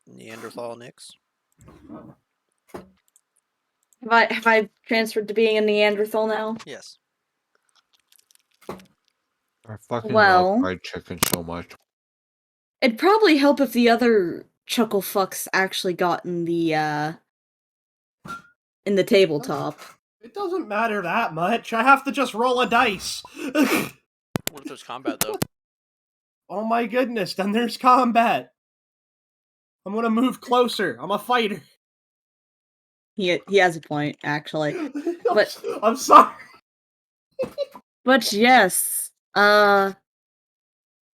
Neanderthal Nix. Have I transferred to being a Neanderthal now? Yes. I fucking Well- love fried chicken so much. It'd probably help if the other chuckle fucks actually got in the tabletop. It doesn't matter that much. I have to just roll a dice. What if there's combat though? Oh my goodness, then there's combat. I'm gonna move closer. I'm a fighter. He has a point, actually. But I'm sorry. But yes,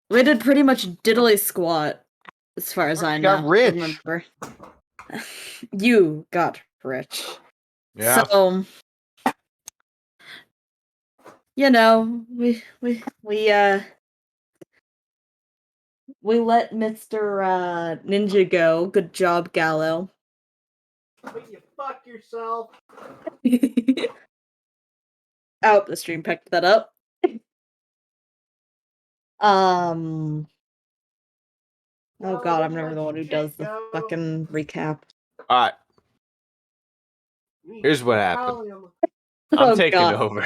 we did pretty much diddly squat, as far as I know. got rich. Remember. You got rich. Yeah. So, you know, we let Mr. Ninja go. Good job, Gallo. But you fuck yourself. Oh, the stream picked that up. Oh god, I'm never the one who does the fucking recap. Alright, here's what happened. I'm Oh, taking God. over.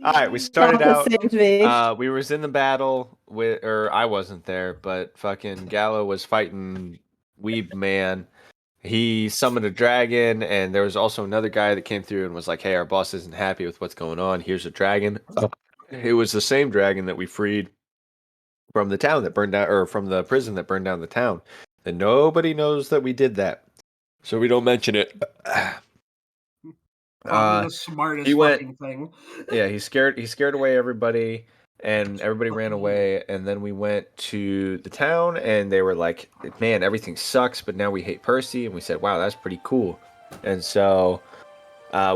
Alright, we started Papa out. saved me. We was in the battle with, or I wasn't there, but fucking Gallo was fighting Weeb Man. He summoned a dragon, and there was also another guy that came through and was like, "Hey, our boss isn't happy with what's going on. Here's a dragon." It was the same dragon that we freed from the town that burned down, or from the prison that burned down the town. And nobody knows that we did that, so we don't mention it. Probably the smartest he went- fucking thing. Yeah, he scared away everybody, and everybody ran away. And then we went to the town, and they were like, "Man, everything sucks, but now we hate Percy." And we said, "Wow, that's pretty cool." And so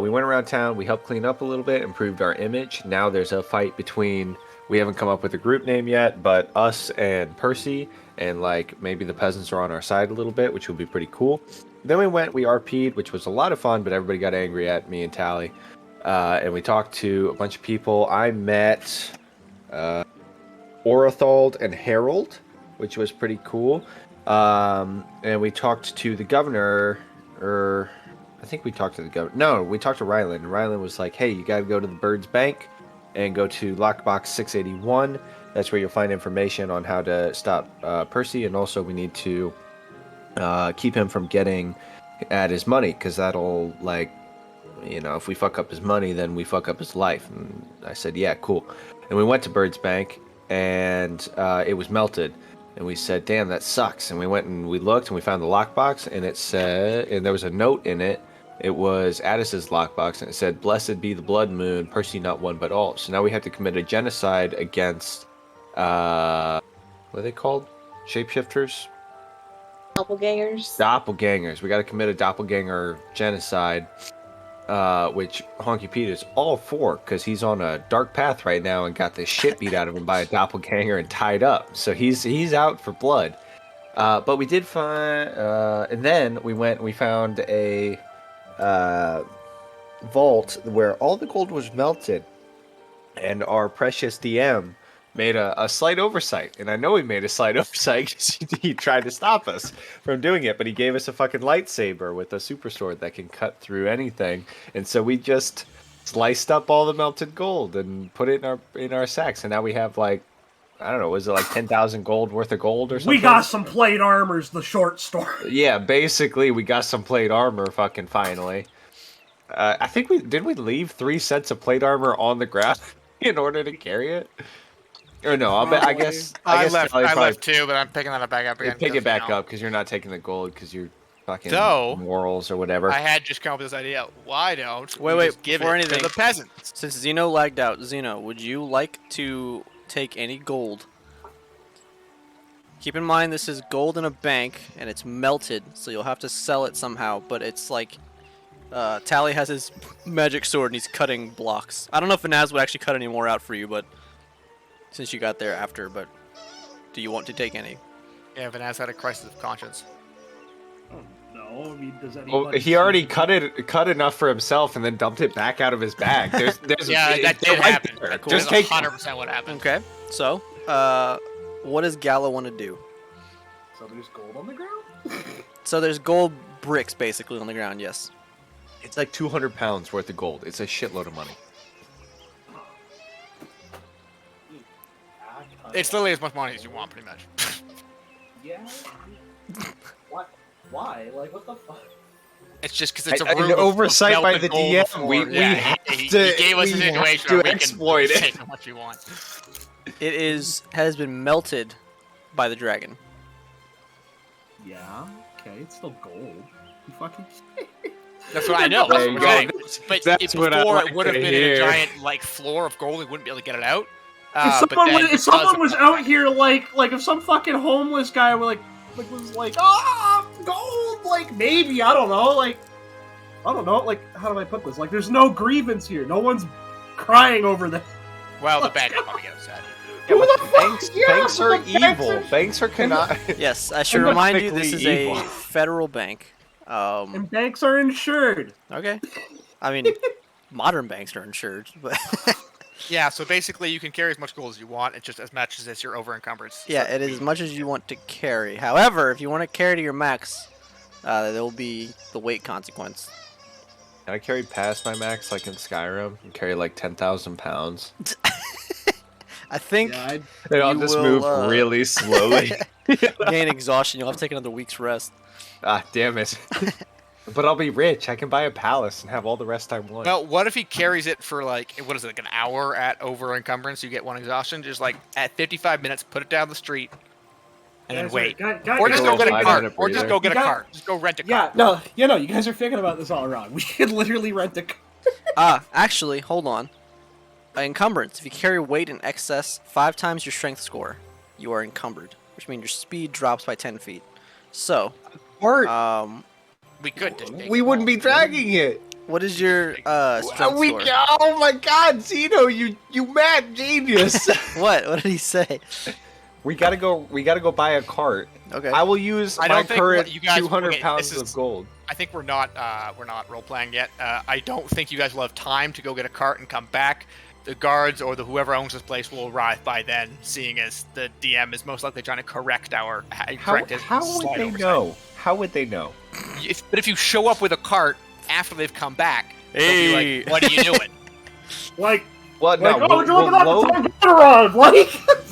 we went around town. We helped clean up a little bit, improved our image. Now there's a fight between. We haven't come up with a group name yet, but us and Percy, and like maybe the peasants are on our side a little bit, which would be pretty cool. Then we RP'd, which was a lot of fun, but everybody got angry at me and Tally. And we talked to a bunch of people. I met Orothold and Harold, which was pretty cool. And we talked to the governor, or I think we talked to the governor. No, we talked to Ryland. And Ryland was like, "Hey, you got to go to the Bird's Bank and go to Lockbox 681. That's where you'll find information on how to stop Percy. And also we need to keep him from getting at his money, because that'll, like, you know, if we fuck up his money, then we fuck up his life." And I said, "Yeah, cool." And we went to Bird's Bank, and it was melted. And we said, "Damn, that sucks." And we went and we looked, and we found the lockbox, and it said, and there was a note in it. It was Addis's lockbox, and it said, "Blessed be the blood moon, Percy not one but all." So now we have to commit a genocide against, what are they called? Shapeshifters? Doppelgangers. We got to commit a doppelganger genocide, which Honky Pete is all for, because he's on a dark path right now and got the shit beat out of him by a doppelganger and tied up. So he's out for blood. But we did find, and then we found a vault where all the gold was melted, and our precious DM made a slight oversight. And I know he made a slight oversight because he tried to stop us from doing it, but he gave us a fucking lightsaber with a super sword that can cut through anything. And so we just sliced up all the melted gold and put it in our sacks. And now we have, like, I don't know, was it like 10,000 gold worth of gold or something? We got some plate armors, the short story. Yeah, basically we got some plate armor fucking finally. I think we leave 3 sets of plate armor on the ground in order to carry it? Or no, I guess I Tally left too, but I'm picking that back up again. Pick it back up because you're not taking the gold because you're fucking So, morals or whatever. I had just come up with this idea. Why don't Wait, we wait, just give before it anything, to the peasants? Since Zeno lagged out, Zeno, would you like to take any gold? Keep in mind this is gold in a bank, and it's melted, so you'll have to sell it somehow, but it's like... Tally has his magic sword, and he's cutting blocks. I don't know if Inaz would actually cut any more out for you, but... Since you got there after, but... Do you want to take any? Yeah, Vanessa had a crisis of conscience. Oh, no, I mean, does anybody... Well, he already cut enough for himself and then dumped it back out of his bag. There's Yeah, that did happen. there. Cool. Just That's take 100% what happened. Okay, so, what does Gallo want to do? So there's gold on the ground? So there's gold bricks basically on the ground. Yes. It's like 200 pounds worth of gold. It's a shitload of money. It's literally as much money as you want, pretty much. Yeah. What? Why? Like, what the fuck? It's just because it's a An room of oversight by melted the gold DM. before- We yeah, have he to- gave us a we have situation to where we exploit can it. take how much you want. It has been melted by the dragon. Yeah. Okay, it's still gold. You fucking. That's what I know. There you Right. go. But That's what I before like it would have to been in hear. a giant like floor of gold, we wouldn't be able to get it out. If But someone, then if because someone of was the- out here like if some fucking homeless guy was like gold, like maybe I don't know, like how do I put this? Like there's no grievance here. No one's crying over this. well, the bank will probably get upset. Yeah, Who but the the fuck? banks, Yeah, banks are the banks evil. are- Banks are cannot. Yes, I should I'm not remind you this is technically evil. a federal bank. And banks are insured. Okay. I mean, modern banks are insured, but Yeah, so basically you can carry as much gold as you want. It's just as much as you're over encumbered. yeah, it is as much as you want to carry. However, if you want to carry to your max, there will be the weight consequence. Can I carry past my max like in Skyrim and carry like 10,000 pounds? I think Yeah, And I'll You just will, move really slowly. gain exhaustion. You'll have to take another week's rest. Ah, damn it. But I'll be rich. I can buy a palace and have all the rest I want. Well, what if he carries it for like what is it, like an hour at over encumbrance? You get one exhaustion. Just like at 55 minutes, put it down the street, and then Guys wait. Or Or just Go go get a 5 cart. minute Or just breather. go get a You got- cart. Just go rent a yeah, cart. no, you guys are thinking about this all wrong. We could literally rent a. Actually, hold on. Encumbrance. If you carry weight in excess 5 times your strength score, you are encumbered, which means your speed drops by 10 feet. So, Art, We could just take we it wouldn't all. be dragging it. what is your strength score? Oh my god, Zeno, you mad genius. What? What did he say? we gotta go buy a cart. Okay. I will use I my don't think current you guys- 200 okay, pounds this is- of gold. I think we're not role playing yet. I don't think you guys will have time to go get a cart and come back. The guards or whoever owns this place will arrive by then, seeing as the DM is most likely trying to correct our correct his How would slight they oversight. know? How would they know? But if you show up with a cart after they've come back, they'll be Hey. like, "What are you doing?" Like, Well, no, oh, would you look we'll it up? load, It's on Gatorade,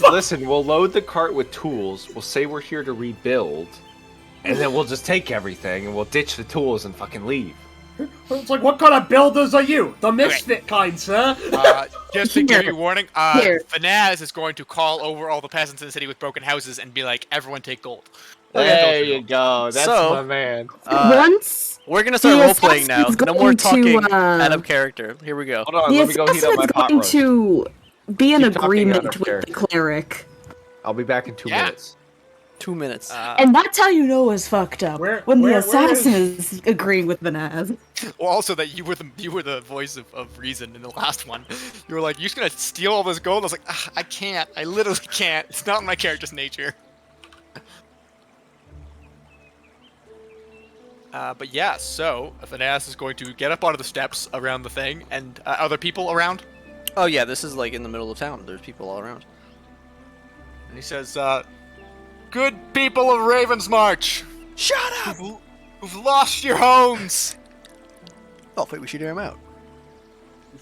like. listen, we'll load the cart with tools. We'll say we're here to rebuild, and then we'll just take everything and we'll ditch the tools and fucking leave. It's like, what kind of builders are you? The misfit kind, sir. Just to give you warning, Here. Fanaz is going to call over all the peasants in the city with broken houses and be like, "Everyone take gold." There you go. That's So- my man. Once We're gonna start the role playing now. assassin's No more going talking to, out of character. Here we go. Hold on, the let me go heat up assassin my is pot going roast. to be in Keep talking out agreement of with character. the cleric. I'll be back in 2 Yeah. minutes. 2 minutes. And that's how you know it's fucked up. when the where assassin is agreeing with Vanaz. Well, also that you were the voice of reason in the last one. You were like, "You're just gonna steal all this gold." I was like, "I can't. I literally can't. It's not in my character's nature." But yeah, so Fanaz is going to get up onto the steps around the thing, and other people around, Oh yeah, this is like in the middle of town. There's people all around. and he says, "Good people of Ravensmarch, Shut up! who've lost your homes, Oh, wait, we should hear him out.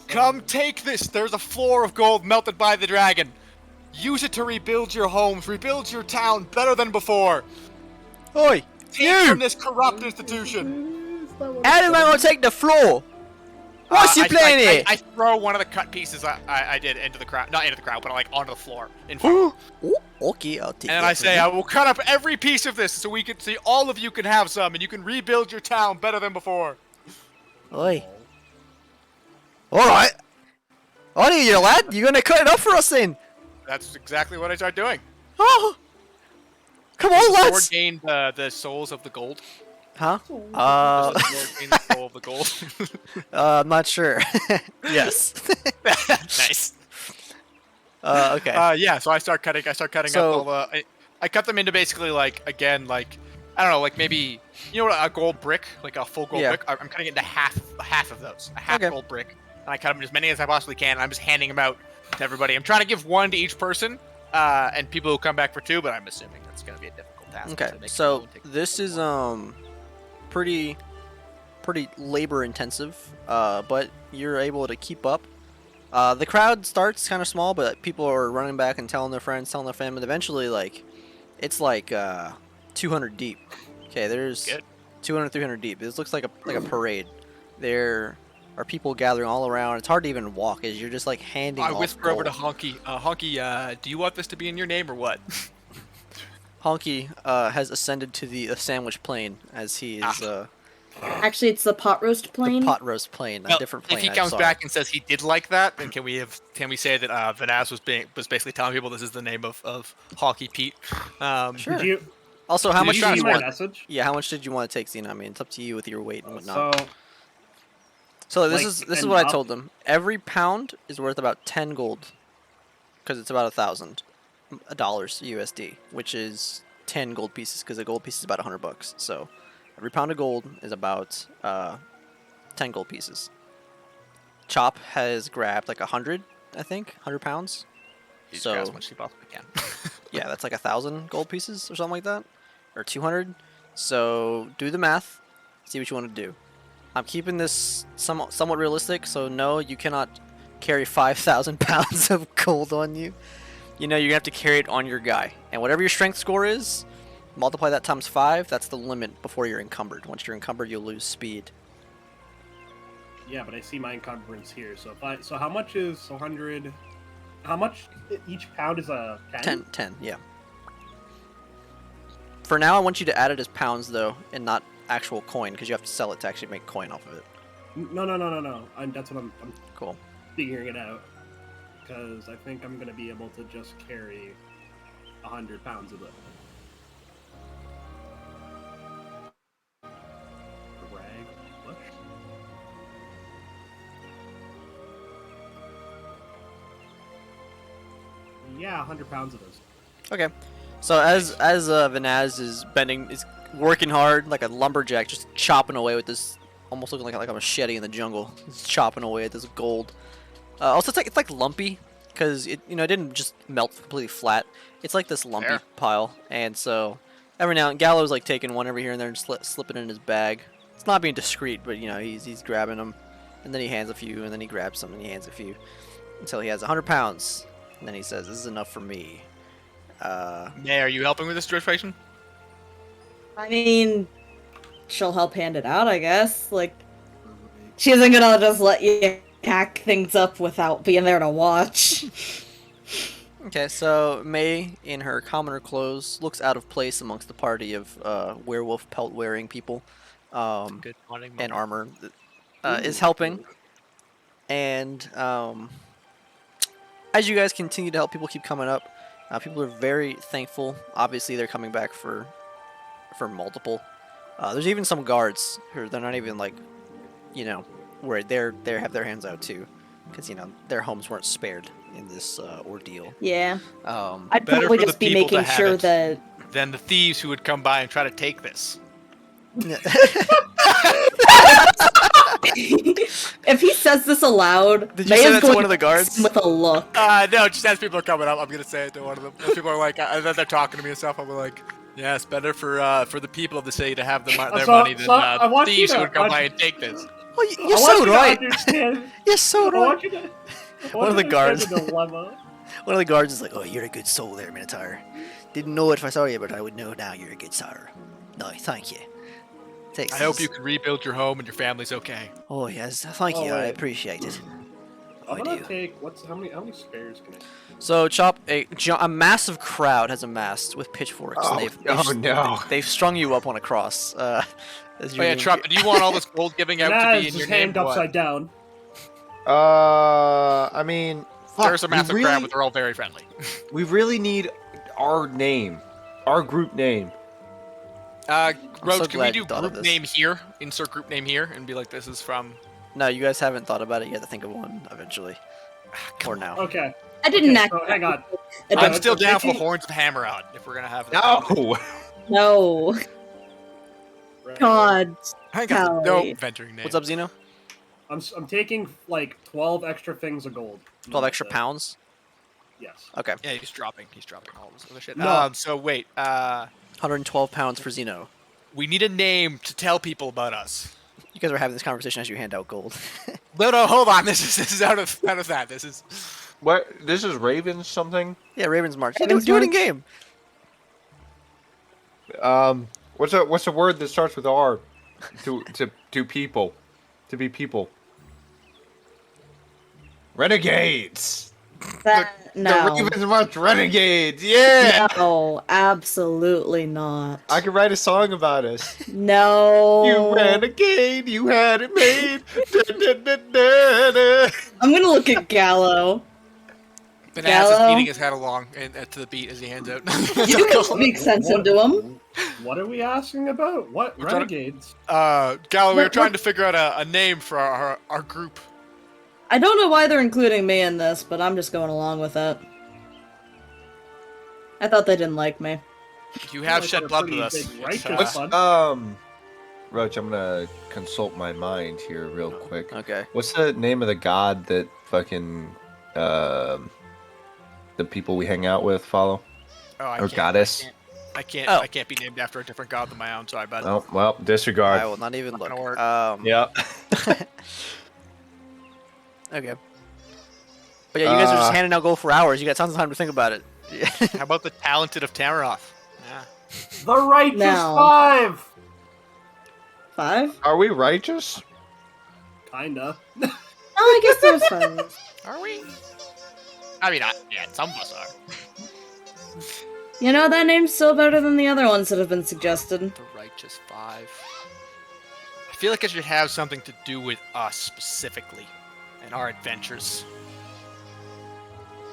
come take this. There's a floor of gold melted by the dragon. Use it to rebuild your homes, rebuild your town better than before. Oi! Take from this corrupt institution." How am I gonna take the floor? What's your plan here? I throw one of the cut pieces I did into the crowd, not into the crowd, but like onto the floor in front. Oh, okay, I'll take And that I from say, you. I will cut up every piece of this so we can see all of you can have some, and you can rebuild your town better than before. Oi. Alright. On you, lad. You gonna cut it up for us then? That's exactly what I start doing. Oh! Come on, Sword lads! gained the souls of the gold. Huh? Does the sword gain the soul of the gold? I'm not sure. Yes. Nice. Okay. Yeah, so I start cutting So- up all the. I cut them into basically like again like I don't know like maybe you know what a gold brick like a full gold Yeah. brick. I'm cutting it into half of those, a half Okay. gold brick, and I cut them as many as I possibly can. And I'm just handing them out to everybody. I'm trying to give one to each person, and people will come back for two, but I'm assuming that's gonna be a difficult task. Okay, to make so people take this what is they want. pretty labor intensive, but you're able to keep up. The crowd starts kind of small, but people are running back and telling their friends, telling their family. Eventually, like it's like 200 deep. Okay, there's Good. 200, 300 deep. This looks like a parade. There are people gathering all around. It's hard to even walk as you're just like handing I off whisper over to gold. Honky. Honky, do you want this to be in your name or what? Honky has ascended to the sandwich plane as he is Actually, it's the pot roast the plane. pot roast plane, a Well, different if plane. he I'm comes sorry. back and says he did like that, then can we say that Vanaz was basically telling people this is the name of Honky Pete? Sure. Did you? Also, how Did much you did see you my want? message? Yeah, how much did you want to take, Xena? I mean, it's up to you with your weight and whatnot. So So this like, is what I enough? told them. Every pound is worth about 10 gold, because it's about $1,000 USD, which is 10 gold pieces. Because a gold piece is about $100. So every pound of gold is about 10 gold pieces. Chop has grabbed like 100, I think, 100 pounds. He's So- got as much as he possibly can. Yeah, that's like 1,000 gold pieces or something like that, or 200. So do the math, see what you want to do. I'm keeping this somewhat realistic, so no, you cannot carry 5,000 pounds of gold on you. You know, you're gonna have to carry it on your guy, and whatever your strength score is, multiply that times 5. That's the limit before you're encumbered. Once you're encumbered, you'll lose speed. yeah, but I see my encumbrance here. So so how much is 100? How much each pound is a 10? 10, yeah. For now, I want you to add it as pounds though, and not actual coin, because you have to sell it to actually make coin off of it. No. That's what I'm Cool. figuring it out. Because I think I'm gonna be able to just carry 100 pounds of it. Rag push. Yeah, 100 pounds of this. Okay. So as Vanaz is working hard like a lumberjack, just chopping away with this, almost looking like a machete in the jungle. He's chopping away at this gold. Also, it's like lumpy, because it didn't just melt completely flat. It's like this lumpy Fair. pile, and so every now and Gallo's like taking one over here and there and slipping it in his bag. It's not being discreet, but he's grabbing them, and then he hands a few, and then he grabs some and he hands a few, until he has 100 pounds, and then he says, "This is enough for me." May, are you helping with this situation? I mean, she'll help hand it out, I guess. Like, she isn't gonna just let you hack things up without being there to watch. Okay, so May, in her commoner clothes, looks out of place amongst the party of werewolf pelt-wearing people Good morning. and Mama. armor, is helping. And as you guys continue to help people keep coming up, people are very thankful. Obviously, they're coming back for multiple. There's even some guards who they're not even like, where they have their hands out too, because their homes weren't spared in this ordeal. Yeah. Um, I'd Better probably for the just be people to making have sure it. that. Then the thieves who would come by and try to take this. If he says this aloud, Did you say Maya's that to going one of the guards? hit him with a look. No, just as people are coming up, I'm gonna say it to one of them. As people are like, as they're talking to me and stuff, I'm like, yeah, it's better for the people of the city to have their So- money than so I want you thieves to- who would come by and take this. Well, I you're want so you to right. understand- You're so I right. want you to. One of the guards. The dilemma. One of the guards is like, "Oh, you're a good soul there, Minotaur. Didn't know it if I saw you, but I would know now you're a good soul. No, thank you. I hope you can rebuild your home and your family's okay. Oh yes, thank Oh, you. I wait. appreciate it. I'm I gonna do. take how many spares can I? So, Chop, a massive crowd has amassed with pitchforks. Oh, no. They've strung you up on a cross. As Oh you're yeah, being- Trump, do you want all this gold giving out to Naz be in is your name? hand or what? upside down. I mean, fuck, There's a massive crowd, but they're all very friendly. we really need our name, our group name. so Roach, can we glad do you thought of group this. name here? Insert group name here, and be like, this is from. No, you guys haven't thought about it. You have to think of one eventually, or now. Okay. I didn't Okay, act. so hang on. I I'm don't- still down for Vicky- Horns of Hammerod if we're gonna have that. No. No. God. I got no Golly. venturing name. What's up, Zeno? I'm taking like 12 extra things of gold. 12 extra That's it. pounds. Yes. Okay. Yeah, he's dropping all this other shit. No. So wait. 112 pounds for Zeno. We need a name to tell people about us. You guys are having this conversation as you hand out gold. No, hold on. This is out of that. This is. What? This is Ravens something? Yeah, Ravens March. Ravens Do it in March. game. What's a word that starts with R? To people. To be people. Renegades! That The no. Ravens March Renegades! Yeah! No, absolutely not. I could write a song about us. No. You renegade, you had it made. Da-da-da-da-da. I'm gonna look at Gallo. Banaz is Gallo? beating his head along and to the beat as he hands out. You can speak sense into him. What are we asking about? What We're trying- renegades? Gallo, we were What- trying to figure out a name for our group. I don't know why they're including me in this, but I'm just going along with it. I thought they didn't like me. You have Like shed a blood pretty with us. big righteous It's, one. Roach, I'm gonna consult my mind here real quick. Okay. What's the name of the god that fucking the people we hang out with follow? oh, I Or can't- goddess? I can't. Oh. I can't be named after a different god than my own. Sorry, bud. Oh, well, disregard. I will not even Not look. gonna work. Yep. Okay. But yeah, you guys are just Uh, handing out gold for hours. You got tons of time to think about it. Yeah. How about the talented of Tamaroth? Yeah. The righteous No. 5! 5? Are we righteous? Kinda. Oh, I guess there's 5. Are we? I mean, yeah, some of us are. You know, that name's still better than the other ones that have been suggested. The Righteous Five. I feel like it should have something to do with us specifically and our adventures.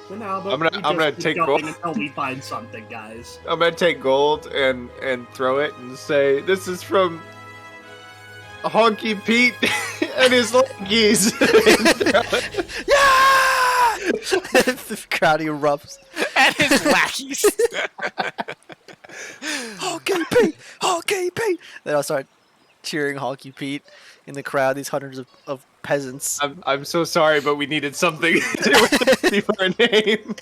For now, I'm gonna take going gold. until we find something, guys. I'm gonna take gold and throw it and say this is from Honky Pete and his lackeys. Yeah! The crowd erupts. And his lackeys. Honky Pete! Honky Pete! Then I'll start cheering Honky Pete in the crowd, these hundreds of peasants. I'm so sorry, but we needed something for a name.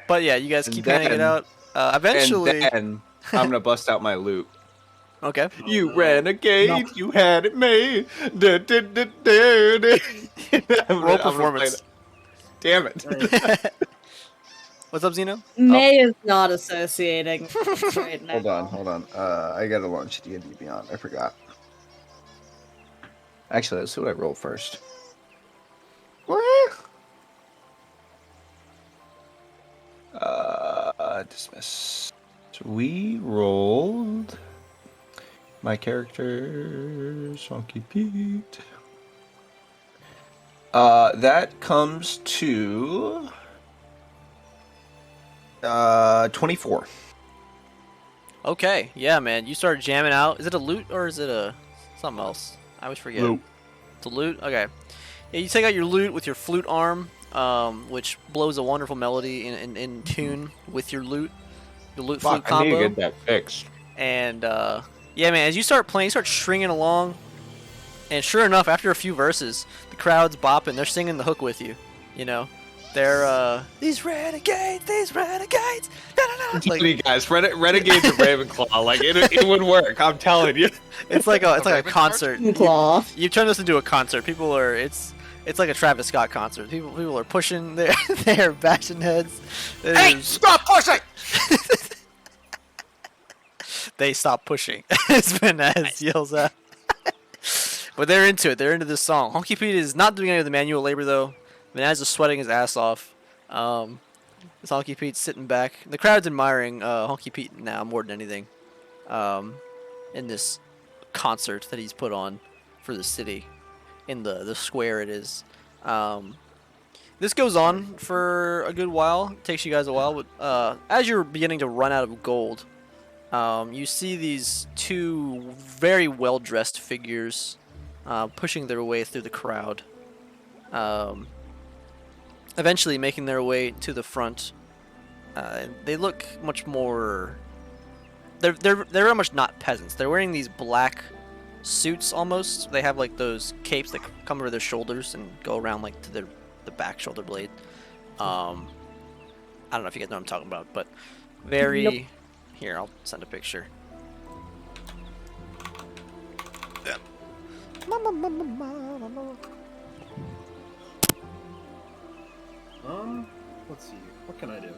But yeah, you guys And keep handing it then- out. Eventually. And then I'm gonna bust out my loot. Okay. You no. renegade, No. you had it made. Da, da, da, da, da. Roll I'm gonna play performance. that. Damn it. Right. What's up, Zeno? May is not associating right now. Hold on. I gotta launch D&D Beyond. I forgot. Actually, let's see what I roll first. Dismiss. So we rolled my character, Sonky Pete. That comes to 24. Okay, yeah, man. You start jamming out. Is it a loot or is it a something else? I always forget. Loot. It's a loot? Okay. Yeah, you take out your loot with your flute arm, which blows a wonderful melody in tune with your loot. The loot flute Fuck, I need combo. to get that fixed. And yeah, man, as you start playing, you start stringing along, and sure enough, after a few verses, the crowd's bopping. They're singing the hook with you. You know, they're these renegades, da-da-da. Like, Like, guys, Renegades of Ravenclaw, like it would work. I'm telling you. it's like a Raven's concert. Claw. You turn this into a concert. People are it's like a Travis Scott concert. People are pushing. They're bashing heads. Hey, There's- stop pushing! They stop pushing. As Banaz yells out. But they're into it. They're into this song. Honky Pete is not doing any of the manual labor though. Banaz is sweating his ass off. This Honky Pete's sitting back. The crowd's admiring Honky Pete now more than anything. In this concert that he's put on for the city, in the square it is. This goes on for a good while. It takes you guys a while, but as you're beginning to run out of gold, you see these two very well-dressed figures pushing their way through the crowd. Eventually making their way to the front. They look much more... They're very much not peasants. They're wearing these black suits almost. They have like those capes that come over their shoulders and go around like to the back shoulder blade. I don't know if you guys know what I'm talking about, but very. Nope. Here, I'll send a picture. Let's see. What can I do?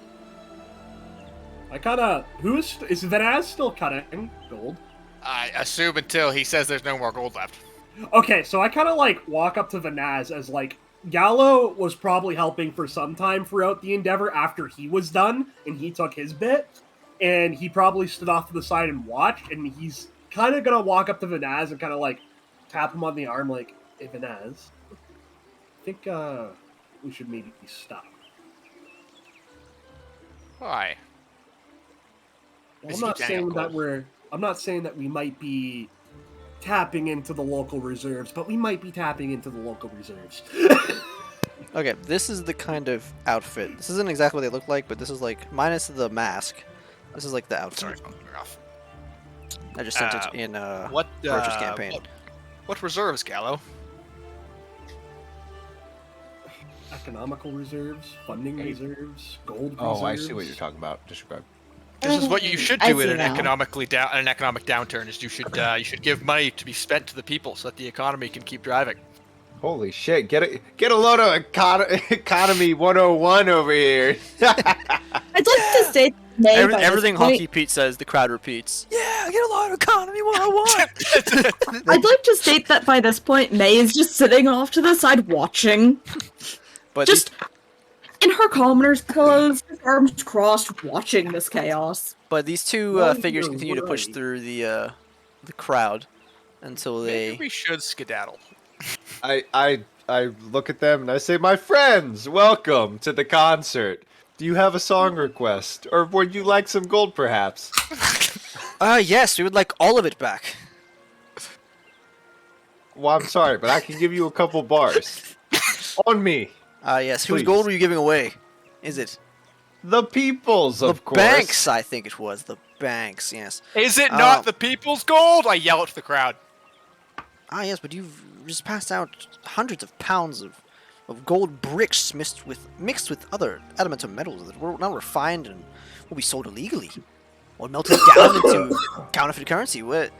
I kinda. Is Venaz still cutting gold? I assume until he says there's no more gold left. Okay, so I kind of like walk up to Venaz as like Gallo was probably helping for some time throughout the endeavor after he was done and he took his bit, and he probably stood off to the side and watched, and he's kind of gonna walk up to Venaz and kind of like tap him on the arm like, "Hey Venaz, I think we should maybe stop." Why? Well, Is I'm he not getting saying up that gold? I'm not saying that we might be tapping into the local reserves, but we might be tapping into the local reserves. Okay, this is the kind of outfit. This isn't exactly what they look like, but this is like minus the mask. This is like the outfit. Sorry, phone off. I just sent it in What purchase campaign. What reserves, Gallo? Economical reserves, funding reserves, gold reserves. Oh, I see what you're talking about. Disregard. This is what you should I do in see an now. economic downturn. Is you should give money to be spent to the people so that the economy can keep driving. Holy shit! Get a load of economy 101 over here. I'd like to state May by this Everything point- Honky Pete says, the crowd repeats. Yeah, get a lot of economy 101. I'd like to state that by this point, May is just sitting off to the side watching. But Just in her commoner's clothes, arms crossed, watching this chaos. these two Well, figures you're continue to push right. through the crowd until Maybe they. we should skedaddle. I look at them and I say, "My friends, welcome to the concert. Do you have a song request, or would you like some gold, perhaps?" Yes, we would like all of it back. Well, I'm sorry, but I can give you a couple bars. On me, Yes, whose Please. gold were you giving away? Is it the people's, of the course. banks? I think it was the banks. Yes. Is it not Um, the people's gold? I yell at the crowd. Yes, but you've just passed out hundreds of pounds of gold bricks mixed with other elemental metals that were not refined and will be sold illegally, or melted down into counterfeit currency. What?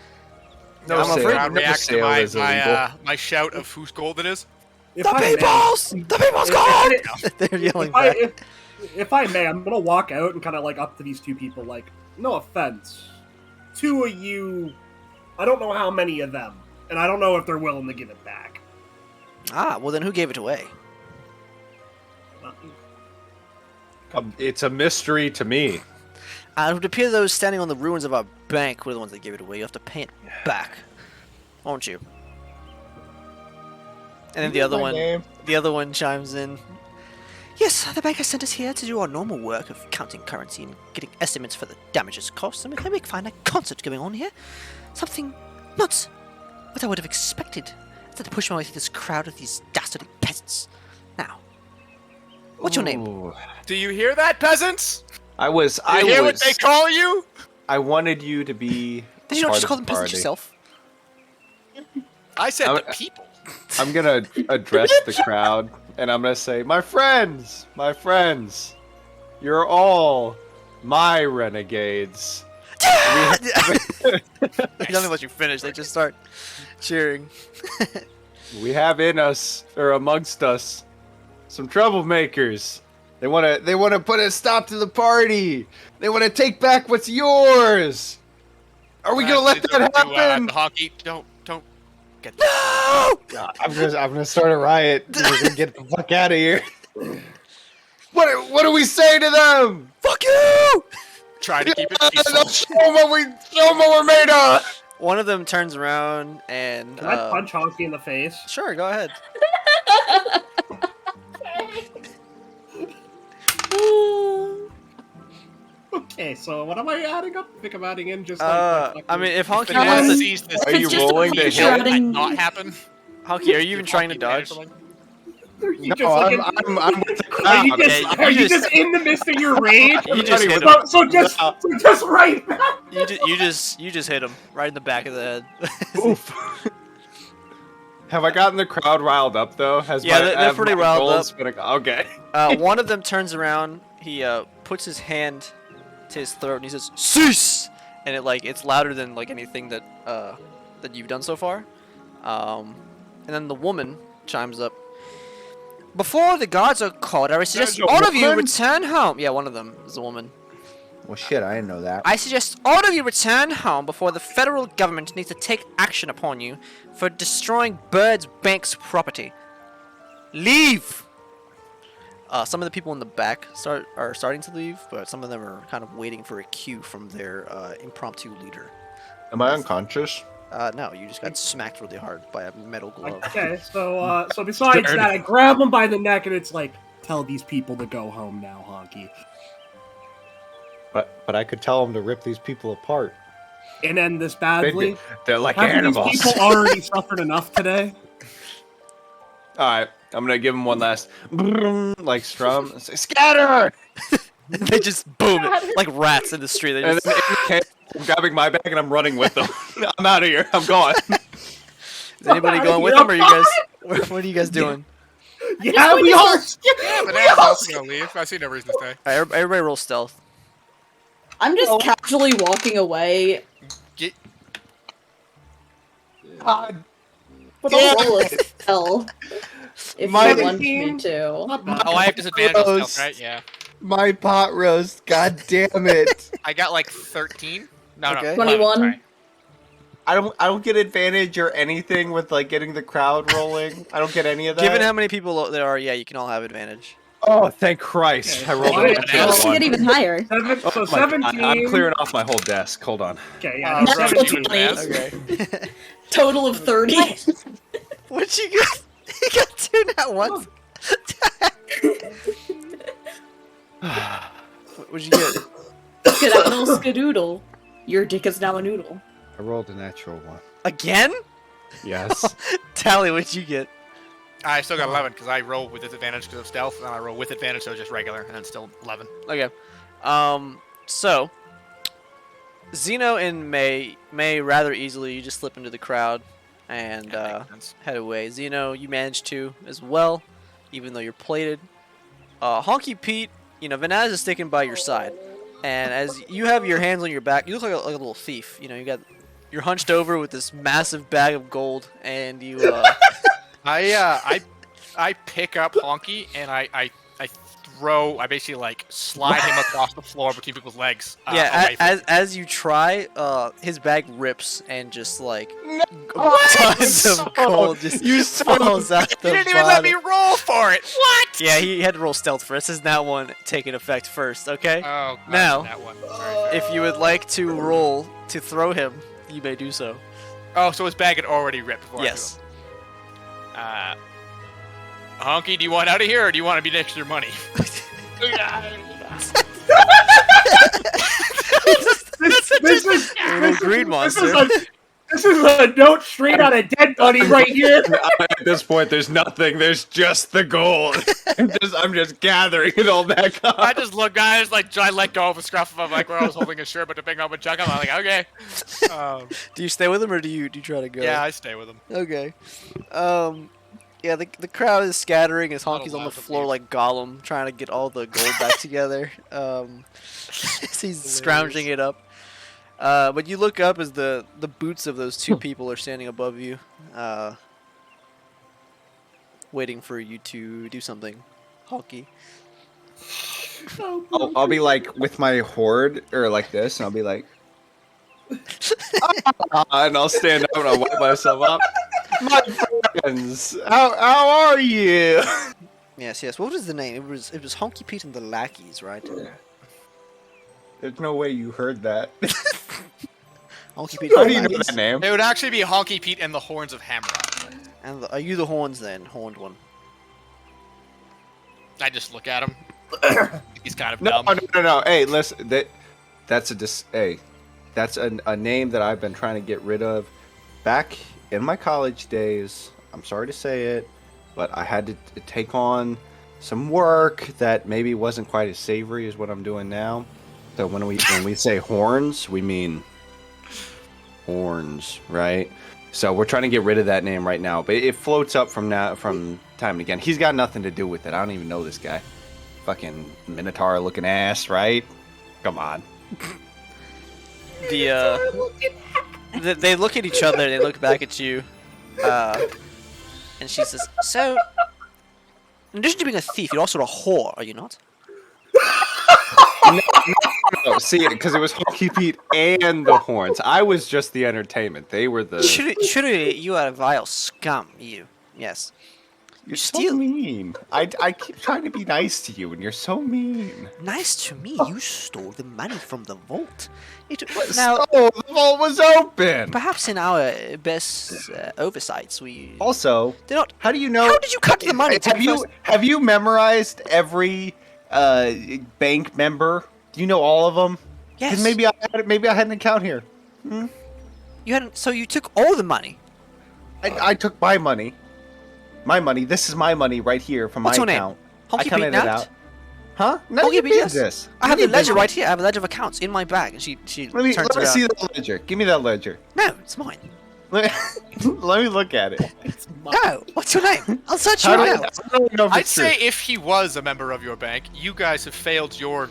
No I'm sale. afraid- Crowd no reacts to sale my is illegal. my shout of whose gold it is. If I may- The people's gold! They're yelling if I, back. if I may, I'm gonna walk out and kind of like up to these two people, like, no offense, two of you, I don't know how many of them, and I don't know if they're willing to give it back. Well then who gave it away? It's a mystery to me. It would appear those standing on the ruins of our bank were the ones that gave it away. You have to pay it back, won't you? And then the other one chimes in. Yes, the bank has sent us here to do our normal work of counting currency and getting estimates for the damages costs, and we find a concert going on here. Something not what I would have expected. Instead, to push my way through this crowd of these dastardly peasants. Now, what's your name? Ooh. Do you hear that, peasants? I was. Do you hear what they call you? I wanted you to be. Did you not part just of call the them peasants party. yourself? I said I'm- the people. I'm gonna address the crowd, and I'm gonna say, my friends, you're all my renegades. Nothing let you finish. They just start cheering. We have in us, or amongst us, some troublemakers. They wanna put a stop to the party. They wanna take back what's yours. Are we gonna let that happen? Honky, don't get that. No! I'm gonna start a riot. We're gonna get the fuck out of here. What do we say to them? Fuck you! Try to keep it Show peaceful. them what we're made of. One of them turns around and. Can I punch Honky in the face? Sure, go ahead. Okay, so what am I adding up? I think I'm adding in just like. I mean, if Honky If wants anyone to. sees this, Are you just a rolling to picture hit? of it. that not happen? Honky, are you even trying to dodge? You No, I'm with the Are crowd. you just, Okay, are you you just- just in the midst of your rage? You just hit him. so just right back. You just hit him right in the back of the head. Oof. Have I gotten the crowd riled up though? Yeah, they're have pretty my riled goals up. been okay. One of them turns around. He puts his hand to his throat and he says, "Cease!" And it's louder than like anything that you've done so far. And then the woman chimes up. Before the guards are called, I suggest There's a all of you woman? return home. Yeah, one of them is a woman. Well, shit, I didn't know that. I suggest all of you return home before the federal government needs to take action upon you for destroying Bird's Bank's property. Leave! Some of the people in the back are starting to leave, but some of them are kind of waiting for a cue from their impromptu leader. Am I unconscious? No, you just got smacked really hard by a metal glove. Okay, so besides that, I grab him by the neck and it's like, tell these people to go home now, Honky. But I could tell them to rip these people apart. And end this badly. They're like Haven't animals. these people already suffered enough today? All right, I'm gonna give him one last like strum. And say, scatter! They just boom like rats in the street. They And just, then I'm grabbing my bag and I'm running with them. I'm out of here. I'm gone. is anybody going with them, or are you guys? What are you guys doing? Yeah, we are. Yeah, but I'm also gonna leave. I see no reason to stay. All right, everybody roll stealth. I'm just casually walking away. Get, God, But I'll roll a spell if My you want team- me to. oh, I have disadvantage on Gross. stealth, right? Yeah. my pot roast. God damn it. I got like 13. No, Okay. no. 21. 11, I don't get advantage or anything with like getting the crowd rolling. I don't get any of that. Given how many people there are, yeah, you can all have advantage. Oh, thank Christ! Okay, I rolled so a I- natural Let's get one. even higher. So Oh my 17. God, I'm clearing off my whole desk. Hold on. Okay, Uh, yeah. Natural Rosie, you 20. advance. Okay. Total of 30. What'd you get? You got two nat ones. What'd you get? Skedaddle skadoodle. Your dick is now a noodle. I rolled a natural one. Again? Yes. Tally, what'd you get? I still got 11 because I roll with disadvantage because of stealth, and then I roll with advantage, so just regular, and then still 11. Okay. So Zeno and May rather easily you just slip into the crowd and That makes sense. head away. Zeno, you managed to as well, even though you're plated. Honky Pete, Vanaz is sticking by your side, and as you have your hands on your back, you look like a little thief. You're hunched over with this massive bag of gold, and you. I pick up Honky and I basically like slide him across the floor between people's legs. Yeah, away from as you try, his bag rips and just like tons of gold just falls out the you didn't even let bottom. me roll for it. What? Yeah, he had to roll stealth first. This is now one taking effect first. Okay. Oh, Now- that one. Sorry. If you would like to roll to throw him, you may do so. Oh, so his bag had already ripped before. Yes. I threw him. Honky, do you want out of here, or do you want to be next to your money? This is Little green monster. This is a note straight out of Dead Buddy right here. At this point, there's nothing. There's just the gold. I'm just gathering it all back up. I just look, guys, like I let go of a scruff of him, like where I was holding his shirt, but to pick up and chuck him, I'm like, okay. Do you stay with him or do you try to go? Yeah, I stay with him. Okay. Yeah, the crowd is scattering as Not Honky's on allowed the to floor leave. like Gollum, trying to get all the gold back together. He's scrounging it up. But you look up as the boots of those two people are standing above you, waiting for you to do something, Honky. I'll be like with my horde or like this, and I'll be like, and I'll stand up and I'll wipe myself up. My friends, how are you? Yes. What was the name? It was Honky Pete and the Lackeys, right? There's no way you heard that. Honky Pete. How and do the you know Lackeys. that name? It would actually be Honky Pete and the Horns of Hammerot. And are you the horns then? Horned one. I just look at him. He's kind of No, dumb. no. Hey, listen. That's a name that I've been trying to get rid of. Back in my college days, I'm sorry to say it, but I had to take on some work that maybe wasn't quite as savory as what I'm doing now. So when we say horns, we mean horns, right? So we're trying to get rid of that name right now, but it floats up from time and again. He's got nothing to do with it. I don't even know this guy. fucking Minotaur-looking ass, right? Come on. They look at each other. They look back at you, and she says, "So, in addition to being a thief, you're also a whore, are you not?" No, see, because it was Honky Pete and the horns. I was just the entertainment. They were the. Surely you are a vile scum, you. Yes. You're steal- so mean. I keep trying to be nice to you, and you're so mean. Nice to me. You stole the money from the vault. Now, the vault was open. Perhaps in our best oversights, we Also, did not. how do you know? How did you cut the money? Have you memorized every bank member? Do you know all of them? Yes. Because maybe I had an account here. You hadn't. So you took all the money. I took my money. My money. This is my money right here from What's my your name? account. Honky I Pete counted it Nat? out. Huh? None of Honky your Pete, yes. business. I have None the of your ledger right business. here. I have a ledger of accounts in my bag, and she Let me turns around. see that ledger. Give me that ledger. No, it's mine. Let me look at it. No, what's your name? I'll search you How do right I- now. I don't know if I'd it's say true. if he was a member of your bank, you guys have failed your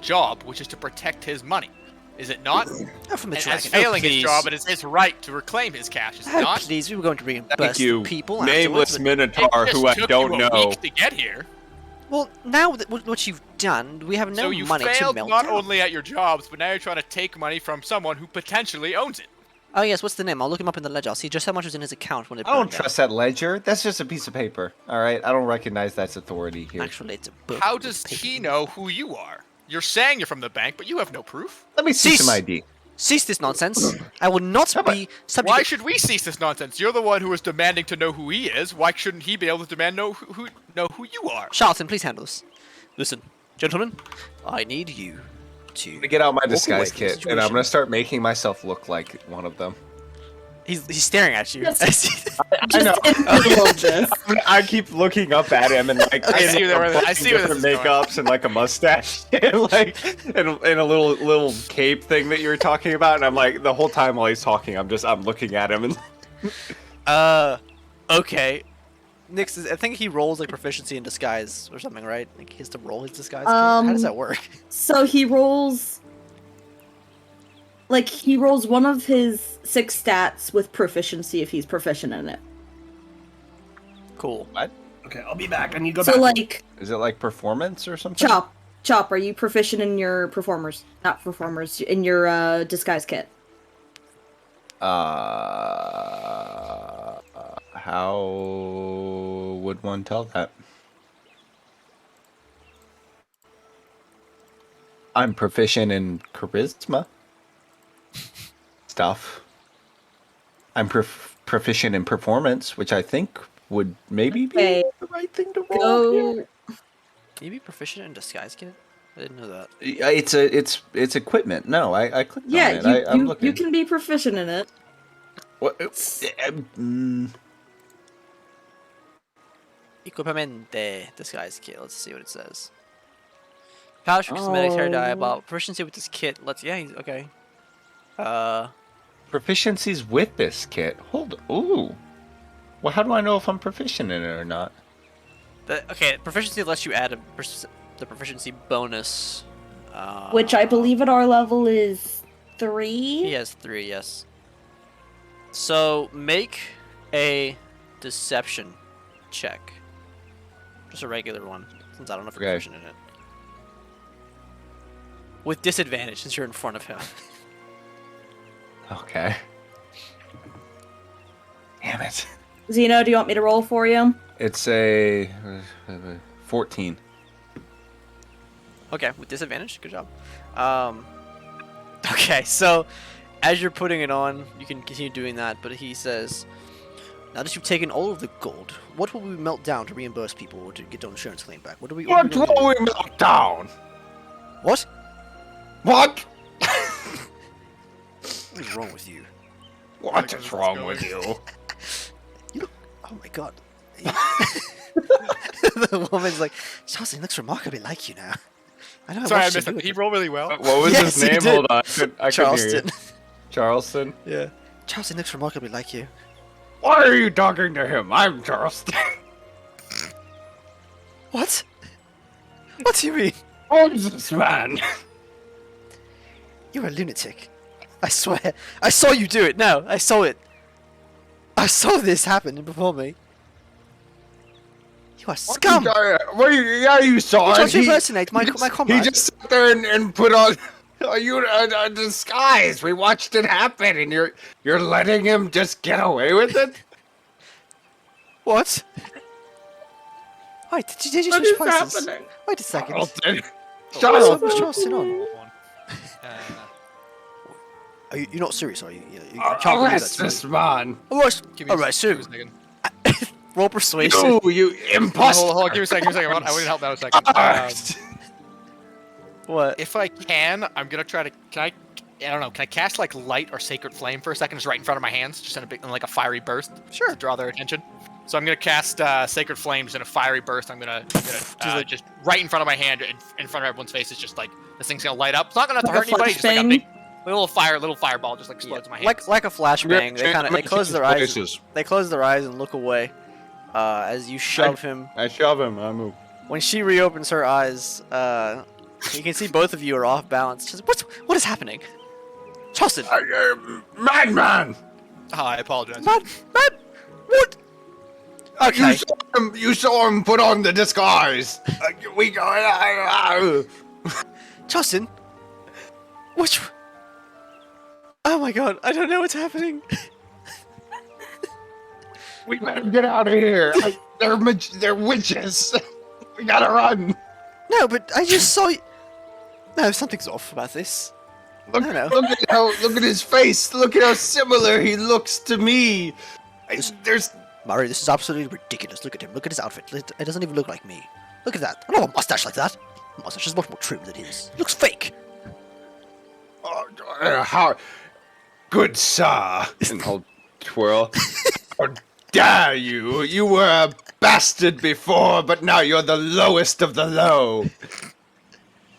job, which is to protect his money. Is it not? I'm from the And dragon. as failing his please. job, it is his right to reclaim his cash, is it Oh, not? please, we were going to reimburse Thank you, the people nameless afterwards, Minotaur, It just who I took don't you a know. week to get here. Well, now that what you've done, we have no So you money to failed melt not down. only at your jobs, but now you're trying to take money from someone who potentially owns it. Oh yes, what's the name? I'll look him up in the ledger. I'll see just how much was in his account when it I don't burned down. trust that ledger. That's just a piece of paper. All right, I don't recognize that's authority here. Actually, it's a book. How with does paper. he know who you are? You're saying you're from the bank, but you have no proof. Let me see Cease. some ID. Cease this nonsense. I will not be subject. Why should we cease this nonsense? You're the one who is demanding to know who he is. Why shouldn't he be able to demand know who you are? Charlton, please handle this. Listen, gentlemen, I need you to. To get out my walk away disguise from the kit, and I'm situation. gonna start making myself look like one of them. He's staring at you. Yes. I know. Just in the middle of this. I keep looking up at him and like I see where this different is going. makeups and like a mustache and like and a little cape thing that you were talking about, and I'm like the whole time while he's talking, I'm looking at him and Okay. Nix, I think he rolls like proficiency in disguise or something, right? Like he has to roll his disguise. How does that work? So he rolls. Like, he rolls one of his 6 stats with proficiency if he's proficient in it. Cool. Okay, I'll be back. I need to go So, back. like, is it like performance or something? Chop, are you proficient in your performers? Not performers, in your disguise kit? How would one tell that? I'm proficient in charisma stuff. I'm proficient in performance, which I think would maybe be Okay. the right thing to roll. Go. Can you be proficient in disguise kit? I didn't know that. It's equipment. No, I clicked on Yeah, it. I'm looking. you can be proficient in it. What? Equipamente disguise kit. Let's see what it says. Pouch for cosmetics, hair dye, about proficiency with this kit. He's okay. Proficiencies with this kit. Ooh. Well, how do I know if I'm proficient in it or not? Okay, proficiency lets you add the proficiency bonus. Which I believe at our level is 3. He has 3, yes. So make a deception check. Just a regular one, since I don't know if you're Okay. proficient in it. With disadvantage, since you're in front of him. Okay. Damn it. Zeno, do you want me to roll for you? It's a 14. Okay, with disadvantage. Good job. Okay, so as you're putting it on, you can continue doing that, but he says, now that you've taken all of the gold, what will we melt down to reimburse people or to get our insurance claim back? What are we What gonna do? will we melt down? What? What? What is wrong with you? What is wrong with you? Oh my god. The woman's like, Chelsea looks remarkably like you now. I know. Sorry, I watched missed you that. do Did he it. roll really well? What was Yes, his he name? did. Hold on. I couldn't hear Charleston. you. Charleston? Yeah. Charleston looks remarkably like you. Why are you talking to him? I'm Charleston. What? What do you mean? Who's this man? You're a lunatic. I swear. I saw you do it. No, I saw it. I saw this happen before me. You are scum. What are you saw You tried it. to impersonate my comrade. He just sat there and put on a disguise. We watched it happen, and you're letting him just get away with it? What? Wait, did you What switch is places? happening? Wait a second. Charlton. What's Charlton. Charleston on? You're not serious, are you? You can't believe Arrest that's this man. Alright, so roll persuasion. You imposter. Hold on, give me a second. I want to help out a second. Arrest. What? If I can, I'm gonna try to. I don't know. Can I cast like light or sacred flame for a second, just right in front of my hands, just in like a fiery burst? Sure. To draw their attention. So I'm gonna cast sacred flames in a fiery burst. I'm gonna just right in front of my hand, in front of everyone's face. It's just like this thing's gonna light up. It's not gonna have to Like hurt a anybody. Just like a flashbang? big little fireball just like explodes in my hand. Like a flashbang. They close their eyes. They close their eyes and look away as you shove him. I shove him. I move. When she reopens her eyes, you can see both of you are off balance. She's like, what is happening? Charleston! Madman. Oh, I apologize. Man! What? Okay. You saw him put on the disguise. We go. Charleston! Which... Oh my god, I don't know what's happening. We better get out of here. They're witches. We gotta run. No, but I just saw you... No, something's off about this. Look, I know. look at his face. Look at how similar he looks to me. There's Murray, this is absolutely ridiculous. Look at him. Look at his outfit. It doesn't even look like me. Look at that. I don't have a mustache like that. My mustache is much more trim than his. It looks fake. how good sir. And I'll twirl. How dare you? You were a bastard before, but now you're the lowest of the low.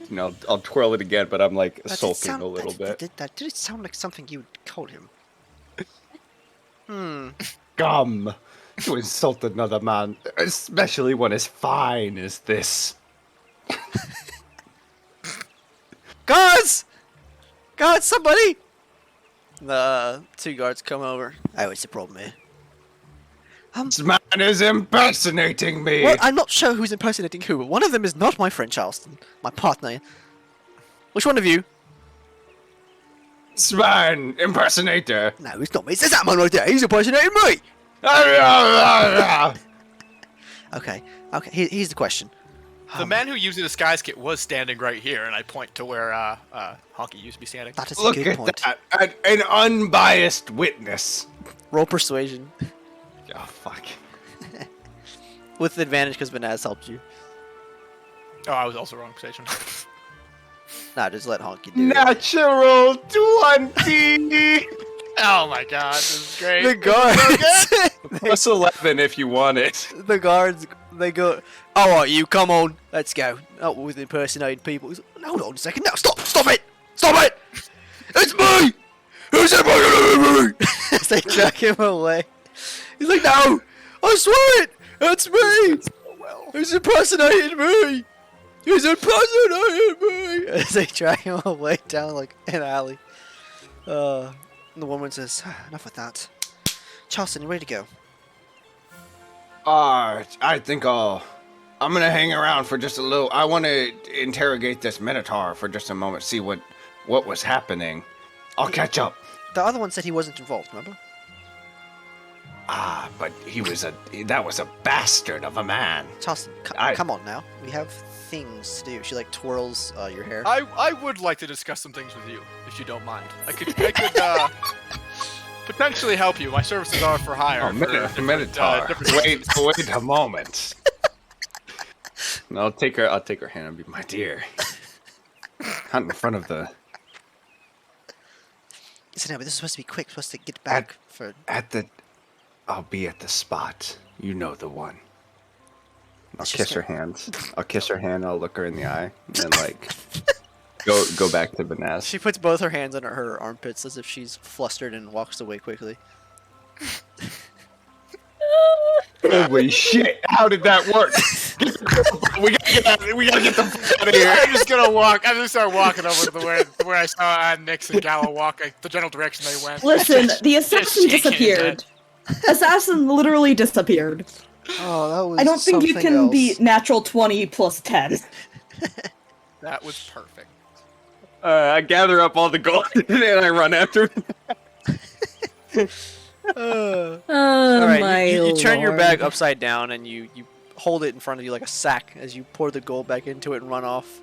And I'll twirl it again, but I'm like That did sulking sound- a little that- bit. That did it sound like something you would call him? Scum. To insult another man, especially one as fine as this. Guards! Guards, somebody! The two guards come over. Oh, what's the problem here? This man is impersonating me. Well, I'm not sure who's impersonating who, but one of them is not my friend Charleston, my partner. Which one of you? This man, impersonator. No, it's not me. It's that man right there. He's impersonating me! Okay, here's the question. The man who used the disguise kit was standing right here, and I point to where Honky used to be standing. That is a Look good at point. that. An unbiased witness. Roll persuasion. Oh, fuck. With advantage because Banaz helped you. Oh, I was also wrong position. Nah, just let Honky do it. Natural 20. Oh my god, this is great. The guards! Plus 11 if you want it. The guards, they go, alright, you, come on, let's go. Not with impersonating people. He's like, hold on a second, now, stop it! Stop it! It's me! Who's impersonating me? As they drag him away. He's like, no! I swear it! It's me! He's impersonating me! He's impersonating me! As they drag him away down like an alley. And the woman says, enough with that. Charleston, you ready to go? I think I'm gonna hang around for just a little. I want to interrogate this Minotaur for just a moment, see what was happening. I'll catch up. The other one said he wasn't involved, remember? But that was a bastard of a man. Charleston, I- come on now. We have things to do. She like twirls your hair. I would like to discuss some things with you, if you don't mind. I could potentially help you. My services are for hire. Oh, Minotaur. different Wait a moment. And I'll take her hand and be my dear. Not in front of the. Listen, no, but this is supposed to be quick. We're supposed to get back for. I'll be at the spot. You know the one. I'll Let's just kiss her hand. I'll kiss her hand. I'll look her in the eye, and then like go back to Banaz. She puts both her hands on her armpits as if she's flustered and walks away quickly. Holy shit! How did that work? We got We gotta get the fuck out of here. I'm just gonna walk. I'm gonna start walking over to where I saw Nix and Gallo walk, the general direction they went. Listen, the assassin shaking his disappeared. Assassin literally disappeared. Oh, that was. I don't think you something can else. beat natural 20 plus 10. That was perfect. I gather up all the gold and I run after him. Oh All right, my you turn your lord. bag upside down and you hold it in front of you like a sack as you pour the gold back into it and run off.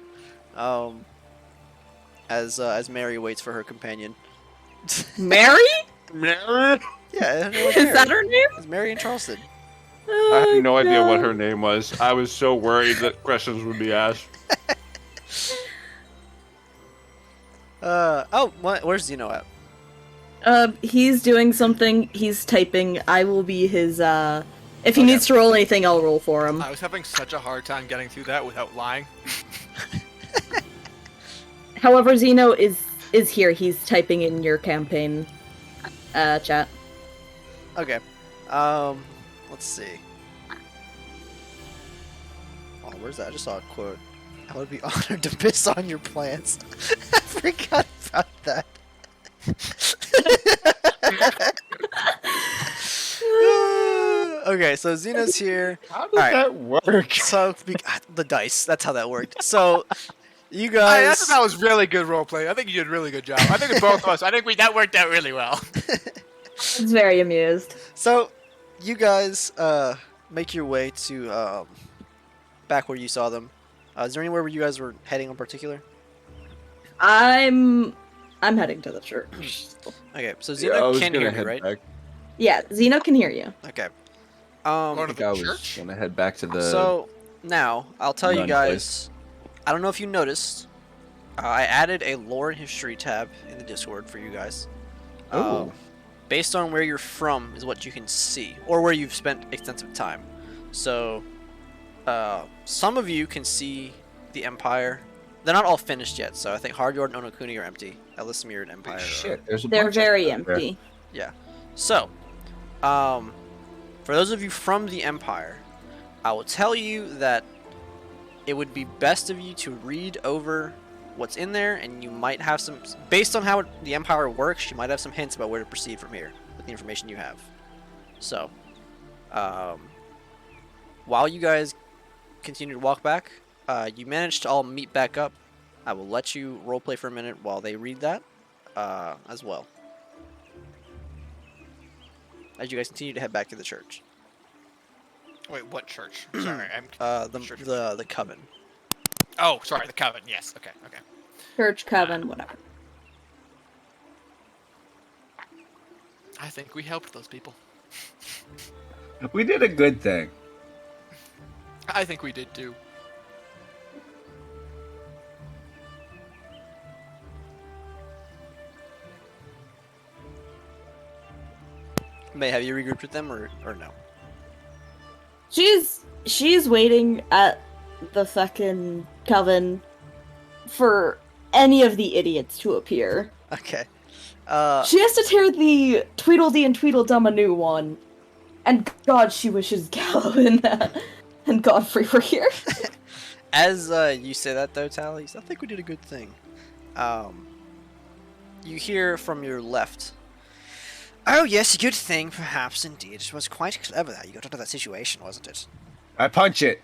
As Mary waits for her companion. Mary? Yeah, Is that her name? It's Mary in Charleston. I had no idea what God. her name was. I was so worried that questions would be asked. Where's Zeno at? He's doing something. He's typing. I will be his, if he Okay. needs to roll anything, I'll roll for him. I was having such a hard time getting through that without lying. However, Zeno is here. He's typing in your campaign, chat. Okay. Let's see. Oh, where's that? I just saw a quote. I would be honored to piss on your plants. I forgot about that. Okay, so Xeno's here. How did Alright. that work? So the dice. That's how that worked. So you I guys. thought that was really good roleplay. I think you did a really good job. I think it's both of us. I think that worked out really well. He's very amused. So you guys make your way to back where you saw them. Is there anywhere where you guys were heading in particular? I'm heading to the church. Okay, so Yeah, I Zeno was can gonna hear you, head right? back. Yeah, Zeno can hear you. Okay. I Going to think the I was church? gonna head back to the. So now I'll tell you Run guys. I don't know if you noticed. I added a lore and history tab in the Discord for you guys. Oh. Based on where you're from is what you can see, or where you've spent extensive time. So, some of you can see the Empire. They're not all finished yet, so I think Hardyard and Onokuni are empty. Alismir and Empire. Shit, there's a They're bunch of very them there. empty. So, for those of you from the Empire, I will tell you that it would be best of you to read over what's in there, and you might have some, based on how the Empire works, you might have some hints about where to proceed from here with the information you have. So, while you guys continue to walk back, you manage to all meet back up. I will let you roleplay for a minute while they read that as well. As you guys continue to head back to the church. Wait, what church? Sorry, I'm. Church. The coven. Oh, sorry, the Coven. Yes. Okay. Okay. Church, coven, whatever. I think we helped those people. We did a good thing. I think we did too. May, have you regrouped with them or no? She's waiting at the fucking coven for any of the idiots to appear. Okay. She has to tear the Tweedledee and Tweedledum a new one. And God, she wishes Gallo and Godfrey were here. As you say that though, Tally, I think we did a good thing. You hear from your left. Oh yes, a good thing, perhaps indeed. It was quite clever how you got out of that situation, wasn't it? I punch it.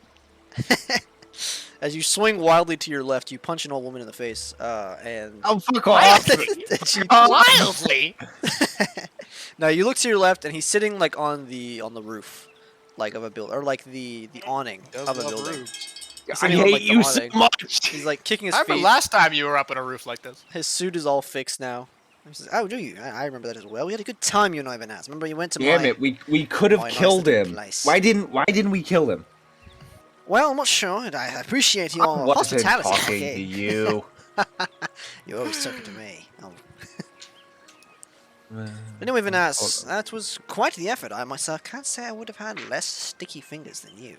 As you swing wildly to your left, you punch an old woman in the face, and Oh, fuck off. she- Wildly. Now you look to your left, and he's sitting like on the roof, like of a build, or like the awning of a building. He's I sitting on, hate like, the you so awning. much. He's like kicking his I remember feet. last time you were up on a roof like this. His suit is all fixed now. He says, "Oh, do you? I remember that as well. We had a good time, you and I, Vanaz. Remember you went to Damn my." it, we could have my nice killed little him. place. Why didn't we kill him? Well, I'm not sure, and I appreciate I your wasn't hospitality. talking okay. to you. You're always talking to me. Oh. Anyway, Vanaz, that was quite the effort. I myself can't say I would have had less sticky fingers than you.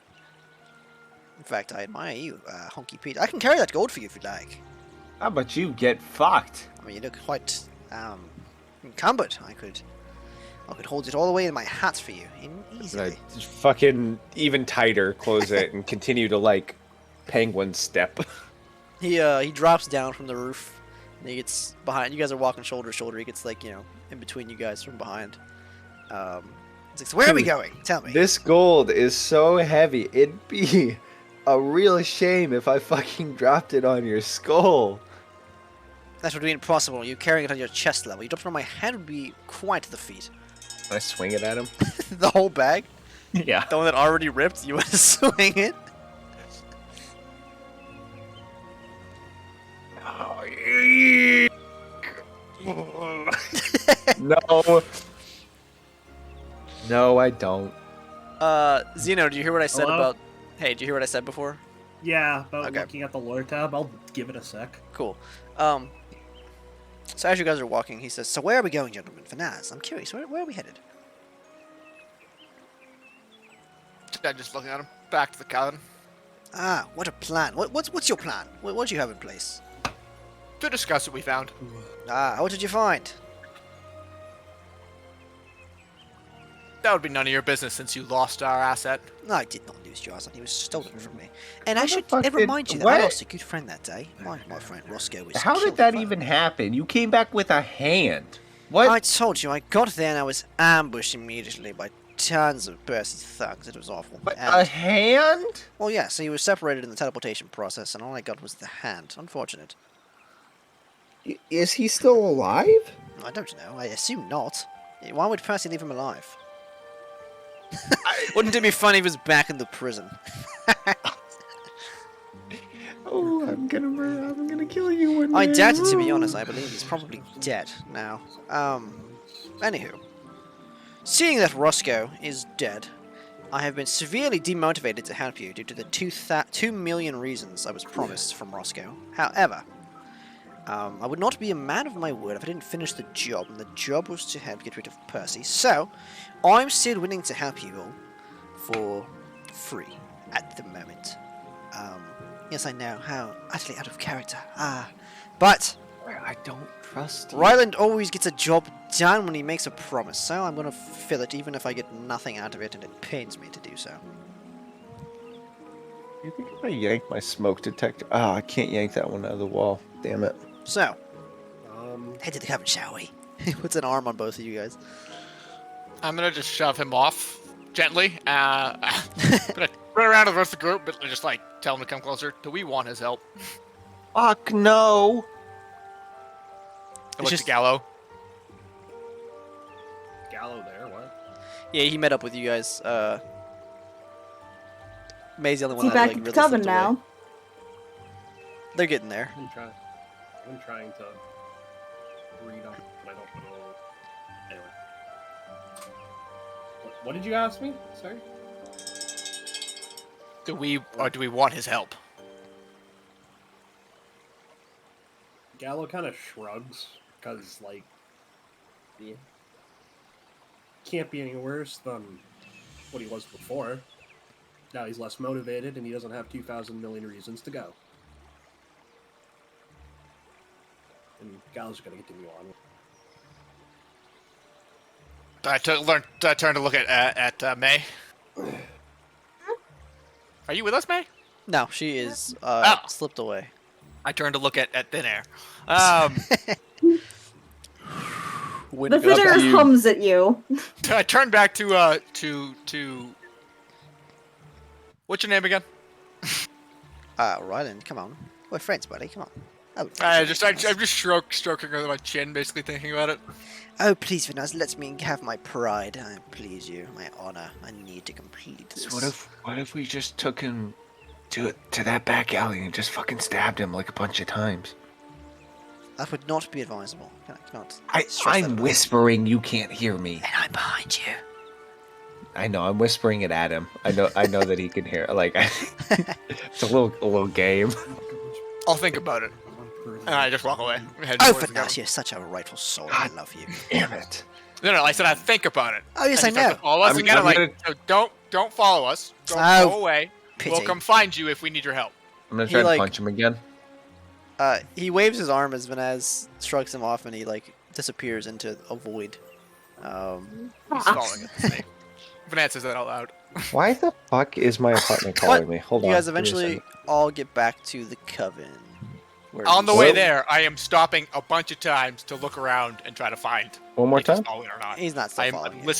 In fact, I admire you, Honky Pete. I can carry that gold for you if you'd like. How about you get fucked? I mean, you look quite encumbered. I could hold it all the way in my hat for you, easily. Just fucking even tighter, close it, and continue to like penguin step. He drops down from the roof. And he gets behind. You guys are walking shoulder to shoulder. He gets like in between you guys from behind. He's like, so where are we going? Tell me. This gold is so heavy. It'd be a real shame if I fucking dropped it on your skull. That would be impossible. You carrying it on your chest level. You dropped it on my head would be quite the feat. Can I swing it at him? The whole bag? Yeah. The one that already ripped? You want to swing it? No. No, I don't. Zeno, do you hear what I said Hello? about... Hey, did you hear what I said before? Yeah, about Okay. looking at the lore tab. I'll give it a sec. Cool. So as you guys are walking, he says, so where are we going, gentlemen? Fanaz, I'm curious, where are we headed? I'm just looking at him. Back to the cabin. Ah, what a plan. What's your plan? What do you have in place? To discuss what we found. Ah, what did you find? That would be none of your business since you lost our asset. No, I did not lose your asset. He was stolen from me. And I How the should fuck did- remind you that I what? lost a good friend that day. My friend Roscoe was How killed did that by- even happen? You came back with a hand. What? I told you, I got there and I was ambushed immediately by tons of Percy's thugs. It was awful. But And- a hand? well, yeah, so he was separated in the teleportation process, and all I got was the hand. Unfortunate. Is he still alive? I don't know. I assume not. Why would Percy leave him alive? Wouldn't it be funny if he was back in the prison? Oh, I'm gonna kill you one I day. doubt it, to be honest. I believe he's probably dead now. Anywho. Seeing that Roscoe is dead, I have been severely demotivated to help you due to the 2 million reasons I was promised from Roscoe. However, I would not be a man of my word if I didn't finish the job, and the job was to help get rid of Percy. So, I'm still willing to help you all for free at the moment. Yes, I know, how utterly out of character. But I don't trust you. Ryland always gets a job done when he makes a promise, so I'm gonna fill it even if I get nothing out of it, and it pains me to do so. You think if I yank my smoke detector? Oh, I can't yank that one out of the wall. Damn it. So, head to the cabin, shall we? He puts an arm on both of you guys. I'm gonna just shove him off gently. Gonna run around to the rest of the group, but just like tell him to come closer. Do we want his help? Fuck no. I look just- to Gallo. Gallo there, what? Yeah, he met up with you guys. May's the only Is one he that back like at the really cabin slipped away. now? They're getting there. I'm trying to read them, but I don't know. Anyway. What did you ask me? Sorry? Do we want his help? Gallo kind of shrugs, because, like, yeah, can't be any worse than what he was before. Now he's less motivated, and he doesn't have 2,000 million reasons to go. And Gallo's gonna continue on. I turn to look at May. Are you with us, May? No, she is slipped away. I turn to look at Thin Air. Wind The goes fitter up to you. hums at you. I turn back to what's your name again? Ryland, come on. We're friends, buddy. Come on. Oh, I'm just stroking over my chin, basically thinking about it. oh, please, Vanaz, let me have my pride. I please you, my honor. I need to complete this. So what if we just took him to that back alley and just fucking stabbed him like a bunch of times? That would not be advisable. Cannot stress I'm that enough. whispering, you can't hear me. And I'm behind you. I know, I'm whispering it at him. I know that he can hear. Like, it's a little game. I'll think about it, and I just walk away. Head Oh, towards the cabin. Vanaz, you're such a rightful soul. I love you. Damn it. No, I said I think about it. Oh, yes, I And he starts know. to Follow us I'm again. I'm gonna- like, so don't follow us. Don't Oh, go away. Pity. We'll come find you if we need your help. I'm gonna He, try to like- punch him again. He waves his arm as Vanaz shrugs him off, and he like disappears into a void. He's falling at me. Vanessa says that out loud. Why the fuck is my apartment calling me? Hold on. You guys give me a eventually second. all get back to the Coven. Where On the you- way Well- there, I am stopping a bunch of times to look around and try to find One more if he's time? following or not. He's not still I am following you.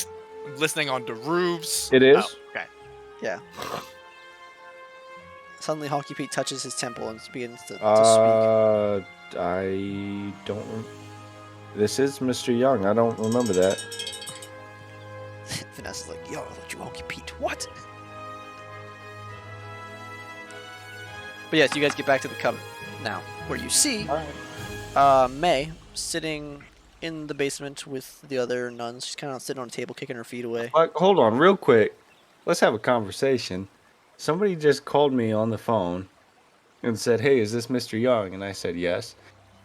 listening on the roofs. It is? Oh, okay. Yeah. Suddenly, Honky Pete touches his temple and begins to speak. I don't. This is Mr. Young. I don't remember that. Vanessa's like, yo, I thought you were Honky Pete. What? But yes, you guys get back to the Coven now, where you see May sitting in the basement with the other nuns. She's kind of sitting on a table, kicking her feet away. Hold on, real quick. Let's have a conversation. Somebody just called me on the phone and said, "Hey, is this Mr. Young?" And I said, "Yes."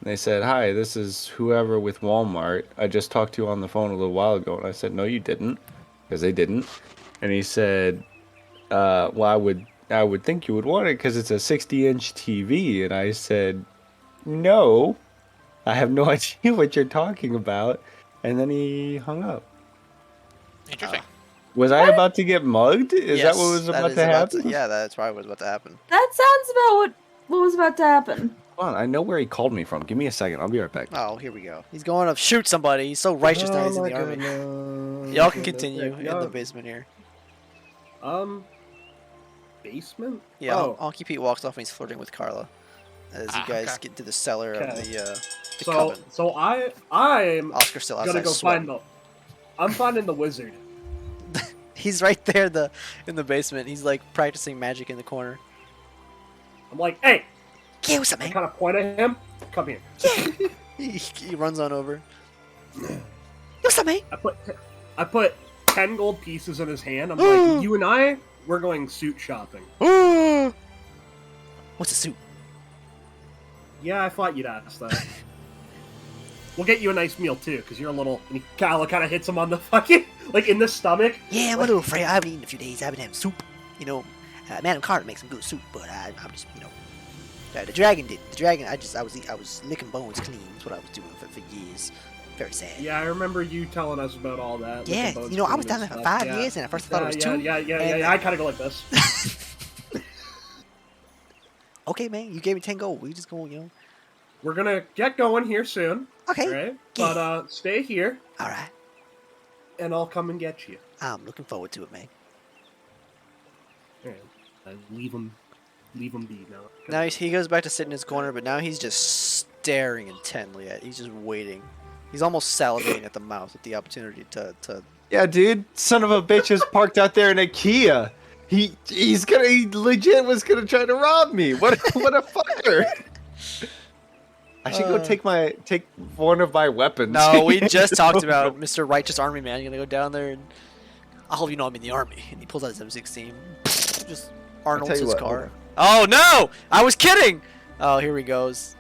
And they said, "Hi, this is whoever with Walmart. I just talked to you on the phone a little while ago." And I said, "No, you didn't," because they didn't. And he said, "Well, I would think you would want it because it's a 60-inch TV." And I said, "No, I have no idea what you're talking about." And then he hung up. Interesting. Was I about to get mugged? Is that Yes, what was about is to happen? yeah, that's probably what was about to happen. That sounds about what was about to happen. Hold on, I know where he called me from. Give me a second. I'll be right back. Oh, here we go. He's going to shoot somebody. He's so righteous now he's in the army. Y'all can continue in the basement here. Basement? Yeah, Oh, Honky Pete walks off and he's flirting with Carla. As you guys okay. get to the cellar of Okay. the so Coven. so I'm Oscar's still gonna outside go sweating. find the. I'm finding the wizard. He's right there in the basement. He's like practicing magic in the corner. I'm like, hey, Yeah, what's up, I man? kind of point at him. Come here. He runs on over. What's up, man? I put 10 gold pieces in his hand. I'm like, you and I, we're going suit shopping. What's a suit? Yeah, I thought you'd ask that. We'll get you a nice meal too, because you're a little. And Kyle kind of hits him on the fucking, like in the stomach. Yeah, I'm a little afraid. I haven't eaten in a few days. I haven't had soup. You know, Madam Carter makes some good soup, but I'm just, you know, the dragon did. The dragon, I was licking bones clean. That's what I was doing for years. Very sad. Yeah, I remember you telling us about all that. Yeah, with the bones you know, I was clean down there and for stuff. 5 Yeah. years, and at first I thought it was 2. Yeah. I kind of go like this. Okay, man, you gave me 10 gold. We just go, you know. We're gonna get going here soon, Okay. right? But stay here, All right. and I'll come and get you. I'm looking forward to it, man. And leave him be now. Now he goes back to sit in his corner, but now he's just staring intently at. He's just waiting. He's almost salivating at the mouth at the opportunity to. Yeah, dude, son of a bitch is parked out there in a Kia. He legit was gonna try to rob me. What a fucker. I should go take one of my weapons. No, we just talked about Mr. Righteous Army Man. You're gonna go down there and I'll you know I'm in the army, and he pulls out his M16. Just Arnold's tell you his what, car. hold Oh no! I was kidding. Oh, here he goes.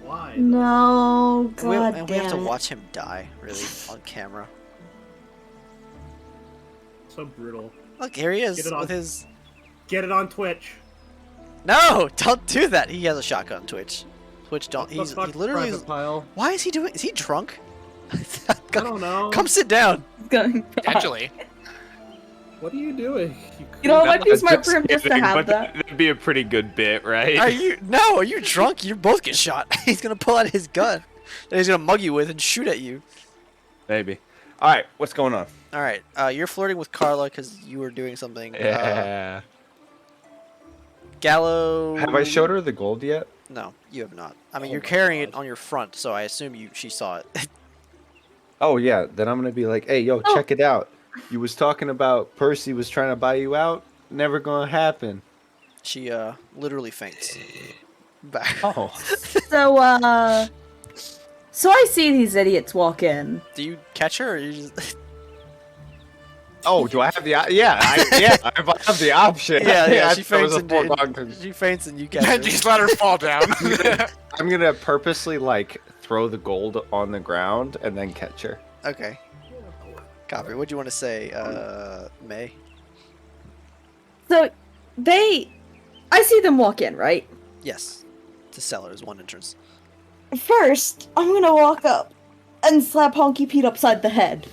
Why? No, And we god have to damn it. watch him die, really, on camera. So brutal. Look, here he is Get it on. with his. Get it on Twitch. No, don't do that. He has a shotgun. Twitch don't. What the He fuck, literally. Private Pile? Why is he doing? Is he drunk? I don't know. Come sit down. Going Potentially. What are you doing? You know, it might be smart for him just to have that. That'd be a pretty good bit, right? Are you? No, are you drunk? You both get shot. He's gonna pull out his gun that he's gonna mug you with and shoot at you. Maybe. All right, what's going on? All right, you're flirting with Carla because you were doing something. Yeah. Gallo. Have I showed her the gold yet? No, you have not. I mean, Oh you're my carrying it God. on your front, so I assume she saw it. Oh yeah. Then I'm gonna be like, hey, yo, Oh. check it out. You was talking about Percy was trying to buy you out. Never gonna happen. She literally faints. Back. Oh. So I see these idiots walk in. Do you catch her, or you just? Oh, do I have the? I have the option. yeah. She That was faints a and foregone con- she faints and you catch her. Just let her fall down. I'm gonna purposely like throw the gold on the ground and then catch her. Okay. Copy. What do you want to say, May? So I see them walk in, right? Yes. The cellar is one entrance. First, I'm gonna walk up and slap Honky Pete upside the head.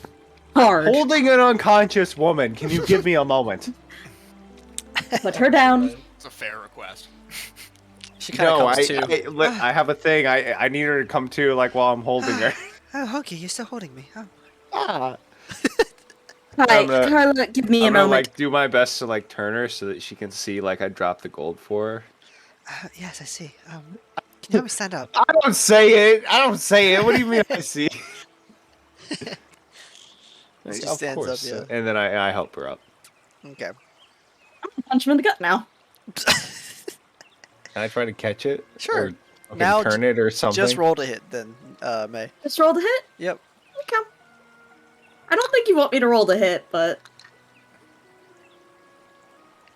hard. Holding an unconscious woman. Can you give me a moment? Put her down. It's a fair request. She kind of No, comes to. I have a thing. I need her to come to, like, while I'm holding her. Oh, Honky, you're still holding me. Oh. Ah. Hi, I'm gonna- Carla, give me a I'm gonna, moment. like, do my best to, like, turn her so that she can see, like, I dropped the gold for her. Yes, I see. Can you help me stand up? I don't say it. What do you mean I see? She Of stands course. up, yeah. And then I help her up. Okay. Punch him in the gut now. Can I try to catch it? Sure. Or okay, Now turn it or something? Just roll to hit then, May. Just roll the hit? Yep. Okay. I don't think you want me to roll the hit, but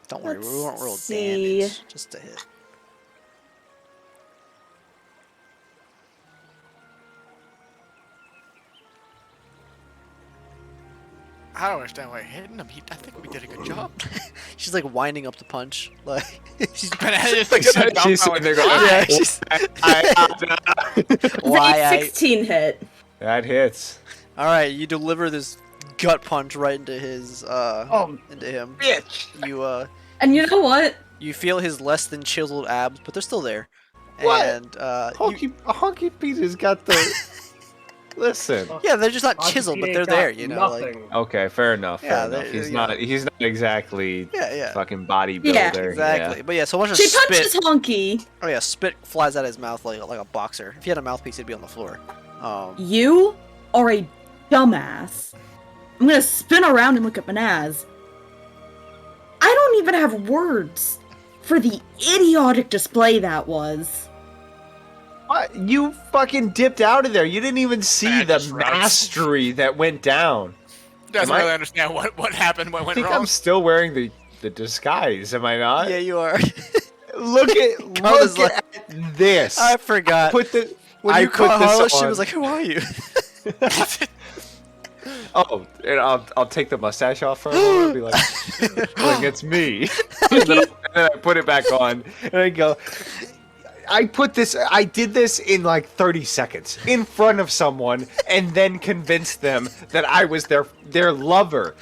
Don't worry, we won't roll Let's see. damage. Just a hit. I don't understand why you're hitting him. I think we did a good job. She's like winding up the punch. Like she's Bananas Like, she's sitting there going, yeah, she's why the I 16 hit. That hits. Alright, you deliver this gut punch right into his into him. Bitch! And you know what? You feel his less than chiseled abs, but they're still there. What? And Honky Peter's got the... Listen. yeah, they're just not Honky chiseled, Pete but ain't they're got there, you know. Like, Nothing. Okay, fair enough. Yeah, Fair enough. they- He's yeah. not. He's not exactly yeah. fucking bodybuilder. Yeah, Exactly. But yeah, so watch her She spit. punches Honky. Oh yeah, spit flies out of his mouth like a boxer. If he had a mouthpiece, it'd be on the floor. You are a dumbass. I'm gonna spin around and look at Manaz. I don't even have words for the idiotic display that was. What? You fucking dipped out of there. You didn't even see Man, the just runs. mastery that went down. Doesn't Am I- really understand what happened, what I went think wrong. I'm still wearing the disguise. Am I not? yeah, you are. Look at this. I forgot. Put the. When I you put caught this Harlow, she on. was like, "Who are you?" Oh, and I'll take the mustache off for a moment and be like, it's me. and then I put it back on, and I go, I did this in like 30 seconds in front of someone, and then convinced them that I was their lover.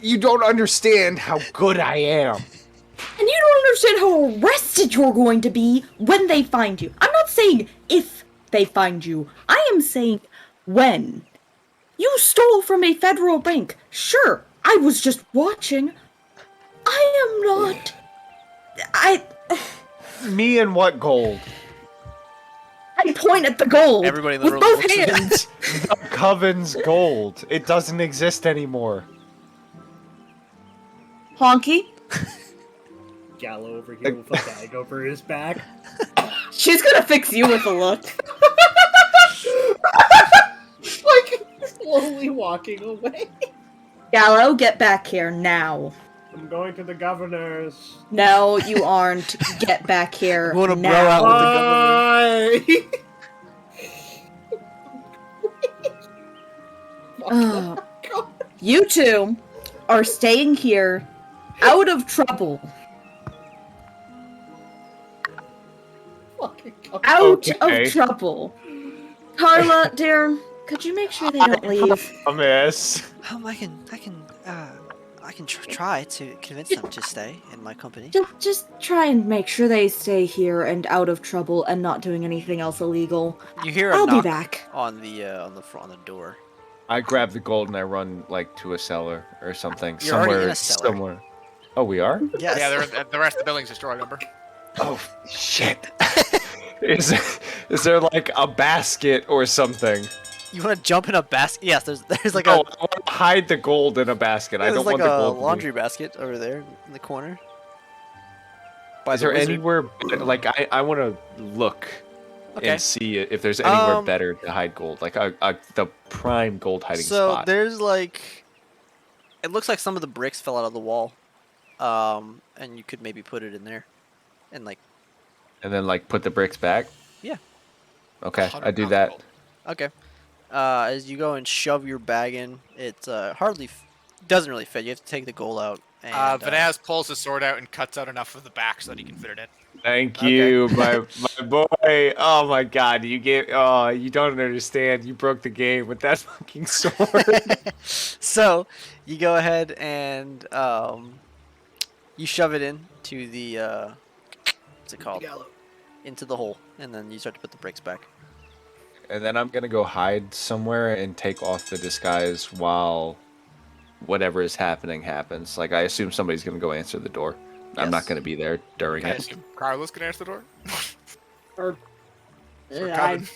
You don't understand how good I am. And you don't understand how arrested you're going to be when they find you. I'm not saying if they find you. I am saying when. You stole from a federal bank. Sure, I was just watching. I am not. Me and what gold? I point at the gold Everybody in the with room both looks at hands. The Coven's gold. It doesn't exist anymore. Honky, Gallo over here with a bag over his back. she's gonna fix you with a look. Like, slowly walking away. Gallo, get back here now. I'm going to the governor's. No, you aren't. Get back here You wanna now. blow out with the governor? Ugh. You two are staying here out of trouble. Out Okay. of trouble. Carla, dear, could you make sure they don't leave? Promise. I can try to convince them to stay in my company. Just try and make sure they stay here and out of trouble and not doing anything else illegal. You hear a I'll be knock back. on the front on the door. I grab the gold and I run like to a cellar or something. You're already somewhere. in a cellar. Somewhere. Oh, we are? Yes. Yeah, the rest of the building's destroyed, remember? Oh shit! is there like a basket or something? You want to jump in a basket? Yes. There's like No, I want to hide the gold in a basket. I there's don't like want the a gold. to be- laundry basket over there in the corner. By Is the there wizard. anywhere like I want to look Okay. and see if there's anywhere Um, better to hide gold, like the prime gold hiding So spot. there's like, it looks like some of the bricks fell out of the wall, and you could maybe put it in there, and like, And then like put the bricks back. Yeah. Okay, I do 100 that. gold. okay. As you go and shove your bag in, it hardly doesn't really fit. You have to take the gold out. And, Vanaz pulls his sword out and cuts out enough of the back so that he can fit it in. Thank Okay. you, my boy. Oh my god, you don't understand. You broke the game with that fucking sword. So you go ahead and you shove it in to the what's it called? Into the hole, and then you start to put the brakes back. And then I'm gonna go hide somewhere and take off the disguise while whatever is happening happens. Like I assume somebody's gonna go answer the door. I'm not Yes. gonna be there during I it. assume Carlos can answer the door. Or, We're I, coming.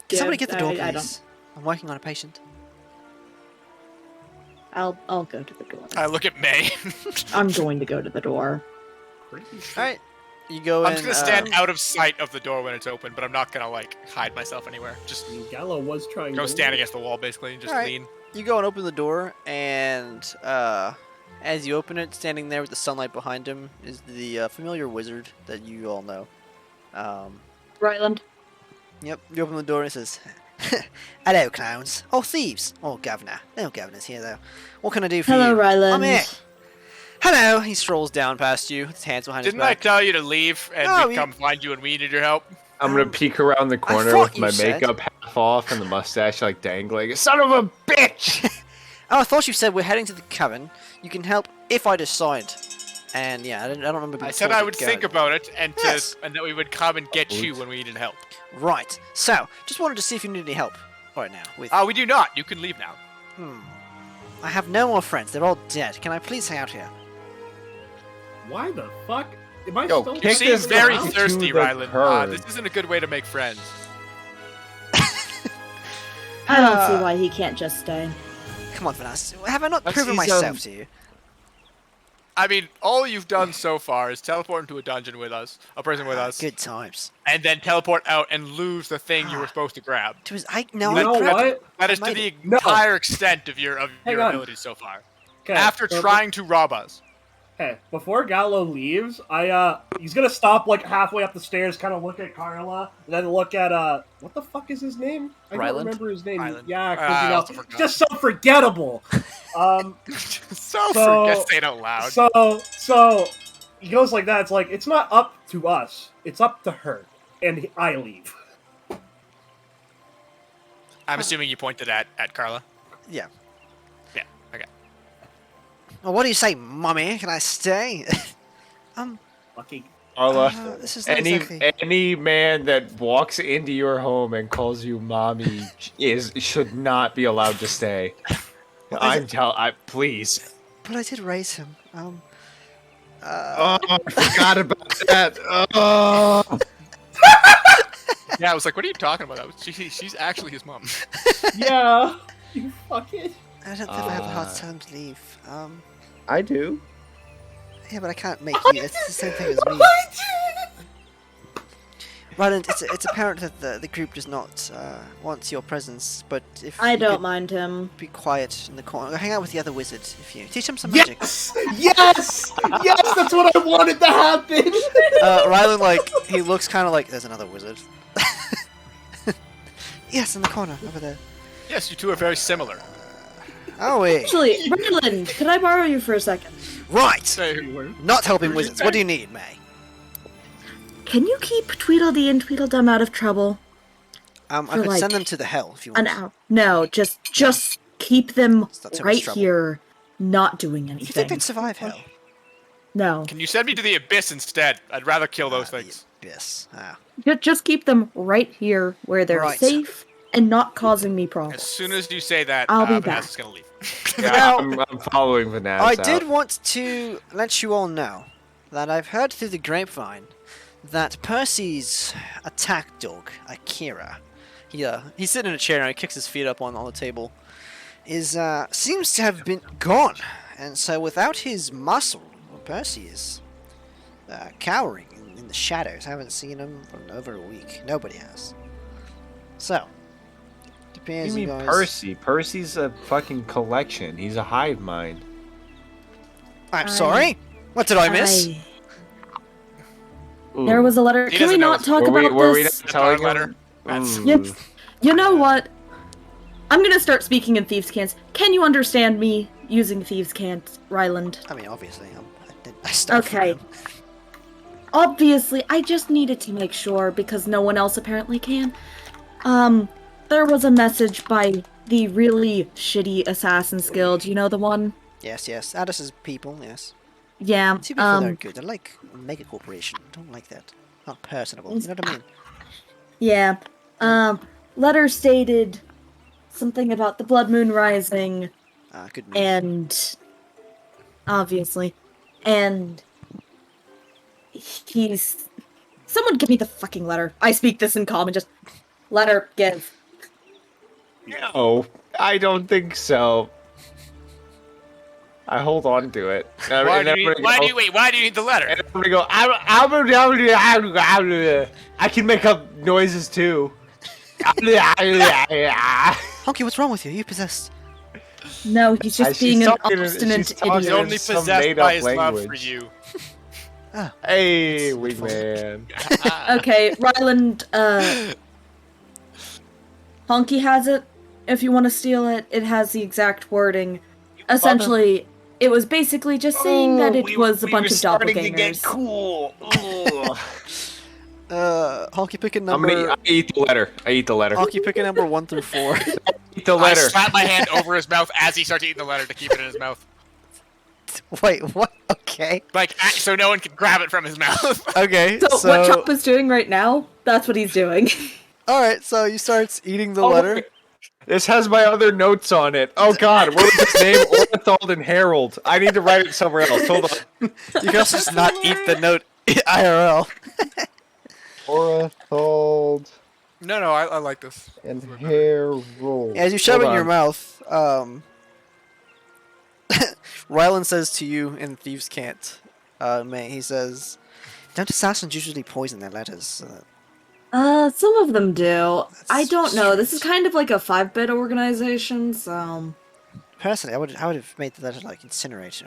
Can somebody get the door, I don't. please? I'm working on a patient. I'll go to the door. I look at May. I'm going to go to the door. All right, you go I'm in. just gonna stand out of sight of the door when it's open, but I'm not gonna like hide myself anywhere. Just Gallo was trying go to stand against the wall basically and just Alright. lean. You go and open the door, and as you open it, standing there with the sunlight behind him is the familiar wizard that you all know. Ryland. Yep, you open the door and it says, "Hello, clowns. Oh, thieves. Oh, governor. No governor's here, though. What can I do for Hello, you? Ryland. I'm here. Hello." He strolls down past you, his hands behind Didn't his I back. tell you to leave and Oh, we'd come find you when we needed your help? I'm gonna peek around the corner thought with you my said- makeup half off and the mustache like dangling. Son of a bitch! Oh, I thought you said we're heading to the cavern. You can help if I decide. And yeah, I don't remember being I said told I to would go think there. about it and Yes. and that we would come and get you when we needed help. Right. So, just wanted to see if you need any help right now with. Oh, we do not. You can leave now. I have no more friends. They're all dead. Can I please hang out here? Why the fuck? Am I Yo, still kick You this seem very guy to thirsty, the Ryland. curb. This isn't a good way to make friends. I don't see why he can't just stay. Come on, Vanessa. Have I not That's- proven he's, myself to you? I mean, all you've done so far is teleport into a dungeon with us, a prison with us, Good times. and then teleport out and lose the thing you were supposed to grab. You know what? That is I to might the No. entire extent of your Hang on. abilities so far. Okay, After so- trying to rob us. Okay, before Gallo leaves, he's gonna stop like halfway up the stairs, kind of look at Carla, and then look at what the fuck is his name? I Ryland? don't remember his name. Ryland. Yeah, I because also it's forgot. just so forgettable. So So- forget saying out loud. So he goes like that. It's like it's not up to us; it's up to her, and I leave. I'm assuming you pointed at Carla. Yeah. Yeah. Okay. Well, what do you say, mummy? Can I stay? Fucking Carla, This is not any exactly... any man that walks into your home and calls you mommy should not be allowed to stay. Please. But I did raise him. Oh, I forgot about that. Oh. Yeah, I was like, what are you talking about? She's actually his mom. yeah, you fucking. I don't ever have a hard time to leave. I do. Yeah, but I can't make you. It's the same thing as me. Ryland, it's apparent that the group does not want your presence, but if I you don't could mind him. be quiet in the corner, hang out with the other wizard if you teach him some magic. Yes, yes, yes. That's what I wanted to happen. Ryland, like, he looks kind of like there's another wizard. Yes, in the corner over there. Yes, you two are very similar. Oh wait. Actually, Ryland, could I borrow you for a second? Right. So, Not helping wizards. What do you need, May? Can you keep Tweedledee and Tweedledum out of trouble? I For, could like, send them to the hell if you want. An hour? No, just keep them not too much right trouble. here, not doing You think anything. they'd survive hell? No, can you send me to the abyss instead? I'd rather kill those things. Yes. just keep them right here where they're Right. safe and not causing me As problems. soon as you say that, I'll be Vanessa's back. gonna leave. Yeah, Now- I'm following Vanessa. I did want to let you all know that I've heard through the grapevine that Percy's attack dog, Akira, he's sitting in a chair and he kicks his feet up on the table, seems to have been gone, and so without his muscle, Percy is cowering in the shadows. I haven't seen him for over a week. Nobody has. So, it What appears do you you mean guys. Percy? Percy's a fucking collection. He's a hive mind. I'm sorry. What did I miss? Ooh. There was a letter. He Can we doesn't know not this. talk Were about we this? not telling The letter? him? That's- Ooh. Yes. You know what? I'm gonna start speaking in Thieves' Cant. Can you understand me using Thieves' Cant, Ryland? I mean, obviously, I started. Okay. obviously, I just needed to make sure because no one else apparently can. There was a message by the really shitty Assassin's Guild. You know the one? Yes, yes. Addis's people, yes. Yeah. Two people that are good. I like mega corporation. Don't like that. Not personable. You know what I mean? Yeah. Letter stated something about the Blood Moon Rising, Good news. and obviously, and he's. Someone give me the fucking letter. I speak this in common. Just letter give. No, I don't think so. I hold on to it. Why do you need the letter? And I'm gonna go. I can make up noises too. Honky, what's wrong with you? You possessed. No, he's just She's being an talking in- obstinate she's talking He's in idiot. only some possessed made-up by his love for language. you. Hey, wingman. Okay, Ryland, Honky has it. If you want to steal it, it has the exact wording. Essentially, it was basically just saying that it was a bunch of doppelgangers. Cool. Honky, pick a I number. eat the letter. Honky, pick a number 1 through 4. Eat the I letter. slap my hand over his mouth as he starts eating the letter to keep it in his mouth. Wait, what? Okay. Like, so no one can grab it from his mouth. Okay. So, what Chop is doing right now, that's what he's doing. all right. So you start eating the Oh, letter. wait. This has my other notes on it. Oh God, what was his name? Ornithald and Harold. I need to write it somewhere else. Hold on. You can also just not eat the note IRL. Ornithald No, I like this. and Harold. As you shove it Hold in your on. mouth, Rylan says to you in Thieves' Cant, he says, "Don't assassins usually poison their letters?" Some of them do. I That's don't know. This is strange. kind of like a 5-bit organization, so... Personally, I would have made the letter like incinerate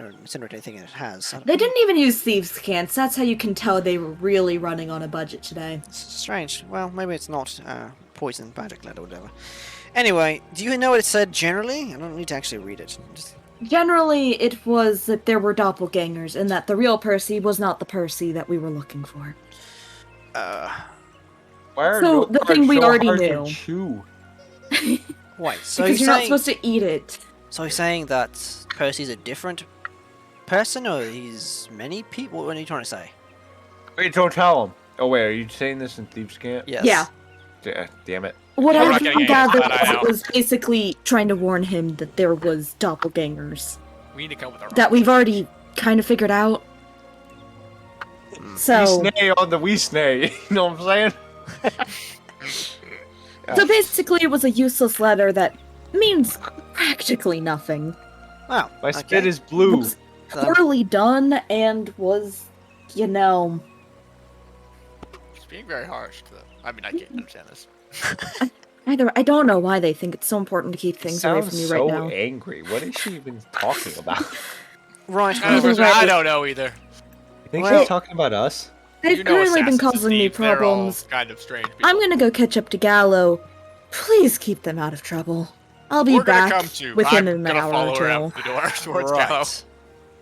anything it has. They didn't even use thieves' cants. That's how you can tell they were really running on a budget today. It's strange. Well, maybe it's not poison magic letter or whatever. Anyway, do you know what it said generally? I don't need to actually read it. Just... Generally, it was that there were doppelgangers, and that the real Percy was not the Percy that we were looking for. Why are So, no the cards thing we so already hard to knew. chew? Wait, so Because you're you're not saying, supposed to eat it. so you're saying that Percy's a different person, or he's many people? What are you trying to say? Wait, don't tell him. Oh wait, are you saying this in Thieves' Cant? Yes. Yeah. Damn it. What I'm I not getting any of gathered that, I was know. it was basically trying to warn him that there was doppelgangers. We need to come with our That we've already kind of figured out. So, We snay on the we snay. You know what I'm saying? so basically it was a useless letter that means practically nothing. Wow. My okay. spit is blue. Was poorly done and was, you know... It's being very harsh. I mean, I can't understand this. I don't know why they think it's so important to keep things away Sounds from you so right now. angry. What is she even talking about? Right. I well, right. don't know either. You think Well- she's talking about us? They've You know clearly been assassins and causing me thieves, they're all problems. kind of strange people. I'm gonna go catch up to Gallo. Please keep them out of trouble. I'll be We're back gonna come to. within I'm an gonna hour follow or her two. out the door towards Gallo.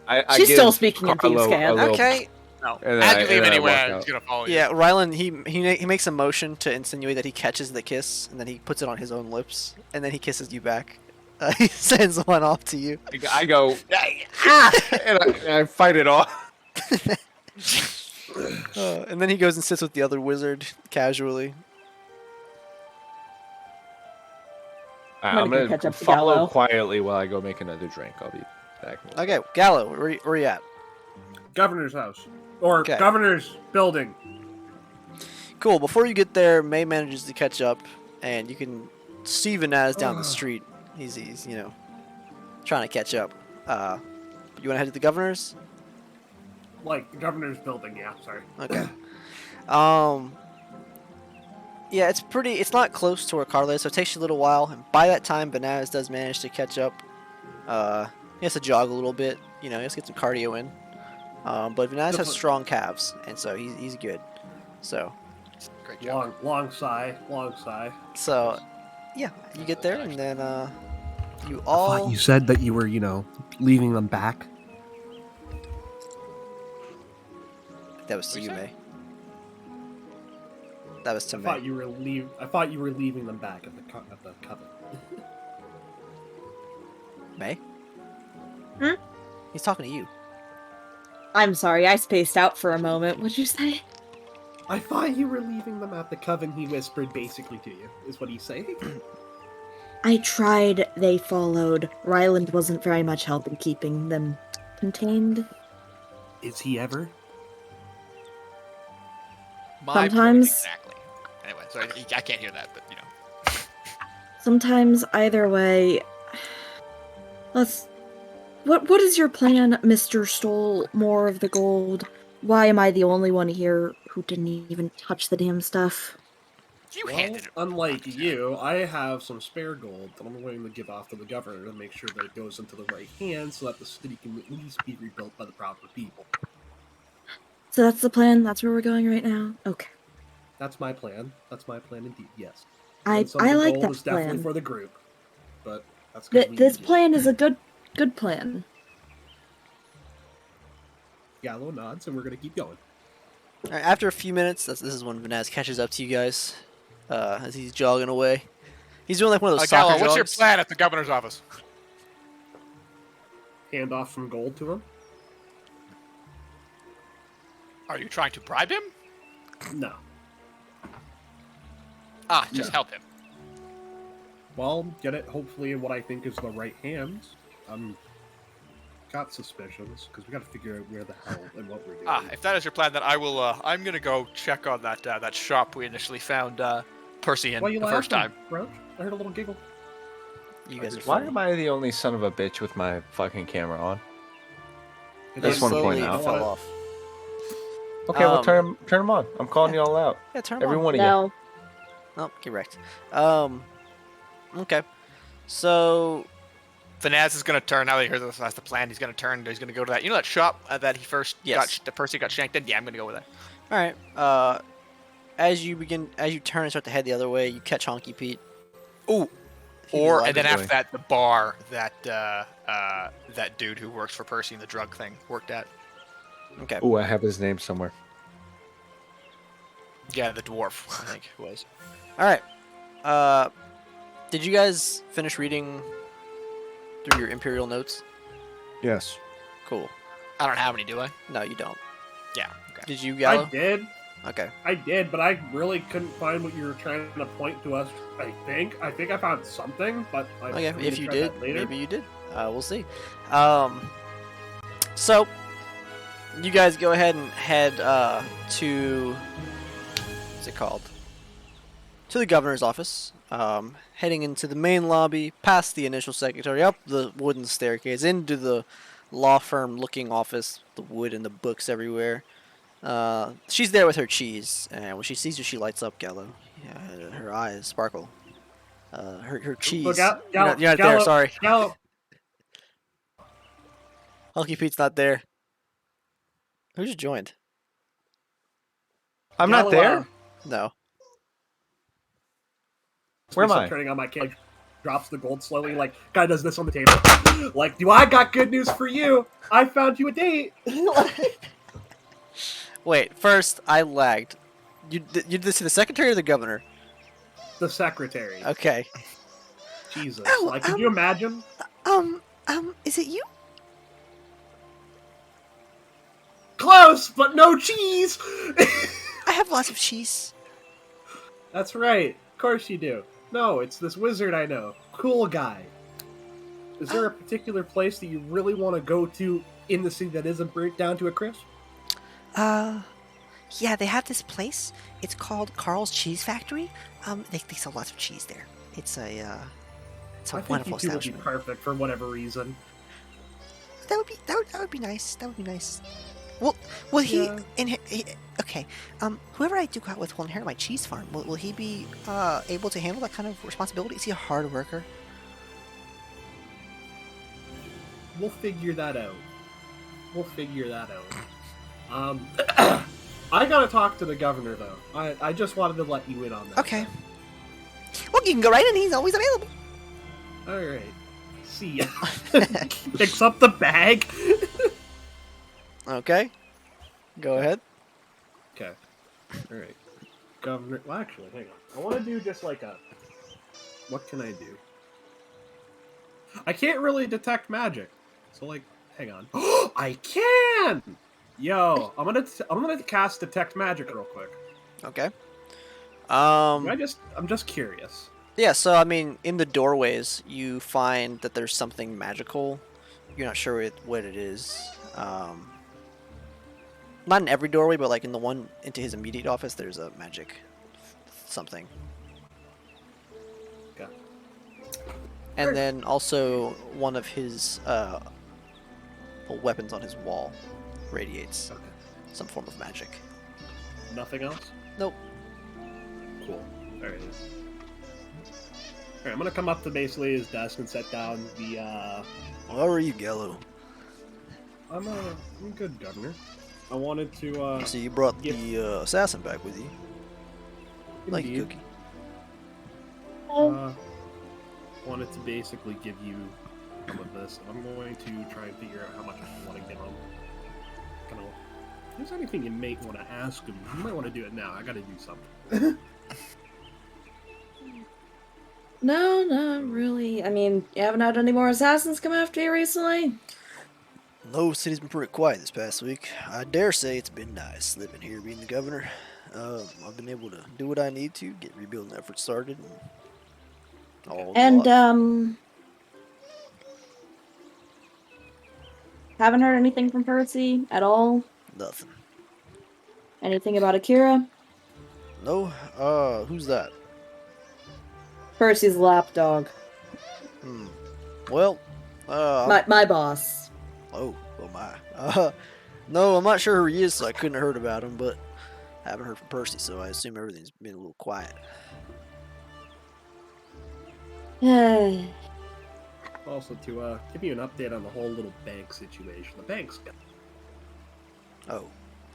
right. I She's give still speaking in Carlo Thieves' Cant. a little- Okay. No, And then as I- you leave and then I anyway, walk I'm out. just gonna follow you. Yeah, Rylan, he makes a motion to insinuate that he catches the kiss, and then he puts it on his own lips, and then he kisses you back. He sends one off to you. I go, and I fight it off. And then he goes and sits with the other wizard casually. I'm gonna gonna catch up to follow Gallo. quietly while I go make another drink. I'll be back. Okay, Gallo, where you at? Governor's house. Or Okay. governor's building. Cool. Before you get there, May manages to catch up, and you can see Vanaz down the street. He's trying to catch up. You want to head to the governor's? Like, the governor's building, yeah, sorry. Okay. Yeah, it's not close to where Carla is, so it takes you a little while. And by that time, Banaz does manage to catch up. He has to jog a little bit, he has to get some cardio in. But Banaz has strong calves, and so he's good. So, Great job. Long sigh, long sigh. so, yeah, you get there, and then you I all. thought you said that you were, leaving them back. That was to What'd you, you say? May. That was to I May. thought you were leaving them back at the coven. May? Hmm? He's talking to you. I'm sorry, I spaced out for a moment. What'd you say? I thought you were leaving them at the coven. He whispered basically to you. Is what he's saying. I tried, they followed. Ryland wasn't very much help in keeping them contained. Is he ever? My point Sometimes- exactly. Anyway, sorry, I can't hear that, but you know. Sometimes, either way. Let's. What is your plan, Mr. Stole more of the gold? Why am I the only one here who didn't even touch the damn stuff? You Well, handed it. unlike you, I have some spare gold that I'm willing to give off to the governor to make sure that it goes into the right hands so that the city can at least be rebuilt by the proper people. So that's the plan? That's where we're going right now? Okay. That's my plan. That's my plan indeed, yes. I And some of the like gold that is definitely plan. for the group, but that's gonna leave This you. plan is a good plan. Gallo nods, and we're gonna keep going. Alright, after a few minutes, this is when Vanaz catches up to you guys as he's jogging away. He's doing like one of those Gallo, soccer what's your jogs. plan at the governor's office? Hand off some gold to him. Are you trying to bribe him? No. Ah, just help him. Well, get it hopefully in what I think is the right hands. I'm got suspicions because we got to figure out where the hell and what we're doing. Ah, if that is your plan, then I will. I'm gonna go check on that shop we initially found Percy in Why you the first laughing, time. Roach? I heard a little giggle. You guys are Why funny. am I the only son of a bitch with my fucking camera on? It Just is wanna Slowly point out. fell off. Okay, well Um, turn them on. I'm calling you all out. Yeah, turn 'em Every on. one of you. No. Oh, get wrecked. Okay. So, Vanaz is gonna turn now that he heard that's the plan. He's gonna turn. He's gonna go to that. You know that shop that he first Yes. got. Percy got shanked in. Yeah, I'm gonna go with that. all right. As you turn and start to head the other way, you catch Honky Pete. Ooh. He Or lied and then to after me. that, the bar that dude who works for Percy in the drug thing worked at. Okay. Ooh, I have his name somewhere. Yeah, the dwarf I think it was. All right. Did you guys finish reading through your Imperial notes? Yes. Cool. I don't have any, do I? No, you don't. Yeah. Okay. Did you, Gallo? I did, but I really couldn't find what you were trying to point to us. I think I found something, but I'm Okay, gonna if you try did, that later. maybe you did. We'll see. So you guys go ahead and head to what's it called? To the governor's office. Heading into the main lobby, past the initial secretary, up the wooden staircase, into the law firm looking office, the wood and the books everywhere. She's there with her cheese, and when she sees you, she lights up, Gallo. Yeah, her eyes sparkle. Her cheese. Look out, you're not there, Gallo, sorry. Gallo, Hunky Pete's not there. Who just joined? I'm not there. No. Where am Stop I? Turning on my camera, drops the gold slowly. Like guy does this on the table. Like, do I got good news for you? I found you a date. Wait, first, I lagged. You did this to the secretary or the governor? The secretary. Okay. Jesus. Oh, Like, could you imagine? Is it you? Close, but no cheese. I have lots of cheese. That's right. Of course you do. No, it's this wizard I know. Cool guy. Is there a particular place that you really want to go to in the city that isn't burnt down to a crisp? Yeah, they have this place. It's called Carl's Cheese Factory. They sell lots of cheese there. It's a I think wonderful you two would be establishment. perfect for whatever reason. That would be nice. That would be nice. Will he? Yeah. Okay. Whoever I do go out with will inherit my cheese farm. Will he be able to handle that kind of responsibility? Is he a hard worker? We'll figure that out. I gotta talk to the governor though. I just wanted to let you in on that. Okay. Well, you can go right in. He's always available. All right. See ya. Picks up the bag. Okay. Go ahead. All right, Governor. Well, actually, hang on. I want to do just like a. What can I do? I can't really detect magic, so like, hang on. I can. Yo, I'm gonna cast detect magic real quick. Okay. I'm just curious. Yeah, so I mean, in the doorways, you find that there's something magical. You're not sure what it is. Not in every doorway, but like in the one into his immediate office, there's a magic something. Okay. And then also one of his weapons on his wall radiates Okay. some form of magic. Nothing else. Nope. Cool. All right. I'm gonna come up to basically his desk and set down the. How are you, Gallo? I'm good, Governor. I wanted to. So you brought Yep. the assassin back with you. Like a Indeed. cookie. Wanted to basically give you some of this. I'm going to try and figure out how much I want to give him. Kind of. If there's anything you may want to ask him, you might want to do it now. I got to do something. No, not really. I mean, you haven't had any more assassins come after you recently? No, city's been pretty quiet this past week. I dare say it's been nice living here, being the governor. I've been able to do what I need to, get rebuilding efforts started, and all. And, haven't heard anything from Percy at all? Nothing. Anything about Akira? No. Who's that? Percy's lapdog. Well, My boss. oh my. No, I'm not sure who he is, so I couldn't have heard about him, but I haven't heard from Percy, so I assume everything's been a little quiet. Also, to give you an update on the whole little bank situation. The bank's got. Oh,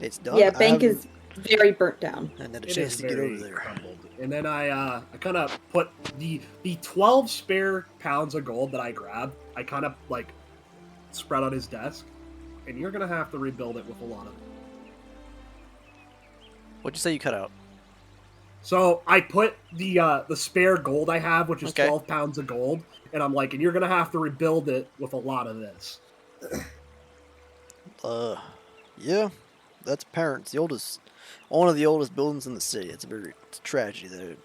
it's done? Yeah, I bank haven't- is very burnt down. And then a It chance is to get very over there. crumbled. And then I kind of put the 12 spare pounds of gold that I grabbed. I kind of like spread on his desk, and you're gonna have to rebuild it with a lot of. What'd you say you cut out? So I put the spare gold I have, which is Okay. 12 pounds of gold, and I'm like, and you're gonna have to rebuild it with a lot of this. Yeah, that's apparent. It's one of the oldest buildings in the city. It's a tragedy that it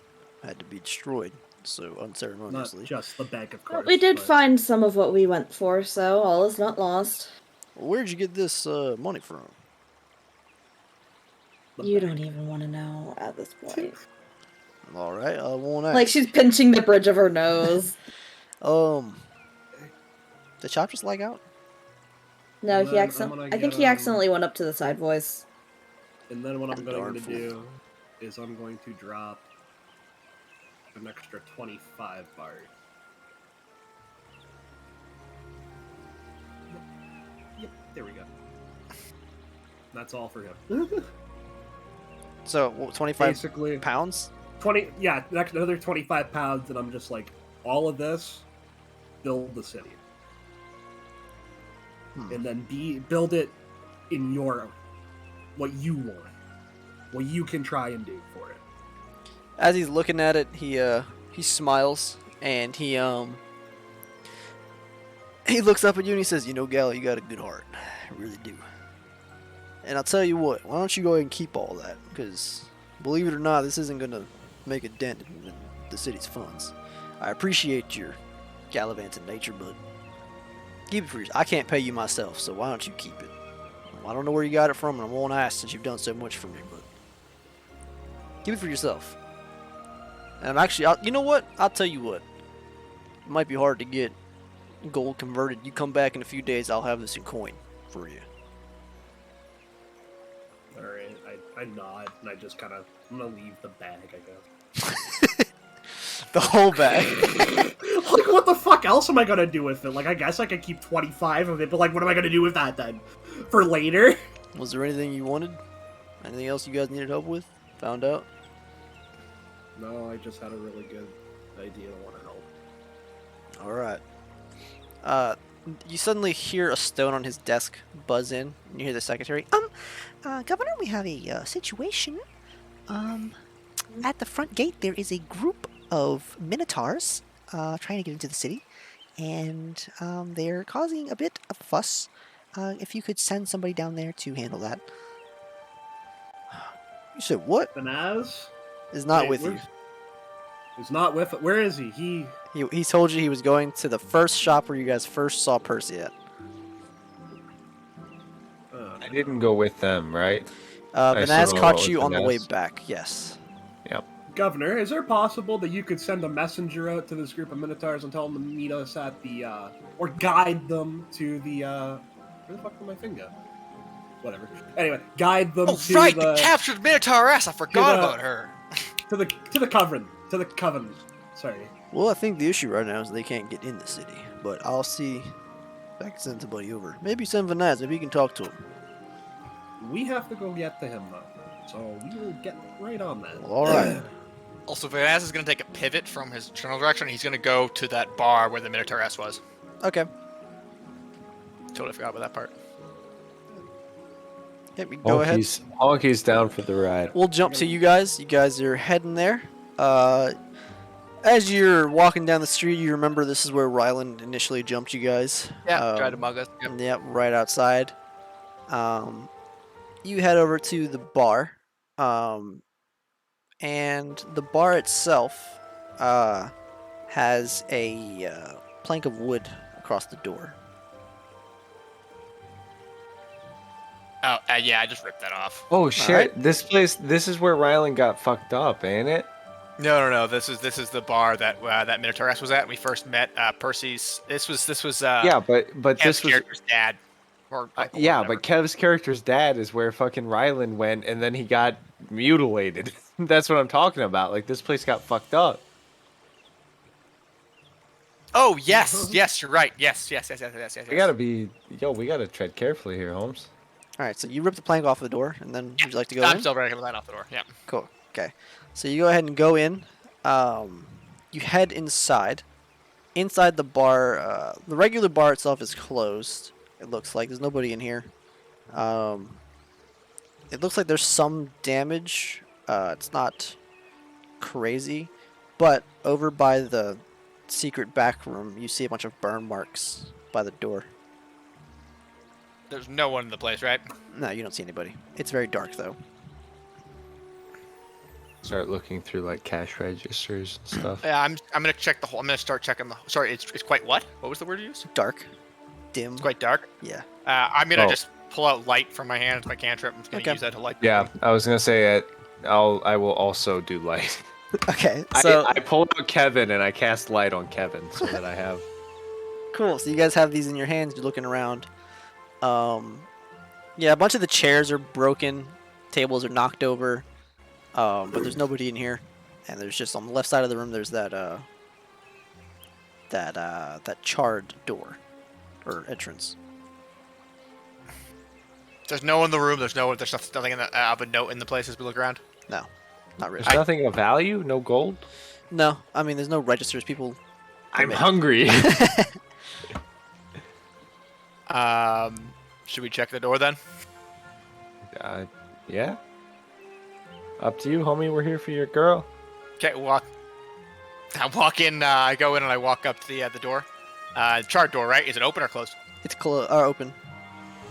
had to be destroyed so Not unceremoniously. just the bank, of Well, course. we did but- find some of what we went for, so all is not lost. Where'd you get this money from? the You bank. don't even want to know at this point. All right, I won't ask. Like, she's pinching the bridge of her nose. Did Chop just lag out? No, And he then I'm accidentally. gonna I think get, he accidentally went up to the side voice. And then what I'm going Darn to fool. do is I'm going to drop an extra 25 bars. Yep, there we go. That's all for him. So, 25 Basically, pounds? 20. Yeah, another 25 pounds, and I'm just like, all of this, build the city, and then build it in what you want, what you can try and do for it. As he's looking at it, he smiles and he looks up at you and he says, "You know, Gallo, you got a good heart. I really do. And I'll tell you what, why don't you go ahead and keep all that? Because, believe it or not, this isn't going to make a dent in the city's funds. I appreciate your gallivanting nature, but keep it for yourself. I can't pay you myself, so why don't you keep it? I don't know where you got it from, and I won't ask since you've done so much for me, but keep it for yourself. And you know what? I'll tell you what. It might be hard to get gold converted. You come back in a few days, I'll have this in coin for you." All right, I nod, and I just kind of, I'm gonna leave the bag, I guess. The whole bag. Like, what the fuck else am I gonna do with it? Like, I guess I could keep 25 of it, but like, what am I gonna do with that then? For later? Was there anything you wanted? Anything else you guys needed help with? Found out? No, I just had a really good idea to want to help. Alright. You suddenly hear a stone on his desk buzz in, and you hear the secretary. Governor, we have a situation. At the front gate, there is a group of minotaurs trying to get into the city, and they're causing a bit of fuss. If you could send somebody down there to handle that. You said what? Banaz Is not Wait, with you. where's- He's not with. Where is he? He told you he was going to the first shop where you guys first saw Percy at. I didn't go with them, right? I Banaz saw caught you on the Banaz. way back. Yes. Governor, is it possible that you could send a messenger out to this group of minotaurs and tell them to meet us at the, or guide them to the, where the fuck did my finger? Whatever. Anyway, guide them Oh, to right, the the captured Minotauress. I forgot the- about her. to the coven. Sorry. Well, I think the issue right now is they can't get in the city. But I'll see if I can send somebody over. Maybe send Vanaz. Maybe you can talk to him. We have to go get to him though, so we will get right on that. Well, all right. Also, Vanaz is going to take a pivot from his general direction. He's going to go to that bar where the Minotauress was. Okay. Totally forgot about that part. Yep, you can go ahead. Honky's down for the ride. We'll jump to you guys. You guys are heading there. As you're walking down the street, you remember this is where Ryland initially jumped you guys. Yeah, tried to mug us. Yep. Yep, right outside. You head over to the bar. And the bar itself has a plank of wood across the door. Oh, yeah, I just ripped that off. Oh shit! Alright. This is where Ryland got fucked up, ain't it? No. This is the bar that that Minotauress was at. We first met Percy's. This was Yeah, but Kev's this was character's dad. Or uncle, yeah, whatever. but Kev's character's dad is where fucking Ryland went, and then he got mutilated. That's what I'm talking about. Like this place got fucked up. Oh yes, you're right. Yes. We gotta be, we gotta tread carefully here, Holmes. All right, so you rip the plank off the door, and then would you like to go I'm in? still breaking the light off the door. Yeah. Cool. Okay. So you go ahead and go in. You head inside. Inside the bar, the regular bar itself is closed. It looks like there's nobody in here. It looks like there's some damage. It's not crazy, but over by the secret back room, you see a bunch of burn marks by the door. There's no one in the place, right? No, you don't see anybody. It's very dark though. Start looking through like cash registers and stuff. Yeah, I'm gonna check the whole. I'm gonna start checking the. Sorry, it's quite what? What was the word you used? Dark, dim. It's quite dark. Yeah. I'm gonna Oh. just pull out light from my hand. It's my cantrip. I'm just gonna Okay. use that to light. the Yeah, room. I was gonna say it. I will also do light. Okay. So I pulled out Kevin and I cast light on Kevin so that I have. cool. So you guys have these in your hands. You're looking around. Yeah, a bunch of the chairs are broken. Tables are knocked over. But there's nobody in here. And there's just on the left side of the room. There's that charred door or entrance. There's no one in the room. There's nothing in the, of a note in the place as we look around. No, not really. There's nothing of value. No gold. No, I mean there's no registers. People. I'm hungry. Should we check the door then? Yeah. Up to you, homie. We're here for your girl. Okay, walk. I walk in. I go in and I walk up to the door. Charred door, right? Is it open or closed? It's open.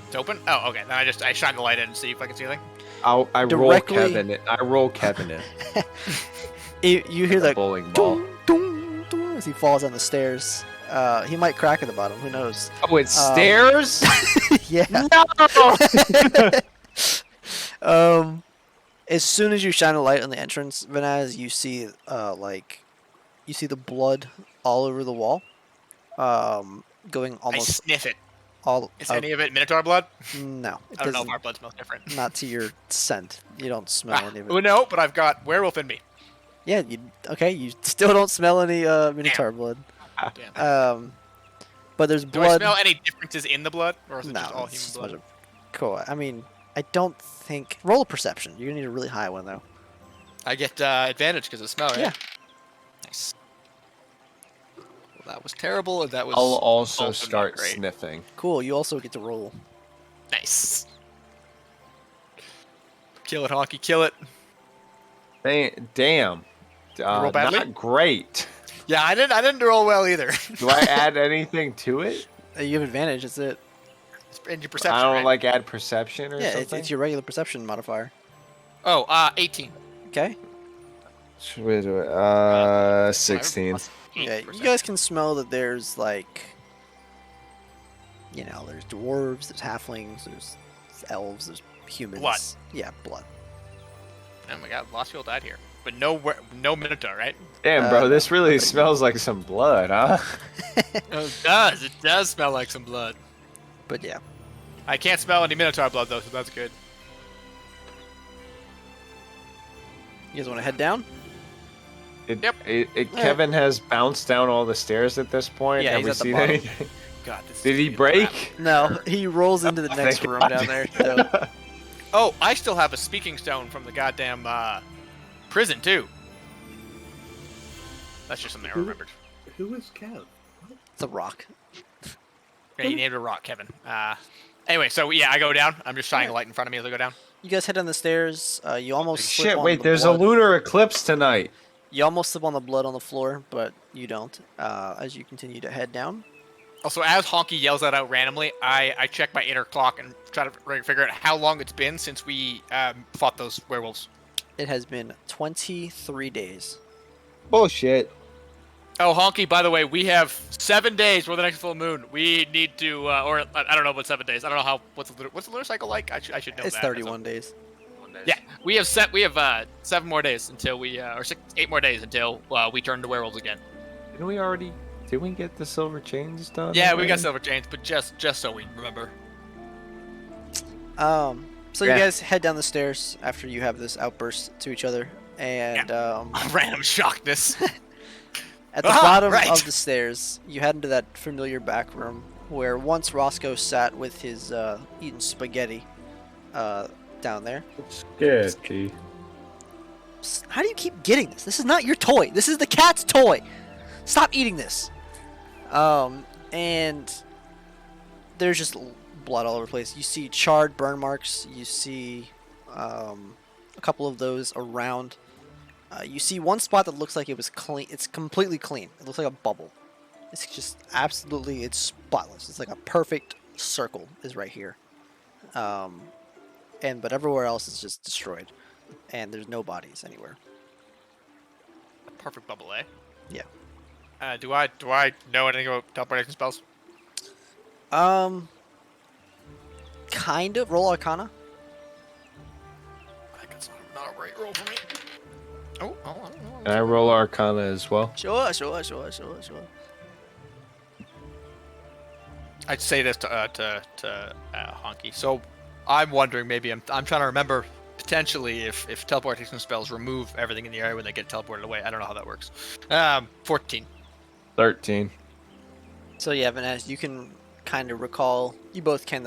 It's open. Oh, okay. Then I shine the light in and see if I can see anything. I roll Directly- Kevin. I roll Kevin in. You hear a that bowling ball. dong, dong, dong, as he falls down the stairs. He might crack at the bottom. Who knows? Oh, it's stairs. Yeah. No. As soon as you shine a light on the entrance, Vanaz, you see you see the blood all over the wall. Going I almost sniff it. all. Is any of it Minotaur blood? No, it I don't know doesn't. if our blood smells different. Not to your scent. You don't smell any of Oh, it. no, but I've got werewolf in me. Yeah. You still don't smell any Minotaur blood. Damn. But there's Do I blood. smell any differences in the blood, or is it No, just all it's human just a blood? bunch of- Cool. I mean, I don't think. Roll a perception. You're gonna need a really high one though. I get advantage because of smell, right? Yeah. Nice. Well, that was terrible, and that was I'll also also not start great. sniffing. Cool. You also get to roll. Nice. Kill it, Honky, kill it. Damn. roll badly? Not great. Yeah, I didn't roll well either. Do I add anything to it? You have advantage. That's it. It's in your perception, I don't right? like add perception or Yeah, something. it's your regular perception modifier. Oh, 18. Okay. Wait, 16. Yeah, you guys can smell that there's like, there's dwarves, there's halflings, there's elves, there's humans. Blood. Yeah, blood. Oh my god, Lost Field died here. But no Minotaur, right? Damn, bro, this really smells like some blood, huh? It does. It does smell like some blood. But yeah. I can't smell any Minotaur blood though, so that's good. You guys want to head down? Yep. Kevin has bounced down all the stairs at this point. Yeah, Have he's we at the seen bottom. anything? God, this Did is he gonna be a trap. break? No, he rolls into the next Thank room God. down there. So. Oh, I still have a speaking stone from the goddamn prison too. That's just something I remembered. Who is Kev? It's a rock. Yeah, you named it a rock, Kevin. Anyway, so yeah, I go down. I'm just shining a light in front of me as I go down. You guys head down the stairs. You almost slip Shit, on wait, the there's blood. a lunar eclipse tonight. You almost slip on the blood on the floor, but you don't. As you continue to head down. Also, as Honky yells that out randomly, I check my inner clock and try to figure out how long it's been since we fought those werewolves. It has been 23 days. Bullshit. Oh, Honky, by the way, we have 7 days for the next full moon. We need to, or I don't know about 7 days. I don't know what's the lunar cycle like. I should know It's that. 31 days. Yeah, we have 7 more days until we, or 8 more days until we turn to werewolves again. Did we get the silver chains done? Yeah, we got already? silver chains, but just so we remember. So Yeah. you guys head down the stairs after you have this outburst to each other, and Random shockness. at the Ah, bottom right. of the stairs, you head into that familiar back room where once Roscoe sat with his eating spaghetti down there. Sketchy. How do you keep getting this? This is not your toy. This is the cat's toy. Stop eating this. And there's just blood all over the place. You see charred burn marks. You see a couple of those around. You see one spot that looks like it was clean. It's completely clean. It looks like a bubble. It's just absolutely, it's spotless. It's like a perfect circle is right here. But everywhere else is just destroyed. And there's no bodies anywhere. Perfect bubble, eh? Yeah. Do I know anything about teleportation spells? Kind of. Roll Arcana. I think it's not a right roll for me. Oh, I don't know. Can I roll Arcana as well? Sure. I'd say this to Honky. So I'm wondering, maybe I'm trying to remember potentially if teleportation spells remove everything in the area when they get teleported away. I don't know how that works. 14. 13. So yeah, Vanessa, you can kind of recall. You both can.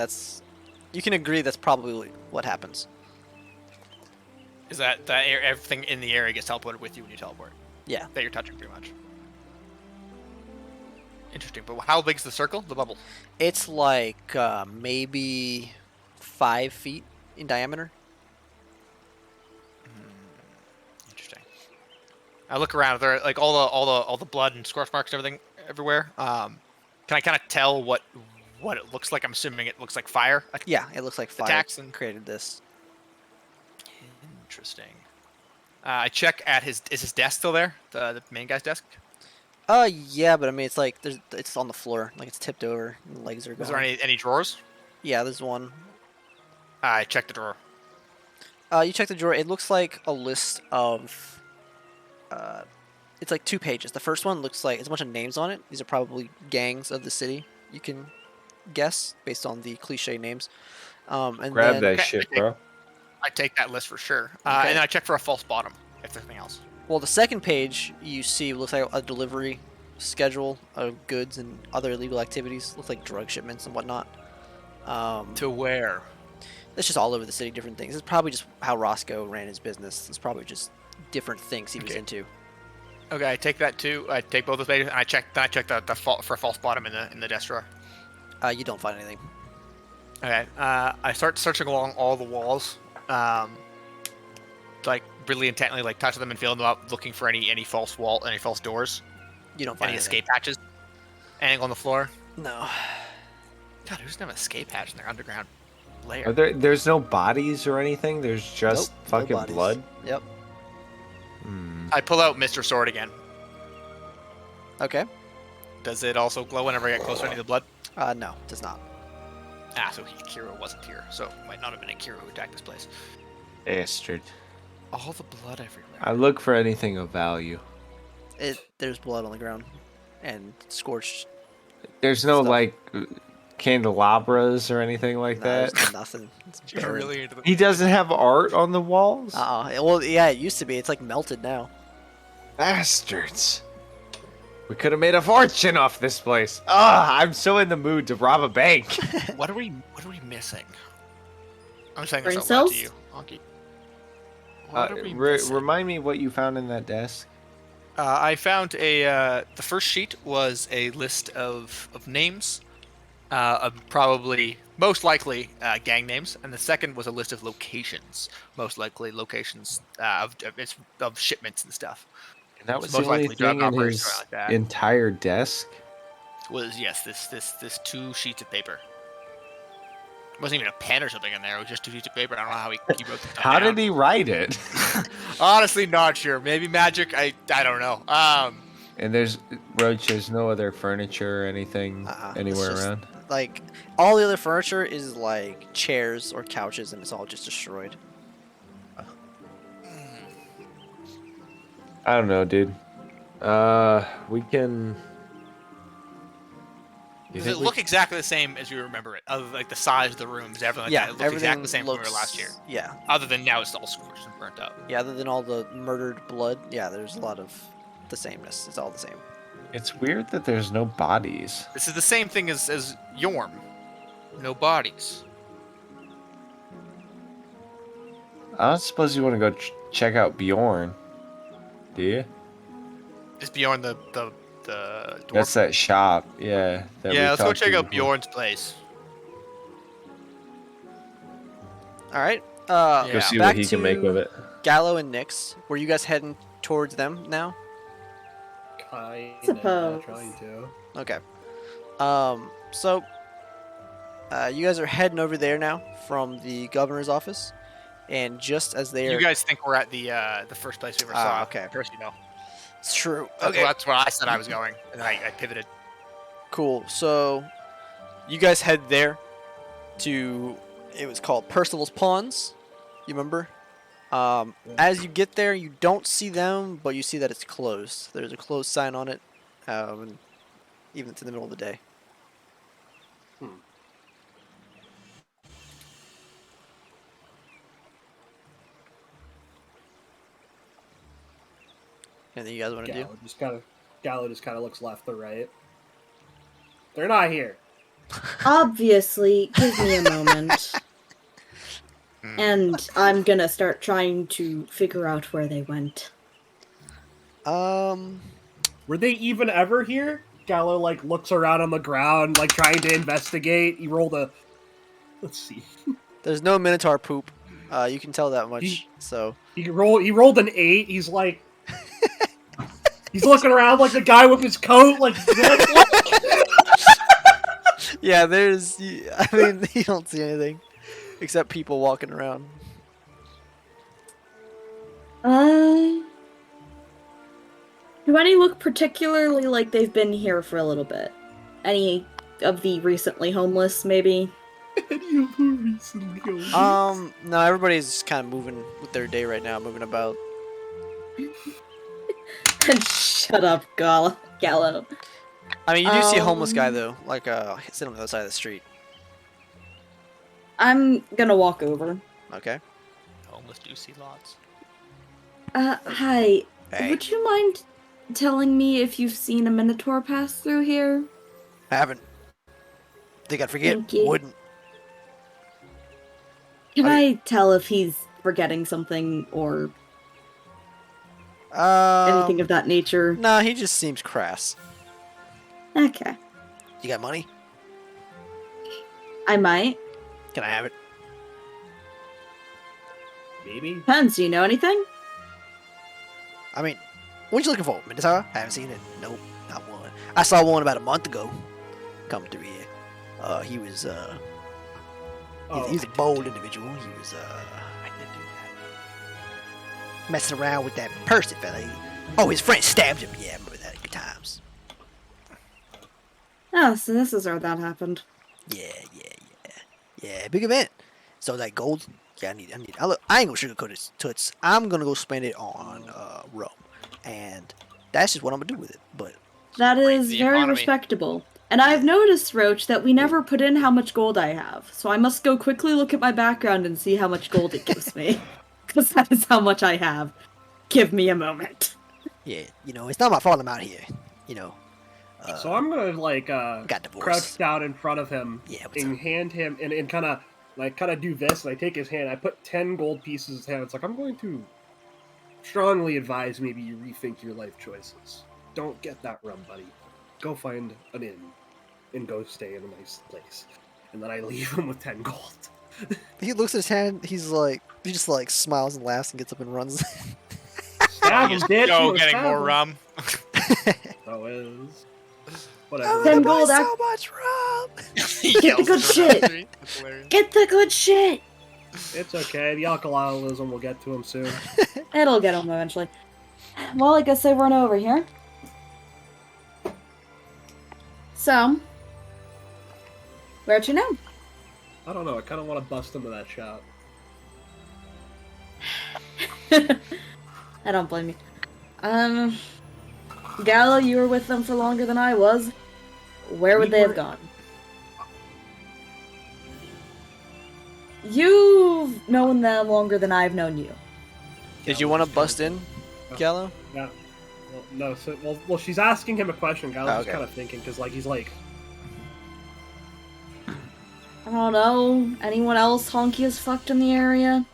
You can agree that's probably what happens. Is that everything in the area gets teleported with you when you teleport? Yeah. That you're touching, pretty much. Interesting. But how big's the circle? The bubble? It's like maybe 5 feet in diameter. Interesting. I look around. There, like all the blood and scorch marks and everything everywhere. Can I kind of tell what it looks like? I'm assuming it looks like fire. Yeah, it looks like fire Attacks and- created this. Interesting. I check at is his desk still there? The main guy's desk? Yeah, but I mean, it's like it's on the floor, like it's tipped over, and the legs are gone. Is there any drawers? Yeah, there's one. I check the drawer. You check the drawer. It looks like a list of. It's like 2 pages. The first one looks like it's a bunch of names on it. These are probably gangs of the city. You can guess based on the cliche names. And Grab then, that Okay, shit, okay. bro. I take that list for sure. Okay. And then I check for a false bottom, if there's anything else. Well, the second page you see looks like a delivery schedule of goods and other illegal activities. Looks like drug shipments and whatnot. To where? It's just all over the city, different things. It's probably just how Roscoe ran his business. It's probably just different things he was Okay. into. Okay, I take that too. I take both those pages and I check the for a false bottom in the desk drawer. You don't find anything. Okay. I start searching along all the walls. Like really intently like touching them and feeling them up, looking for any false doors, You don't find any anything. escape hatches, anything on the floor. No. God, who's never escape hatch in their underground lair? Are there's no bodies or anything? There's just Nope, no fucking bodies. blood? Yep. Hmm. I pull out Mr. Sword again. Okay. Does it also glow whenever I get close to any of the blood? No, does not. Ah, so Kiro wasn't here, so it might not have been a Kiro who attacked this place. Bastard. All the blood everywhere. I look for anything of value. There's blood on the ground, and scorched. There's no, Stuff. like, candelabras or anything like No, that? there's nothing. It's You're barren. really into the... He doesn't have art on the walls? Well, yeah, it used to be. It's like melted now. Bastards. We could have made a fortune off this place. I'm so in the mood to rob a bank. What are we missing? I'm saying Brain this out loud to cells? you, Honky. What are we Remind me what you found in that desk. I found the first sheet was a list of names, of probably, most likely, gang names, and the second was a list of locations, most likely locations of shipments and stuff. And that was Most the only likely drug thing in operations his or like that. entire desk? Was, yes, this 2 sheets of paper. It wasn't even a pen or something in there, it was just 2 sheets of paper. I don't know how he wrote the How did he write it? Honestly, not sure. Maybe magic, I don't know. And there's no other furniture or anything It's anywhere just, around? Like, all the other furniture is like chairs or couches, and it's all just destroyed. I don't know, dude. We can... You Does it think we- look exactly the same as you remember it? Of like the size of the rooms, everything like Yeah, that. It looks everything exactly the same looks, from we were last year. Yeah, Other than now it's all scorched and burnt up. yeah. Other than all the murdered blood, yeah, there's a lot of the sameness. It's all the same. It's weird that there's no bodies. This is the same thing as Yorm. No bodies. I don't suppose you want to go check out Bjorn, do you? It's beyond the dwarf. That's that shop, yeah. That we Yeah, let's go talked to check out before. Bjorn's place. All right. Yeah. Go see back what he can make to of it. Gallo and Nyx. Were you guys heading towards them now? Suppose. Trying to. Okay. So, you guys are heading over there now from the governor's office, and just as they are, You guys think we're at the first place we ever saw? okay. Of course you know. it's true. That's where I said I was going, and then I pivoted. Cool. So, you guys head there to, it was called Percival's Pawns. You remember? As you get there, you don't see them, but you see that it's closed. There's a closed sign on it, and even it's in the middle of the day. Anything you guys want to do? Gallo just kind of looks left or right. They're not here. Obviously, give me a moment. Hmm. And I'm gonna start trying to figure out where they went. Were they even ever here? Gallo like looks around on the ground, like trying to investigate. He rolled a. Let's see. There's no Minotaur poop. You can tell that much. He- So He rolled an 8. He's like. He's looking around like the guy with his coat, like. yeah, there's. I mean, you don't see anything except people walking around. Do any look particularly like they've been here for a little bit? Any of the recently homeless, maybe? No, everybody's kind of moving with their day right now, moving about. Shut up, Gallo. I mean, you do see a homeless guy though, like sitting on the other side of the street. I'm gonna walk over. Okay. Homeless do see lots. Hi. Hey, Would you mind telling me if you've seen a Minotaur pass through here? I haven't. Think I'd forget? Thank you. Wouldn't. Can Are I tell if he's forgetting something or Anything anything of that nature? Nah, he just seems crass. Okay. You got money? I might. Can I have it? Maybe. Depends, do you know anything? I mean, what you looking for, Minotaur? I haven't seen it. Nope, not one. I saw one about a month ago. Come through here. He was he's a bold individual. He was messing around with that Percy fella. Oh, his friend stabbed him. Yeah, I remember that. Good times. Oh, so this is where that happened. Yeah. Big event. So that gold. Yeah, I need. Look, I ain't gonna sugarcoat it, toots. I'm gonna go spend it on Rome, and that's just what I'm gonna do with it. But That is the very economy. respectable. And I've noticed, Roach, that we never put in how much gold I have. So I must go quickly look at my background and see how much gold it gives me. Because that is how much I have. Give me a moment. yeah, it's not my fault I'm out here. So I'm gonna like got divorced. crouch down in front of him Yeah, what's and up? hand him and kind of do this, and I take his hand. I put 10 gold pieces in his hand. It's like, I'm going to strongly advise maybe you rethink your life choices. Don't get that rum, buddy. Go find an inn and go stay in a nice place. And then I leave him with 10 gold. He looks at his hand. He just like smiles and laughs and gets up and runs. Stab him, Just bitch! go You getting stab more him. rum. So is. I'm Whatever. gonna 10 buy gold, so much rum. He Get the yells good it shit. around the street. That's hilarious. Get the good shit! It's okay. The alcoholism will get to him soon. It'll get him eventually. Well, I guess they run over here. So, where to now? I don't know. I kind of want to bust into that shop. I don't blame you. Gala, you were with them for longer than I was. Where would We they have were- gone? You've known them longer than I've known you. Did you want to bust in, Gallo? Yeah. Well, no. So, well, she's asking him a question. Guy was Oh, just okay. kind of thinking because, like, he's like, I don't know. Anyone else honky as fucked in the area?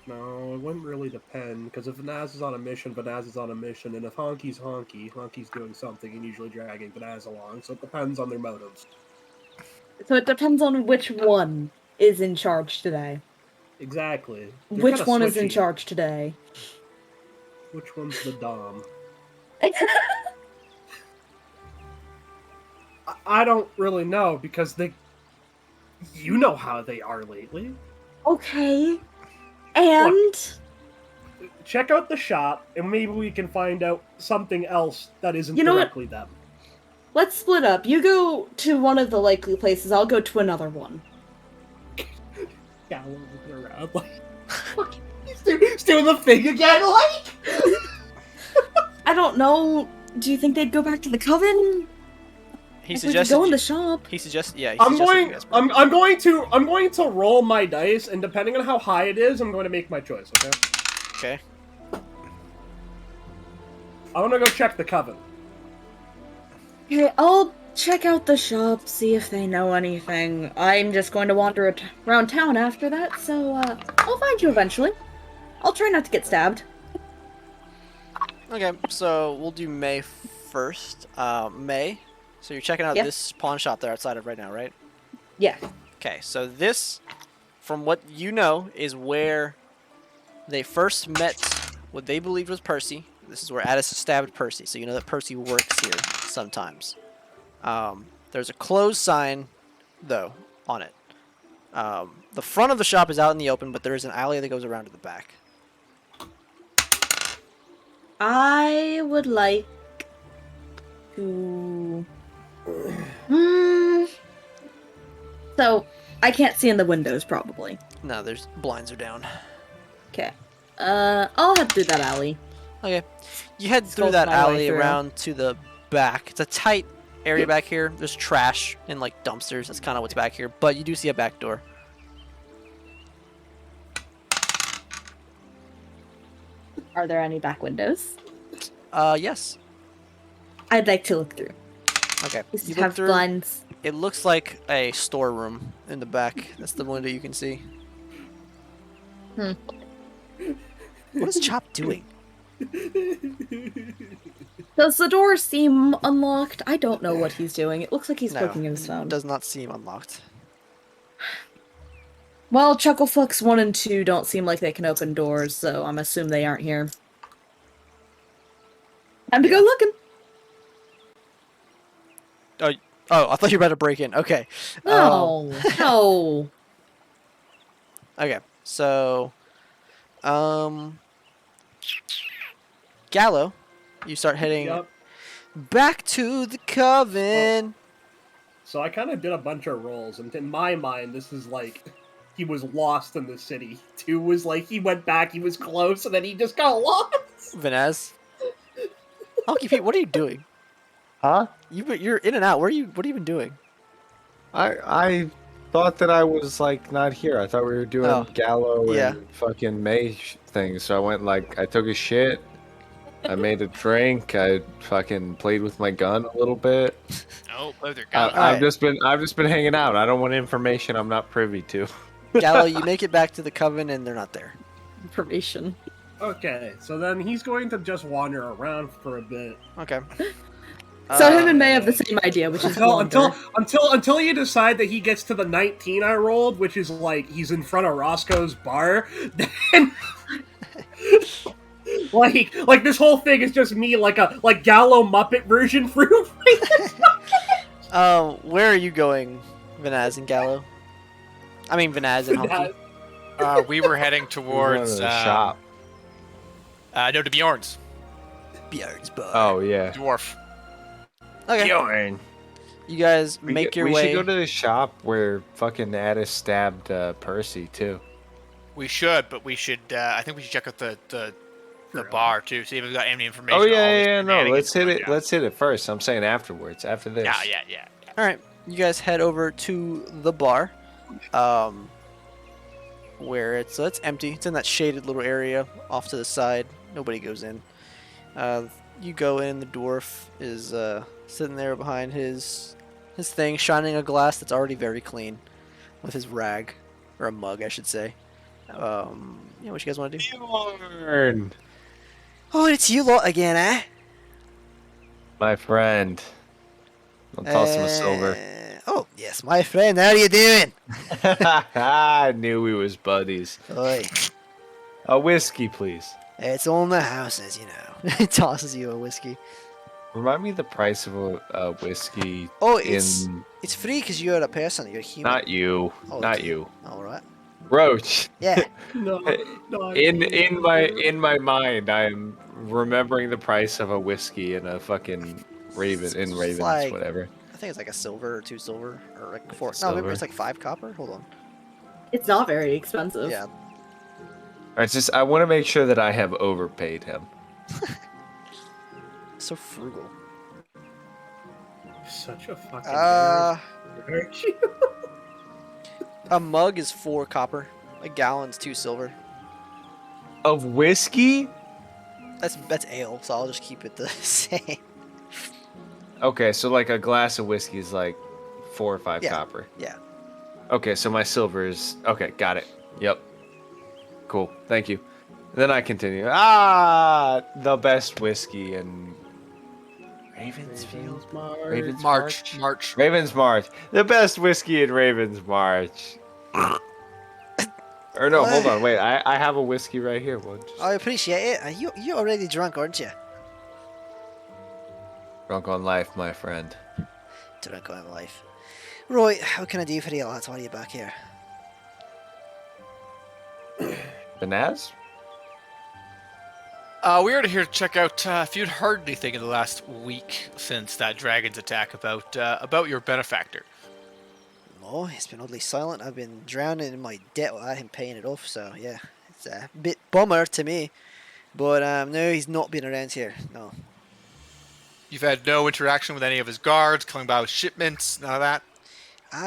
no, it wouldn't really depend because if Vanaz is on a mission, Vanaz is on a mission, and if Honky's honky, Honky's doing something and usually dragging Vanaz along. So it depends on their motives. So it depends on which one is in charge today. Exactly. They're Which kinda one is in switchy. charge today? Which one's the dom? I don't really know because you know how they are lately. Okay. And Check out the shop, and maybe we can find out something else that isn't You know what? directly them. let's split up. You go to one of the likely places, I'll go to another one. Yeah, we're looking around like he's doing the thing again. Like I don't know. Do you think they'd go back to the coven? He If we could suggested. go in you- the shop. He suggested. Yeah. He I'm suggested you going. guys bring I'm going to roll my dice, and depending on how high it is, I'm going to make my choice. Okay. Okay. I want to go check the coven. Okay, I'll check out the shop, see if they know anything. I'm just going to wander around town after that, so I'll find you eventually. I'll try not to get stabbed. Okay, so we'll do May first. May. So you're checking out Yep. this pawn shop there outside of right now, right? Yeah. Okay, so this, from what you know, is where they first met what they believed was Percy. This is where Addis stabbed Percy, so you know that Percy works here sometimes. There's a closed sign, though, on it. The front of the shop is out in the open, but there is an alley that goes around to the back. I would like to... So, I can't see in the windows, probably. No, there's blinds are down. Okay. I'll head through that alley. Okay, you head through Skulk that my way alley through. around to the back. It's a tight area back here. There's trash and like dumpsters. That's kind of what's back here. But you do see a back door. Are there any back windows? Yes. I'd like to look through. Okay. Does You it look have through. blinds? It looks like a storeroom in the back. That's the window you can see. What is Chop doing? Does the door seem unlocked? I don't know what he's doing. It looks like he's No, poking in his phone. does not seem unlocked. Well, Chucklefucks 1 and 2 don't seem like they can open doors, so I'm assuming they aren't here. Time to go looking. Oh, I thought you were about to break in. Okay. No, no. Okay. So, Gallo, you start heading Yep. back to the coven. So I kind of did a bunch of rolls, and in my mind, this is like he was lost in the city. 2 was like he went back, he was close, and then he just got lost. Vanez. Honky Pete, what are you doing? Huh? You're in and out. What have you been doing? I thought that I was like not here. I thought we were doing Oh, Gallo yeah. and fucking May things. So I went like I took a shit. I made a drink. I fucking played with my gun a little bit. Oh, play with your I, gun. Alright. I've just been hanging out. I don't want information I'm not privy to. Gallo, you make it back to the coven and they're not there. Information. Okay, so then he's going to just wander around for a bit Okay. So him and May have the same idea, which is wander. until you decide that he gets to the 19 I rolled, which is like he's in front of Roscoe's bar. Then, like this whole thing is just me like Gallo Muppet version for Where are you going, Vanaz and Gallo? I mean Vanaz and Honky. We were heading We're going towards to the shop. No, to Bjorn's Bjorn's bar. Oh yeah. dwarf. Okay. Bjorn. You guys make your we way. should go to the shop where fucking Addis stabbed Percy too. We should, but we should. I think we should check out the bar too. See if we've got any information. Oh on all yeah, these yeah, no. shenanigans Let's hit going it. down. Let's hit it first. I'm saying afterwards. After this. Yeah. All right, you guys head over to the bar, where it's empty. It's in that shaded little area off to the side. Nobody goes in. You go in. The dwarf is sitting there behind his thing, shining a glass that's already very clean, with his rag, or a mug, I should say. What you guys want to do? Bjorn, Oh, it's you lot again, eh? my friend. I'll toss him a silver. Oh, yes, my friend. How are you doing? I knew we was buddies. Oi. A whiskey, please. It's on the house, as you know. He tosses you a whiskey. Remind me the price of a whiskey Oh, in. it's free because you're a person. You're human. Not you. Oh, Not okay. you. All right. Roach. Yeah. no, no, In my mind, I am remembering the price of a whiskey in a fucking Ravens, like- whatever. I think it's like a silver or 2 silver or like 4. No, Silver. maybe it's like 5 copper. Hold on. It's not very expensive. Yeah. It's just I want to make sure that I have overpaid him. So frugal. such a fucking. Aren't you? A mug is 4 copper. A gallon's 2 silver. Of whiskey? That's ale, so I'll just keep it the same. Okay, so like a glass of whiskey is like 4 or 5 Yeah. copper. Yeah. Okay, so my silver is okay. Got it. Yep. Cool. Thank you. Then I continue. The best whiskey in Ravensfield. Ravens March. Ravens March. The best whiskey in Ravens March. Or no, hold on. Wait, I have a whiskey right here. One. I appreciate it. You're already drunk, aren't you? Drunk on life, my friend. Drunk on life. Right, what can I do for you lads while you're back here? Banaz? We were here to check out if you'd heard anything in the last week since that dragon's attack about your benefactor. No, it's been oddly silent. I've been drowning in my debt without him paying it off, so yeah. It's a bit bummer to me. But no, he's not been around here, no. You've had no interaction with any of his guards coming by with shipments, none of that?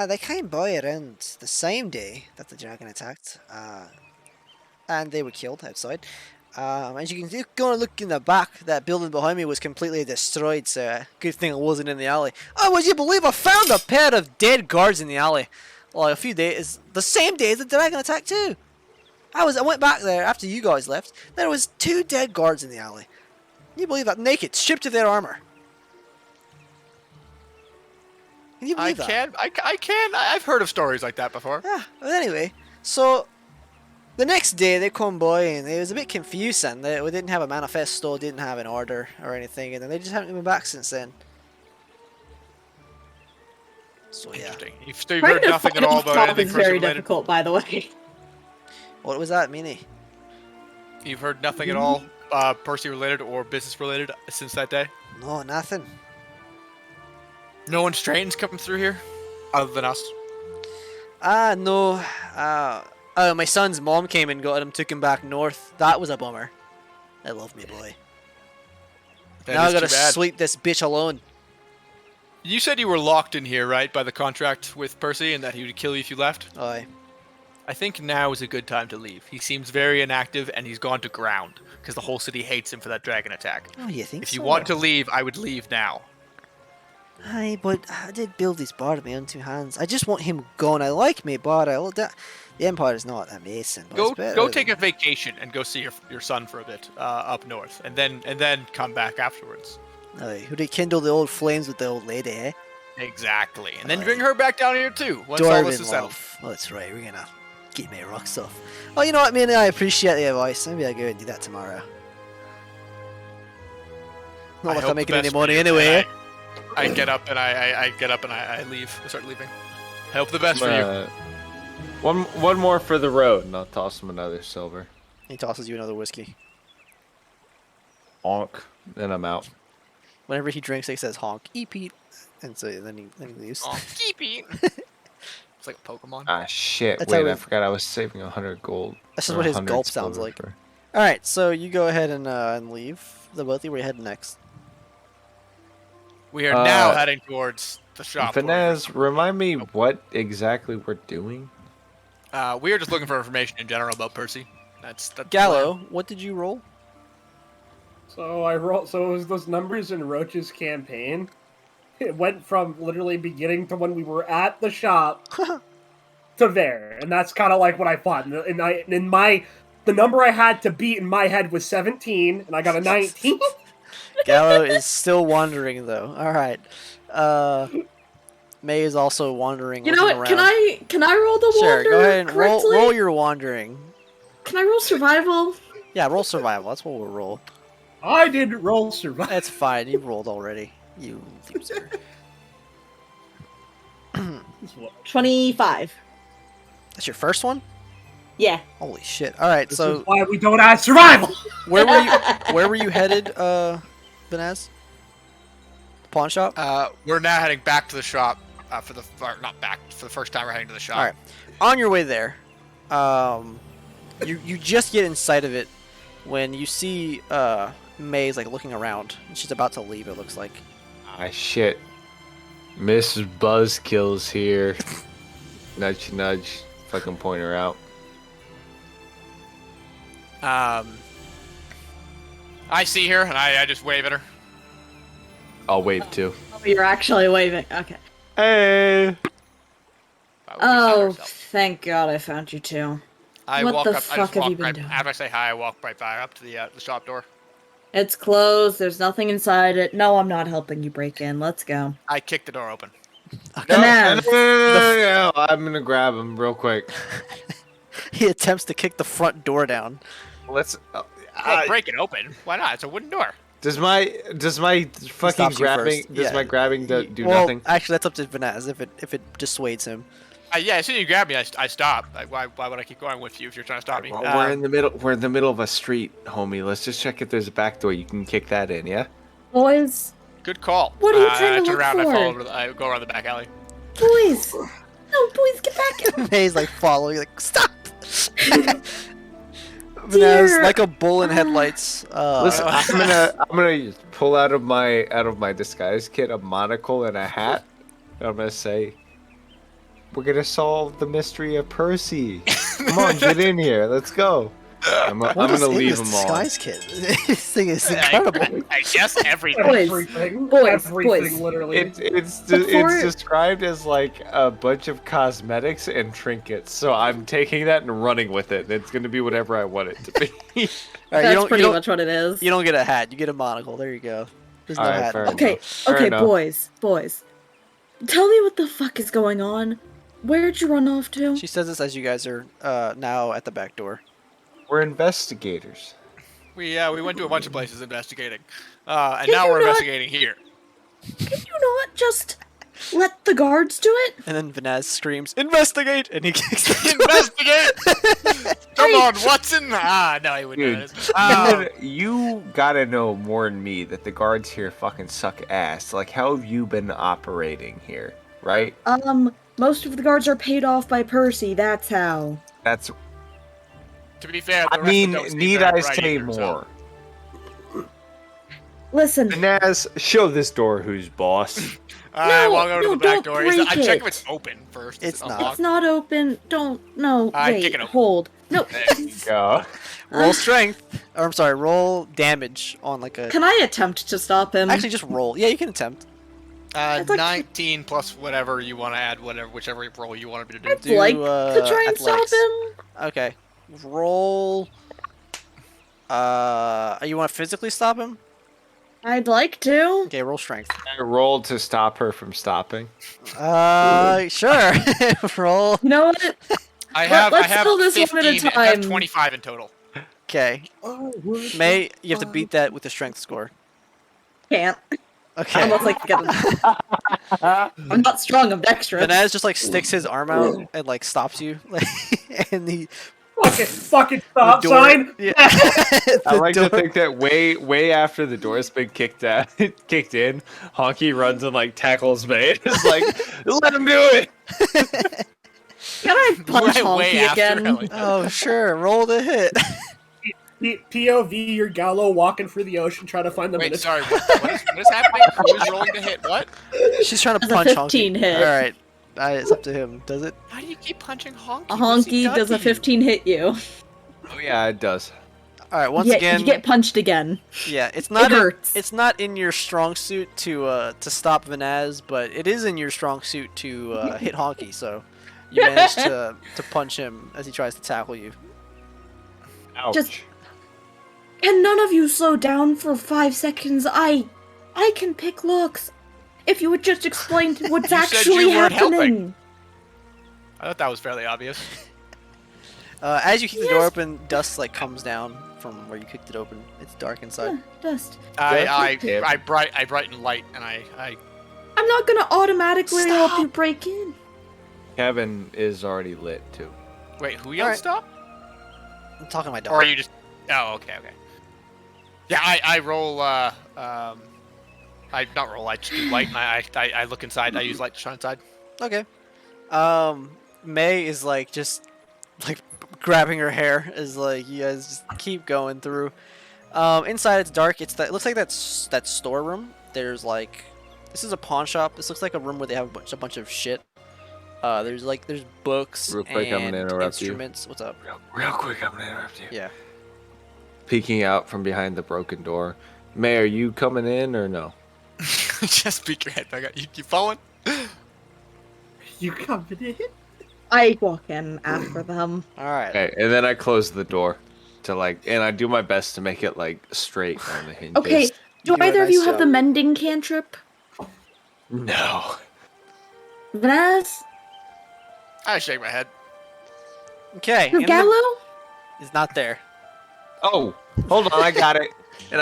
They came by around the same day that the dragon attacked, and they were killed outside. As you can go and look in the back, that building behind me was completely destroyed, so good thing it wasn't in the alley. Oh, would you believe I found a pair of dead guards in the alley? Like a few days, the same day as the dragon attack too. I went back there after you guys left. There was 2 dead guards in the alley. Can you believe that? Naked, stripped of their armor. Can you believe that? I can. I've heard of stories like that before. Yeah, but anyway, so The next day they come by and it was a bit confusing. We didn't have a manifesto, didn't have an order or anything, and then they just haven't been back since then. So yeah. Interesting. You've Trying heard to nothing at find all a about stop anything is Percy very related? difficult, by the way. What was that, Meanie? You've heard nothing at all Percy related or business related since that day? No, nothing. No one strange coming through here? Other than us? No. My son's mom came and got him, took him back north. That was a bummer. I love me boy. That Now I is gotta too bad. sweep this bitch alone. You said you were locked in here, right, by the contract with Percy, and that he would kill you if you left? Aye. I think now is a good time to leave. He seems very inactive, and he's gone to ground, because the whole city hates him for that dragon attack. Oh, you think If so? you want to leave, I would leave now. Aye, but I did build this bar with my own two hands. I just want him gone. I like me bar. The Empire is not amazing, but Go it's better go take a than- vacation and go see your son for a bit up north, and then come back afterwards. Aye, would rekindle the old flames with the old lady, eh? Exactly, and then Aye. bring her back down here too. Once all this Dwarven is settled. love. Oh, that's right. We're gonna get my rocks off. Oh, you know what, man? I appreciate the advice. Maybe I'll go and do that tomorrow. Not I like hope I'm the making any best for money you, anyway. and I get up and I leave. I start leaving. I hope the best for you. One more for the road, and I'll toss him another silver. He tosses you another whiskey. Onk. Then I'm out. Whenever he drinks, he says honk, eat Pete, and so then he leaves. Oh, keep it. It's like a Pokemon. Ah, shit. That's how Wait, we- I forgot I was saving 100 gold. That's just or what his 100 gulp sounds silver like. for- All right, so you go ahead and leave. The both of you, where you heading next? We are now Uh, heading towards the shop. Finesse, remind me what exactly we're doing? We are just looking for information in general about Percy. That's the Gallo, what did you roll? So I rolled. So it was those numbers in Roach's campaign. It went from literally beginning to when we were at the shop to there, and that's kind of like what I thought. The number I had to beat in my head was 17, and I got a 19. Gallo is still wandering though. All right. May is also wandering. You know looking what? around. Can I roll the Sure, wander go ahead and correctly? roll your wandering. Can I roll survival? Yeah, roll survival. That's what we'll roll. I didn't roll survival. That's fine. You rolled already. You loser. 25. That's your first one? Yeah. Holy shit. All right, This so is why we don't add survival. where were you headed, Banaz? Pawn shop? We're now heading back to the shop for the first time we're heading to the shop. All right. On your way there, you just get in sight of it when you see May's like looking around. She's about to leave. It looks like. Ah, shit. Miss Buzzkill's here. Nudge, nudge. Fucking point her out. I see her and I just wave at her. I'll wave too. Oh, you're actually waving. Okay. Hey! We found Oh, ourselves. thank God I found you too. I what walk the up. I fuck just have walk you been right doing? after I say hi. I walk right back up to the shop door. It's closed. There's nothing inside it. No, I'm not helping you break in. Let's go. I kick the door open. Banaz. No, I'm gonna grab him real quick. He attempts to kick the front door down. Let's. Well, break it open. Why not? It's a wooden door. Does my fucking stops you grabbing first. does Yeah. my grabbing do well, nothing? actually, that's up to Banaz if it dissuades him. Yeah, as soon as you grab me, I stop. Like, why would I keep going with you if you're trying to stop me? Well, we're in the middle. We're in the middle of a street, homie. Let's just check if there's a back door. You can kick that in, yeah. Boys. Good call. What are you I trying to turn look around. for? I go around the back alley. Boys. No, boys, get back. May's like following, like stop. Banaz, Dear- like a bull in headlights. Listen, I'm gonna pull out of my disguise kit a monocle and a hat. And I'm gonna say, "We're gonna solve the mystery of Percy. Come on, get in here. Let's go." I'm What gonna is in leave this him all. disguise kit? This thing is incredible. I guess everything. Boys. Everything. Boys, Everything, boys. literally. It's Before- described as like a bunch of cosmetics and trinkets. So I'm taking that and running with it. It's gonna be whatever I want it to be. All right, That's pretty much what it is. You don't get a hat. You get a monocle. There you go. There's no All right, hat. fair Okay, Fair okay, enough. boys. Tell me what the fuck is going on. Where'd you run off to? She says this as you guys are now at the back door. We're investigators. We went to a bunch of places investigating, and Did now you we're not- investigating here. Can you not just let the guards do it? And then Vanaz screams, "Investigate!" and he kicks the door. Investigate! Come on, Watson! Ah, no, he wouldn't do Dude, this. you gotta know more than me that the guards here fucking suck ass. Like, how have you been operating here, right? Most of the guards are paid off by Percy, that's how. That's. To be fair, the I rest mean, of those need seem I very bright say either, so- more? Listen, Naz, show this door who's boss. I No, walk over to no, the back don't door. break I check it. if it's open first. It's not. unlocked? it's not open. No, I wait, kick it open. hold. No, There you Go. Roll strength. Or I'm sorry, roll damage on like a. can I attempt to stop him? Actually, just roll. Yeah, you can attempt. It's like- 19 plus whatever you want to add, whichever roll you want me to do. I'd do, like to try and athletics. stop him. Okay. Roll. You want to physically stop him? I'd like to. Okay, roll strength. I rolled to stop her from stopping. Sure. Roll. You know what? I have let's I have fill this 15, one at a I have time. 25 in total. Okay. May, you have to beat that with a strength score. Can't. Okay. I'm not like I'm not strong. I'm dexterous. Vanaz just like sticks his arm out and like stops you, like, and the Fucking stop door- sign. Yeah. I The like door- to think that way after the door's been kicked out, kicked in, Honky runs and like tackles May. It's like, let him do it. Can I punch Way Honky after, again? hell yeah. Oh sure, roll the hit. POV, you're Gallo walking through the ocean trying to find the Wait, minute. sorry. What is happening? Who is rolling to hit? What? She's trying to Does a punch 15 Honky. hit. All right, it's up to him. Does it? How do you keep punching Honky? A What's he honky done does to a you? 15 hit you. Oh yeah, it does. All right. Once Yeah, again, you get punched again. yeah, it's not. hurts. It's not in your strong suit to stop Vanaz, but it is in your strong suit to hit Honky. So you managed to punch him as he tries to tackle you. Ouch. Just- Can none of you slow down for 5 seconds? I can pick locks. If you would just explain what's You said actually you weren't helping. happening. I thought that was fairly obvious. As you kick the door Yes. open, dust like comes down from where you kicked it open. It's dark inside. Dust. Yeah. I brighten light, and I I'm not gonna automatically help Stop. you break in. Kevin is already lit too. wait. Who yelled Alright. stop? I'm talking to my dog. Or are you just? Oh, okay. Yeah, I roll. I not roll. I just do light. And I look inside. I use light to shine inside. Okay. May is like just like grabbing her hair as like you guys just keep going through. Inside it's dark. It looks like that storeroom. There's like this is a pawn shop. This looks like a room where they have a bunch of shit. There's books Real quick, I'm and gonna interrupt you. instruments. What's up? Real quick, I'm gonna interrupt you. Yeah. Peeking out from behind the broken door. May, are you coming in or no? Just peek your head back out. You following? You come to the hit. I walk in after them. All right. Okay, and then I close the door to like, and I do my best to make it like straight on the hinges. Okay, do You do a either of you nice have job. the mending cantrip? No. Vanaz? I shake my head. Okay. Your in the- Gallo? is not there. Oh, hold on, I got it. And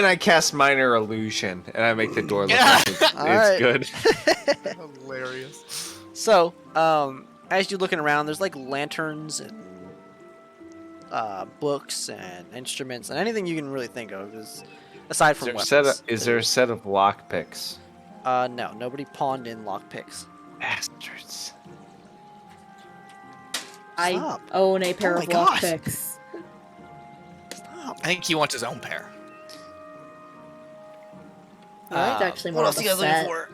I cast minor illusion, and I make the door look like it's Alright. good. Hilarious. So, as you're looking around, there's like lanterns and books and instruments and anything you can really think of is aside Is from there, a weapons. set of, is there a set of lockpicks? No, nobody pawned in lockpicks. Bastards. I Stop. own a pair Oh of my God. lockpicks. Stop. I think he wants his own pair. That's actually what more else of you a guys looking set. for?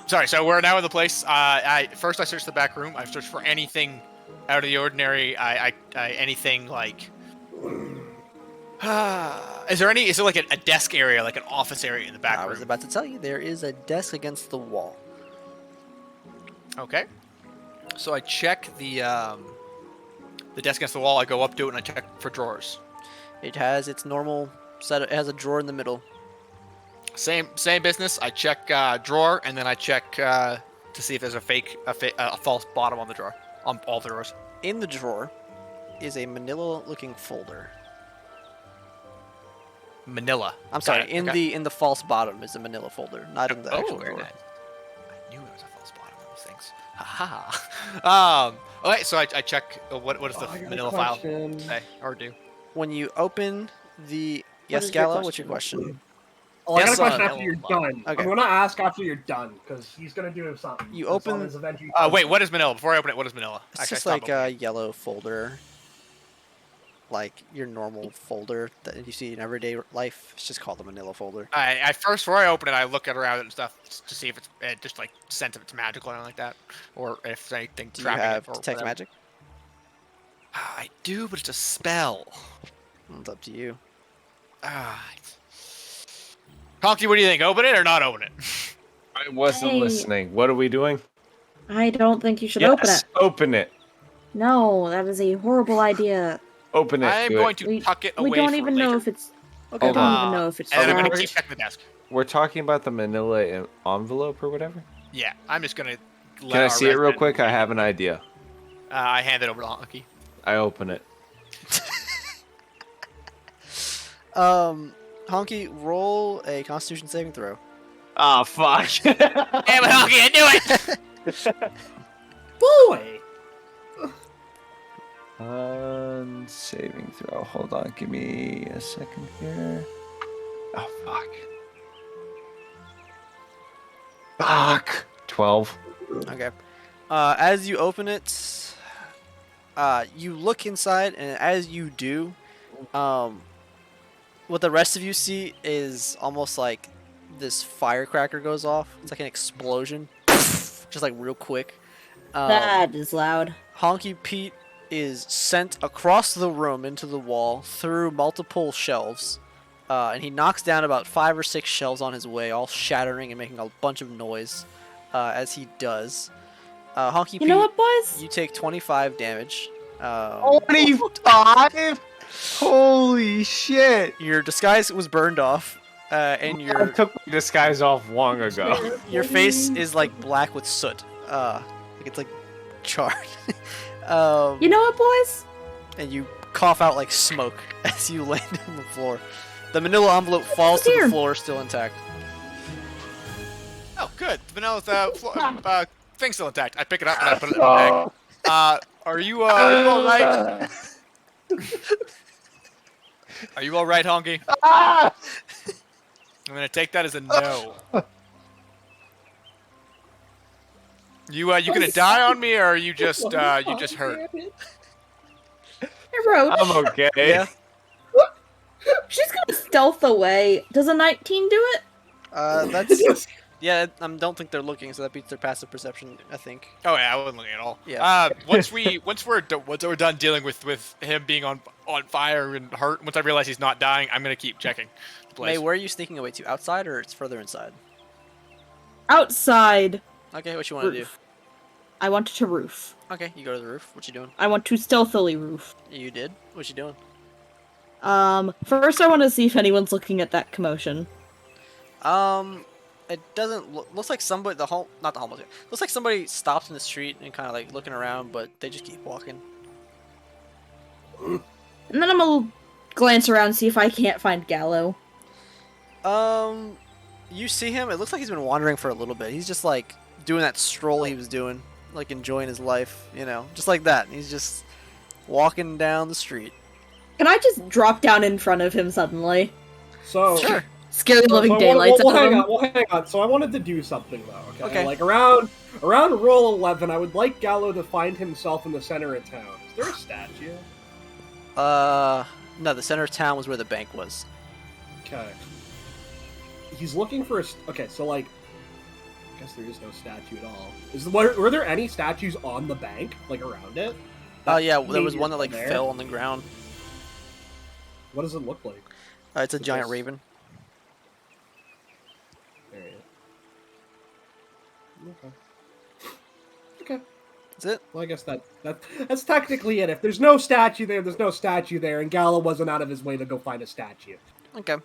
Sorry, so we're now in the place. I searched the back room. I've searched for anything out of the ordinary. I anything like. Is there like a desk area, like an office area in the back I room? was about to tell you there is a desk against the wall. Okay. So I check the desk against the wall. I go up to it and I check for drawers. It has its normal set. It has a drawer in the middle. Same business. I check drawer and then I check to see if there's a false bottom on the drawer, on all the drawers. In the drawer, is a manila-looking folder. Manila. I'm sorry, Got it, in okay. the false bottom is a manila folder, not in the actual very drawer. nice. I knew there was a false bottom on these things. Haha. Okay, so I check what does the I got a manila file question. say or do? When you open the yes, is your Gala, what's your question? Oh, I got Yes, a question son. after you're done. Okay. I'm gonna ask after you're done because he's gonna do something. You It's on open- his Avenging Wait, what is manila? Before I open it, what is manila? It's Actually, I just stopped like a opening it. yellow folder, like your normal folder that you see in everyday life. It's just called a manila folder. I first before I open it, I look at around it and stuff to see if it's just like sense if it's magical or anything like that, or if there's anything Do you trapping have it or detect whatever. magic? I do, but it's a spell. It's up to you. Honky, what do you think? Open it or not open it? I wasn't Hey. listening. What are we doing? I don't think you should open Yes, it. open it. No, that is a horrible idea. Open it. I'm Do it. going to tuck it away We don't for even later. know if it's. Okay, We don't on. even know if it's. And then I'm going to trapped. keep checking the desk. We're talking about the manila envelope or whatever. Yeah, I'm just going to. Can I see it real quick? I have an idea. I hand it over to Honky. I open it. Honky, roll a Constitution saving throw. Oh fuck! Damn it, Honky, I knew it! Boy. Saving throw. Hold on, give me a second here. Oh fuck! Fuck! 12. Okay. As you open it, you look inside, and as you do, what the rest of you see is almost like this firecracker goes off. It's like an explosion, just like real quick. That is loud. Honky Pete is sent across the room into the wall through multiple shelves, and he knocks down about 5 or 6 shelves on his way, all shattering and making a bunch of noise as he does. Honky You Pete, know what, boys? you take 25 damage. 25? Holy shit! Your disguise was burned off, and I your took my disguise off long ago. your face is like black with soot. Like it's like charred. You know what, boys? And you cough out like smoke as you land on the floor. The manila envelope falls to the Here. floor, still intact. Oh, good. The vanilla's thing's still intact. I pick it up and I put it in the bag. Are you all right? Are you all right, Honky? I'm gonna take that as a no. You gonna die on me, or are you just hurt? Hey, Roach. I'm okay. Yeah. She's gonna stealth away. Does a 19 do it? That's yeah. I don't think they're looking, so that beats their passive perception, I think. Oh yeah, I wasn't looking at all. Yeah. Once we're done dealing with him being on fire and hurt, once I realize he's not dying, I'm gonna keep checking the place. May, where are you sneaking away to? Outside or it's further inside? Outside. Okay, what you want to do? Roof. I want to roof. Okay, you go to the roof. What you doing? I want to stealthily roof. You did. What you doing? First I want to see if anyone's looking at that commotion. It doesn't looks like somebody not the homeless guy. Looks like somebody stopped in the street and kind of like looking around, but they just keep walking. And then I'm gonna glance around and see if I can't find Gallo. You see him. It looks like he's been wandering for a little bit. He's just like doing that stroll he was doing, like enjoying his life, you know, just like that. He's just walking down the street. Can I just drop down in front of him suddenly? So. Sure. Scare the living So daylights well, out of him. Well, hang on. So I wanted to do something though. Okay. Okay. Like around roll 11, I would like Gallo to find himself in the center of town. Is there a statue? No, the center of town was where the bank was. Okay. He's looking for a. Okay, so like, I guess there is no statue at all. Were there any statues on the bank, like around it? Oh yeah, there was Maybe one that like there? fell on the ground. What does it look like? It's a giant Because- raven. There it is. Okay. Okay. That's it. Well, I guess that's technically it. If there's no statue there, there's no statue there, and Gallo wasn't out of his way to go find a statue. Okay.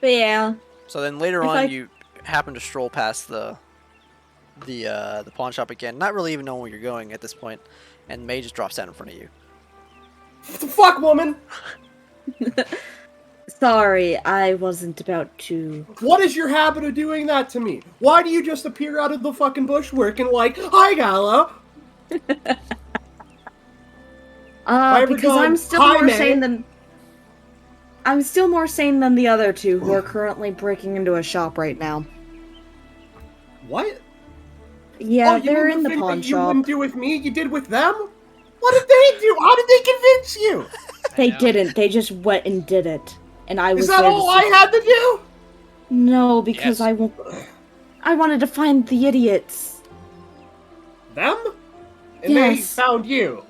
But yeah. So then later If on, I- you happen to stroll past the pawn shop again, not really even knowing where you're going at this point, and May just drops down in front of you. What the fuck, woman? Sorry, I wasn't about to. What is your habit of doing that to me? Why do you just appear out of the fucking bushwork and like, hi, Gala? ever Because gone, I'm still "Hi, more May"? sane than. I'm still more sane than the other two who are currently breaking into a shop right now. What? Yeah, you they're mean in the thing pawn that you shop. wouldn't do with me, you did with them? What did they do? How did they convince you? They know. didn't. They just went and did it, and I was Is that there all to I had to do? No, because Yes. I wanted to find the idiots. Them? And they Yes. found you.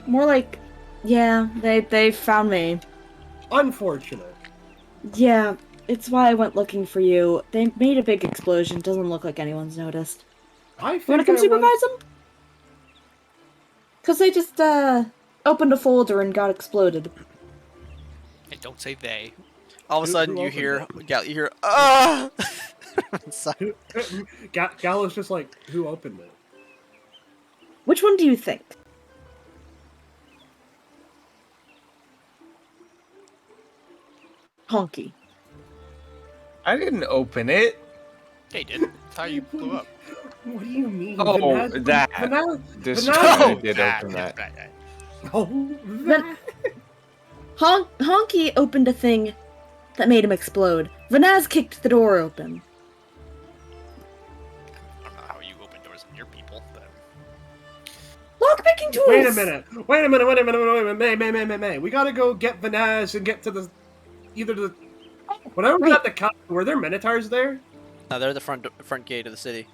More like, yeah, they found me. Unfortunate. Yeah, it's why I went looking for you. They made a big explosion. Doesn't look like anyone's noticed. I You wanna think come I supervise them? Cause they just opened a folder and got exploded. Hey, don't say they. All of a Who sudden, you opened hear, you hear, ah! Sorry. Gallo's just like, who opened it? Which one do you think? Honky. I didn't open it. Yeah, you did. That's how you blew up. What do you mean? Oh, Vanaz- that. Vanaz- This Vanaz- I did open yes, that. right. Oh, Then- Honky opened a thing that made him explode. Vanaz kicked the door open. I don't know how you open doors in your people, but Lockpicking tools! Wait a minute. May. We gotta go get Vanaz and get to the... Either the... When I was Right. at the cup, were there Minotaurs there? No, they're the front gate of the city.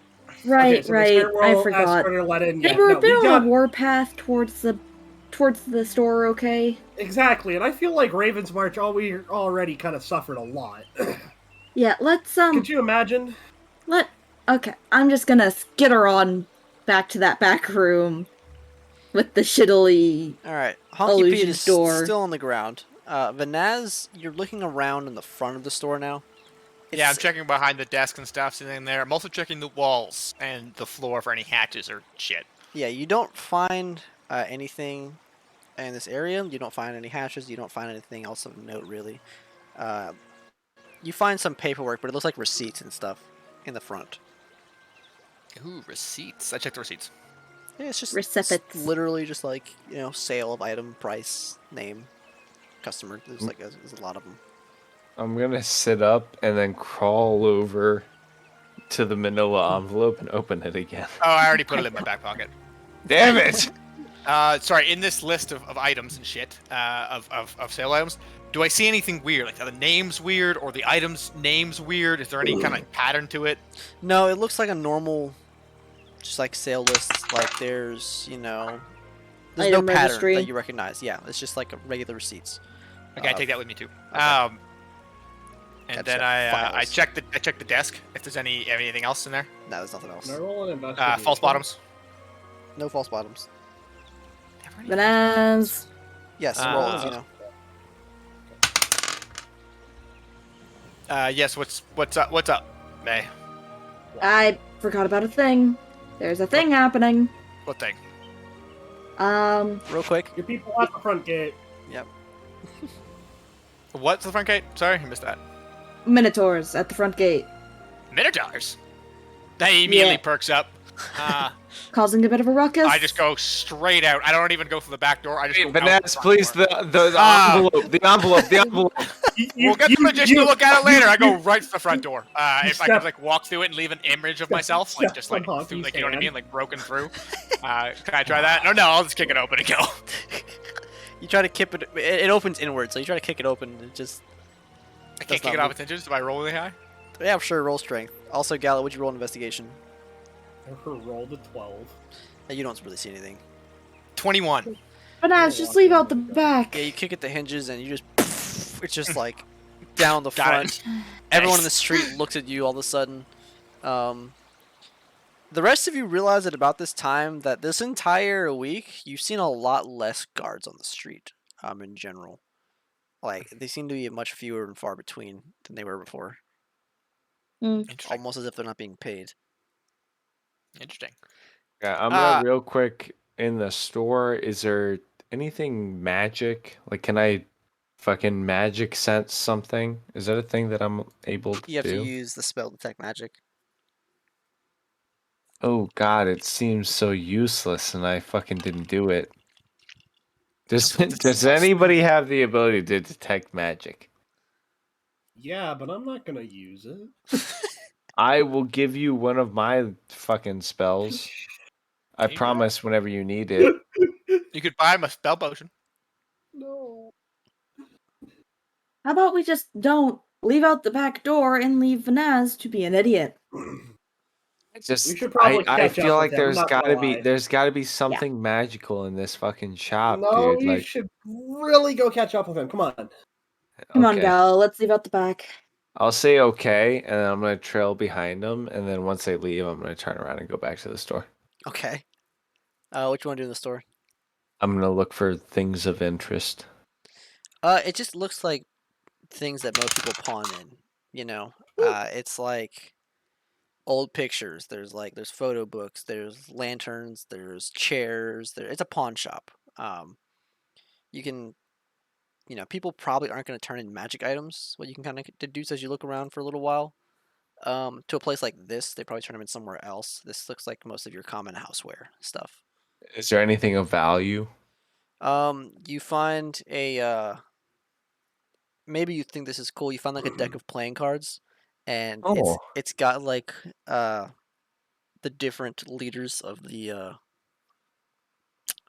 Right, Okay, so the right. Spirit I World forgot. escorted let in They yet. were No, a bit we on got... a warpath towards the store, okay? Exactly, and I feel like Raven's March already kind of suffered a lot. Yeah, let's Could you imagine? okay, I'm just gonna skitter on back to that back room with the shittily. All right, Honky Pete Illusion is door. still on the ground. Vanaz, you're looking around in the front of the store now. yeah, I'm It's- checking behind the desk and stuff sitting there. I'm also checking the walls and the floor for any hatches or shit. Yeah, you don't find anything in this area. You don't find any hatches. You don't find anything else of note, really. You find some paperwork, but it looks like receipts and stuff in the front. Ooh, receipts. I checked the receipts. Yeah, it's just Recipients. literally just like, sale of item, price, name, customer. There's a lot of them. I'm gonna sit up and then crawl over to the manila envelope and open it again. Oh, I already put it in my back pocket. Damn it! Sorry, in this list of items and shit, of sale items, do I see anything weird? Like, are the names weird, or the items' names weird? Is there any kind of pattern to it? No, it looks like a normal, just like sale list. Like there's, there's no Item pattern registry. that you recognize. Yeah, it's just like a regular receipts. Okay, I take that with me too. okay. And Gotcha. then I Files. check the desk if there's anything else in there. No, there's nothing else. Can I roll an investigation? False bottoms. No false bottoms. Vanaz. Yes, Uh, roll as you know. Yes. What's up, May? I forgot about a thing. There's a thing happening. What thing? Real quick. Your people at the front gate. Yep. What's the front gate? Sorry, I missed that. Minotaurs at the front gate, Minotaurs. They immediately Yeah. perks up. causing a bit of a ruckus. I just go straight out. I don't even go through the back door. I just Hey, go out the Vanessa, front please, door. the Ah. envelope. We'll get the magician to look at it later. I go right to the front door. If I step- could like walk through it and leave an image of myself, like step just like on through, Honky's like you know what I hand. mean, like broken through. Can I try that? No, I'll just kick it open and go. You try to kick it. It opens inward, so you try to kick it open. It just. I Does can't kick not it off move. its hinges. Do I roll really high? Yeah, sure. Roll strength. Also, Gala, would you roll an investigation? Her rolled a 12. You don't really see anything. 21. Vanaz, just leave out the back. Yeah, you kick at the hinges and you just. It's just like down the Got front. it. Everyone in Nice. the street looks at you all of a sudden. The rest of you realize at about this time that this entire week you've seen a lot less guards on the street. In general, like they seem to be much fewer and far between than they were before. Interesting. Almost as if they're not being paid. Interesting. Yeah, I'm gonna Uh, real quick in the store, is there anything magic? Like, can I fucking magic sense something? Is that a thing that I'm able to You have to do? use the spell detect magic. Oh god, it seems so useless, and I fucking didn't do it. Does That's does so anybody have the ability to detect magic? Yeah, but I'm not gonna use it. I will give you one of my fucking spells. I There you go. promise whenever you need it. You could buy him a spell potion. No. How about we just don't leave out the back door and leave Vanaz to be an idiot? It's just We should probably I catch feel up like with him, I'm not gonna lie. there's gotta be something magical in this fucking shop, No, dude. you Like, should really go catch up with him. Come on. Come on, okay. gal, let's leave out the back. I'll say okay, and then I'm gonna trail behind them, and then once they leave, I'm gonna turn around and go back to the store. Okay. What you want to do in the store? I'm gonna look for things of interest. It just looks like things that most people pawn in. You know, it's like old pictures. There's photo books. There's lanterns. There's chairs. It's a pawn shop. You can, people probably aren't going to turn in magic items. What you can kind of deduce as you look around for a little while. To a place like this, they probably turn them in somewhere else. This looks like most of your common houseware stuff. Is there anything of value? You find maybe you think this is cool. You find like a deck of playing cards, and Oh. it's got like the different leaders of the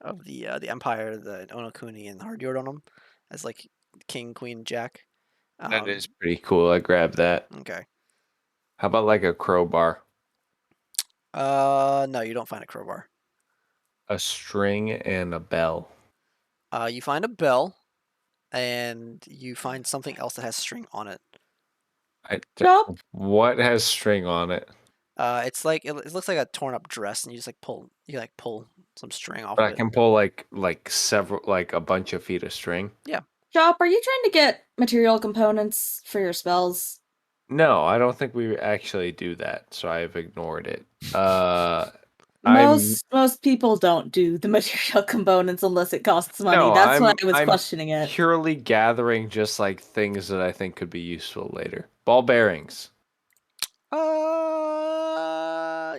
Empire, the Onokuni and the Hardyord on them, as like King, Queen, Jack. That is pretty cool. I grabbed that. Okay. How about like a crowbar, No, you don't find a crowbar. a string, and a bell? You find a bell, and you find something else that has string on it. Yup. What has string on it? It's like it looks like a torn up dress, and you just like pull some string off But of I it. can pull like several, like a bunch of feet of string. Chop, are you trying to get material components for your spells? No, I don't think we actually do that, so I've ignored it. I'm Most people don't do the material components unless it costs money. No, That's why I was I'm questioning it. purely gathering just like things that I think could be useful later. Ball bearings.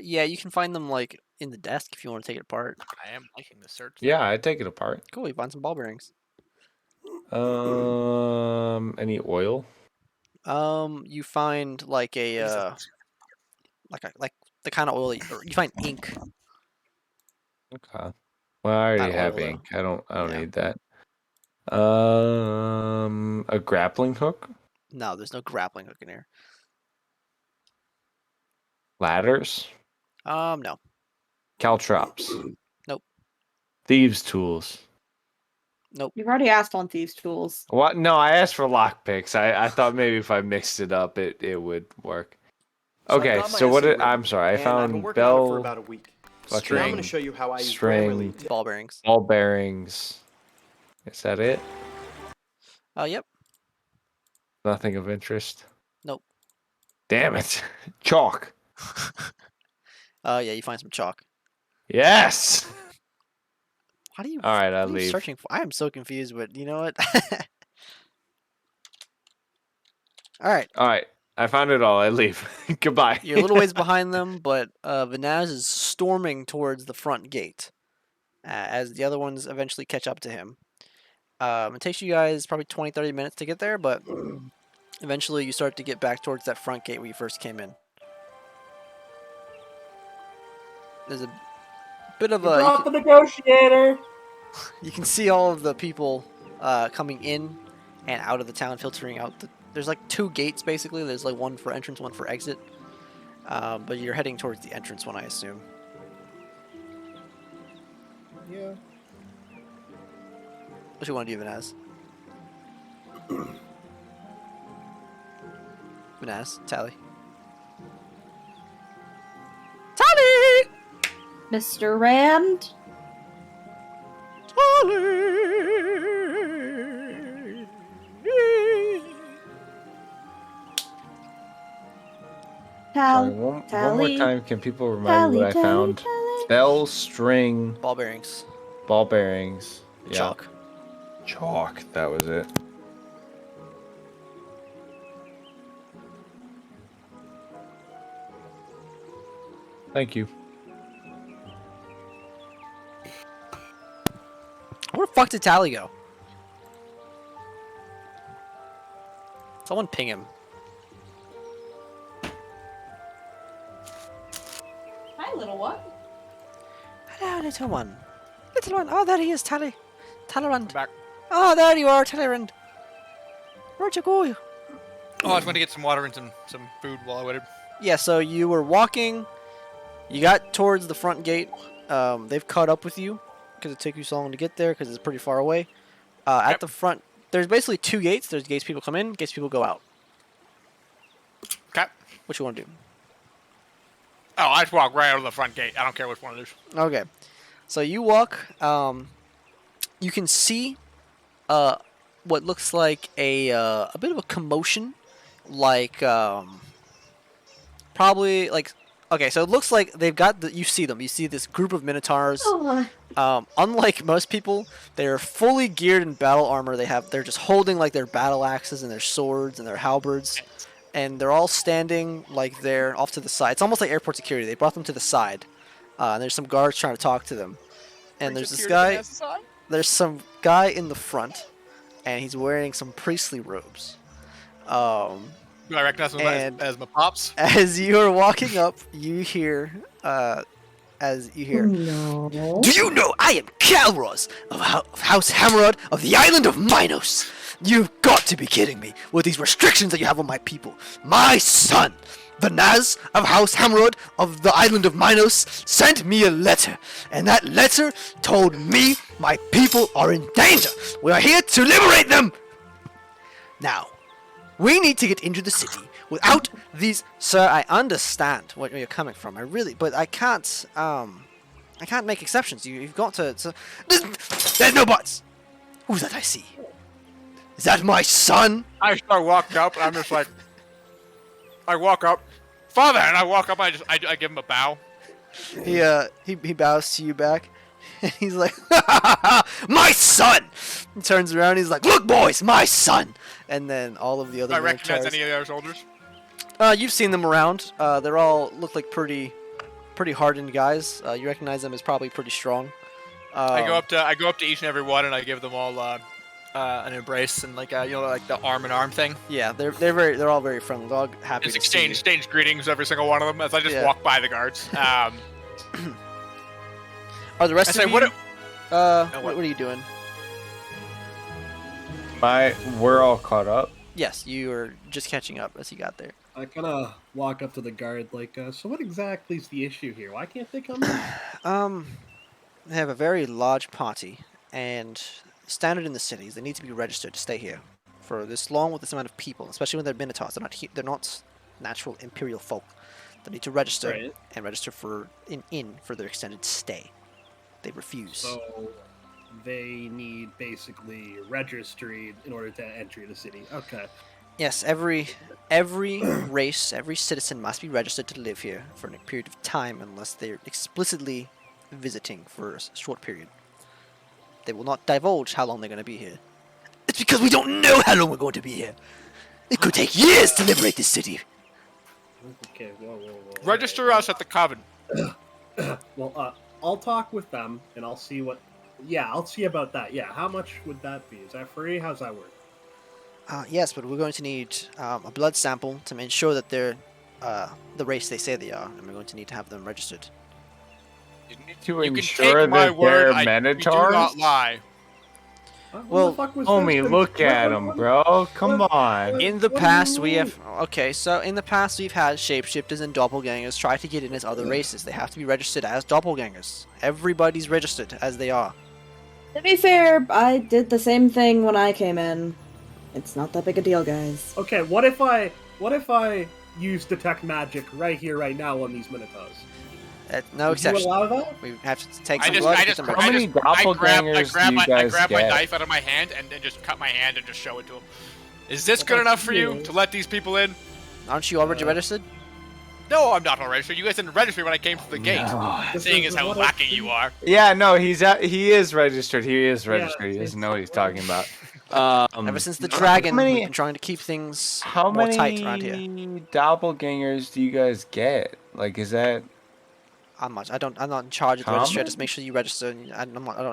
Yeah, you can find them like in the desk if you want to take it apart. I am liking the search. Yeah, I'd take it apart. Cool, you find some ball bearings. Any oil? You find like a like the kind of oil that you find ink. Okay. Well, I already Not have oil, though. ink. I don't Yeah. need that. A grappling hook? No, there's no grappling hook in here. Ladders? No. Caltrops? Nope. Thieves' tools? Nope. You've already asked on thieves' tools. What? No, I asked for lockpicks. I thought maybe if I mixed it up, it would work. So I've Okay, got my so what? essay written, I'm sorry. I and I've been found working on it for bell, about a week. fucking Now I'm going to show you how I use string, Grammarly to Ball bearings. ball bearings. Is that it? Yep. Nothing of interest. Nope. Damn it! Chalk. Yeah, you find some chalk. Yes. What are you? All right, I'll what are you leave. searching for? I am so confused, but you know what? All right. All right, I found it all. I leave. Goodbye. You're a little ways behind them, but Vanaz is storming towards the front gate as the other ones eventually catch up to him. It takes you guys probably 20-30 minutes to get there, but eventually you start to get back towards that front gate where you first came in. There's a bit of a... Drop the negotiator. You can see all of the people coming in and out of the town, filtering out. There's like two gates, basically. There's like one for entrance, one for exit. But you're heading towards the entrance one, I assume. Yeah. What do you want to do, Vanaz? Vanaz, Tally. Tally! Mr. Rand? Sorry, Tally. one more Tally. time. Can people remind me what I found? Bell, string, Ball bearings. ball bearings. Yeah. Chalk. Chalk. That was it. Thank you. Where the fuck did Tally go? Someone ping him. Hi, little one. Hello, little one. Little one. Oh, there he is, Tally. Talleyrand. Back. Oh, there you are, Talleyrand. Where'd you go? Oh, I was going to get some water and some food while I waited. Yeah, so you were walking. You got towards the front gate. They've caught up with you because it took you so long to get there because it's pretty far away. At Yep. the front, there's basically two gates. There's gates people come in, gates people go out. Okay. What you want to do? Oh, I just walk right out of the front gate. I don't care which one it is. Okay, so you walk. You can see what looks like a bit of a commotion, like probably like. Okay, so it looks like they've got the. You see them. You see this group of minotaurs. Oh, Unlike most people, they're fully geared in battle armor. They're just holding like their battle axes and their swords and their halberds, and they're all standing like they're off to the side. It's almost like airport security. They brought them to the side, and there's some guards trying to talk to them. And there's this guy. There's some guy in the front, and he's wearing some priestly robes. Do I recognize him And- as my pops? As you are walking up, you hear, no. Do you know I am Calros of House Hammerod of the island of Minos? You've got to be kidding me with these restrictions that you have on my people. My son, the Naz of House Hammerod of the island of Minos, sent me a letter, and that letter told me my people are in danger. We are here to liberate them. Now, we need to get into the city without these. Sir, I understand where you're coming from. I really, but I can't make exceptions. You've got to. There's no buts. Who's that I see? Is that my son? I start walking up, and I'm just like, I walk up, Father, and I walk up, I give him a bow. He bows to you back, and he's like, my son. He turns around. He's like, look, boys, my son. And then all of the other. Do I recognize militaries- any of the other soldiers? You've seen them around. They're all look like pretty hardened guys. You recognize them as probably pretty strong. I go up to each and every one, and I give them all an embrace and like the arm in arm thing. Yeah, they're all very friendly. They're all happy Just to see you. exchange greetings every single one of them as I just Yeah. walk by the guards. Are the rest I of say, you? what? What are you doing? We're all caught up. Yes, you are just catching up as you got there. I kind of walk up to the guard like, so what exactly is the issue here? Why can't they come in? They have a very large party, and standard in the cities, they need to be registered to stay here for this long with this amount of people, especially when they're minotaurs. They're not natural imperial folk. They need to register Right. and register for an inn for their extended stay. They refuse. So they need basically registry in order to enter the city. Okay. Yes, every race, every citizen must be registered to live here for a period of time unless they're explicitly visiting for a short period. They will not divulge how long they're going to be here. It's because we don't know how long we're going to be here. It could take years to liberate this city. Okay. Whoa. Register us at the coven. Well, I'll talk with them and I'll see what. Yeah, I'll see about that. Yeah, how much would that be? Is that free? How's that work? Yes, but we're going to need a blood sample to ensure that they're the race they say they are, and we're going to need to have them registered. To You can ensure take my that word. they're We do minotaurs. not lie. What Well, the fuck was Homie, this? look at What- him, what- bro. Come what- on. In the What do past, you we mean? have in the past we've had shapeshifters and doppelgangers try to get in as other races. They have to be registered as doppelgangers. Everybody's registered as they are. To be fair, I did the same thing when I came in. It's not that big a deal, guys. Okay, what if I use detect magic right here, right now on these minotaurs? No Would exception. you allow that? We have to take I some just, blood. I get just, them How I registered. many just, I grab doppelgangers do you my guys get? knife out of my hand and then just cut my hand and just show it to him. Is this good enough for you to let these people in? Aren't you already registered? No, I'm not all registered. You guys didn't register when I came to the gate. No. Seeing as how lacking you are. Yeah, no, he is registered. He is Yeah, registered. He doesn't know what he's talking about. Ever since the dragon, many- we've been trying to keep things How more many tight around here. doppelgangers do you guys get? Like, is that? I'm not in charge of the registry. I just Common? make sure you register. And I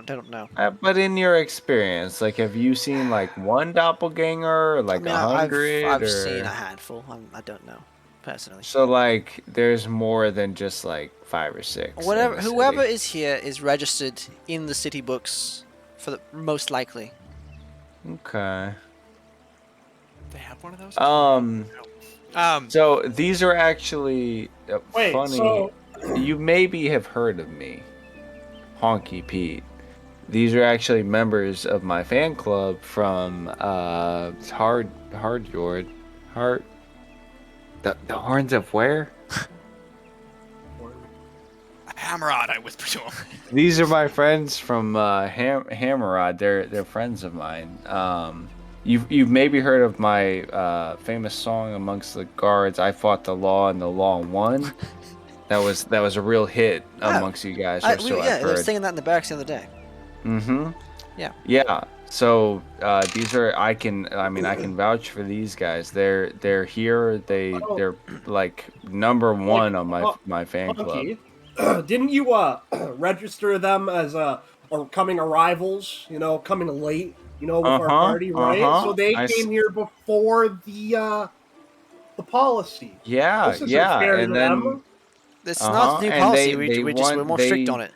don't know. But in your experience, like, have you seen like one doppelganger, or like I mean, 100? I've or... seen a handful. I don't know, personally. So like, there's more than just like 5 or 6. in Whatever, the whoever city. is here is registered in the city books for the most likely. Okay. They have one of those? So these are actually Wait, funny. so You maybe have heard of me, Honky Pete. These are actually members of my fan club from the Horns of where? Hammerod, I whisper to him. These are my friends from Hammerod. They're friends of mine. You've maybe heard of my famous song amongst the guards. I fought the law and the law won. That was a real hit amongst you guys. Or so I've we were heard. singing that in the barracks the other day. Mm-hmm. Yeah. Yeah. So these are I can vouch for these guys. They're here. They're like number one on my fan club. Funky, didn't you register them as coming arrivals? You know, coming late. You know, with our party, right? So they came here before the policy. Yeah, This isn't yeah, fair to and them. then This is not the new and policy. they We're more strict on it.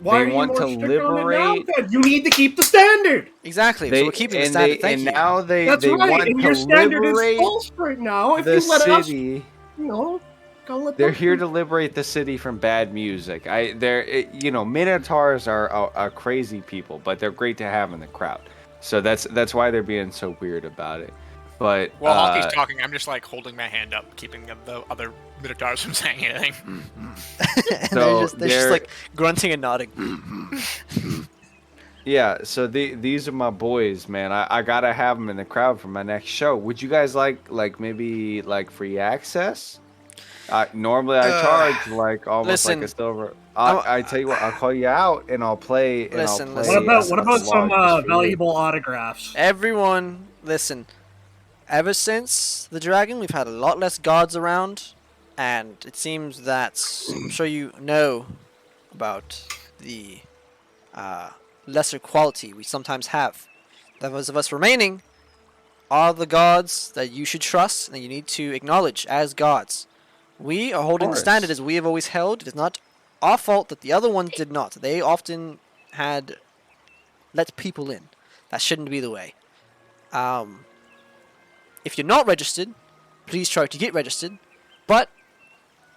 Why they are want you more to strict on it now, liberate- then? You need to keep the standard. Exactly. they So we're keeping the and standard. they Thank and you. now they That's they right, want and to your standard is liberate false right now. If the you let us, city. you know, go let They're them here be. to liberate the city from bad music. Minotaurs are crazy people, but they're great to have in the crowd. So that's why they're being so weird about it. But While Honky's talking, I'm just like holding my hand up, keeping the other Minotaurs from saying anything. they're so just like grunting and nodding. yeah, so these are my boys, man. I gotta have them in the crowd for my next show. Would you guys like maybe like free access? Normally I charge like almost like listen, a silver. I tell you what, I'll call you out and I'll play. And Listen, I'll listen. play What about some log just for you. valuable autographs? Everyone, listen. Ever since the dragon, we've had a lot less guards around, and it seems that I'm sure you know about the lesser quality we sometimes have. Those of us remaining are the gods that you should trust and that you need to acknowledge as gods. We are holding the course. standard as we have always held. It is not our fault that the other ones did not. They often had let people in. That shouldn't be the way. If you're not registered, please try to get registered. But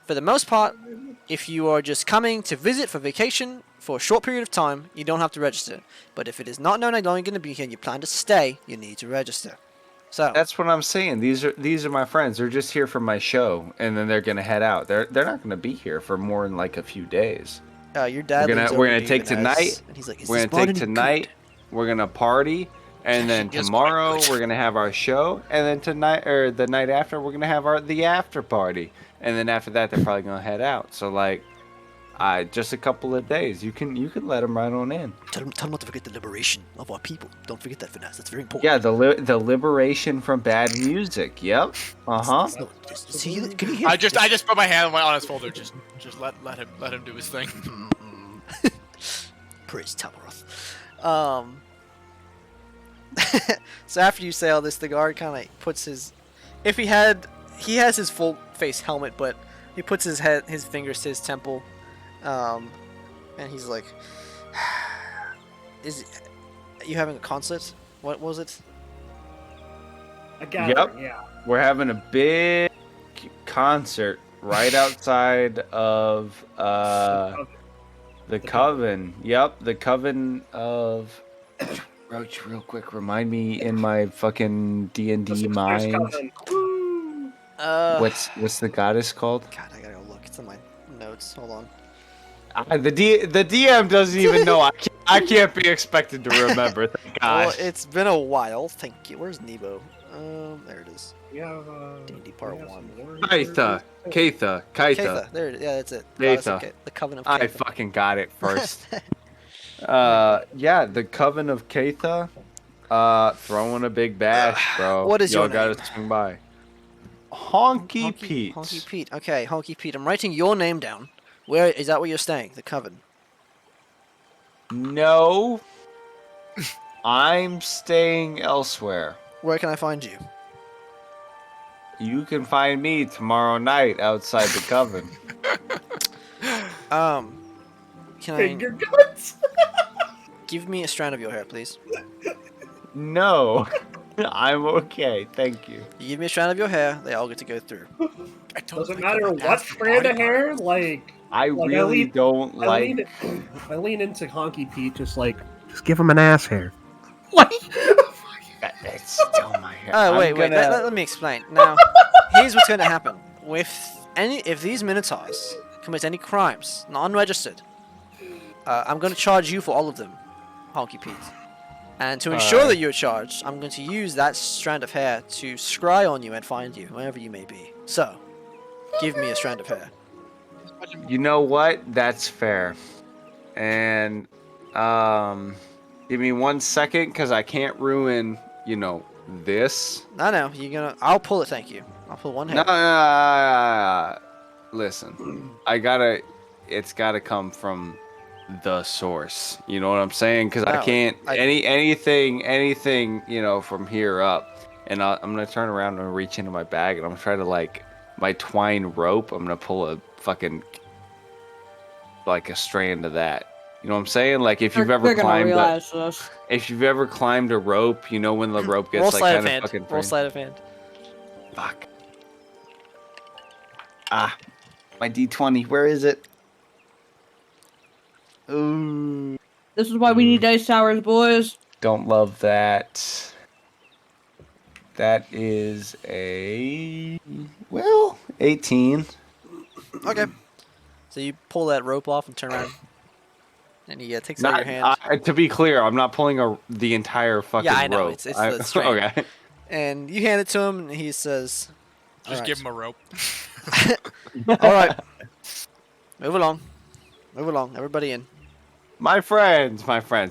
for the most part, if you are just coming to visit for vacation for a short period of time, you don't have to register. But if it is not known how long you're going to be here and you plan to stay, you need to register. So That's what I'm saying. These are my friends. They're just here for my show, and then they're gonna head out. They're not gonna be here for more than like a few days. your dad. We're leans gonna over to take you and asks- tonight. and he's like, "Is We're this gonna bond take any tonight. good?" We're gonna party, and then Yes, tomorrow quite good. we're gonna have our show, and then tonight or the night after we're gonna have the after party, and then after that they're probably gonna head out. So like, just a couple of days. You can let them right on in. Tell them not to forget the liberation of our people. Don't forget that, Finesse. That's very important. Yeah, the liberation from bad music. Yep. Uh-huh. No, see, can you hear? I just put my hand on his shoulder. Just let him do his thing. Praise Tamaroth. So after you say all this, the guard kind of puts his, he has his full face helmet, but he puts his fingers to his temple, and he's like, "Is you having a concert? What was it?" A gathering, yeah. We're having a big concert right outside of the Coven. Yep, the Coven of Roach. Real quick, remind me in my fucking D&D mind. What's the goddess called? God, I gotta go look. It's in my notes. Hold on. The DM doesn't even know. I can't be expected to remember. Thank Well, gosh. it's been a while. Thank you. Where's Nebo? There it is. Yeah. D&D Part 1. Kaitha. There it is. Yeah, that's it. Kaitha. Goddess of the Coven of I Kaitha. fucking got it first. Yeah, the Coven of Kaitha. Throwing a big bash, bro. What is Y'all your gotta name? swing by. Honky Pete. Honky Pete. Okay, Honky Pete. I'm writing your name down. Where is that? Where you're staying? The Coven. No. I'm staying elsewhere. Where can I find you? You can find me tomorrow night outside the Coven. Can I Finger guns. give me a strand of your hair, please? No. I'm okay, thank you. You give me a strand of your hair, they all get to go through. I don't Doesn't think matter of a what nasty strand body of part. hair. Like I Like, really don't I like. lean, I lean into Honky Pete, just like, just give him an ass hair. Like, It's still my hair. Oh I'm wait, gonna... let me explain. Now, here's what's going to happen. If these Minotaurs commit any crimes, non-registered, I'm going to charge you for all of them, Honky Pete. And to ensure Alright. that you're charged, I'm going to use that strand of hair to scry on you and find you, wherever you may be. So, give me a strand of hair. You know what? That's fair. And give me 1 second, because I can't ruin, this. No, I'll pull it, thank you. I'll pull one hair. No. Listen, it's gotta come from the source. You know what I'm saying? Because I No, can't I- anything from here up. And I'm gonna turn around and reach into my bag, and I'm gonna try to my twine rope. I'm gonna pull a fucking a strand of that. You know what I'm saying? Like if you've ever They're gonna climbed realize this. if you've ever climbed a rope, you know when the rope Roll gets sleight kind of of hand. fucking Roll frayed? sleight of hand. Fuck. My D20. Where is it? Ooh. This is why we need dice towers, boys. Don't love that. That is a 18. Okay. So you pull that rope off and turn around, and he takes out your hand. To be clear, I'm not pulling the entire fucking Yeah, I know, rope. it's the string. Okay. And you hand it to him, and he says, Just give him a rope. "All right, move along, everybody in." My friends,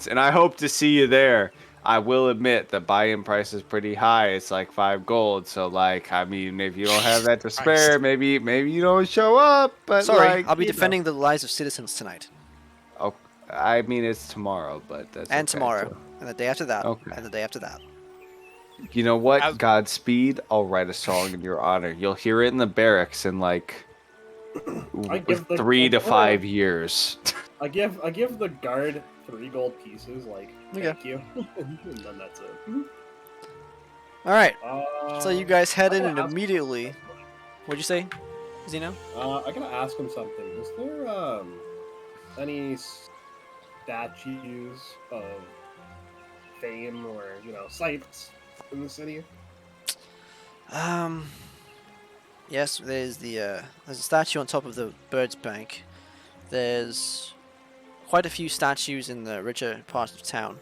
and I hope to see you there. I will admit the buy-in price is pretty high. It's like 5 gold. So, if you don't have that to spare, maybe you don't show up. But Sorry, I'll be you know. defending the lives of citizens tonight, Oh, I mean, it's tomorrow, but that's and okay, tomorrow, too. and the day after that, Okay. and the day after that. You know what? As- Godspeed. I'll write a song in your honor. You'll hear it in the barracks in I give the- 3 to 5 years. I give the guard 3 gold pieces, Okay. thank you, and then that's it. All right, Uh, so you guys head in, I and gotta ask- immediately, what'd you say, Zeno? I gotta ask him something. Is there any statues of fame or sites in the city? Yes, there's a statue on top of the Bird's Bank. There's quite a few statues in the richer parts of town,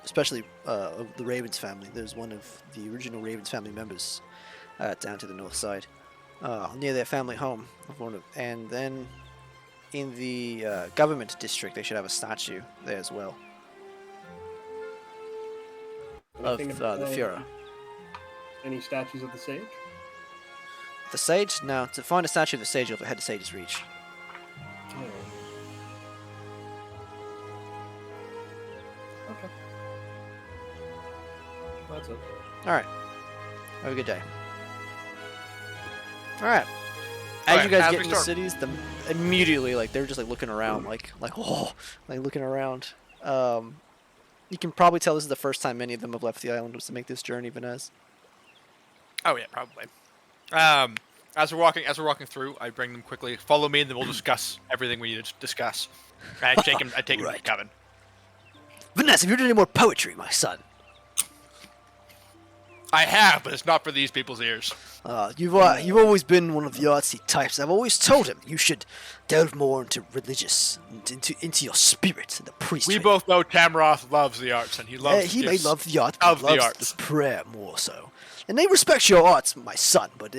especially of the Ravens family. There's one of the original Ravens family members down to the north side, near their family home. And then in the government district, they should have a statue there as well of Anything the about Führer. Any statues of the sage? The sage? No, to find a statue of the sage, you'll have to head to Sage's Reach. Oh. Okay. That's it. Alright. Have a good day. Alright. As Alright, you guys as get we in the start- cities, immediately, they're just looking around, looking around. You can probably tell this is the first time many of them have left the island was to make this journey, Vanez. Oh yeah, probably. As we're walking through, I bring them quickly. Follow me, and then we'll discuss everything we need to discuss. I take him to the Right. cabin. Vanez, have you done any more poetry, my son? I have, but it's not for these people's ears. You've always been one of the artsy types. I've always told him you should delve more into religious, into your spirit and the priesthood. We both know Tamroth loves the arts, and he loves. He may gifts love the art, but of he loves the arts. the prayer more so. And they respect your arts, my son. But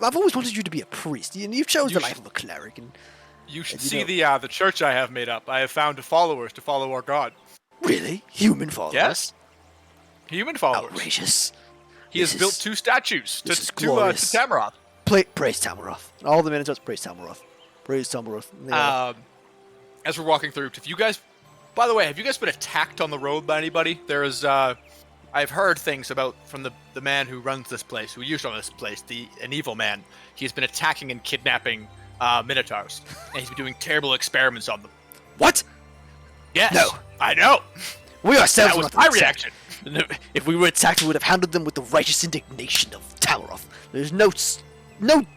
I've always wanted you to be a priest, and you've chosen the life of a cleric. And You should you see know- the church I have made up. I have found followers to follow our god. really, human followers. Yes. Human followers. Outrageous. He has This built is- 2 statues this is to glorious. Tamroth. Praise Tamroth. All the Minotaurs praise Tamroth. Praise Tamroth. Yeah. As we're walking through, if you guys, by the way, have you guys been attacked on the road by anybody? There is, I've heard things from the man who runs this place, who used to run this place, an evil man. He's been attacking and kidnapping Minotaurs, and he's been doing terrible experiments on them. What? Yes, No. I know. We ourselves That were was not my attacked. reaction. If we were attacked, we would have handled them with the righteous indignation of Tamroth. There's no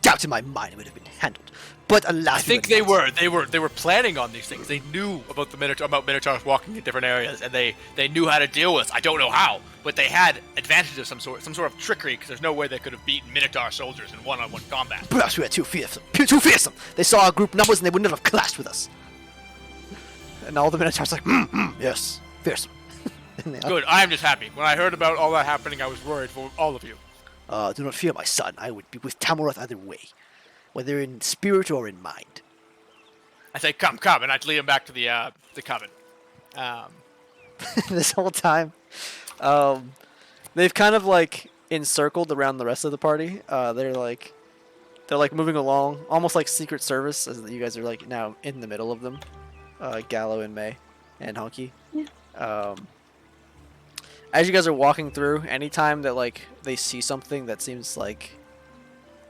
doubt in my mind it would have been handled. But alas, I think they were planning on these things. They knew about Minotaurs walking in different areas, and they knew how to deal with us. I don't know how, but they had advantages of some sort of trickery, because there's no way they could have beaten Minotaur soldiers in one-on-one combat. Perhaps we were too fearsome. Too fearsome. They saw our group numbers and they would never have clashed with us. And all the Minotaurs like, yes, fearsome. And they- Good. I am just happy. When I heard about all that happening, I was worried for all of you. Do not fear, my son. I would be with Tamroth either way, whether in spirit or in mind. I say, come, and I'd lead him back to the coven. This whole time, they've kind of like encircled around the rest of the party. They're like moving along, almost like Secret Service, as you guys are like now in the middle of them. Gallo and May, and Honky. Yeah. As you guys are walking through, anytime that like they see something that seems like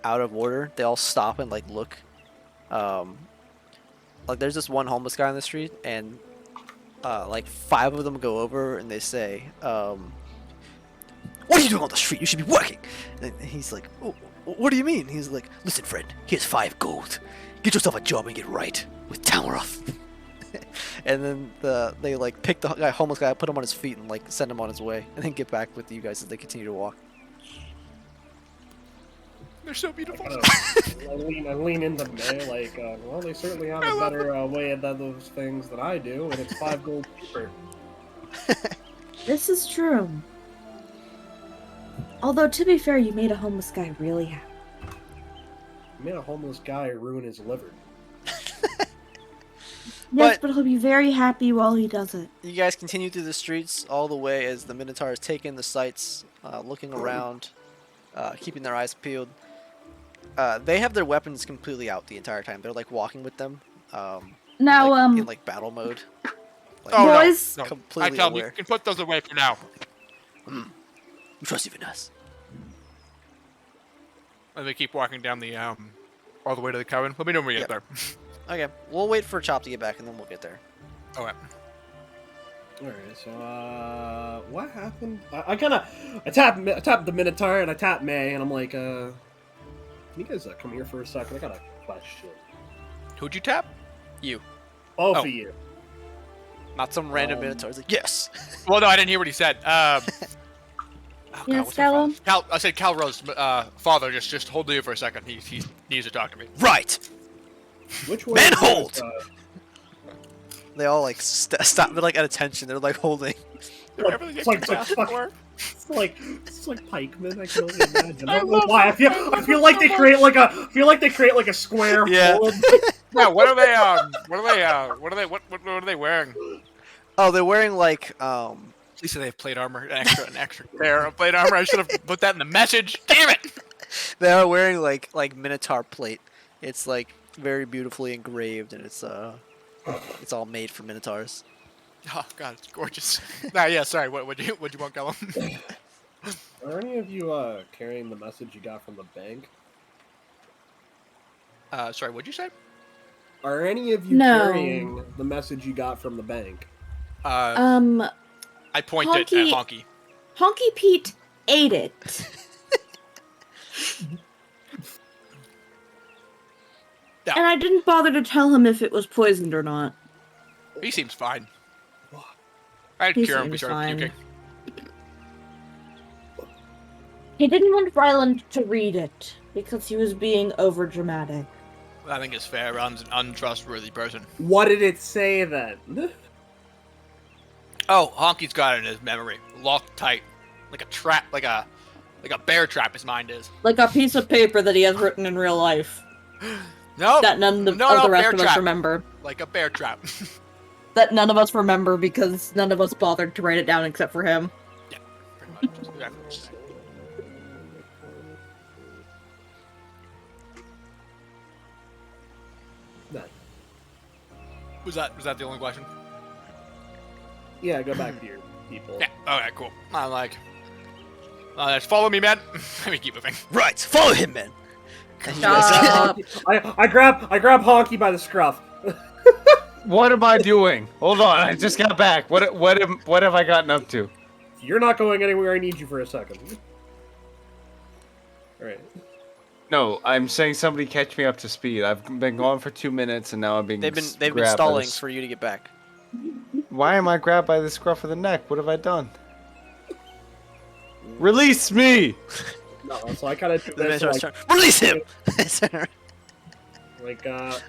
out of order, they all stop and like look. Like there's this one homeless guy on the street, and like 5 of them go over and they say, "What are you doing on the street? You should be working." And he's like, "Oh, what do you mean?" He's like, "Listen, friend, here's 5 gold. Get yourself a job and get right with Tamroth." And then they like pick the homeless guy, put him on his feet, and like send him on his way, and then get back with you guys as they continue to walk. They're so beautiful. I lean into May like, well, they certainly have a better way of those things than I do, and it's 5 gold cheaper. This is true. Although, to be fair, you made a homeless guy really happy. You made a homeless guy ruin his liver. Yes, but he'll be very happy while he does it. You guys continue through the streets all the way as the Minotaurs take in the sights, looking around, keeping their eyes peeled. They have their weapons completely out the entire time. They're like walking with them. Now, in like battle mode. Like, Oh, no, boys, no. completely I tell them aware. you can put those away for now. We trust even us. And they keep walking down the all the way to the coven. Let me know when we get there. Okay, we'll wait for Chop to get back and then we'll get there. Okay. Alright, so, what happened? I tapped the Minotaur and I tapped May, and I'm like, can you guys come here for a second? I got a question. Who'd you tap? You, Both Oh. of you. not some random Minotaurs. Like, yes. Well, no, I didn't hear what he said. Oh, God, Yes, what's my father? Callum? I said Calro's father. Just hold you for a second. He needs to talk to me. Right. Which one? Man, of you hold! is, They all like stop. They're like at attention. They're like holding. it's like pikemen. I can only imagine. I don't know why. I feel like they create like a square. Yeah. hole. Yeah. What are they wearing? Oh, they're wearing like At least they have plate armor. An extra pair of plate armor. I should have put that in the message. Damn it! they are wearing like Minotaur plate. It's like very beautifully engraved, and it's all made for Minotaurs. Oh God, it's gorgeous. Nah, yeah. Sorry. What'd you want, Callum? Are any of you carrying the message you got from the bank? Sorry. What'd you say? Are any of you No. carrying the message you got from the bank? I pointed at Honky- Honky. Honky Pete ate it. Yeah. And I didn't bother to tell him if it was poisoned or not. He seems fine. I'd He cure him if he seems started fine. puking. He didn't want Ryland to read it because he was being overdramatic. I think it's fair. Ron's an untrustworthy person. What did it say then? Oh, Honky's got it in his memory, locked tight, like a trap, like a bear trap. His mind is. Like a piece of paper that he has written in real life. No, That none of no, the rest bear of us trap. remember. Like a bear trap. That none of us remember because none of us bothered to write it down except for him. Pretty much. Just exactly what you said. No. Was that the only question? Yeah, go back to your people. Yeah. Okay. Cool. I'm like, just follow me, man. Let me keep moving. Right, follow him, man. Stop. I grab Honky by the scruff. What am I doing? Hold on, I just got back. What have I gotten up to? You're not going anywhere. I need you for a second. All right. No, I'm saying somebody catch me up to speed. I've been gone for 2 minutes and now I'm being They've been grabbed by stalling this- for you to get back. Why am I grabbed by the scruff of the neck? What have I done? Release me! No, so I kind of do The this, Minotaur's like, turn. Release him!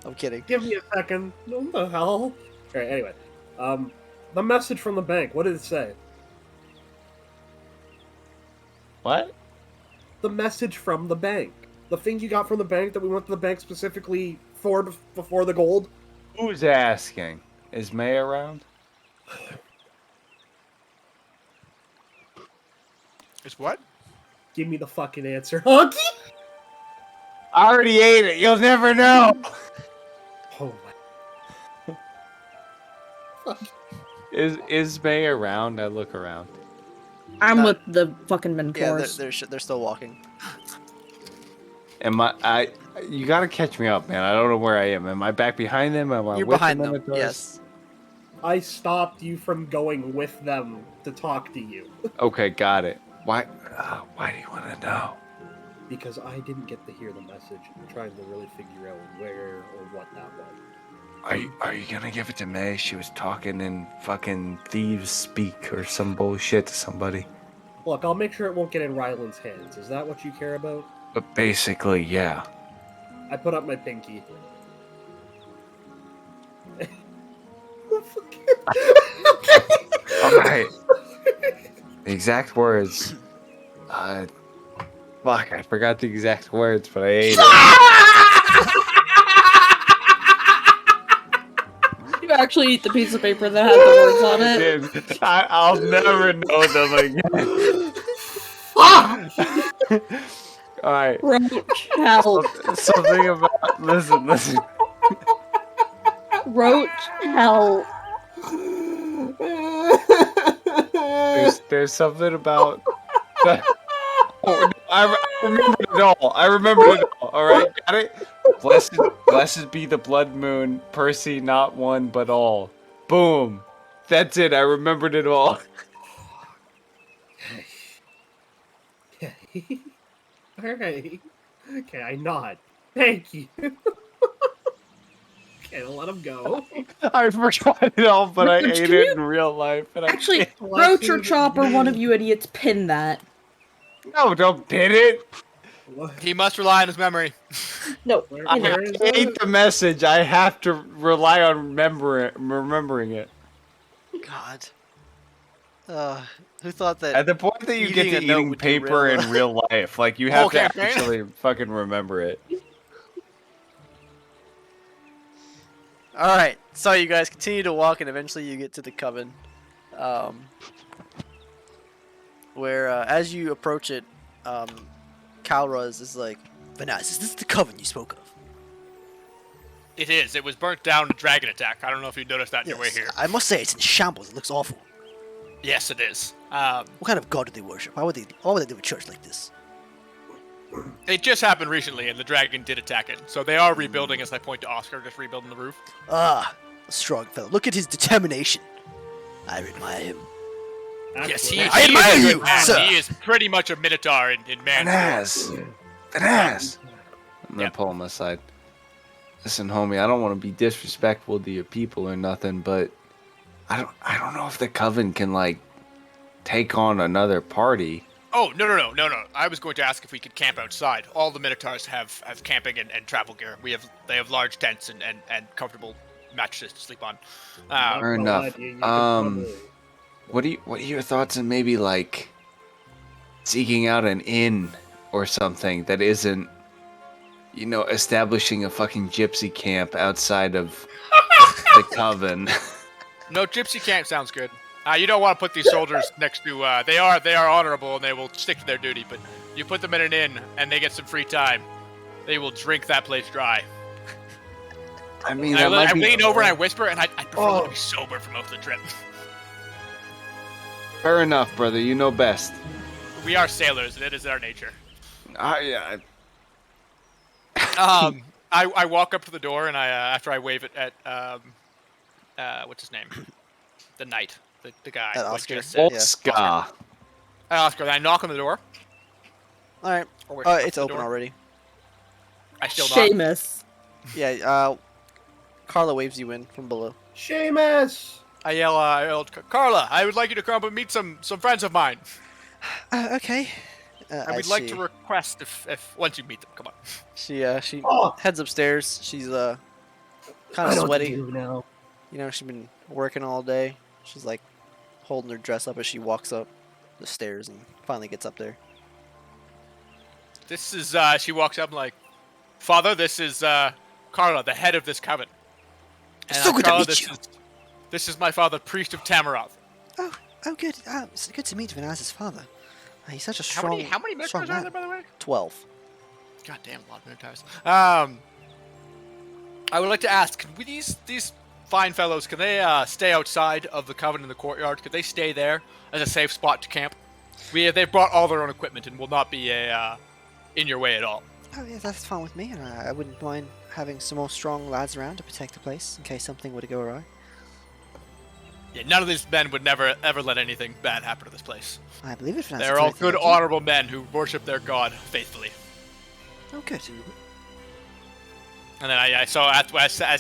I'm kidding. give me a second. What the hell? All right. Anyway, the message from the bank. What did it say? What? The message from the bank. The thing you got from the bank that we went to the bank specifically for before the gold. Who's asking? Is May around? Is what? Give me the fucking answer, Honky. I already ate it. You'll never know. Oh my. Is May around? I look around. I'm with the fucking Yeah, mentors. they're still walking. Am I? You gotta catch me up, man. I don't know where I am. Am I back behind them? Am I You're with behind the them. Minotaurs? Yes. I stopped you from going with them to talk to you Okay, got it. Why? Why do you want to know? because I didn't get to hear the message. I'm trying to really figure out where or what that was. Are you gonna give it to May? She was talking in fucking thieves speak or some bullshit to somebody. Look, I'll make sure it won't get in Ryland's hands. Is that what you care about? But basically, yeah. I put up my pinky. All right. The exact words. Fuck, I forgot the exact words, but I ate it. You actually eat the piece of paper that had the words on it. Dude, I'll never know them again. All right. Roach, help. Something about listen. Roach, help. There's something about. Oh, I remembered it all. I remembered it all. All right, got it. Blessed be the blood moon, Percy, not one but all. Boom. That's it. I remembered it all. Okay. Alright. Okay, I nod. Thank you. Okay, I'll let him go. I forgot it all, but I Roach, ate can it you- in real life. And Actually, I Roach or Chopper, one of you idiots, pin that. no, don't pin it. He must rely on his memory. No, I pin it. Where is hate it? the message. I have to rely on remembering it. God. Who thought that? At the point that you get Eating to a note eating would do paper real- in real life, like you have Okay, to man. actually fucking remember it. All right. So you guys continue to walk, and eventually you get to the coven, where as you approach it, Kalraz is like, "Vanaz, is this the coven you spoke of?" It is. It was burnt down in a dragon attack. I don't know if you noticed that on your way here. I must say it's in shambles. It looks awful. Yes, it is. What kind of god do they worship? Why would they do a church like this? It just happened recently, and the dragon did attack it. So they are rebuilding, as I point to Oscar, just rebuilding the roof. Ah, a strong fellow. Look at his determination. I admire him. Yes, he, I he admire is a you, good man. sir. He is pretty much a minotaur in man. Vanaz! I'm gonna Yeah. pull him aside. Listen, homie, I don't want to be disrespectful to your people or nothing, but I don't know if the coven can like take on another party. Oh, no. I was going to ask if we could camp outside. All the Minotaurs have camping and travel gear. They have large tents and comfortable mattresses to sleep on. Fair enough. What are your thoughts on maybe like seeking out an inn or something that isn't, establishing a fucking gypsy camp outside of the coven? No, gypsy camp sounds good. You don't want to put these soldiers next to. They are honorable and they will stick to their duty. But you put them in an inn and they get some free time, they will drink that place dry. I mean, I that lean over and I whisper, and I prefer them to be sober for most of the trip. fair enough, brother. You know best. We are sailors, and it is our nature. Yeah. I walk up to the door, and after I wave it at what's his name, the knight, the guy. At who Oscar. just said- Oscar. Oscar. Then I knock on the door. All right. Or wait, It's the open door? already. I still knock. Seamus. Yeah. Carla waves you in from below. Seamus! I yell, Carla, I would like you to come up and meet some friends of mine. Okay. And we'd like to request if once you meet them, come on. She Oh. heads upstairs. She's kind I of know what to sweaty. do now. She's been working all day. She's like holding her dress up as she walks up the stairs and finally gets up there. This is she walks up and like, Father, this is Carla, the head of this coven. And So good to Carla, meet you. This is my father, priest of Tamaroth. Oh, good. It's good to meet Vanaz's father. He's such a How strong. many strong Minotaurs are there, man. by the way? 12. God damn, a lot of Minotaurs. I would like to ask, can these fine fellows, can they stay outside of the coven in the courtyard? Could they stay there as a safe spot to camp? They've brought all their own equipment and will not be in your way at all. Oh, yeah, that's fine with me, and I wouldn't mind having some more strong lads around to protect the place in case something were to go awry. Yeah, none of these men would never ever let anything bad happen to this place. I believe it, Vanaz. They're all good, honorable men who worship their god faithfully. Oh, good. And then I saw as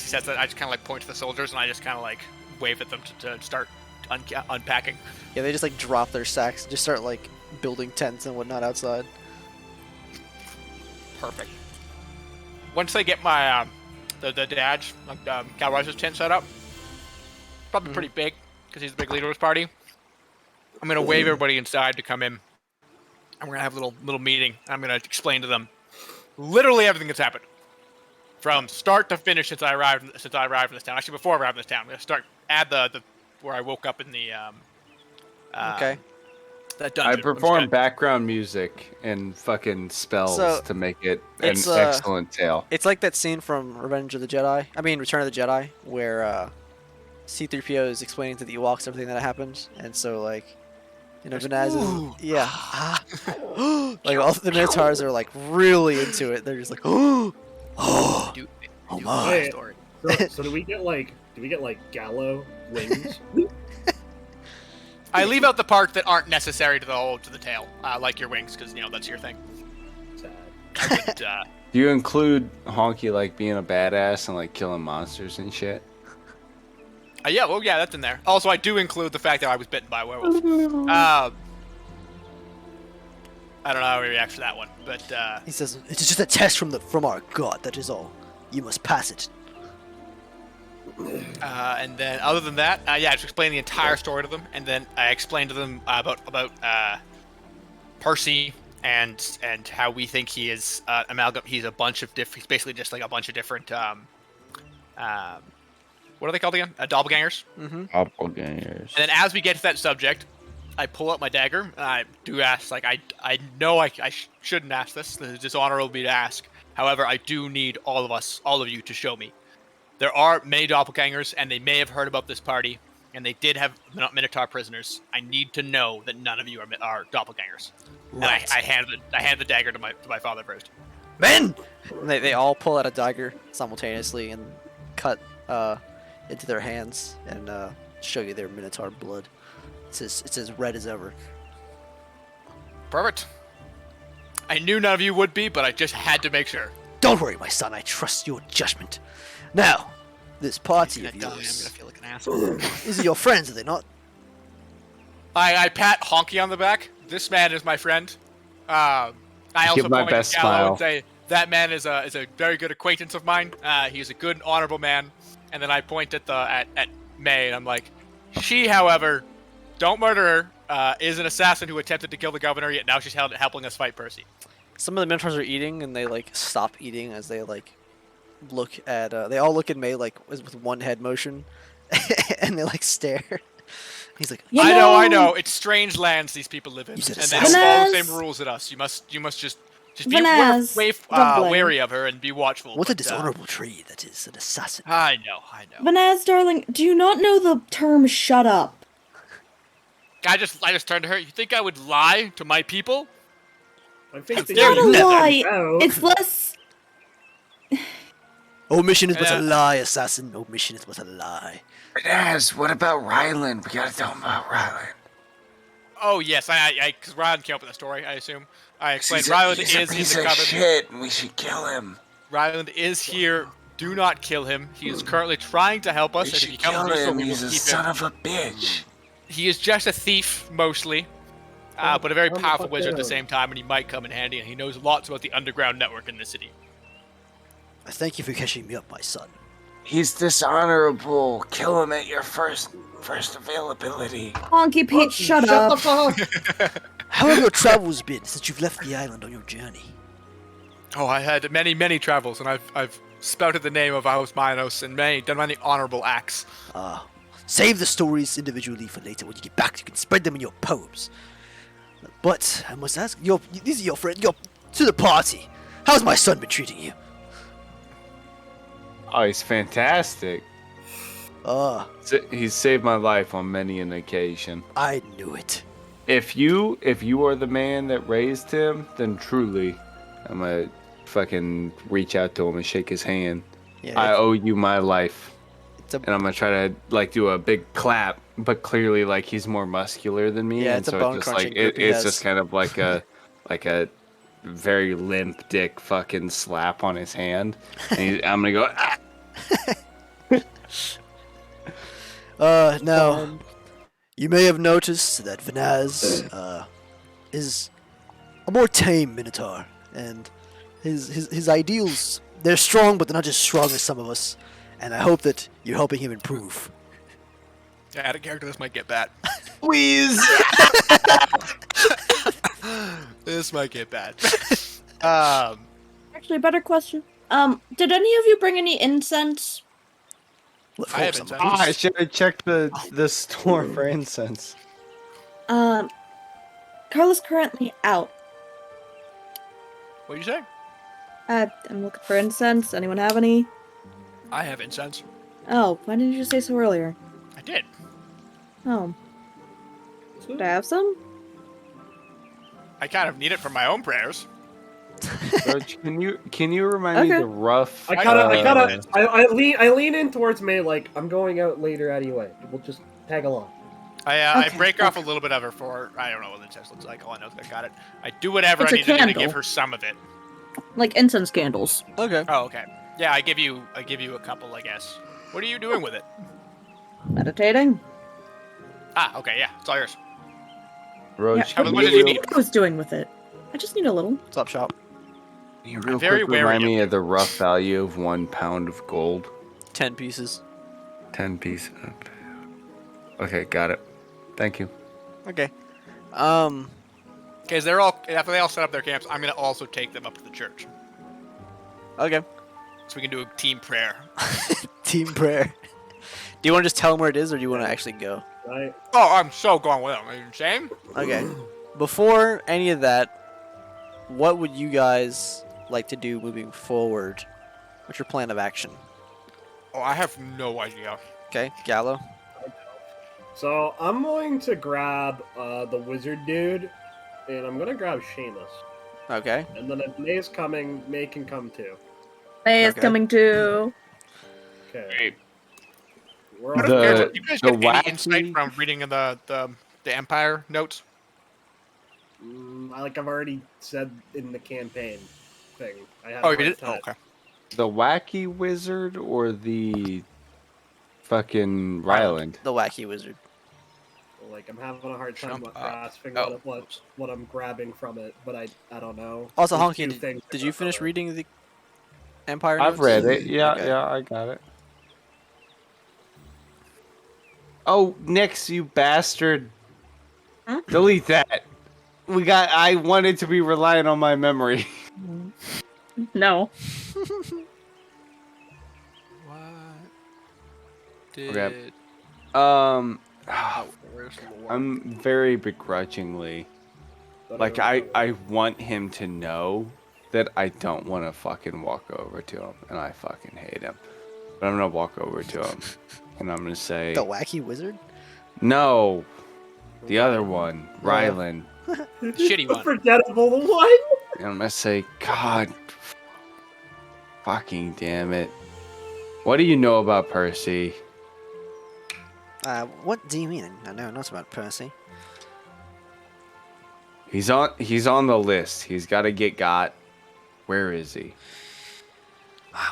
he says that, I just kind of like point to the soldiers and I just kind of like wave at them to start unpacking. Yeah, they just like drop their sacks and just start like building tents and whatnot outside. Perfect. Once they get my the Daj, like Galrage's tent set up, probably pretty big because he's the big leader of his party. I'm gonna wave everybody inside to come in, and we're gonna have a little meeting. I'm gonna explain to them literally everything that's happened from start to finish since I arrived in this town. Actually, before I arrived in this town, I'm gonna add the where I woke up in the Okay. that I dungeon. perform background music and fucking spells So, to make it an it's, excellent tale. It's like that scene from Revenge of the Jedi. I mean, Return of the Jedi, where C-3PO is explaining to the Ewoks everything that happened, and so like, Vanaz is like all the Minotaurs are like really into it. They're just like, oh, Do my. Wait, story. so do we get like Gallo wings? I leave out the parts that aren't necessary to the tale, like your wings, because that's your thing. Sad. I would, Do you include Honky like being a badass and like killing monsters and shit? yeah, that's in there. Also, I do include the fact that I was bitten by a werewolf. I don't know how we react to that one, but He says, "It is just a test from our god. That is all. You must pass it." and then other than that, just explain the entire story to them, and then I explain to them about Percy and how we think he is amalgam. He's a bunch of He's basically just like a bunch of different. What are they called again? Doppelgangers. Doppelgangers. And then as we get to that subject, I pull out my dagger and I do ask, like, I know I shouldn't ask this. This is dishonorable of me to ask. However, I do need all of you to show me. There are many doppelgangers, and they may have heard about this party, and they did have Minotaur prisoners. I need to know that none of you are doppelgangers. Right. And I hand the dagger to my father first. Men! And they all pull out a dagger simultaneously and cut into their hands and show you their Minotaur blood. It's as red as ever. Perfect. I knew none of you would be, but I just had to make sure. Don't worry, my son. I trust your judgment. Now, this party of I'm gonna yours. feel like an asshole. These are your friends, are they not? I pat Honky on the back, this man is my friend. I Give also my point best at Gallo smile. and say that man is a very good acquaintance of mine. He is a good and honorable man. And then I point at at May, and I'm like, she, however, don't murder her. Is an assassin who attempted to kill the governor. Yet now she's helping us fight Percy. Some of the Minotaurs are eating, and they like stop eating as they like look at. They all look at May like with one head motion, and they like stare. He's like, You I know. It's strange lands these people live in, You and said they have all the assassin. same rules as us. You must just be Vanaz, Dublin. wary of her and be watchful. what a but, dishonorable trade that is, an assassin. I know. Vanaz, darling, do you not know the term "shut up"? I just turned to her. You think I would lie to my people? I think It's that not you a should lie. out. It's less. Omission is but Yeah. a lie, assassin. Omission is but a lie. Yes, what about Ryland? We gotta tell him about Ryland. Oh yes, because Ryland came up with the story. I assume I explained. He's Ryland a is in piece the of coven. shit, and we should kill him. Ryland is here. Do not kill him. He is currently trying to help us. We And if should he kill comes to do so, him. we will He's a keep son him. of a bitch. He is just a thief mostly, but a very calm the powerful fuck wizard at the down. same time, and he might come in handy. And he knows lots about the underground network in the city. I thank you for catching me up, my son. He's dishonorable. Kill him at your first availability. Honky Pete, shut the up. fuck. How have your travels been since you've left the island on your journey? Oh, I had many travels, and I've spouted the name of Aos Minos and done many honorable acts. Save the stories individually for later. When you get back, you can spread them in your poems. But I must ask, these are your friends. You're to the party. How's my son been treating you? Oh, he's fantastic. He's saved my life on many an occasion. I knew it. If you are the man that raised him, then truly, I'm gonna fucking reach out to him and shake his hand. yeah, I owe you my life, it's a, and I'm gonna try to like do a big clap, but clearly like he's more muscular than me, Yeah, and it's a so bone it's just crunching like grip he it's has. just kind of like a very limp dick fucking slap on his hand, and I'm gonna go. Ah! Now, you may have noticed that Vanaz, is a more tame Minotaur, and his ideals, they're strong, but they're not as strong as some of us, and I hope that you're helping him improve. Yeah, out of character, this might get bad. Please. This might get bad. Actually, better question. Did any of you bring any incense? Let's I hope haven't some- done- I should have checked the store for incense. Carla's currently out. What do you say? I'm looking for incense. Anyone have any? I have incense. Oh, why didn't you say so earlier? I did. Oh. Could I have some? I kind of need it for my own prayers. George, can you remind me Okay. the rough? I lean in towards May like I'm going out later anyway. We'll just tag along. I Okay, break off a little bit of her for I don't know what the incense looks like. All I know is I got it. I do whatever It's I a need to do to candle. give her some of it. Like incense candles. okay. Oh, okay. Yeah, I give you a couple, I guess. What are you doing with it? Meditating? Ah, okay, yeah, it's all yours. Roach, Yeah, how what much do did you you need? think I was doing with it? I just need a little. What's up, shop? Can you real very quick wary remind of me you. of the rough value of 1 pound of gold? 10 pieces. 10 pieces. Okay, got it. Thank you. Okay. Okay, after they all set up their camps, I'm gonna also take them up to the church. Okay. So we can do a team prayer. Team prayer. Do you want to just tell him where it is, or do you want to actually go? Right? Oh, I'm so going with them. Are you insane? Okay. Before any of that, what would you guys like to do moving forward? What's your plan of action? Oh, I have no idea. Okay, Gallo. So I'm going to grab the wizard dude, and I'm gonna grab Seamus. Okay. And then if May's coming, May can come too. May is Okay. coming too. Okay. We're What all if The- you guys the get any insight wacky- from reading the Empire notes? I've already said in the campaign thing. I had Oh, a you hard did? time. Oh, okay. The wacky wizard or the fucking Ryland? The wacky wizard. Like I'm having a hard time Jump up. grasping Oh. what I'm grabbing from it, but I don't know. Also, There's Honky, two things did I you got finish from it. reading the Empire I've notes? read it. Yeah, Okay. yeah, I got it. Oh, Nix, you bastard! Huh? Delete that. I wanted to be reliant on my memory. No. What did... Okay. Oh, where's the lore? I'm very begrudgingly, But like don't know. I want him to know that I don't want to fucking walk over to him, and I fucking hate him. But I'm gonna walk over to him, and I'm gonna say, The wacky wizard? no, the other one, Rylan. Shitty The one. forgettable one. And I'm gonna say, God, fucking damn it. What do you know about Percy? What do you mean? I know not about Percy. He's on the list. He's got to get got. Where is he?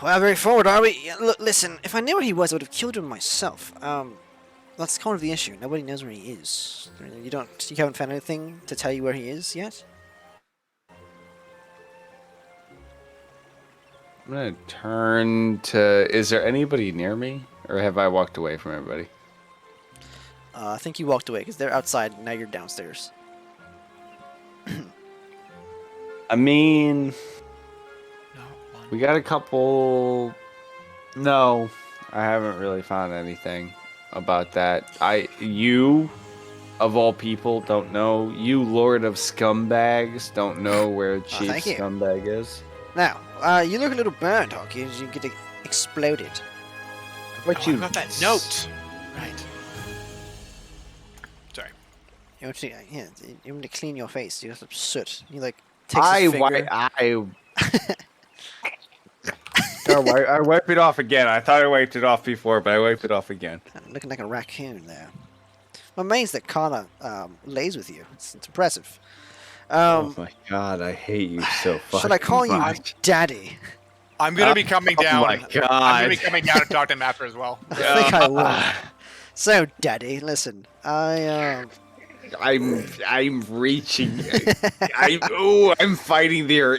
Well, very forward, are we? Yeah, look, listen, if I knew where he was, I would have killed him myself. That's kind of the issue. Nobody knows where he is. You haven't found anything to tell you where he is yet? I'm gonna turn to. Is there anybody near me, or have I walked away from everybody? I think you walked away because they're outside. Now you're downstairs. I mean, No, one. we got a couple. No, I haven't really found anything about that. You, of all people, don't know. You, Lord of Scumbags, don't know where Chief thank you. Scumbag is. Now, you look a little burned, Hockey, as you get exploded. What Oh, I got that note. Right. Sorry. You want to, you want to clean your face. You got some soot. You takes his finger. I wipe it off again. I thought I wiped it off before, but I wiped it off again. Looking like a raccoon there. I'm amazed that Connor lays with you. It's impressive. Oh my god, I hate you so fucking Should I call you much. Daddy? I'm gonna be coming down. Oh my I'm gonna be god. coming down to talk to him after as well. I think I will. So, Daddy, listen. I'm reaching. I'm fighting there.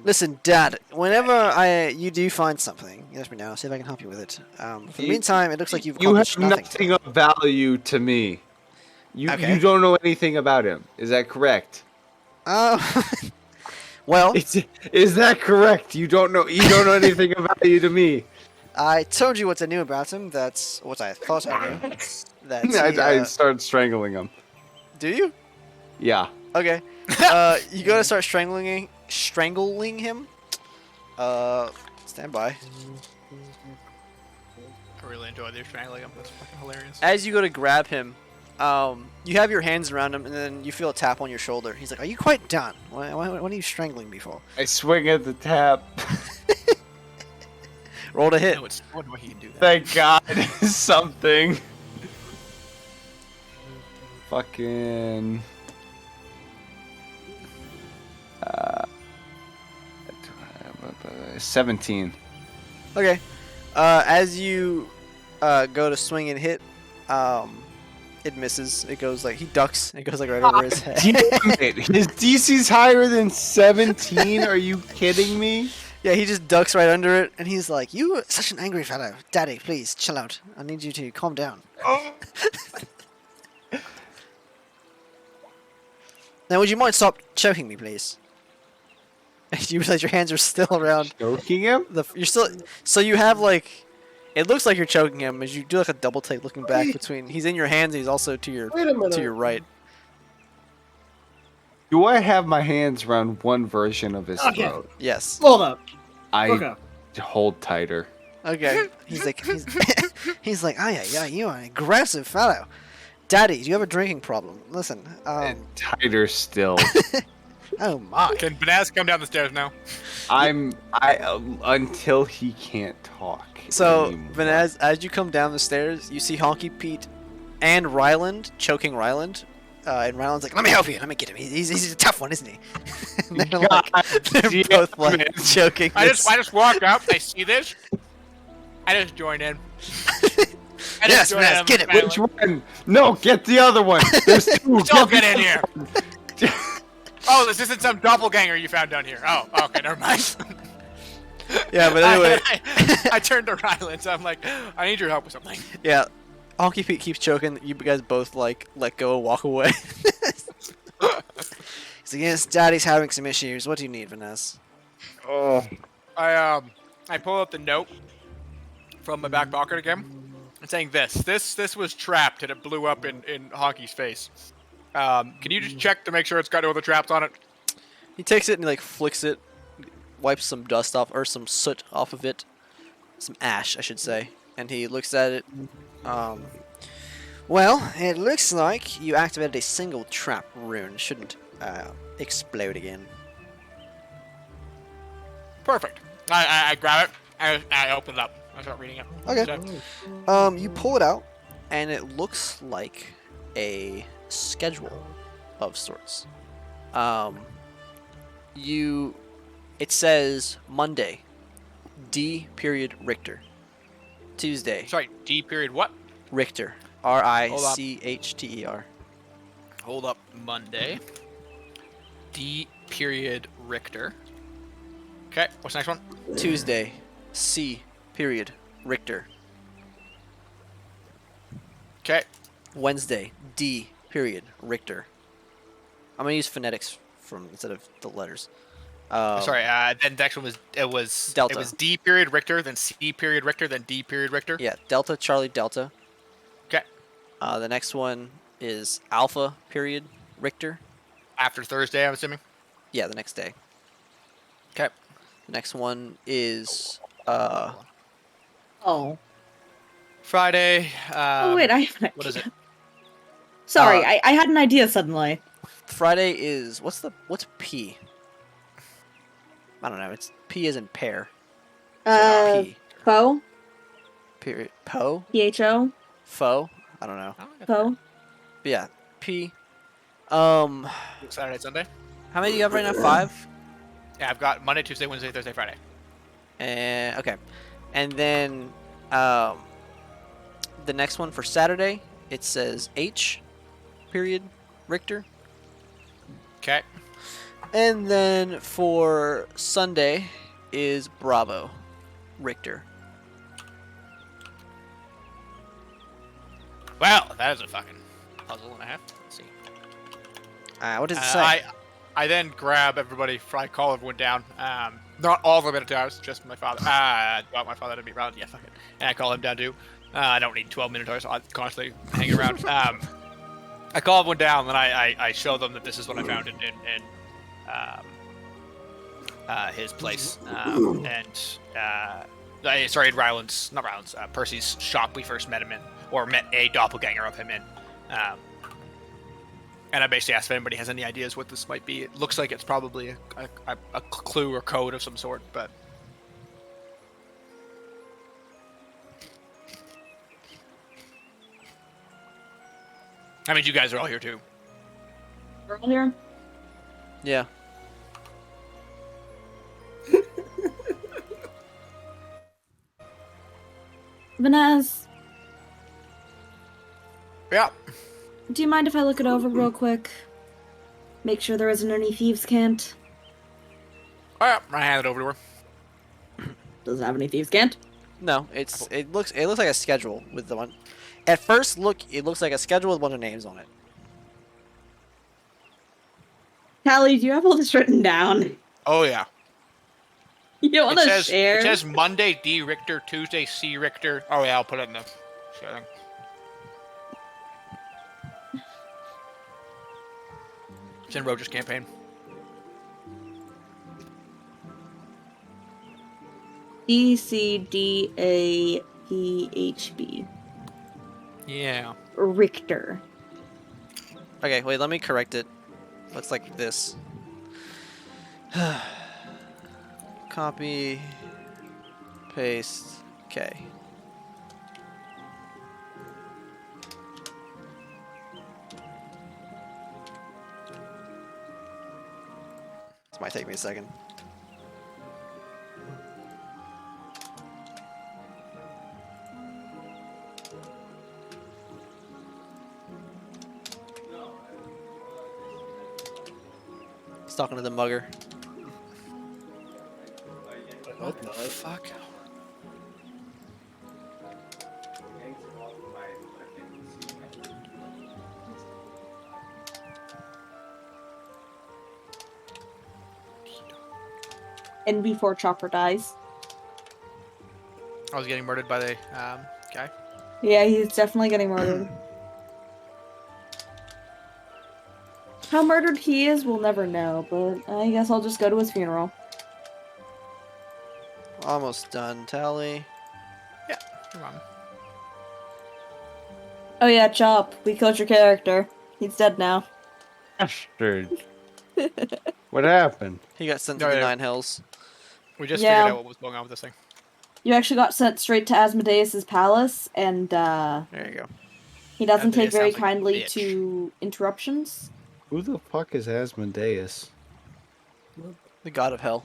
Listen, Dad. Whenever you do find something, you let me know. See if I can help you with it. For the meantime, it looks like you've You have accomplished nothing. nothing of value to me. Okay. You don't know anything about him. Is that correct? Well, Is that correct? You don't know anything of value to me. I told you what I knew about him. That's what I thought I knew. That's I started strangling him. do you? Yeah. Okay. You gotta start strangling him. Stand by. I really enjoy their strangling him. That's fucking hilarious. As you go to grab him, you have your hands around him, and then you feel a tap on your shoulder. He's like, "Are you quite done? What are you strangling me for?" I swing at the tap. Roll to hit. No, it's I wonder why he can do that. Thank God, something. Fucking. 17. Okay. As you go to swing and hit, it misses. It goes he ducks. It goes right over his head. Damn it! His DC's higher than 17. Are you kidding me? Yeah, he just ducks right under it. And he's like, "You are such an angry fellow, Daddy. Please chill out. I need you to calm down." Now, would you mind stop choking me, please? You realize your hands are still around Choking him? you're still. So you have it looks like you're choking him as you do a double take looking back between. He's in your hands. He's also to your Wait a minute. right. Do I have my hands around one version of his Okay. throat? Yes. Hold up. I Okay. hold tighter. Okay. He's like, he's like, yeah, you are an aggressive fellow. Daddy, do you have a drinking problem? Listen, Tighter still. oh my. Can Banaz come down the stairs now? Until he can't talk. So, anymore. Vanez, as you come down the stairs, you see Honky Pete and Ryland choking Ryland. And Ryland's like, "Let me help you. Let me get him. He's a tough one, isn't he?" And they're they're both choking. I just walk up. I see this. I just join in. I Yes, just joined Vanessa, him get it. finally. Which one? No, get the other one. There's two. Don't Get get the in here. other one. Oh, this isn't some doppelganger you found down here. Oh, okay, never mind. Yeah, but anyway, I turned to Ryland, so I'm like, I need your help with something. yeah. Honky Pete keeps choking. You guys both like let go and walk away. So yes, Daddy's having some issues. What do you need, Vanessa? Oh. I pull up the note from my back pocket again, and saying this was trapped and it blew up in Honky's face. Can you just check to make sure it's got no other traps on it? He takes it and he like flicks it, wipes some dust off or some soot off of it, some ash, I should say, and he looks at it. Well, it looks like you activated a single trap rune. Shouldn't explode again. Perfect. I grab it. I open it up. I start reading it. Okay. So, You pull it out. And it looks like a schedule of sorts. It says Monday, D period Richter. Tuesday, sorry, D period what? Richter, Richter. Hold up. Monday. D period Richter. Okay, what's the next one? Tuesday, C period Richter. Okay. Wednesday, D period Richter. I'm gonna use phonetics instead of the letters. Sorry, then the next one was Delta. It was D period Richter, then C period Richter, then D period Richter. Yeah, Delta Charlie Delta. Okay. The next one is Alpha period Richter. After Thursday, I'm assuming. Yeah, the next day. Okay. The next one is Oh. Friday. Oh wait, I have an idea. What is it? Sorry, I had an idea suddenly. Friday is what's P? I don't know. It's P as in pear. P Pho? period Po? Pho? Fo? I don't know. Pho? But yeah, P. Saturday, Sunday. How many do you have right now? 5. Yeah, I've got Monday, Tuesday, Wednesday, Thursday, Friday. And okay, and then the next one for Saturday, it says H period Richter. Okay. And then for Sunday is Bravo Richter. Well, that is a fucking puzzle and a half. Let's see. What does it say? I then grab everybody. I call everyone down. Not all the Minotaurs, just my father. I want my father to be around. Yeah, fuck it. And I call him down too. I don't need 12 Minotaurs. I'm constantly hanging around. I call everyone down, and I show them that this is what I found in his place. Sorry, Percy's shop we first met him in, or met a doppelganger of him in. And I basically asked if anybody has any ideas what this might be. It looks like it's probably a clue or code of some sort, but... I mean, you guys are all here too. We're all here? Yeah. Vanessa, Yeah. do you mind if I look it over real quick? Make sure there isn't any thieves' cant. Oh, yeah. I hand it over to her. Doesn't have any thieves' cant. No, it looks like a schedule with the one. At first look, it looks like a schedule with a bunch of names on it. Callie, do you have all this written down? Oh, yeah. You want to It share? says Monday D Richter, Tuesday C Richter. Oh, yeah, I'll put it in the share thing. It's in Roger's campaign. ECDAPHB. Yeah. Richter. Okay, wait, let me correct it. Looks like this. Copy, paste, okay. This might take me a second. talking to the mugger. I hope not. Fuck. And before Chopper dies. I was getting murdered by the guy. Yeah, he's definitely getting murdered. How murdered he is, we'll never know, but I guess I'll just go to his funeral. Almost done, Tally. Come on. Oh yeah, Chop, we killed your character. He's dead now. Bastard. What happened? He got sent to No, the yeah. Nine Hills. We just Yeah. figured out what was going on with this thing. You actually got sent straight to Asmodeus' palace, and There you go. he doesn't take Asmodeus very sounds like a kindly bitch. to interruptions. Who the fuck is Asmodeus? The god of hell.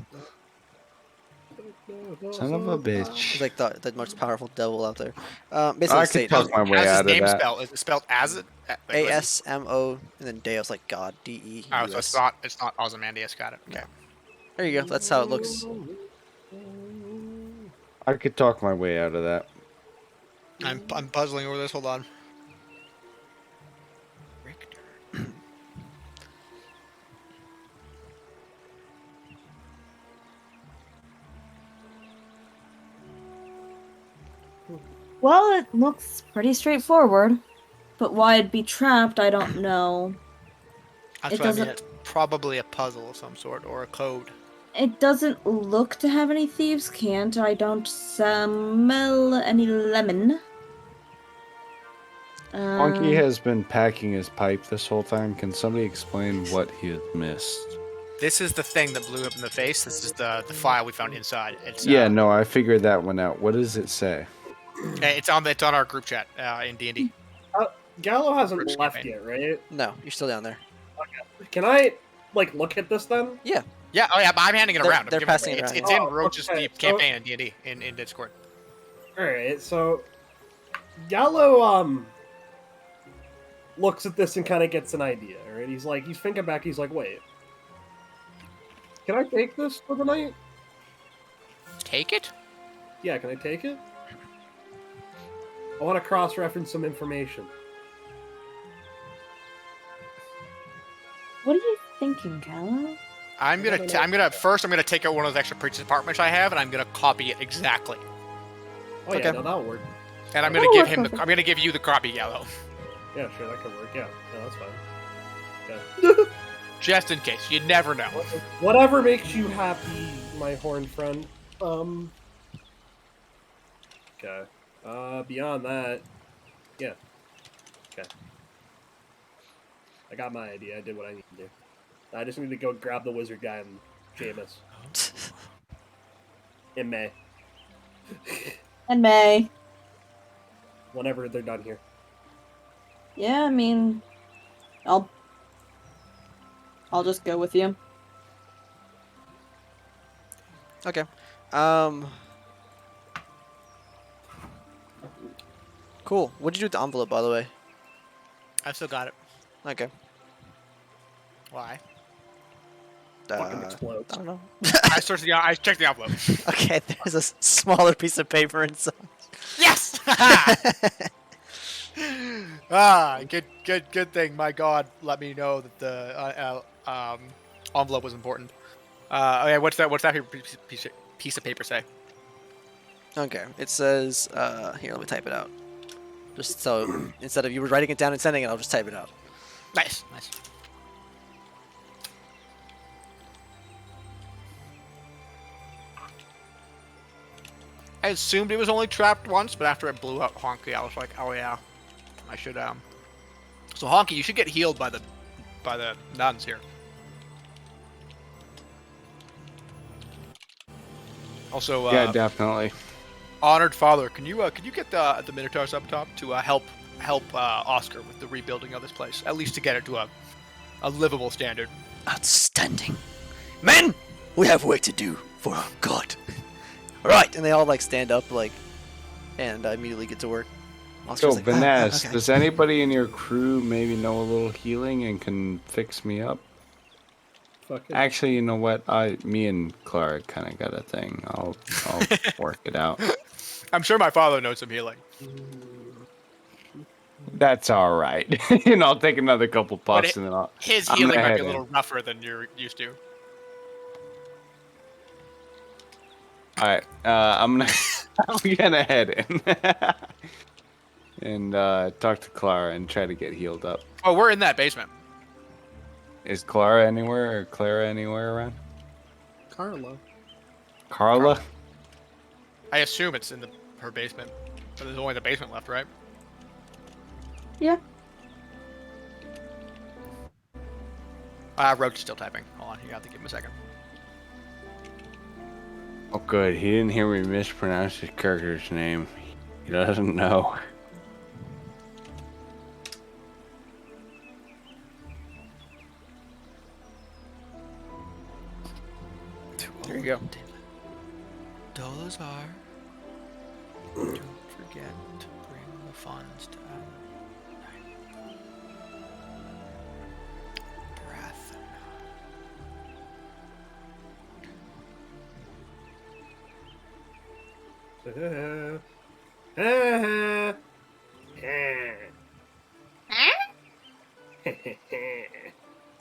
Son of a He's bitch. like the most powerful devil out there. I Basically could Satan. talk my way How's his out of name that. spelled? Is it spelled as it? ASMO and then Deus like God. DE. Oh, so it's not Ozymandias. Got it. Okay. There you go. That's how it looks. I could talk my way out of that. I'm puzzling over this. Hold on. Richter. Well, it looks pretty straightforward. But why it'd be trapped, I don't know. That's It what I mean. doesn't- It's probably a puzzle of some sort or a code. It doesn't look to have any thieves' cant. I don't smell any lemon. Monkey has been packing his pipe this whole time. Can somebody explain what he has missed? This is the thing that blew up in the face. This is the file we found inside. It's Yeah, no, I figured that one out. What does it say? It's on our group chat in D&D. Gallo hasn't First left campaign. yet, right? No, you're still down there. Can I look at this then? Yeah, oh yeah, but I'm handing it They're- around. I'm they're giving passing away. it around, It's yeah. in Oh, Roach's okay, the so- campaign in D&D in Discord. All right, so Gallo looks at this and kind of gets an idea. Right, he's thinking back. He's like, wait, can I take this for the night? Take it? Yeah, can I take it? I want to cross-reference some information. What are you thinking, Gallo? I'm gonna take out one of those extra preachers apartments I have, and I'm gonna copy it exactly. Oh yeah, Okay. no, that'll work. And I'm gonna That'll give work him perfect. I'm gonna give you the copy, Yellow, Yeah, sure, that could work. Yeah, no, that's fine. Okay. just in case. You never know. Whatever makes you happy, my horned friend. Okay. Beyond that, yeah. Okay. I got my idea. I did what I need to do. I just need to go grab the wizard guy and Jameis. In May. And May. Whenever they're done here. Yeah, I mean, I'll just go with you. Okay. Cool. What'd you do with the envelope, by the way? I've still got it. Okay. Why? Fucking explodes. I don't know. I checked the envelope. Okay, there's a smaller piece of paper inside. Yes! Good thing. My God, let me know that the envelope was important. Okay, what's that piece of paper say? Okay, it says, here, let me type it out. Just so, instead of you writing it down and sending it, I'll just type it out. Nice. I assumed it was only trapped once, but after it blew up Honky, I was like, oh yeah, I should So Honky, you should get healed by the nuns here. Also, Yeah, definitely. honored father, can you get the Minotaurs up top to help Oscar with the rebuilding of this place, at least to get it to a livable standard. Outstanding. Men, we have work to do for our god. Right, and they all like stand up and immediately get to work. So, Oscar's like, Vaness, okay. does anybody in your crew maybe know a little healing and can fix me up? Fucking. Actually, you know what? Me and Clara kind of got a thing. I'll work it out. I'm sure my father knows some healing. That's all right. I'll take another couple puffs and then His I'm healing gonna might head be a in. little rougher than you're used to. All right. I'm gonna head in and talk to Clara and try to get healed up. Oh, we're in that basement. Is Clara anywhere or Clara anywhere around? Carla. Carla? I assume it's in her basement. But there's only the basement left, right? Yeah. Roach is still typing. Hold on, you have to give him a second. Oh, good. He didn't hear me mispronounce his character's name. He doesn't know. There you go. Dollars are. Don't forget to bring the funds to breath.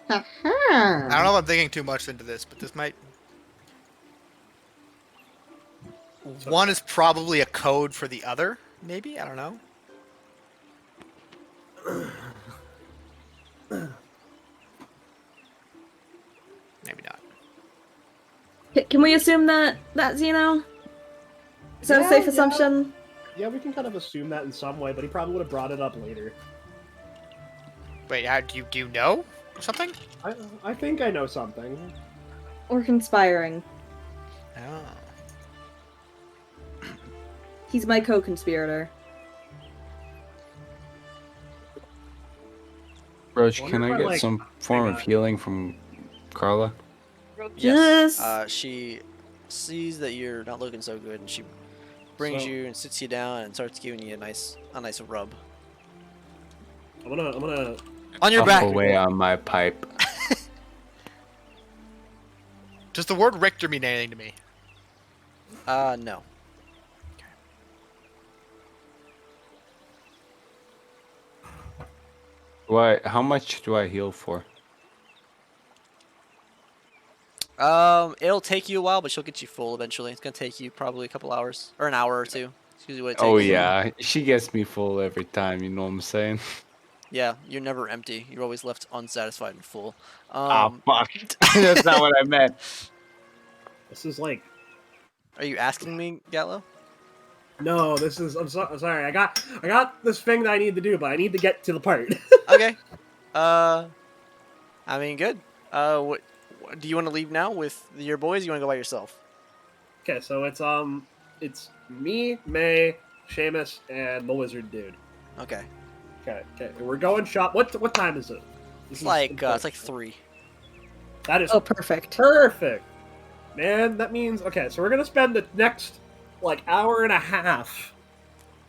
I don't know if I'm thinking too much into this, but this might. One is probably a code for the other, maybe? I don't know. Maybe not. Can we assume that Zeno? Is that a safe assumption? Yeah, we can kind of assume that in some way, but he probably would have brought it up later. Wait, how do you know something? I think I know something. Or conspiring? Oh. He's my co-conspirator. Roach, Wonder can if I I, get like, some form of healing from Carla? Yes. She sees that you're not looking so good, and she brings So- you and sits you down and starts giving you a nice rub I'm gonna. on your Puff back. away on my pipe. Does the word Richter mean anything to me? No. How much do I heal for? It'll take you a while, but she'll get you full eventually. It's gonna take you probably a couple hours or an hour or two. It's usually what it takes. Oh yeah, she gets me full every time. You know what I'm saying? Yeah, you're never empty. You're always left unsatisfied and full. Fuck. That's not what I meant. This is like. Are you asking me, Gallo? No, this is. I'm sorry. I got this thing that I need to do, but I need to get to the part. Okay. I mean, good. What do you want to leave now with your boys? Or you want to go by yourself? Okay, so it's me, May, Seamus, and the wizard dude. Okay. Okay. We're going shop. What time is it? This It's is like important. 3. That is Oh, perfect. perfect, man. That means okay. So we're gonna spend the next like hour and a half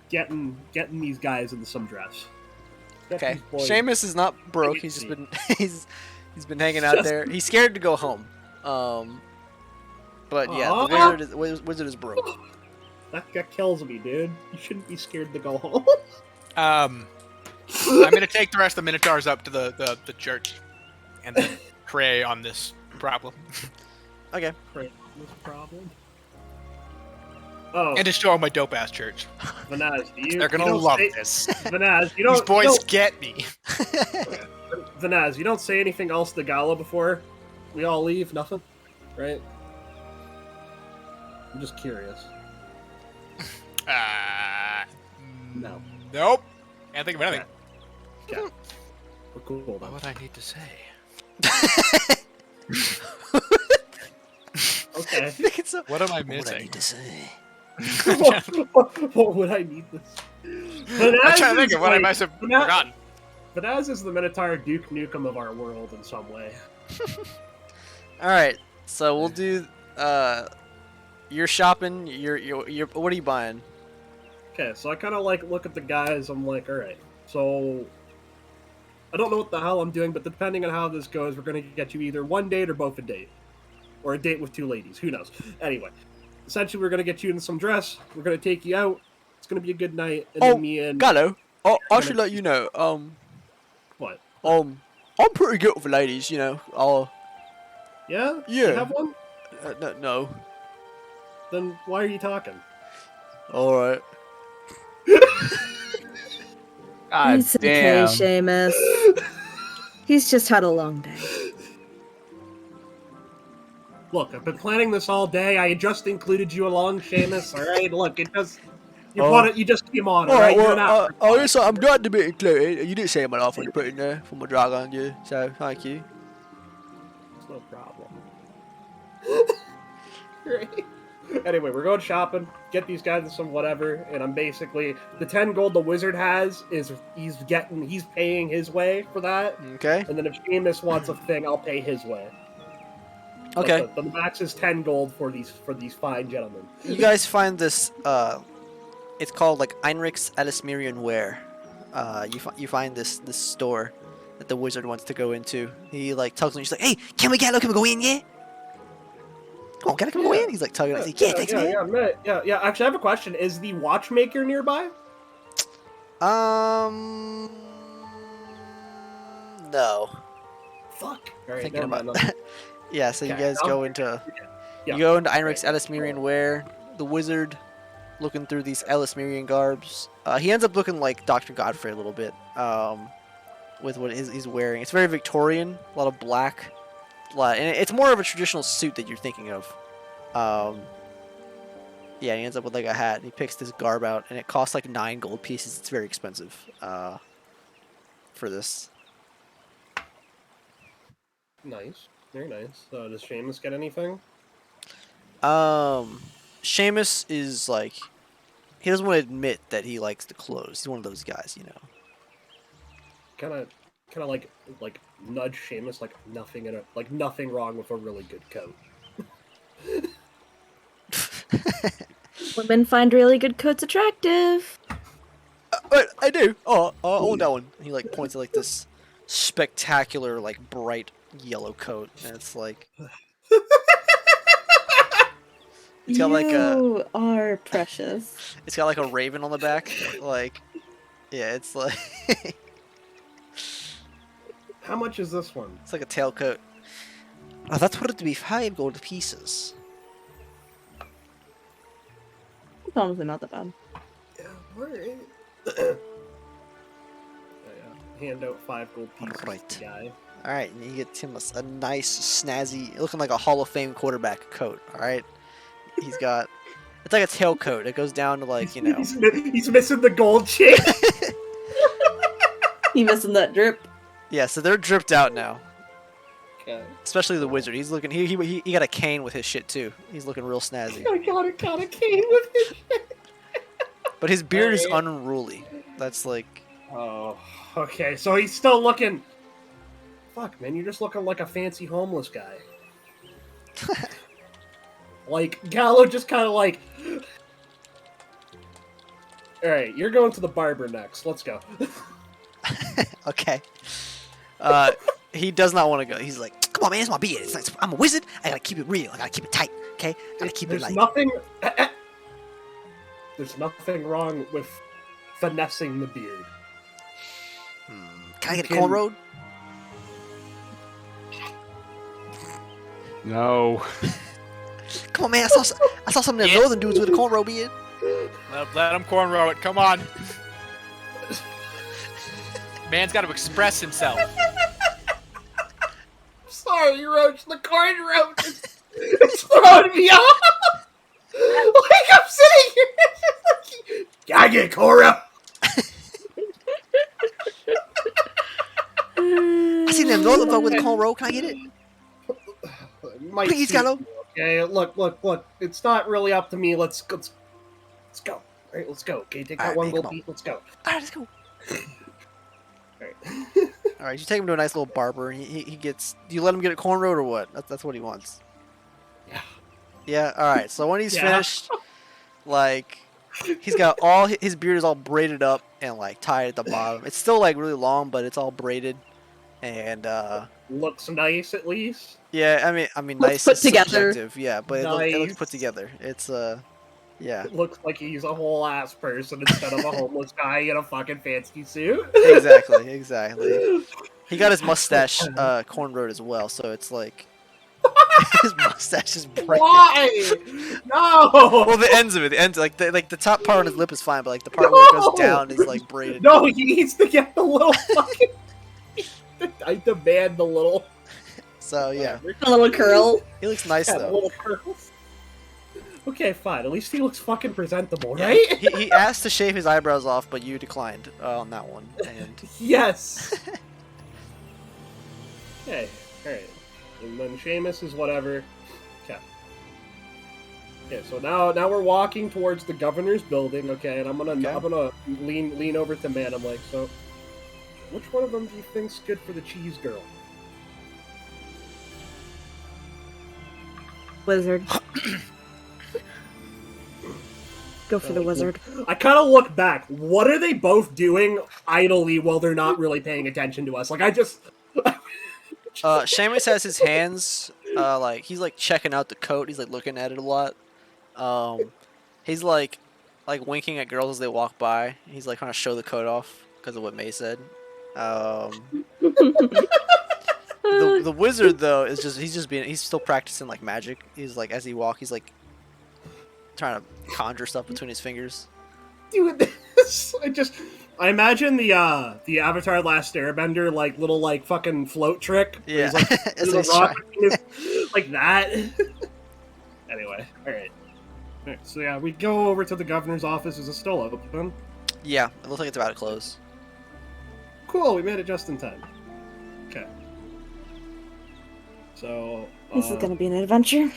getting these guys into some dress. Get Okay. these boys- Seamus is not broke. He's just been he's been hanging out there. He's scared to go home. But yeah, the wizard is broke. That kills me, dude. You shouldn't be scared to go home. I'm gonna take the rest of the Minotaurs up to the church and then pray on this problem. Okay. This problem. Oh, And to show them my dope ass church. Vanaz, They're gonna love this. Vanaz, you These don't. boys you don't- get me. Vanaz, you don't say anything else to Gala before we all leave. Nothing, right? I'm just curious. No. Nope. Can't think of anything. Okay. We're cool What then. would I need to say? Okay. What am I What would I missing? need to say? what would I need this? I'm trying to think of what I must have Vanaz- forgotten. Vanaz is the Minotaur Duke Nukem of our world in some way. All right. So we'll do. You're shopping. You're. What are you buying? Okay, so I kind of like look at the guys. I'm like, all right. So, I don't know what the hell I'm doing, but depending on how this goes, we're gonna get you either one date or both a date, or a date with 2 ladies. Who knows? Anyway, essentially, we're gonna get you in some dress. We're gonna take you out. It's gonna be a good night, and then me and Gallo, I gonna- should let you know. what? I'm pretty good with ladies, you know. Yeah? Yeah. You have one? No. Then why are you talking? All right. God It's damn. okay, Seamus. He's just had a long day. Look, I've been planning this all day. I just included you along, Seamus. All right, look, it just you just came on. All right, you're an afterthought. yes, I'm glad to be included. You did say my life when you put in there for my dragon, yeah. So thank you. It's no problem. Right. Anyway, we're going shopping. Get these guys some whatever, and I'm basically the 10 gold the wizard has is he's paying his way for that, Okay. and then if Seamus wants a thing, I'll pay his way. But Okay. the max is 10 gold for these fine gentlemen. You guys find this. It's called like Heinrich's Elismerian Ware. You find this store that the wizard wants to go into. He like tugs on you. He's like, "Hey, can we go in? Yeah. Come on, can I go in?" He's like tugging. He's like, "Yeah, thanks, man." Yeah. Actually, I have a question. Is the watchmaker nearby? No. Fuck. All right, Thinking never about mind. that. Yeah, so you Okay, guys I'll- go into Yeah. you go into Heinrich's Elismerian Ware. The wizard, looking through these Elismerian garbs, he ends up looking like Dr. Godfrey a little bit. With what he's wearing, it's very Victorian, a lot of black, and it's more of a traditional suit that you're thinking of. Yeah, he ends up with like a hat. And he picks this garb out, and it costs like 9 gold pieces. It's very expensive for this. Nice. Very nice. Does Seamus get anything? Seamus is like, he doesn't want to admit that he likes the clothes. He's one of those guys, you know. Kind of like nudge Seamus like nothing wrong with a really good coat. Women find really good coats attractive. But I do. Oh, I want that one. And he like points at like this spectacular, like bright yellow coat, and it's like it's got like a You are precious. it's got like a raven on the back. Like, yeah, it's like How much is this one? it's like a tailcoat. Oh, that's worth to be 5 gold pieces. It's honestly not that bad. Yeah, alright. Hand out 5 gold pieces Alright. to the guy. All right, and he gets him a nice, snazzy, looking like a Hall of Fame quarterback coat. All right, he's got it's like a tailcoat. It goes down to like, you know. He's missing the gold chain. He missing that drip. Yeah, so they're dripped out now. Okay. Especially the wizard. He's looking. He got a cane with his shit too. He's looking real snazzy. I got a cane with it. But his beard is Alright. unruly. That's like. Oh, okay. So he's still looking. Fuck, man, you're just looking like a fancy homeless guy. Like Gallo just kind of like. All right, you're going to the barber next. Let's go. Okay. He does not want to go. He's like, come on, man, it's my beard. I'm a wizard. I gotta keep it real. I gotta keep it tight. Okay. I gotta keep it There's like. nothing. There's nothing wrong with finessing the beard. Can I get a can- cornroad? No. Come on, man. I saw some of them northern dudes with a cornrow beard. Let him cornrow it. Come on. Man's got to express himself. Sorry, Roach. The cornrow is throwing me off. Like I'm sitting here. Can I get cornrow? I seen them northern folk with a cornrow. Can I get it? Might Please, suit Gallo. you. Okay, look. It's not really up to me. Let's go. All right, let's go. Okay, take that Alright, one man, gold come on. piece. Let's go. All right, let's go. Alright. All right, you take him to a nice little barber, and he gets. Do you let him get a cornrow or what? That's what he wants. Yeah. Yeah. All right. So when he's Yeah. finished, like, He's got all his beard is all braided up and like tied at the bottom. It's still like really long, but it's all braided. And Looks nice at least. yeah, I mean, Looks nice put is together. subjective. Yeah, but it looks Nice. put together. It's yeah, Looks like he's a whole ass person instead of a homeless guy in a fucking fancy suit. exactly. He got his mustache cornrowed as well, so it's like his mustache is braided. Why? No. Well, the ends of it, the ends, like the top part on his lip is fine, but like the part where it goes No! down is like braided. No, he needs to get the little fucking. I demand the little. So yeah, A little curl. he looks nice Yeah, the though. little curls. Okay, fine. At least he looks fucking presentable, Yeah, right? he asked to shave his eyebrows off, but you declined on that one. And Yes. Okay, alright. And then Seamus is whatever. Okay. Okay, so now we're walking towards the governor's building, okay, and I'm gonna lean over to Man. I'm like, so which one of them do you think's good for the cheese girl? Wizard. Go for the wizard. I kind of look back. What are they both doing idly while they're not really paying attention to us? Like, I just. Seamus has his hands like he's like checking out the coat. He's like looking at it a lot. He's like winking at girls as they walk by. He's like trying to show the coat off because of what May said. The wizard though is just he's still practicing like magic. He's like as he walks, he's like trying to conjure stuff between his fingers. Dude, this I imagine the Avatar Last Airbender like little like fucking float trick. where Yeah, he's, like, that's little what he's rock trying. like that. Anyway, alright. Alright, so yeah, we go over to the governor's office. Is it still open? Yeah, it looks like it's about to close. Cool, we made it just in time. Okay. So This is gonna be an adventure.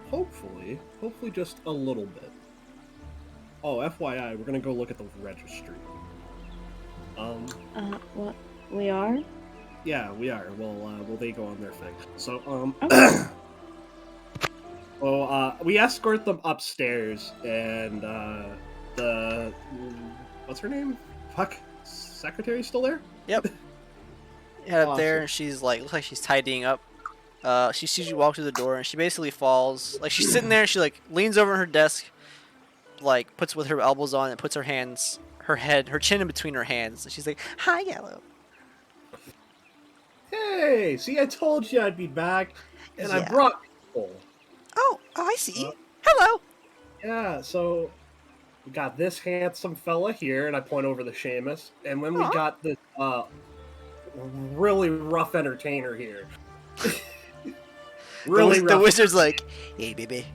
hopefully just a little bit. Oh, FYI, we're gonna go look at the registry. What? We are? Yeah, we are. Well, they go on their thing. So, Okay. well, we escort them upstairs, and what's her name? Fuck, secretary's still there? Yep. Head up there, Awesome. and she's like, looks like she's tidying up. She sees you walk through the door, and she basically falls. Like she's sitting there, she like leans over her desk, like puts with her elbows on, and puts her hands, her chin in between her hands. And she's like, "Hi, Yellow." Hey, see, I told you I'd be back, and I Yeah. brought people. Oh, I see. Hello. Yeah, so we got this handsome fella here, and I point over the Seamus, and then we Aw. got this really rough entertainer here. Really the rough. wizard's like, "Hey, baby."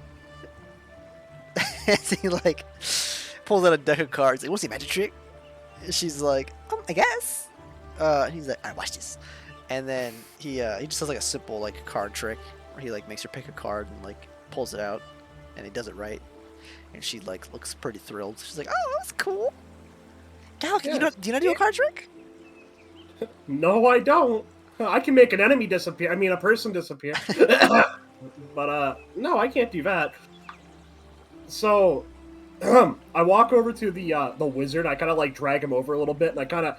And he like pulls out a deck of cards. Like, "What's the magic trick?" And she's like, "I guess." He's like, "Alright, watch this." And then he just does like a simple like card trick where he like makes her pick a card and like pulls it out, and he does it right. And she like looks pretty thrilled. She's like, "Oh, that's cool." Gal, do you know how to do a card trick? No, I don't. I can make an enemy disappear. I mean, a person disappear. But no, I can't do that. So, I walk over to the wizard. I kind of like drag him over a little bit, and I kind of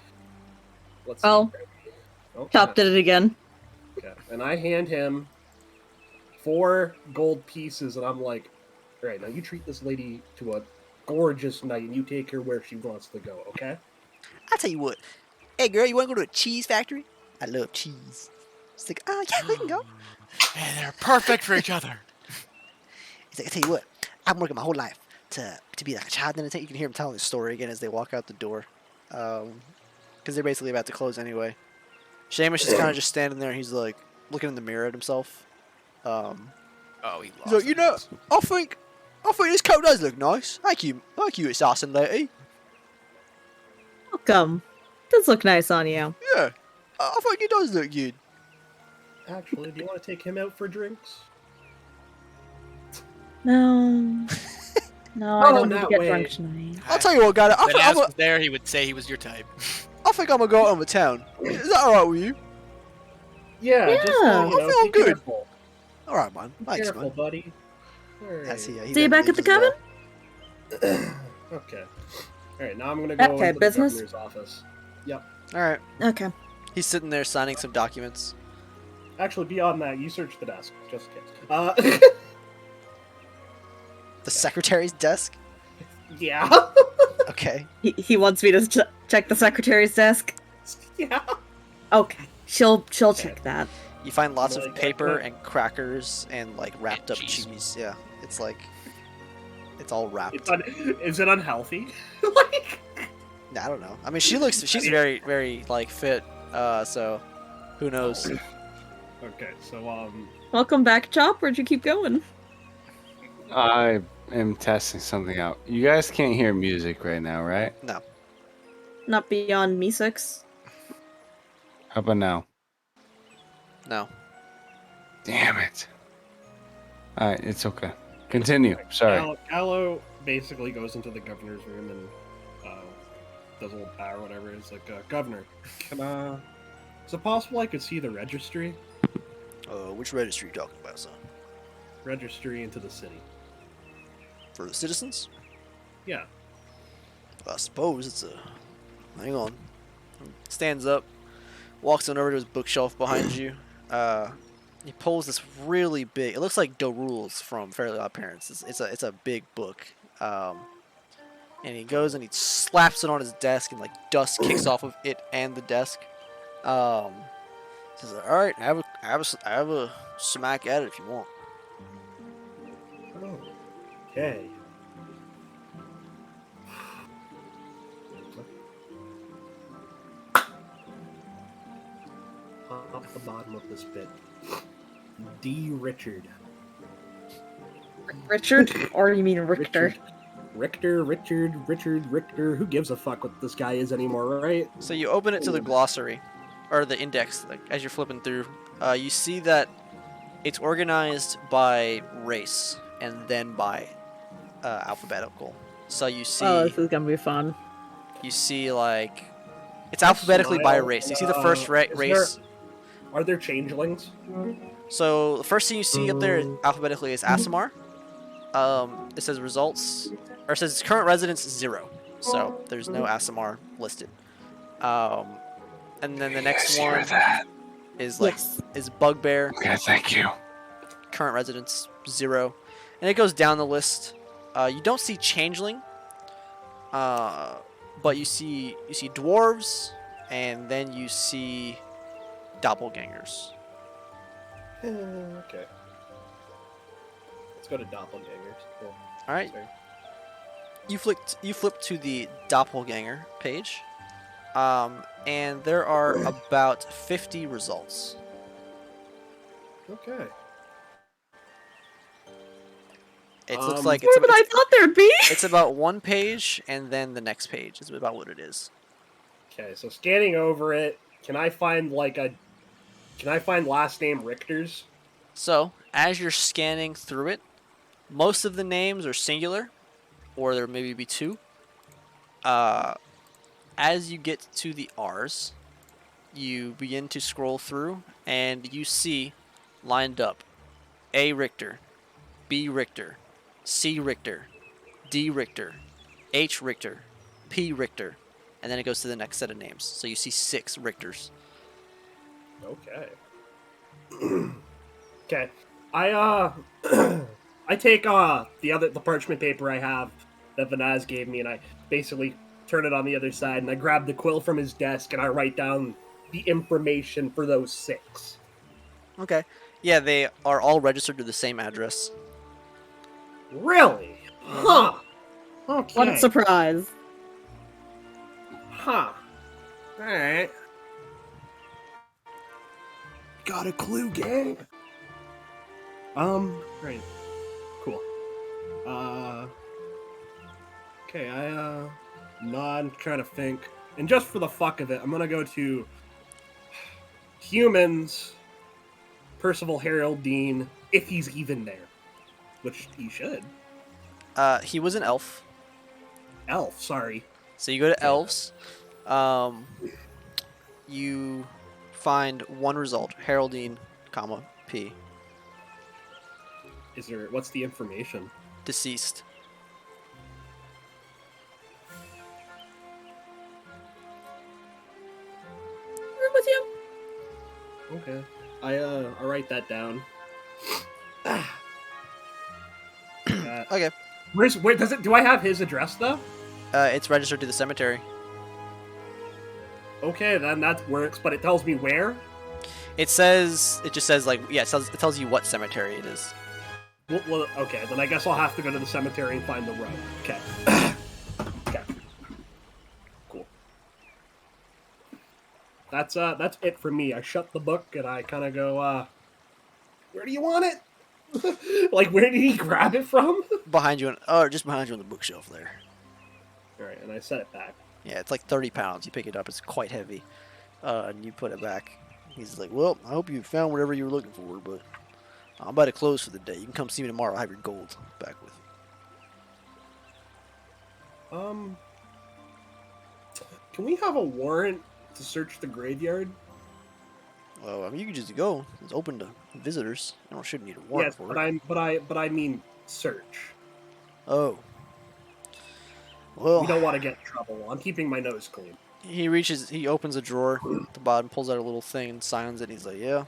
let's see. Oh. Oh, Chop did it again. okay. And I hand him 4 gold pieces, and I'm like, "All right, now you treat this lady to a gorgeous night, and you take her where she wants to go, okay?" I'll tell you what. Hey, girl, you want to go to a cheese factory? I love cheese. She's like, oh, yeah, we can go. And they're perfect for each other. He's like, I tell you what, I've been working my whole life to be like a child entertainer. You can hear him telling the story again as they walk out the door. Because they're basically about to close anyway. Seamus is kind of just standing there. He's like looking in the mirror at himself. Oh, he He's lost. like, "You know, I think this coat does look nice. Thank you, assassin lady. Welcome. Does look nice on you. Yeah, I think it does look good." Actually, do you want to take him out for drinks? No. No, I Oh, don't need to that get way. drunk tonight. I'll tell you what, guy. If Naz was there, he would say he was your type. I think I'm gonna go out on the town. Is that alright with you? Yeah, just Yeah. you know, I feel be good. Careful. Alright, man. Be Thanks, careful, man. buddy. Alright. That's, yeah, he See you then back at leaves the as well. cabin? Okay. All right, now I'm gonna go Okay, into business? the governor's office. Yep. All right. Okay. He's sitting there signing some documents. Actually, beyond that, you search the desk, just in case. The secretary's desk? Yeah. Okay. He wants me to check the secretary's desk. Yeah. Okay, she'll check that. You find lots of Like, paper and crackers and like wrapped up cheese. cheese. Yeah, it's like it's all wrapped. Is it unhealthy? Like. I don't know. I mean, she's very very like fit. So who knows? Okay, so Welcome back, Chop. Where'd you keep going? I am testing something out. You guys can't hear music right now, right? No. Not beyond me 6. How about now? No. Damn it. Alright, it's okay. Continue. Sorry. Gallo basically goes into the governor's room and does a little bow or whatever. It's like, Governor, is it possible I could see the registry? Which registry are you talking about, son? Registry into the city. For the citizens? Yeah. I suppose it's a. Hang on. Stands up, walks on over to his bookshelf behind you. He pulls this really big. It looks like The Rules from Fairly Odd Parents. It's a big book. And he goes and he slaps it on his desk, and like dust kicks off of it and the desk. Says, "All right, have a smack at it if you want." Oh. Okay. Off the bottom of this bit. D. Richard. Richard? Or you mean Richter? Richter. Who gives a fuck what this guy is anymore, right? So you open it to the glossary, or the index, like, as you're flipping through. You see that it's organized by race and then by alphabetical. So you see, Oh, this is gonna be fun. you see like it's alphabetically by race. You see the first race. Are there changelings? So the first thing you see up there alphabetically is Asimar. It says results, or it says current residence 0. So there's no Asimar listed. And then the next one is like Yes. is Bugbear. Okay, thank you. Current residence 0, and it goes down the list. You don't see changeling, but you see dwarves, and then you see doppelgangers. Okay. Let's go to doppelgangers. Cool. All right, Sorry. you flip to the doppelganger page, and there are about 50 results. Okay. It looks like More than I thought there'd be! it's about one page, and then the next page is about what it is. Okay, so scanning over it, can I find last name Richters? So, as you're scanning through it, most of the names are singular, or there maybe be 2. As you get to the R's, you begin to scroll through, and you see lined up A. Richter, B. Richter, C. Richter, D. Richter, H. Richter, P. Richter, and then it goes to the next set of names. So you see 6 Richters. Okay. Okay. I I take the parchment paper I have that Vanaz gave me, and I basically turn it on the other side, and I grab the quill from his desk, and I write down the information for those 6. Okay. Yeah, they are all registered to the same address. Really? Huh. Okay. What a surprise. Huh. Alright. Got a clue, gang? Right. Cool. Okay, no, I'm trying to think. And just for the fuck of it, I'm gonna go to humans, Percival Harold Dean, if he's even there. Which he should. He was an elf. Elf, sorry. So you go to elves. You find one result, Haroldine, comma, P, What's the information? deceased. yeah. I write that down. Okay. Where does it? Do I have his address though? It's registered to the cemetery. Okay, then that works. But it tells me where. It just says like, yeah, it tells you what cemetery it is. Well, okay, then I guess I'll have to go to the cemetery and find the road. Okay. Okay. Cool. That's it for me. I shut the book and I kind of go, where do you want it? Like, where did he grab it from? Behind you, just behind you on the bookshelf there. All right, and I set it back. Yeah, it's like 30 pounds. You pick it up, it's quite heavy. And you put it back. He's like, well, I hope you found whatever you were looking for, but I'm about to close for the day. You can come see me tomorrow. I'll have your gold back with you. Can we have a warrant to search the graveyard? Well, I mean, you can just go. It's open to visitors. You shouldn't need a warrant Yes, for it. but I mean search. Oh. Well, We don't want to get in trouble. I'm keeping my nose clean. he opens a drawer at the bottom, pulls out a little thing and signs it. He's like, yeah,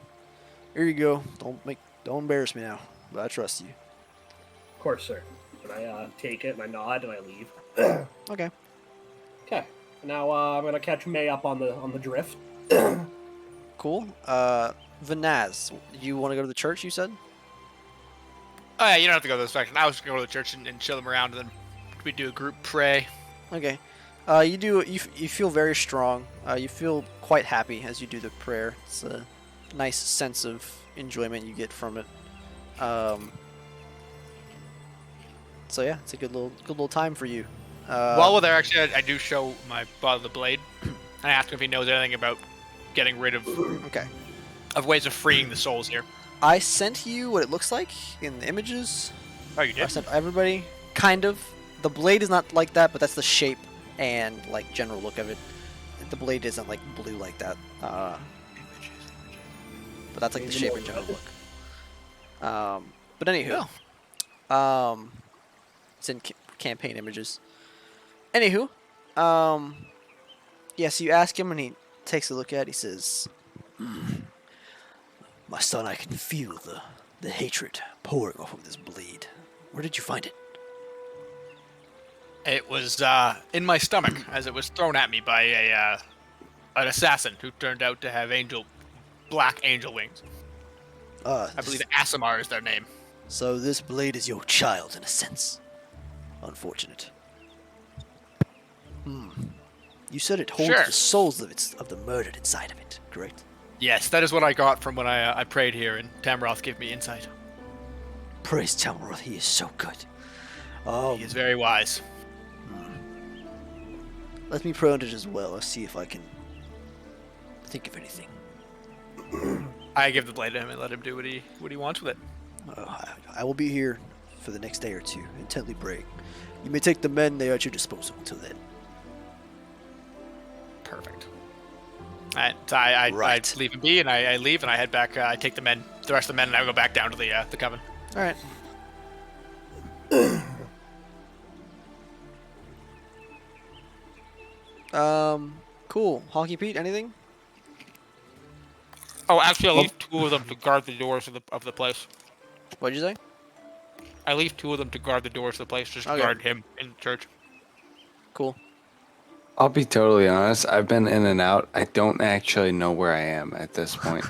here you go. Don't embarrass me now, but I trust you. Of course, sir. And I take it and I nod and I leave. Okay. Okay. Now I'm gonna catch May up on the drift. Cool. Vanaz, you want to go to the church, you said? Oh yeah, you don't have to go this direction. I was gonna go to the church and chill them around, and then we do a group pray. Okay. You feel very strong. You feel quite happy as you do the prayer. It's a nice sense of enjoyment you get from it. So yeah, it's a good little time for you. While we're there, actually, I do show my father the blade. I ask him if he knows anything about getting rid of Okay. ways of freeing the souls here. I sent you what it looks like in the images. Oh, you I did? sent everybody, kind of. The blade is not like that, but that's the shape and like general look of it. The blade isn't like blue like that. But that's like the shape and general look. But anywho, it's in campaign images. Anywho, yeah. So you ask him, and he takes a look at it. He says, "My son, I can feel the hatred pouring off of this blade. Where did you find it?" It was in my stomach as it was thrown at me by an assassin who turned out to have black angel wings. I believe Asimar is their name. So this blade is your child in a sense. Unfortunate. You said it holds Sure. the souls of the murdered inside of it, correct? Yes, that is what I got from when I prayed here, and Tamroth gave me insight. Praise Tamroth, he is so good. He is very wise. Let me pray on it as well. I'll see if I can think of anything. I give the blade to him and let him do what he wants with it. I will be here for the next day or two, intently praying. You may take the men; they are at your disposal until then. Perfect. I Right. leave him be, and I leave, and I head back. I take the rest of the men, and I go back down to the coven. All right. Cool. Honky Pete, anything? Oh, actually, I leave two of them to guard the doors of the place. What'd you say? I leave two of them to guard the doors of the place, just Okay. guard him in church. Cool. I'll be totally honest. I've been in and out. I don't actually know where I am at this point.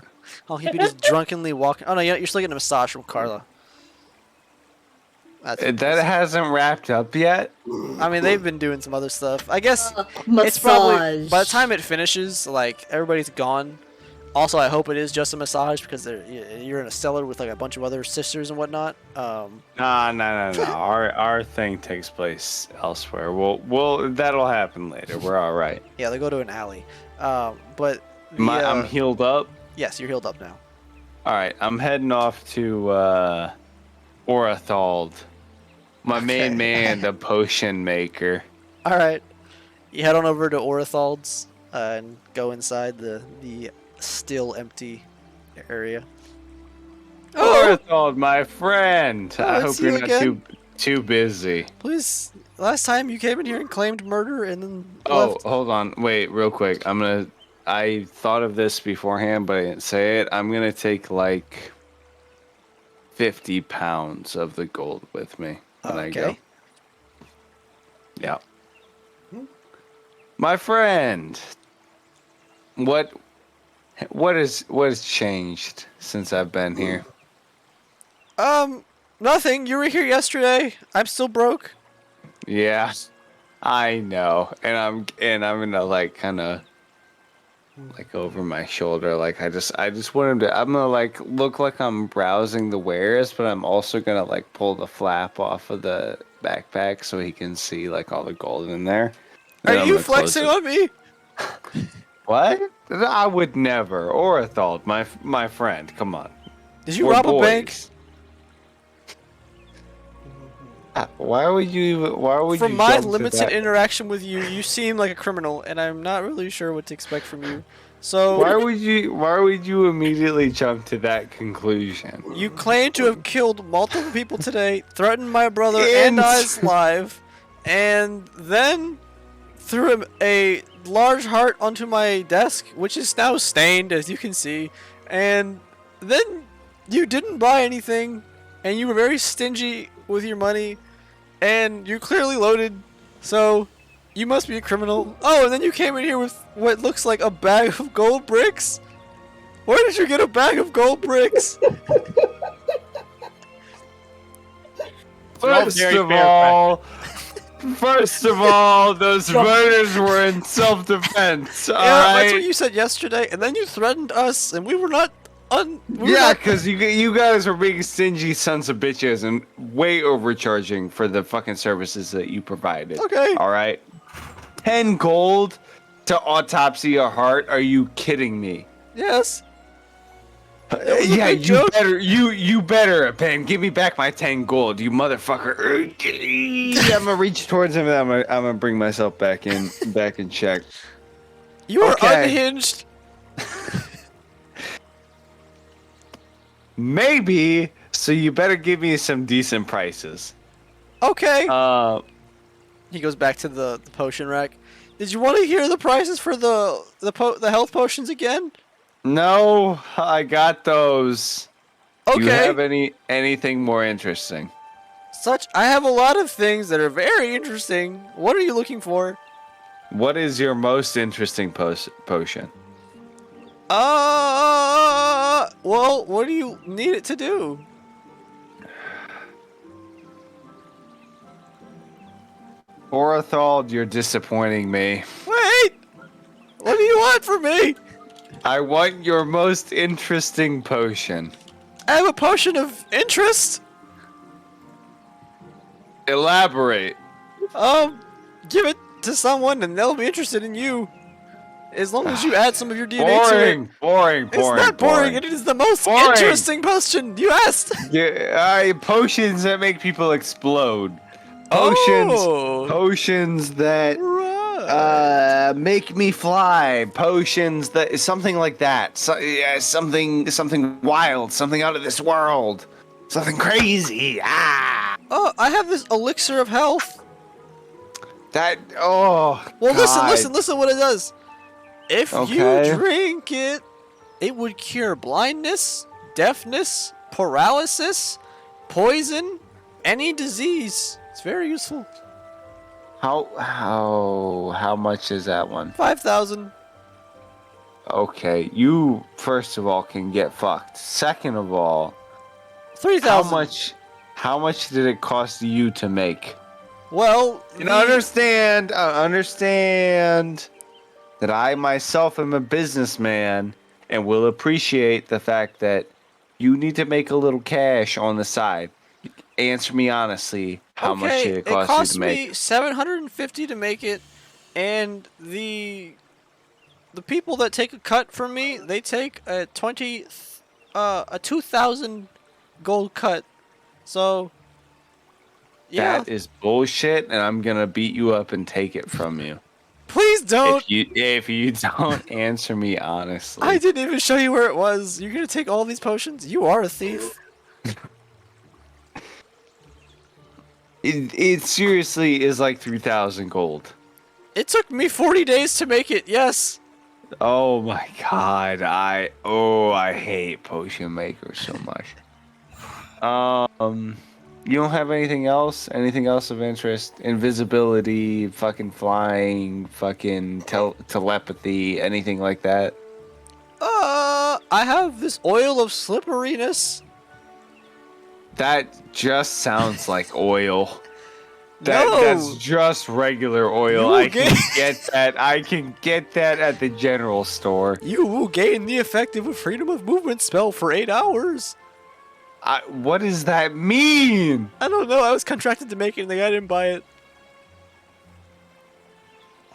Honky Pete is drunkenly walking. Oh no, you're still getting a massage from Carla. That hasn't wrapped up yet. I mean, they've been doing some other stuff. I guess Massage. it's probably by the time it finishes, like everybody's gone. Also, I hope it is just a massage because you're in a cellar with like a bunch of other sisters and whatnot. No. Our thing takes place elsewhere. We'll that'll happen later. We're all right. Yeah, they go to an alley. But I'm healed up. yes, you're healed up now. All right, I'm heading off to Orethald, my main man, the potion maker. All right, you head on over to Orethald's and go inside the still empty area. Orethald, my friend. I it's hope you're you not again. too busy. Please, last time you came in here and claimed murder and then Oh, left. hold on. Wait, real quick. I'm I thought of this beforehand, but I didn't say it. I'm gonna take like 50 pounds of the gold with me when I go. Okay. Yeah. My friend, what has changed since I've been here? Nothing. You were here yesterday. I'm still broke. Yeah, I know, and I'm gonna like kind of like over my shoulder, like I just want him to. I'm gonna like look like I'm browsing the wares, but I'm also gonna like pull the flap off of the backpack so he can see like all the gold in there. Then Are I'm you gonna close flexing it. on me? What? I would never. Orithald, my friend, come on. Did you We're rob a bank? boys. Why would you? From my jump to limited that? interaction with you, you seem like a criminal, and I'm not really sure what to expect from you. So Why would you immediately jump to that conclusion? you claim to have killed multiple people today, threatened my brother and I's life, and then threw a large heart onto my desk, which is now stained, as you can see. And then you didn't buy anything, and you were very stingy with your money, and you're clearly loaded, so you must be a criminal. Oh, and then you came in here with what looks like a bag of gold bricks? Where did you get a bag of gold bricks? First very of fair, all, those murders were in self-defense. Yeah, All that's what right. you said yesterday, and then you threatened us, and we were not Yeah, because you guys were being stingy sons of bitches and way overcharging for the fucking services that you provided. Okay. All right. 10 gold to autopsy a heart? Are you kidding me? Yes. was a Yeah, big you joke. better, you better, Ben. Give me back my 10 gold, you motherfucker. I'm gonna reach towards him and I'm gonna bring myself back in check. You are Okay. unhinged. Maybe. So you better give me some decent prices. Okay. He He goes back to the potion rack. Did you want to hear the prices for the health potions again? No, I got those. Okay. Do you have anything more interesting? I have a lot of things that are very interesting. What are you looking for? What is your most interesting potion? Well, what do you need it to do? Orithald, you're disappointing me. Wait! What do you want from me? I want your most interesting potion. I have a potion of interest. Elaborate. Give it to someone and they'll be interested in you. As long as you add some of your DNA to it. Boring. It's not boring. It is the most Boring. interesting potion. You asked. Yeah, potions that make people explode. Potions that Right. make me fly. Potions that something like that. So, yeah, something wild, something out of this world, something crazy. Oh, I have this elixir of health. Well, Well, God. listen what it does. If Okay. you drink it, it would cure blindness, deafness, paralysis, poison, any disease. It's very useful. How much is that one? 5,000. Okay, you first of all can get fucked. Second of all, 3,000. how much did it cost you to make? Well, And understand that I myself am a businessman and will appreciate the fact that you need to make a little cash on the side. Answer me honestly, how much did it cost you to make? me 750 to make it, and the people that take a cut from me, they take a 2,000 gold cut. So yeah, That is bullshit, and I'm gonna beat you up and take it from you. please don't. If you don't answer me honestly. I didn't even show you where it was. You're gonna take all these potions? You are a thief. It seriously is like 3,000 gold. It took me 40 days to make it. Yes. Oh my god, I hate potion makers so much. You don't have anything else? Anything else of interest? Invisibility, fucking flying, fucking telepathy, anything like that? I have this oil of slipperiness. That just sounds like oil. No. That's just regular oil. You I can get- get that. I can get that at the general store. You will gain the effect of a freedom of movement spell for 8 hours. What does that mean? I don't know. I was contracted to make it, and the guy didn't buy it.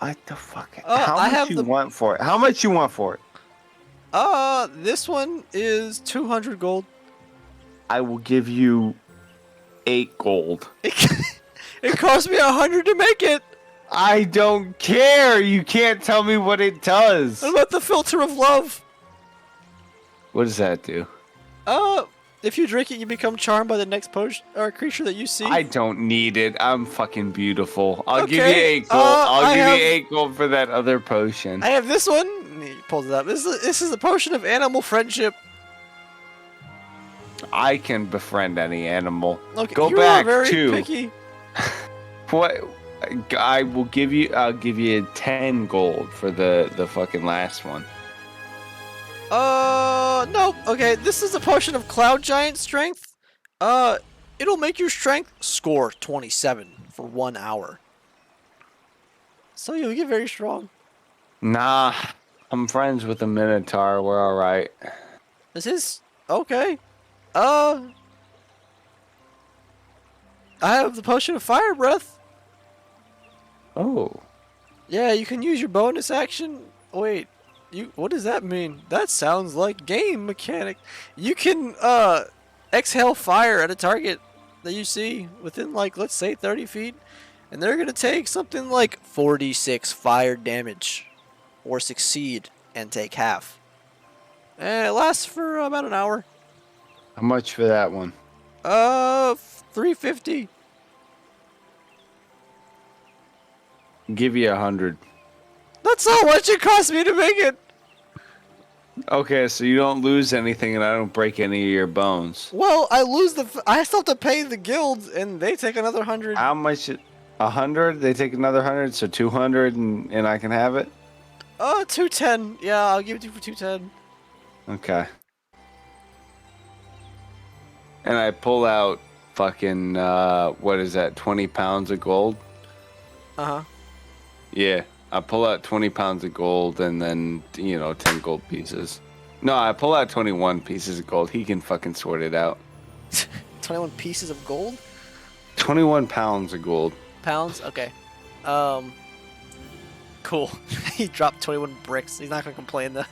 What the fuck? I How have much you the- want for it? How much you want for it? This one is 200 gold. I will give you 8 gold. It cost me 100 to make it. I don't care. You can't tell me what it does. What about the filter of love? What does that do? If you drink it, you become charmed by the next potion or creature that you see. I don't need it. I'm fucking beautiful. I'll give you Okay, 8 gold. I'll I give have- you 8 gold for that other potion. I have this one. He pulls it up. This is the potion of animal friendship. I can befriend any animal. Okay, Go you back are very to picky. what? I'll give you 10 gold for the fucking last one. No. Okay, this is a potion of cloud giant strength. It'll make your strength score 27 for 1 hour. So you'll get very strong. Nah, I'm friends with the Minotaur. We're all right. This is okay. I have the potion of fire breath. Oh, Yeah, you can use your bonus action. Wait, what does that mean? That sounds like game mechanic. You can exhale fire at a target that you see within, like, let's say 30 feet, and they're gonna take something like 46 fire damage, or succeed and take half. And it lasts for about an hour. how much for that one? 350. Give you 100. That's all much it cost me to make it. Okay, so you don't lose anything, and I don't break any of your bones. Well, I lose I still have to pay the guild, and they take another 100. How much? 100? They take another 100, so 200, and I can have it. 210. Yeah, I'll give it to you for 210. Okay. And I pull out fucking what is that? 20 pounds of gold. Uh huh. Yeah, I pull out 20 pounds of gold and then 10 gold pieces. No, I pull out 21 pieces of gold. He can fucking sort it out. 21 pieces of gold. 21 pounds of gold. Pounds. Okay. Cool. He dropped 21 bricks. He's not gonna complain though.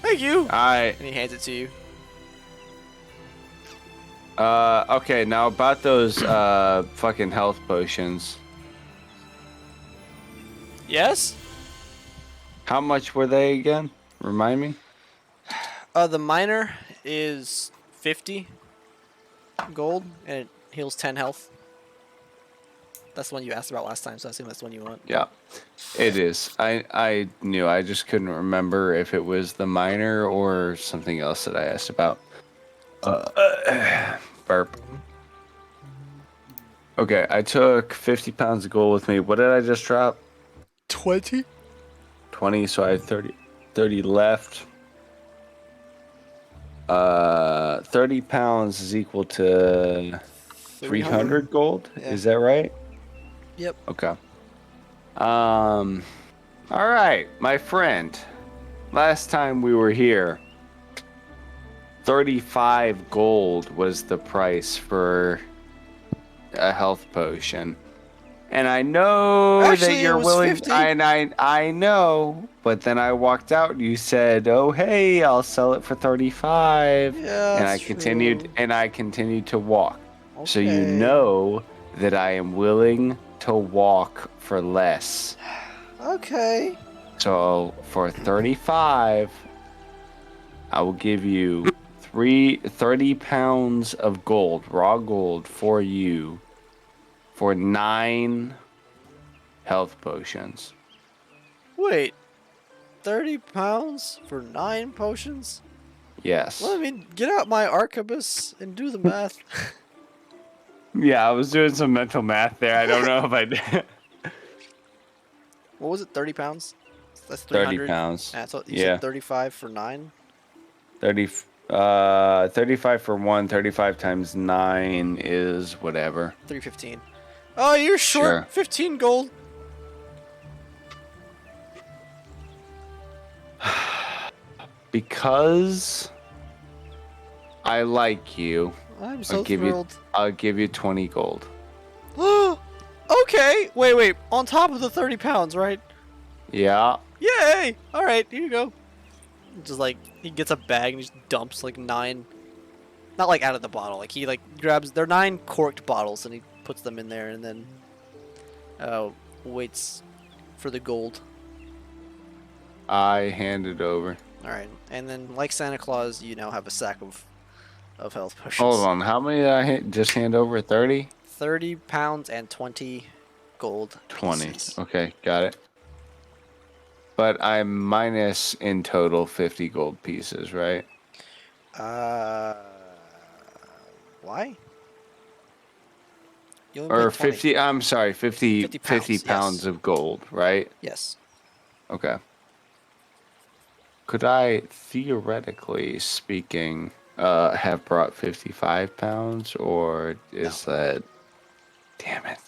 Thank you. I And he hands it to you. okay, now about those fucking health potions. Yes. How much were they again? Remind me. The minor is 50 gold, and it heals 10 health. That's the one you asked about last time, so I assume that's the one you want. Yeah, it is. I knew. I just couldn't remember if it was the minor or something else that I asked about. Burp. Okay, I took 50 pounds of gold with me. What did I just drop? 20. 20, so I have 30 left. 30 pounds is equal to 300 gold. Yeah. Is that right? Yep. Okay. All right, my friend. Last time we were here, 35 gold was the price for a health potion. And I know Actually, that it you're was willing. 50. I know, but then I walked out and you said, "Oh, hey, I'll sell it for 35." Yeah. And I that's continued true. and I continued to walk. So you Okay. know that I am willing to walk for less. Okay. So for 35, I will give you 30 pounds of gold, raw gold for you for 9 health potions. Wait. 30 pounds for 9 potions? Yes. Well, I mean, get out my arquebus and do the math. Yeah, I was doing some mental math there. I don't know if I did. What was it, 30 pounds? That's 30 300. pounds. Yeah, so you Yeah. said 35 for 9? 35 for 1, 35 times 9 is whatever. 315. Oh, you're short Sure. 15 gold. Because I like you, I'm so give thrilled. I'll give you 20 gold. Okay. Wait. On top of the 30 pounds, right? Yeah. Yay! All right, here you go. Just like he gets a bag and he just dumps like 9, not like out of the bottle. Like he like grabs. They're 9 corked bottles and he puts them in there and then waits for the gold. I hand it over. All right, and then like Santa Claus, you now have a sack of health potions. Hold on. How many did I just hand over? 30? 30 pounds and 20 gold 20. pieces. Okay, got it. But I'm minus in total 50 gold pieces, right? Why? You only Or paid 20. 50, I'm sorry, 50 50 pounds, pounds, yes. of gold, right? Yes. Okay. Could I, theoretically speaking, have brought 55 pounds, or is that... Damn it.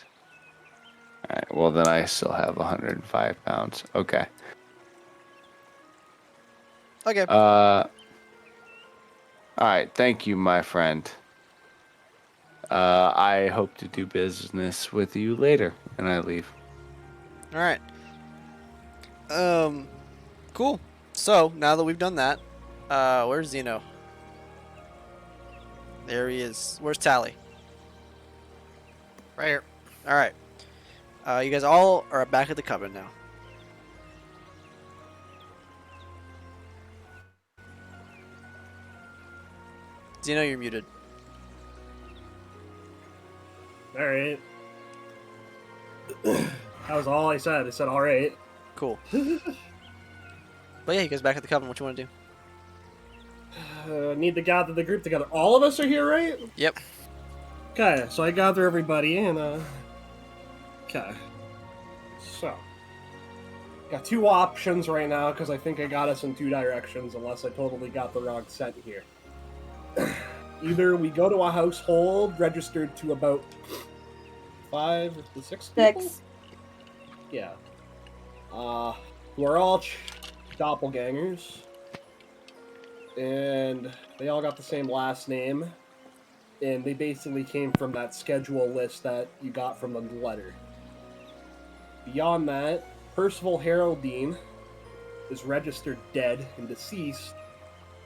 Alright, well then I still have 105 pounds. Okay. Okay. Alright, thank you, my friend. I hope to do business with you later, and I leave. All right. Cool. So now that we've done that, where's Zeno? There he is. Where's Tally? Right here. All right. You guys all are back at the coven now. Zeno, you're muted. All right. That was all I said. I said, all right. Cool. But yeah, you guys back at the coven. What you want to do? Need to gather the group together. All of us are here, right? Yep. Okay, so I gather everybody and, okay. So. Got 2 options right now, because I think I got us in 2 directions, unless I totally got the wrong set here. Either we go to a household registered to about 5 to 6 people? 6. Yeah. Who are all doppelgangers. And they all got the same last name. And they basically came from that schedule list that you got from the letter. Beyond that, Percival Haroldine is registered dead and deceased.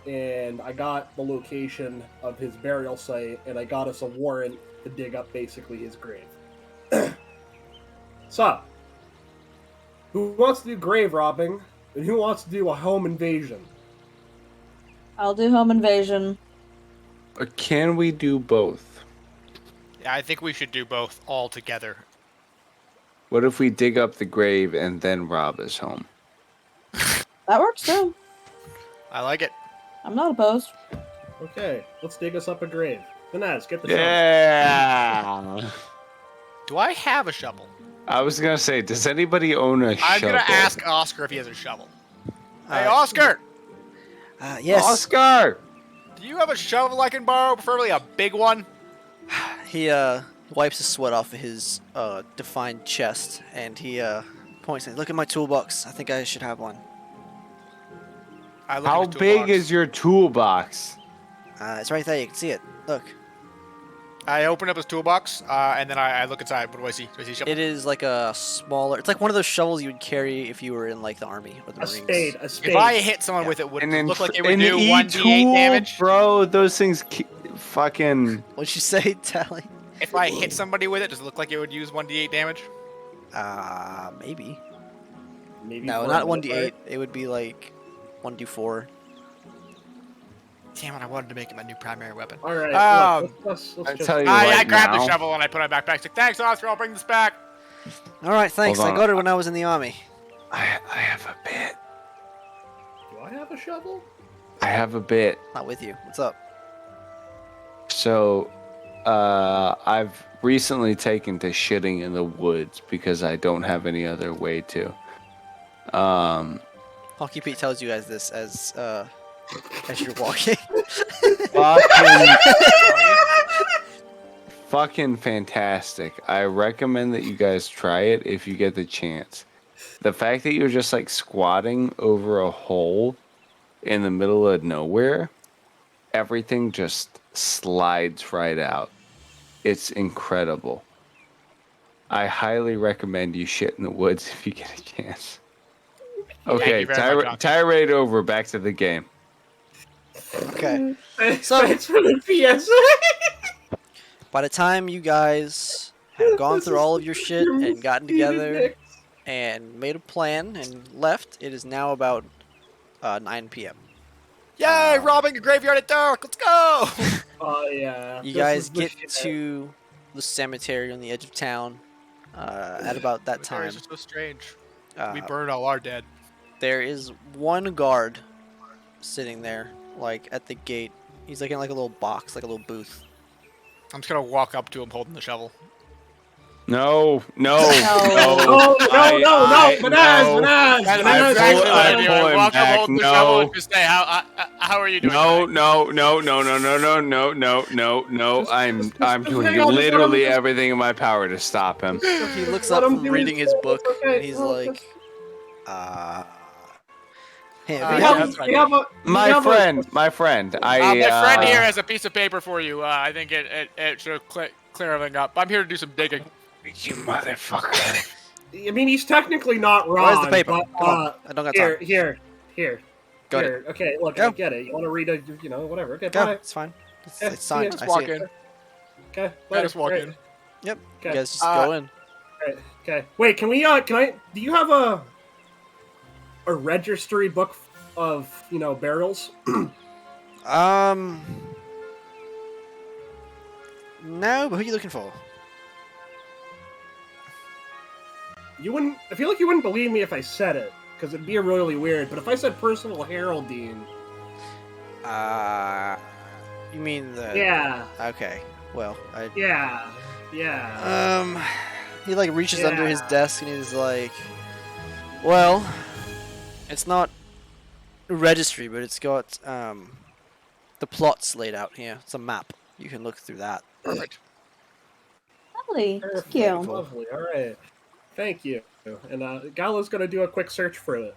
And I got the location of his burial site, and I got us a warrant to dig up basically his grave. So, who wants to do grave robbing, and who wants to do a home invasion? I'll do home invasion. Can we do both? Yeah, I think we should do both all together. What if we dig up the grave and then rob his home? That works too. I like it. I'm not opposed. Okay, let's dig us up a grave. Danaz, get the shovel. Yeah. Do I have a shovel? I was gonna say, does anybody own a I'm shovel? gonna ask Oscar if he has a shovel. Hey, Uh, Oscar! Yes. Oscar! Do you have a shovel I can borrow? Preferably a big one? He wipes the sweat off of his defined chest and he points and look at my toolbox. I think I should have one. I look How at his big toolbox. is your toolbox? It's right there. You can see it. Look. I open up his toolbox, and then I look inside. What do I see? Do I see a shovel? It is like a smaller. It's like one of those shovels you would carry if you were in like the army or the A Marines. spade, a spade. If I hit someone Yeah. with it, would it And look like it would an do 1d8 E-tool, damage? bro. Those things fucking. What'd you say, Tally? If I hit somebody with it, does it look like it would use 1d8 damage? Maybe. Maybe No, for not a 1d8. It would be like 1d4. Damn it, I wanted to make it my new primary weapon. All right, let's I just... tell you I right grabbed now, the shovel and I put it back. It's like, thanks, Oscar. I'll bring this back. All right, thanks. Hold I on. got it when I was in the army. I have a bit. I have a shovel? I have a bit. Not with you. What's up? So, I've recently taken to shitting in the woods because I don't have any other way to. Honky Pete tells you guys this as you're walking. Fucking fantastic. I recommend that you guys try it if you get the chance. The fact that you're just like squatting over a hole in the middle of nowhere, everything just slides right out. It's incredible. I highly recommend you shit in the woods if you get a chance. Okay, you very much, Doc. tirade over. Back to the game. Okay. So it's for the PSA. By the time you guys have gone through all of your shit and gotten together and made a plan and left, it is now about 9 p.m. Yay, robbing a graveyard at dark. Let's go. Oh yeah. You this guys is the get shit. to the cemetery on the edge of town at about that time. Cemeteries are so strange. We Uh, burned all our dead. there is one guard sitting there, like at the gate. He's like in like a little box, like a little booth. I'm just gonna walk up to him holding the shovel. No. No, no, Banaz, no. Banaz, That's I exactly pull- what I I do. pull I him walk up back, holding the no. shovel and just say, how are you doing? No, tonight?" no. I'm doing hang on, just let literally him- everything in my power to stop him. He looks Let up him from do reading his his book, okay, and he's well, like, Hey, Uh, We yeah, have, that's right. we have a, we My have friend, my friend here has a piece of paper for you. I think it should clear everything up. I'm here to do some digging. You motherfucker. I mean, he's technically not wrong. where's the paper? But, Come on, I don't got time. here. Go Here. Okay, look, Go. I get it. You want to read whatever. Okay, Go. bye. It's fine. It's, Yeah, it's signed. see I Just see walk it. in. Okay, I just walk right. in. Yep. Okay. You guys just Uh, go in. Right. Okay. Wait, can we? Do you have a registry book of barrels? No, but who are you looking for? You wouldn't. I feel like you wouldn't believe me if I said it, because it'd be really weird. But if I said Percival Heraldine, You mean the? yeah, Okay. Well, yeah. he like reaches under his Yeah. desk and he's like, well, it's not a registry, but it's got the plots laid out here. It's a map. You can look through that. Perfect. Lovely. Perfect. Thank you. Lovely. All right. Thank you. And Gala's gonna do a quick search for it.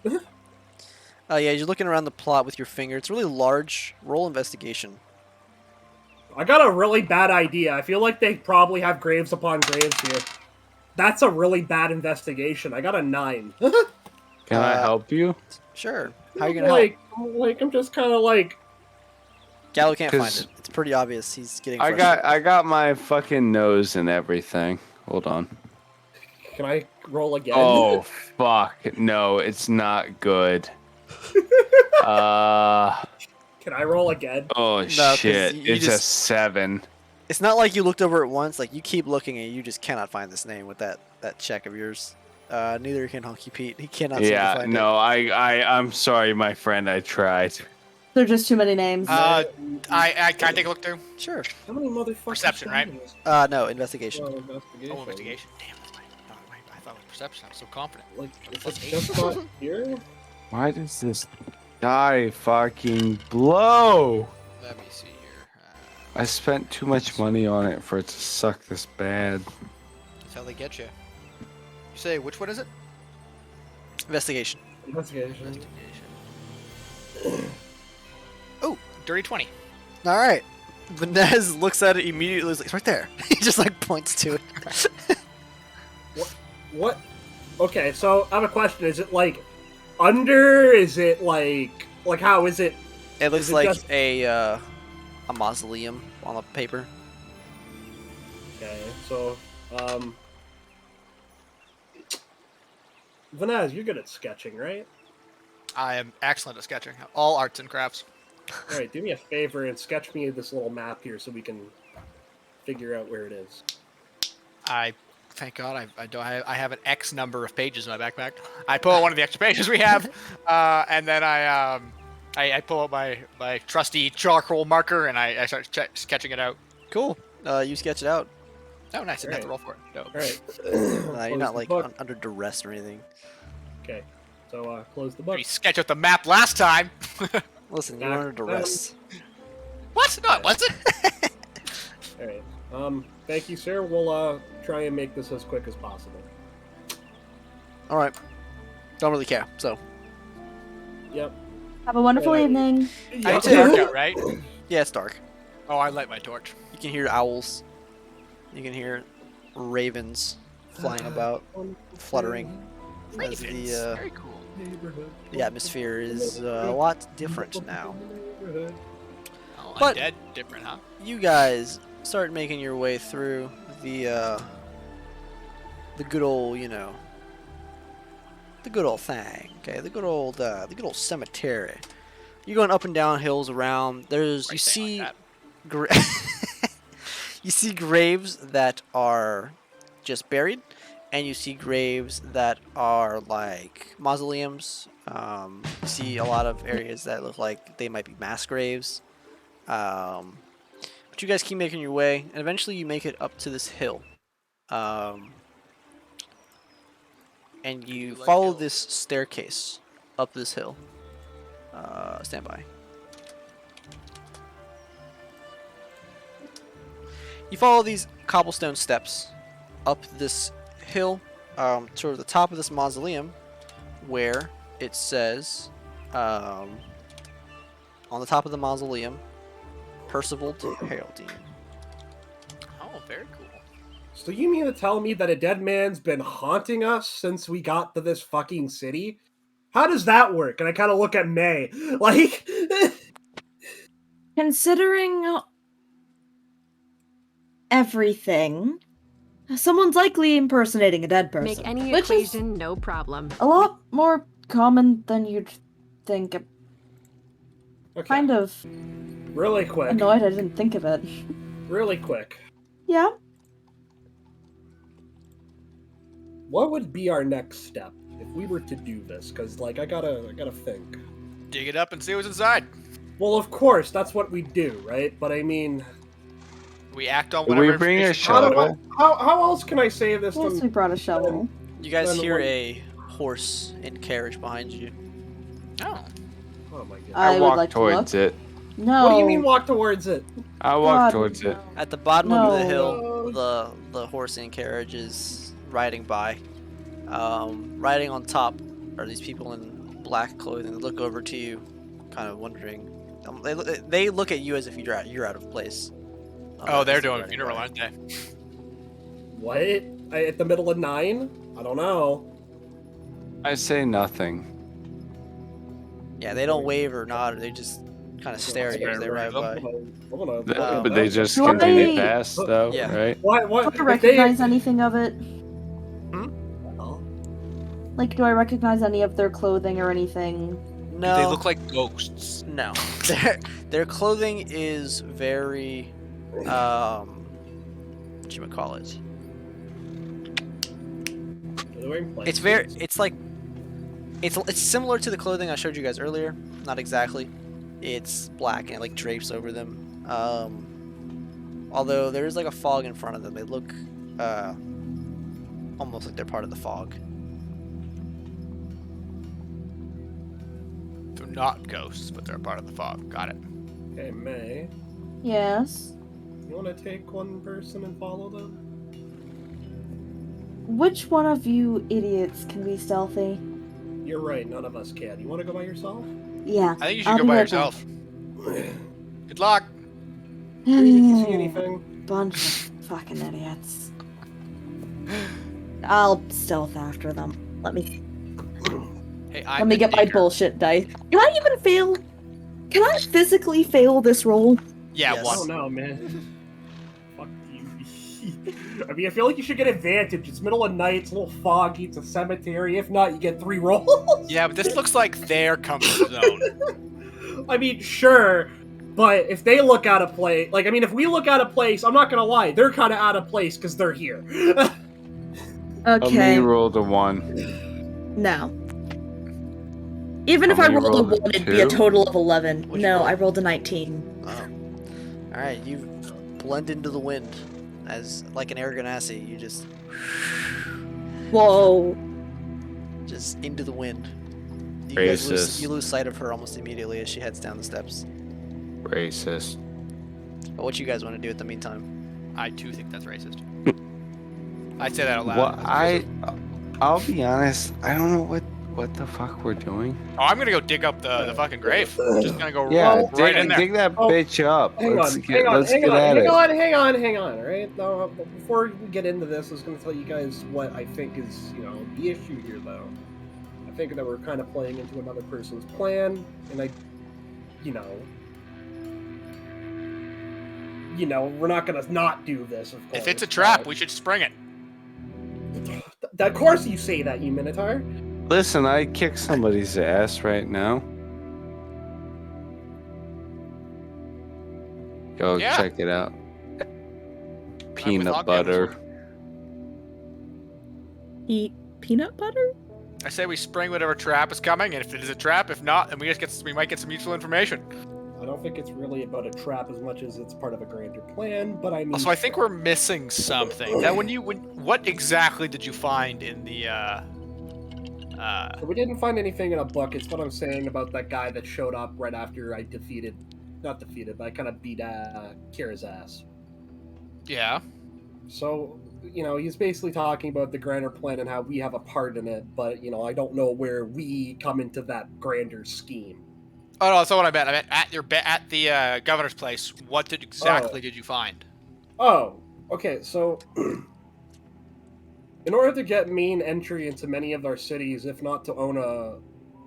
Yeah, you're looking around the plot with your finger. It's really large. Roll investigation. I got a really bad idea. I feel like they probably have graves upon graves here. That's a really bad investigation. I got a 9. Can I help you? Sure. How are you gonna help? I'm just kind of like. Gallo can't find 'Cause it. It's pretty obvious. He's getting. I got my fucking nose and everything. Hold on. Can I roll again? Oh fuck. No, it's not good. Can I roll again? Oh 'cause shit. you It's a just- 7. It's not like you looked over it once. Like you keep looking and you just cannot find this name with that check of yours. Neither can Honky Pete. He cannot seem to Yeah, find no, I'm sorry, my friend. I tried. There are just too many names. I can I take a look through? it. Sure. How many motherfuckers? Perception, right? No, investigation. Oh, investigation. Oh, investigation. Damn, that's right. No, wait, I thought it was perception. I was so confident. Like, is Plus it eight. just not here? Why does this die fucking blow? Let me see here. I spent too much money on it for it to suck this bad. That's how they get you. You say which one is it? Investigation. Investigation. Investigation. Oh, dirty 20. All right. Vanez looks at it immediately. He's like, it's right there. He just like points to it. What? Okay, so I have a question. Is it like under? Is it like how is it? It looks Is it like just- a mausoleum on the paper. Okay, so Vanaz, you're good at sketching, right? I am excellent at sketching. All arts and crafts. All right, do me a favor and sketch me this little map here so we can figure out where it is. Thank God I have an X number of pages in my backpack. I pull out one of the extra pages we have, and then I I pull out my trusty charcoal marker and I start sketching it out. Cool. You sketch it out. Oh, nice! I didn't have to roll for it. No. All right. You're not like under duress or anything. Okay. So close the book. We sketched out the map last time. Listen, you're under duress. What? No, it wasn't. All right. Thank you, sir. We'll try and make this as quick as possible. All right. Don't really care. So. Yep. Have a wonderful evening. It's dark out, right? Yeah, it's dark. Oh, I light my torch. You can hear owls. You can hear ravens flying about, fluttering. As Ravens. the Very cool. the atmosphere is a lot different now. Oh, But- undead, different, huh? You guys start making your way through the good old, the good old thing. Okay, the good old cemetery. You're going up and down hills around. You Great thing see like you see graves that are just buried, and you see graves that are like mausoleums. You see a lot of areas that look like they might be mass graves. But you guys keep making your way, and eventually you make it up to this hill. And you like follow hills. this staircase up this hill. Stand by. You follow these cobblestone steps up this hill to the top of this mausoleum, where it says, on the top of the mausoleum, Percival de Heraldine. Oh, very cool. So you mean to tell me that a dead man's been haunting us since we got to this fucking city? How does that work? And I kind of look at May, like, Considering everything, someone's likely impersonating a dead person. Make any which is equation no problem. a lot more common than you'd think. I'm okay, kind of really quick, annoyed I didn't think of it. really quick. Yeah. What would be our next step if we were to do this? Because, like, I gotta think. Dig it up and see what's inside. Well, of course, that's what we do, right? But I mean, We act on Did whatever we bring a information- how, do shovel? how else can I say this? Yes, we than- brought a shovel. You guys Then hear what- a horse and carriage behind you. Oh. Oh my god. I would walk like to towards look. it. No. What do you mean walk towards it? I walk God, towards it. At the bottom of the No. hill, the horse and carriage is riding by. Riding on top are these people in black clothing. They look over to you, kind of wondering. They look at you as if you're out of place. Oh, they're as doing riding funeral, by. aren't they? What? At the middle of 9? I don't know. I say nothing. Yeah, they don't wave or nod. They just kind of stare at you as they ride by. But they just Do continue I- past, though, Yeah. right? What? Do I If they- recognize anything of it? Well, Like, do I recognize any of their clothing or anything? No, They look like ghosts. no. Their clothing is very, whatchamacallit? are they wearing It's very. It's like. It's similar to the clothing I showed you guys earlier. Not exactly. It's black and it like drapes over them. Although there is like a fog in front of them. They look almost like they're part of the fog. They're not ghosts, but they're a part of the fog. Got it. Okay, May, Yes. you want to take one person and follow them? Which one of you idiots can be stealthy? You're right, none of us can. You want to go by yourself? Yeah. I think you I'll should go be by right yourself. Good luck. Did you see anything? Bunch of fucking idiots. I'll stealth after them. Let me Hey, let me get my bullshit dice. Can I even fail? Can I physically fail this roll? Yeah, Yes. I one. don't know, man. Fuck you. I mean, I feel like you should get advantage. It's middle of night, it's a little foggy, it's a cemetery. If not, you get 3 rolls. Yeah, but this looks like their comfort zone. I mean, sure, but if they look out of place, like, I mean, if we look out of place, I'm not gonna lie, they're kind of out of place because they're here. A Okay. me rolled a 1. Now, Even How if I many rolled a rolled a 1, it'd be a two? total of 11. What'd you No, roll? I rolled a 19. All right, you blend into the wind as like an Aragonasi. You just Whoa. into the wind. You guys Racist. you lose sight of her almost immediately as she heads down the steps. Racist. But what you guys want to do at the meantime? I too think that's racist. I say that out loud. What That's racist. I'll be honest. I don't know what the fuck we're doing. Oh, I'm gonna go dig up the fucking grave. Just gonna go Yeah, right in there. dig that Oh, bitch up. Hang Let's on, get at hang on, all right? Now, before we get into this, I was going to tell you guys what I think is, the issue here, though. I think that we're kind of playing into another person's plan, and we're not going to not do this, of course. If it's a trap, we should spring it. Of course you say that, you Minotaur. Listen, I kick somebody's ass right now. Go Yeah. check it out. I'll Peanut get this butter. Eat peanut butter? I say we spring whatever trap is coming, and if it is a trap, if not, then we might get some useful information. I don't think it's really about a trap as much as it's part of a grander plan, but I mean... Also, I think we're missing something. Now, what exactly did you find in the So we didn't find anything in a book. It's what I'm saying about that guy that showed up right after I but I kind of beat Kira's ass. Yeah. So, he's basically talking about the grander plan and how we have a part in it, but, I don't know where we come into that grander scheme. Oh no, that's not what I meant. I meant at the governor's place. What exactly did you find? Oh, okay, so... in order to get main entry into many of our cities, if not to own a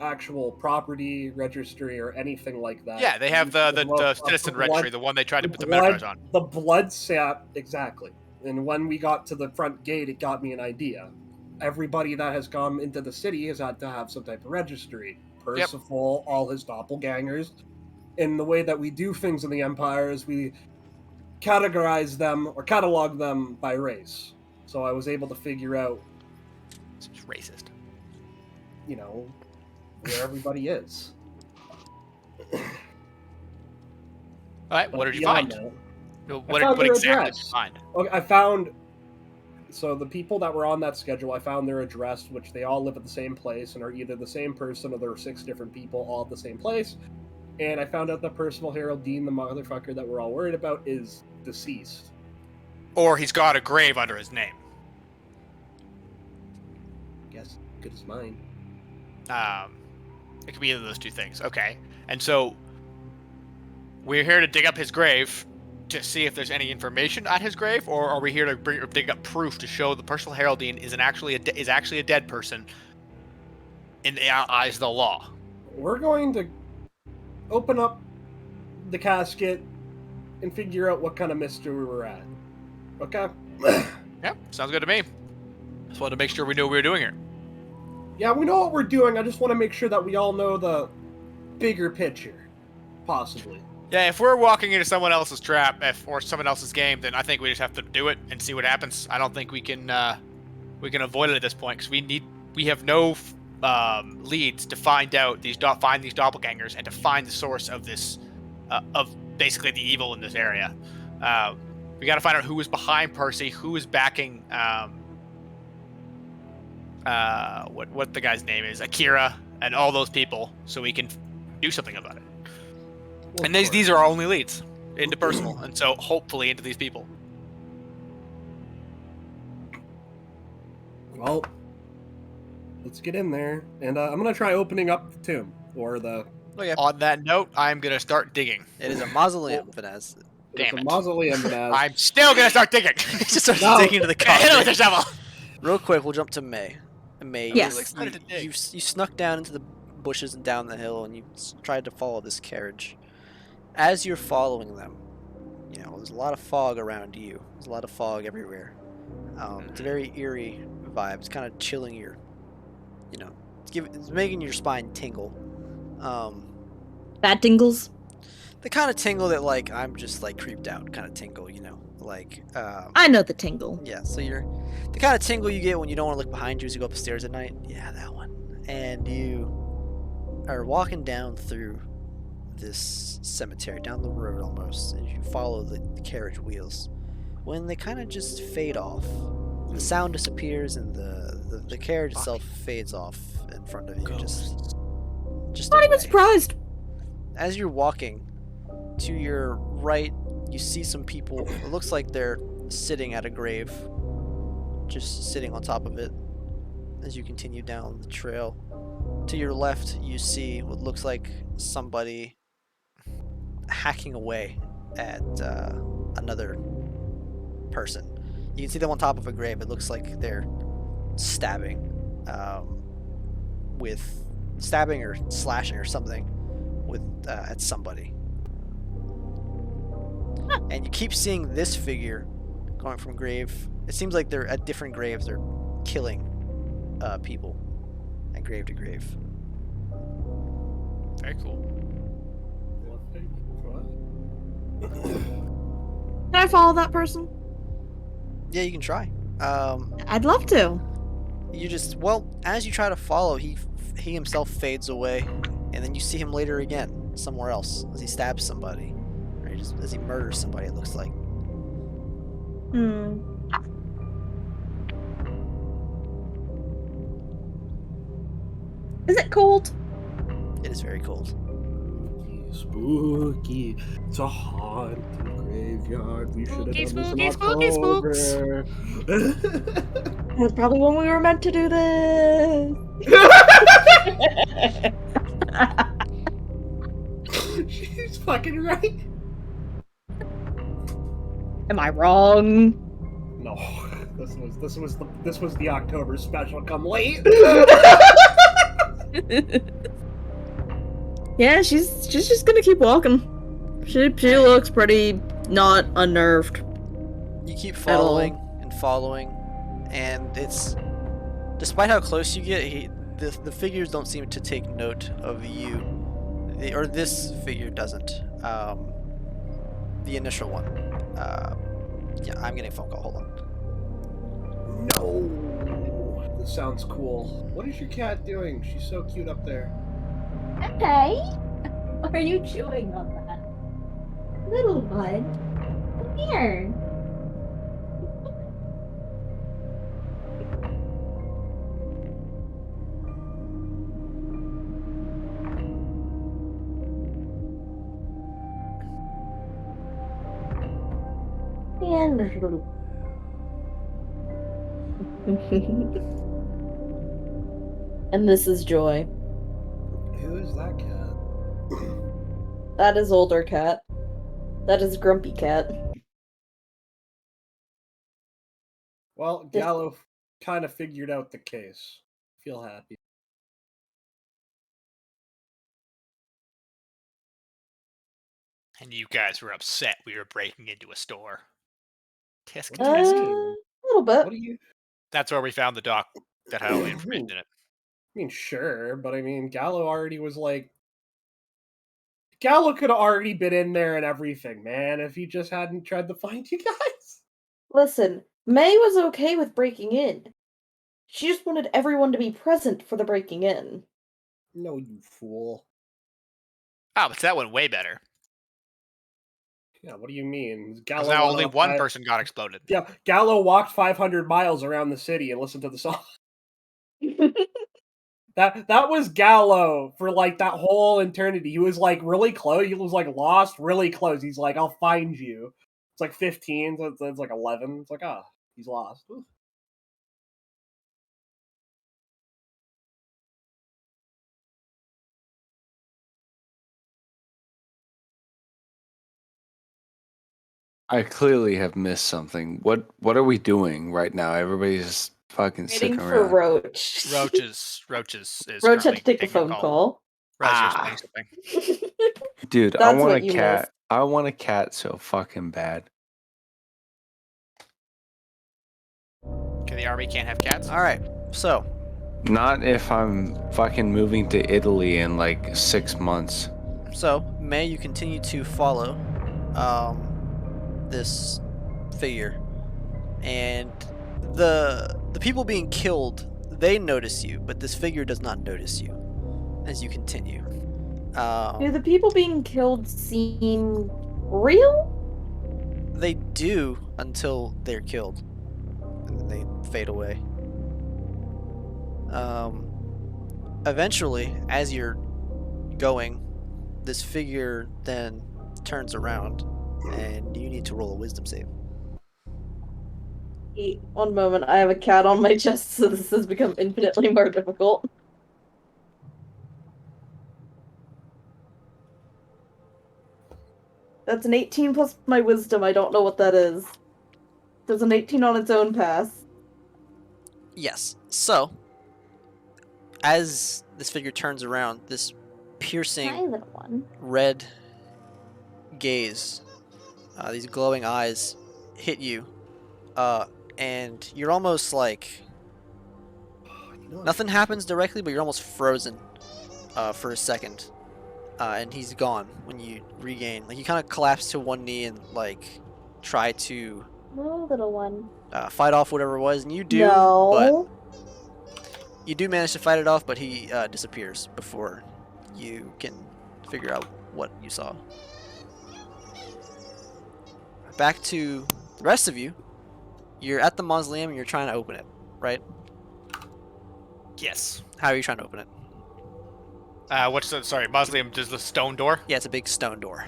actual property registry or anything like that... Yeah, they have the citizen registry, the one they tried to put the Minotaurs on. The blood sap, exactly. And when we got to the front gate, it got me an idea. Everybody that has come into the city has had to have some type of registry. Percival, all his doppelgangers. And the way that we do things in the Empire is we categorize them or catalog them by race. So I was able to figure out, It's racist. where everybody is. All right, what did you Beyond find? that, What found their exactly did address. you find? Okay, I found. So the people that were on that schedule, I found their address, which they all live at the same place and are either the same person or there are 6 different people all at the same place. And I found out that Percival Harold Dean, the motherfucker that we're all worried about, is deceased. Or he's got a grave under his name. Guess good as mine. It could be either of those two things. Okay. And so we're here to dig up his grave to see if there's any information at his grave, or are we here to dig up proof to show that Percival Haroldine is actually a dead person in the eyes of the law? We're going to open up the casket and figure out what kind of mystery we're at. Okay? Yeah, sounds good to me. Just wanted to make sure we knew what we were doing here. Yeah, we know what we're doing. I just want to make sure that we all know the bigger picture. Possibly. Yeah, if we're walking into someone else's trap or someone else's game, then I think we just have to do it and see what happens. I don't think we can avoid it at this point because we have no leads to find out these doppelgangers and to find the source of this of basically the evil in this area. We got to find out who is behind Percy, who is backing what the guy's name is, Akira, and all those people, so we can do something about it. Well, And these are our only leads into Percival, and so hopefully into these people. Well, let's get in there, and I'm gonna try opening up the tomb or the. Okay. On that note, I'm gonna start digging. It is a mausoleum, Vanaz. Damn It's it. a mausoleum. Naz. I'm still gonna start digging. He just starts No. digging into the Hit it with the coffin. shovel. Real quick, we'll jump to May. And May, Yes. you, Excited to dig. you snuck down into the bushes and down the hill, and you tried to follow this carriage. As you're following them, there's a lot of fog around you. There's a lot of fog everywhere. It's a very eerie vibe. It's kind of chilling your, it's making your spine tingle. Bad tingles? The kind of tingle that I'm just creeped out kind of tingle, I know the tingle. yeah, so you're the kind of tingle you get when you don't want to look behind you as you go up the stairs at night. Yeah, that one. And you are walking down through this cemetery, down the road almost, and you follow the carriage wheels, when they kind of just fade off. The sound disappears and the carriage itself fades off in front of you. Just Not even away. surprised. As you're walking, to your right, you see some people. It looks like they're sitting at a grave, just sitting on top of it. As you continue down the trail, to your left, you see what looks like somebody hacking away at another person. You can see them on top of a grave. It looks like they're stabbing, or slashing or something with at somebody. And you keep seeing this figure going from grave. It seems like they're at different graves. They're killing people, and grave to grave. Very cool. Can I follow that person? Yeah, you can try. I'd love to. You just as you try to follow, he himself fades away, and then you see him later again somewhere else as he stabs somebody, or as he murders somebody. It looks like. Hmm. Is it cold? It is very cold. Spooky. It's a haunted graveyard. We should have done this in Spooky, spooky, October. That's probably when we were meant to do this. She's fucking right. Am I wrong? No, this was the October special. Come late. Yeah, she's just gonna keep walking. She looks pretty not unnerved. You keep At all. following and following, and it's despite how close you get, the figures don't seem to take note of you, or this figure doesn't. The initial one. Yeah, I'm getting a phone call. Hold on. No. This sounds cool. What is your cat doing? She's so cute up there. Hey, are you chewing on that? Little bud, come here. And And this is Joy. Who is that cat? That is older cat. That is grumpy cat. Well, Gallo kind of figured out the case. Feel happy. And you guys were upset we were breaking into a store. Tisk What do you tisk. mean? A little bit. What do you? That's where we found the doc that had all the information in it. I mean, sure, but I mean, Gallo already was like. Gallo could have already been in there and everything, man, if he just hadn't tried to find you guys. Listen, May was okay with breaking in. She just wanted everyone to be present for the breaking in. No, you fool. Oh, but that went way better. Yeah, what do you mean? Because Gallo now went only on one fi- person got exploded. Yeah, Gallo walked 500 miles around the city and listened to the song. That was Gallo for like that whole eternity. He was like really close. He was like lost, really close. He's like, "I'll find you." It's like 15, so it's like 11. It's like, he's lost. Ooh. I clearly have missed something. What are we doing right now? Everybody's just fucking Waiting sitting for around. Roach. Roaches is Roach had currently to take a taking phone call. call. Roach is playing something. Dude, I That's want a what you cat. missed. I want a cat so fucking bad. Okay, the army can't have cats. All right, so Not if I'm fucking moving to Italy in like 6 months. May, you continue to follow this figure, and the people being killed, they notice you, but this figure does not notice you. as you continue. Do the people being killed seem real? They do until they're killed, and then they fade away. Eventually, as you're going, this figure then turns around, and you need to roll a wisdom save. One moment, I have a cat on my chest, so this has become infinitely more difficult. That's an 18 plus my wisdom. I don't know what that is. Does an 18 on its own pass? Yes. So, as this figure turns around, this piercing Hi, little one. red gaze, these glowing eyes hit you, and you're almost like nothing happens directly, but you're almost frozen for a second, and he's gone when you regain. Like you kind of collapse to one knee and like try to No, little one. fight off whatever it was, and you do, No. but you do manage to fight it off, but he disappears before you can figure out what you saw. Back to the rest of you. You're at the mausoleum and you're trying to open it, right? Yes. How are you trying to open it? What's the mausoleum? Just the stone door? Yeah, it's a big stone door.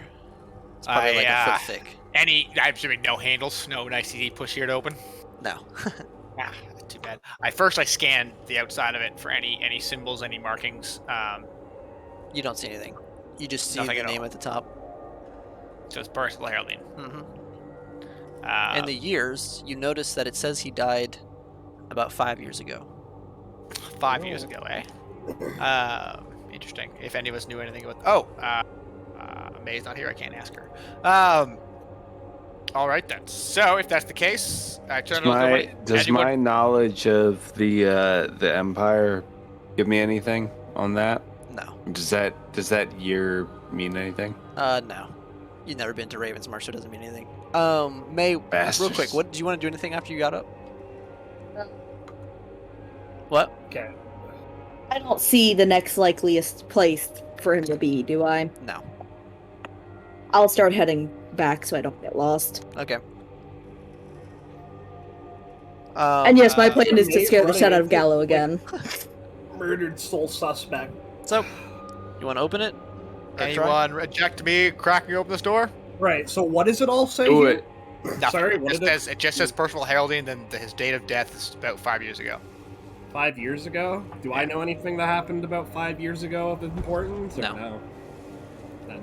It's probably like a foot thick. I'm assuming no handles, no nice easy push here to open. No. Ah, too bad. I scan the outside of it for any symbols, any markings. You don't see anything. You just see Nothing the at name all. at the top. So it's Percival Heraldine. In the years, you notice that it says he died about 5 years ago. 5 years ago, eh? Interesting. If any of us knew anything about. May's not here. I can't ask her. All right then. So if that's the case, I turn it over. Does my knowledge of the Empire give me anything on that? No. Does that year mean anything? No. You've never been to Ravensmarsh, so it doesn't mean anything. May, real Bastards. quick, what do you want to do anything after you got up? What? Okay. I don't see the next likeliest place for him to be, do I? No. I'll start heading back so I don't get lost. Okay. And yes, my plan is to Nate scare the running shit out of into- Gallo again. Murdered sole suspect. So, you want to open it? Or try? Anyone reject me cracking open this door? Right. So what does it all say? Do here? it. Nothing. Sorry, what did It just says Percival Heraldine, then his date of death is about 5 years ago. 5 years ago? Do I know anything that happened about 5 years ago of importance? Or No. Then-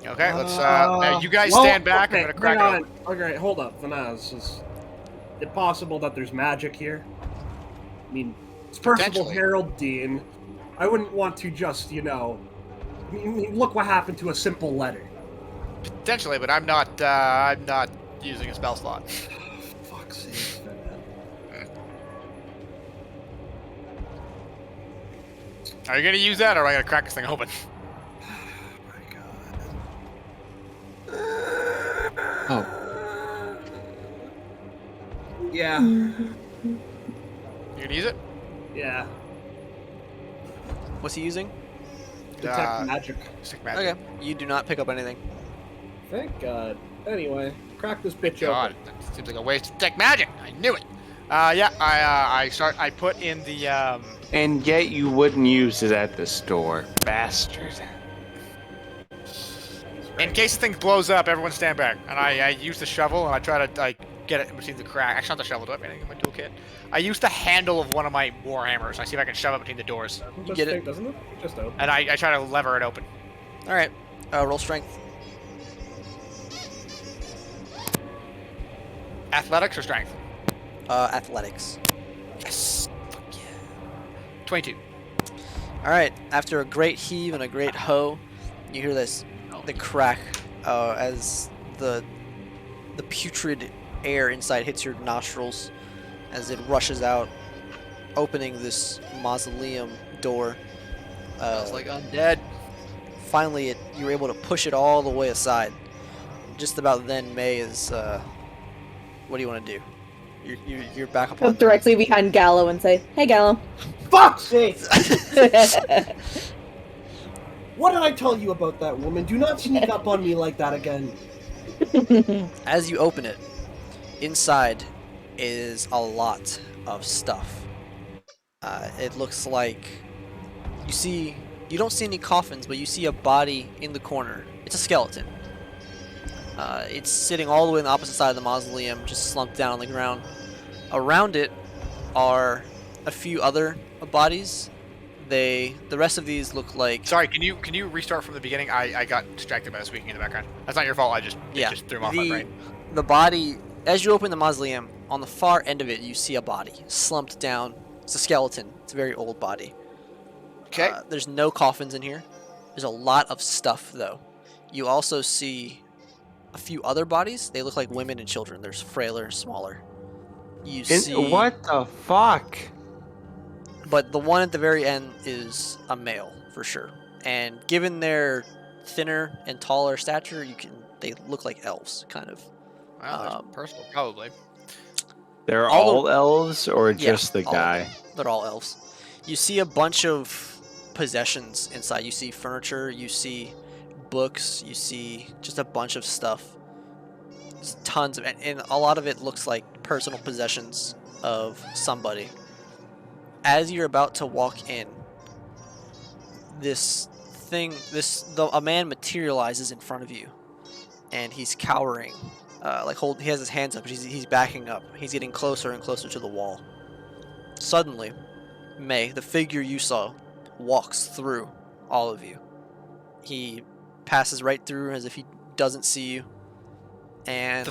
Okay, let's. Now you guys stand back. Okay, I'm gonna crack it hang open. on. Okay, hold up, Vanaz. Is it possible that there's magic here? I mean, it's Percival Potentially. Heraldine. I wouldn't want to just, I mean, look what happened to a simple letter. Potentially, but I'm not. I'm not using a spell slot. Fuck's sake, man. Are you gonna use that, or am I gonna crack this thing open? Oh, Yeah, You gonna use it? yeah. What's he using? Detect magic. Stick magic. Okay. You do not pick up anything. Thank God. Anyway, crack this bitch God, open. that seems like a waste to detect magic. I knew it. Yeah. I put in the and yet you wouldn't use it at the store, bastard. In case the thing blows up, everyone stand back. And I use the shovel and I try to like get it in between the crack. Actually, not the shovel. Do I have anything in my toolkit? I use the handle of one of my warhammers. I see if I can shove it between the doors, Just get it? think, doesn't it? Just open. and I try to lever it open. All right. Roll strength. Athletics or strength? Athletics. Yes. Fuck yeah. 22. All right. After a great heave and a great hoe, you hear the crack as the putrid air inside hits your nostrils as it rushes out, opening this mausoleum door. Smells like undead. Finally, you're able to push it all the way aside. Just about then, May is. What do you want to do? You're back up Go on. directly behind Gallo and say, "Hey, Gallo." fuck's sake! What did I tell you about that woman? Do not sneak up on me like that again. As you open it, inside is a lot of stuff. It looks like you don't see any coffins, but you see a body in the corner. It's a skeleton. It's sitting all the way on the opposite side of the mausoleum, just slumped down on the ground. Around it are a few other bodies. The rest of these look like... Sorry, can you restart from the beginning? I got distracted by the squeaking in the background. That's not your fault. It just threw him off my brain. The body, as you open the mausoleum, on the far end of it, you see a body slumped down. It's a skeleton. It's a very old body. Okay. There's no coffins in here. There's a lot of stuff, though. You also see a few other bodies. They look like women and children. They're frailer, smaller. You see... What the fuck? But the one at the very end is a male, for sure. And given their thinner and taller stature, they look like elves, kind of. Wow, there's personal, probably. They're all all elves or Yeah, just the all of guy? them. They're all elves. You see a bunch of possessions inside. You see furniture, you see books, you see just a bunch of stuff. There's tons of, and a lot of it looks like personal possessions of somebody. As you're about to walk in, a man materializes in front of you, and he's cowering. He has his hands up. He's backing up. He's getting closer and closer to the wall. Suddenly, May, the figure you saw, walks through all of you. He passes right through as if he doesn't see you. And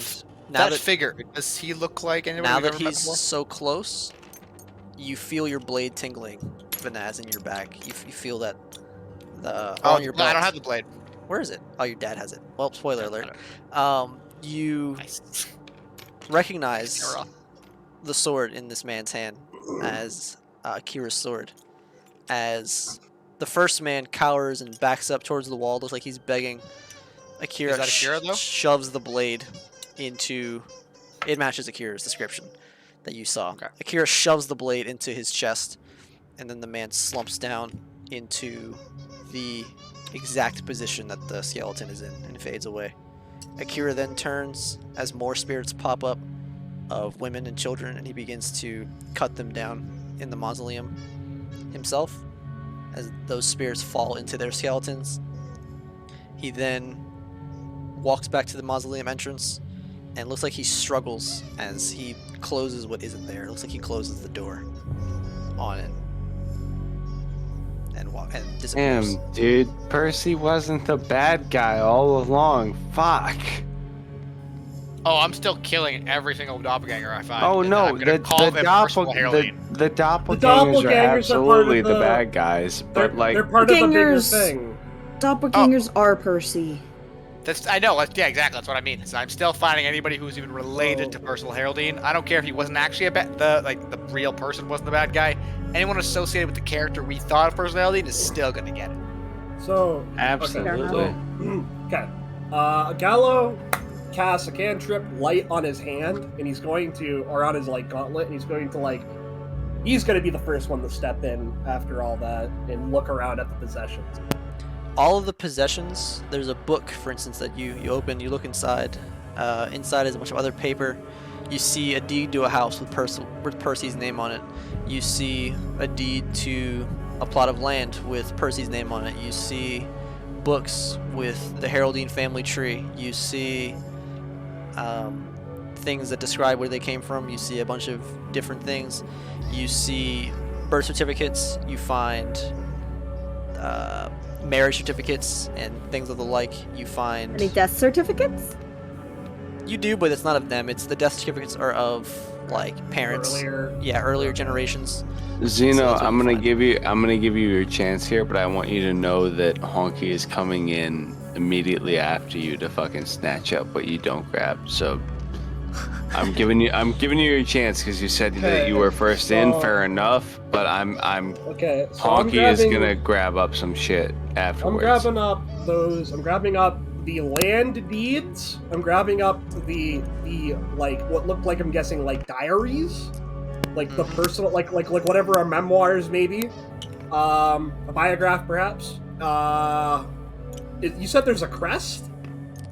That figure, does he look like anybody now we've that ever met he's before? so close, you feel your blade tingling, Vanaz, in your back. You feel that on your no, I belt. don't have the blade. Where is it? Oh, your dad has it. Well, spoiler alert. You Nice. recognize Camera. the sword in this man's hand as Kira's sword. As the first man cowers and backs up towards the wall, looks like he's begging. Akira, Is that Akira, though? shoves the blade into... It matches Akira's description that you saw. Okay. Akira shoves the blade into his chest, and then the man slumps down into the exact position that the skeleton is in and fades away. Akira then turns as more spirits pop up of women and children, and he begins to cut them down in the mausoleum himself as those spirits fall into their skeletons. He then walks back to the mausoleum entrance and looks like he struggles as he closes what isn't there. It looks like he closes the door on it and disappears. Damn, dude. Percy wasn't the bad guy all along. Fuck. Oh, I'm still killing every single doppelganger I find. Oh and no, I'm gonna call them personal Heraldine. the doppelgangers doppelgangers are are part of absolutely the the- bad guys, but like they're part of the bigger Doppelgangers. thing. Doppelgangers are Percy. I know. Yeah, exactly. That's what I mean. So I'm still finding anybody who's even related to personal Heraldine. I don't care if he wasn't actually the real person wasn't the bad guy. Anyone associated with the character we thought of personal Heraldine is still gonna get it. So absolutely. okay. Gallo casts a cantrip light on his hand, and he's going to, or on his gauntlet, and he's going to be the first one to step in after all that and look around at the possessions. All of the possessions, there's a book, for instance, that you open, you look inside. Inside is a bunch of other paper. You see a deed to a house with Percy's name on it. You see a deed to a plot of land with Percy's name on it. You see books with the Heraldine family tree. You see things that describe where they came from. You see a bunch of different things. You see birth certificates. You find marriage certificates and things of the like. You find... Any death certificates? You do, but it's not of them. It's the death certificates are of parents. Earlier generations. Zeno, So that's what I'm you gonna find. give you your chance here, but I want you to know that Honky is coming in immediately after you to fucking snatch up what you don't grab. So I'm giving you your chance because you said that you were first in. So- Fair enough, but I'm Okay, so I'm Honky is grabbing- gonna grab up some shit afterwards. I'm grabbing up the land deeds. I'm grabbing up the what looked like, I'm guessing, diaries. like the personal, like whatever our memoirs maybe, a biograph perhaps. You said there's a crest.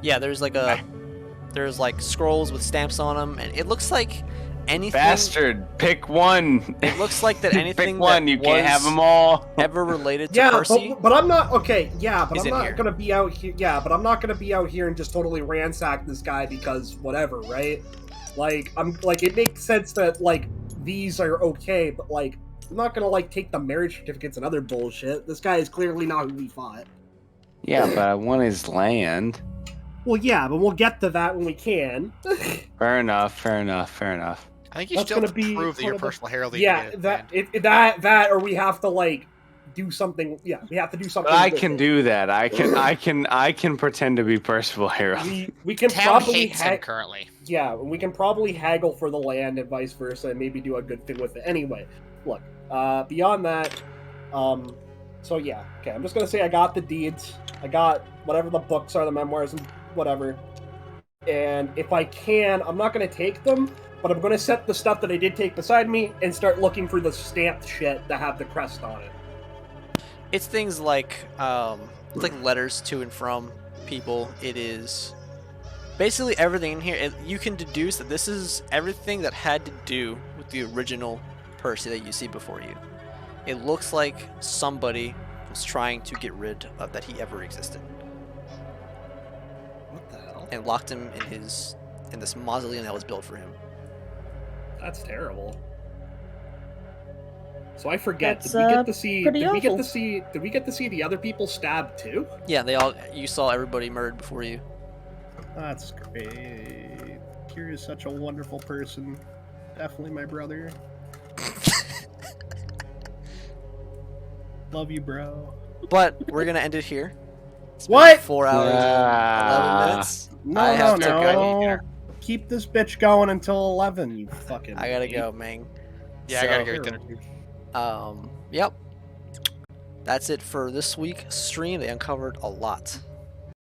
Yeah, there's like scrolls with stamps on them, and it looks like anything. Bastard, pick one. It looks like that anything Pick one. that You can't have was them all. ever related to Yeah, Percy. but I'm not okay. Yeah, but He's I'm in not here. gonna be out here. Yeah, but I'm not gonna be out here and just totally ransack this guy because whatever, right? Like I'm like it makes sense that like these are okay, but like I'm not gonna like take the marriage certificates and other bullshit. This guy is clearly not who we thought. Yeah, but I want his land. Well, yeah, but we'll get to that when we can. Fair enough. Fair enough. Fair enough. I think you That's still have gonna be to prove that part you're of the- personal herald. Yeah, that or we have to like do something. Yeah, we have to do something. But I with can it. do that. I can pretend to be Percival Herald. We can Town probably hates him currently. yeah, we can probably haggle for the land and vice versa, and maybe do a good thing with it. Anyway, look, beyond that, so yeah, okay, I'm just gonna say I got the deeds, I got whatever the books are, the memoirs, and whatever. And if I can, I'm not gonna take them, but I'm gonna set the stuff that I did take beside me and start looking for the stamped shit that have the crest on it. It's things like it's like letters to and from people. It is basically everything in here. You can deduce that this is everything that had to do with the original Percy that you see before you. It looks like somebody was trying to get rid of that he ever existed What the hell? and locked him in this mausoleum that was built for him. That's terrible. So I forget. That's, Did we get to see? pretty Did we get awful. to see? Did we get to see the other people stabbed too? Yeah, you saw everybody murdered before you. That's great. Kira's such a wonderful person. Definitely my brother. Love you, bro. But we're gonna end it here. It's been What? 4 hours and 11 minutes. No, I have no, to no. Keep this bitch going until 11. You fucking. I gotta idiot. go, Ming. Yeah, I gotta go eat dinner. Yep. That's it for this week's stream. They uncovered a lot.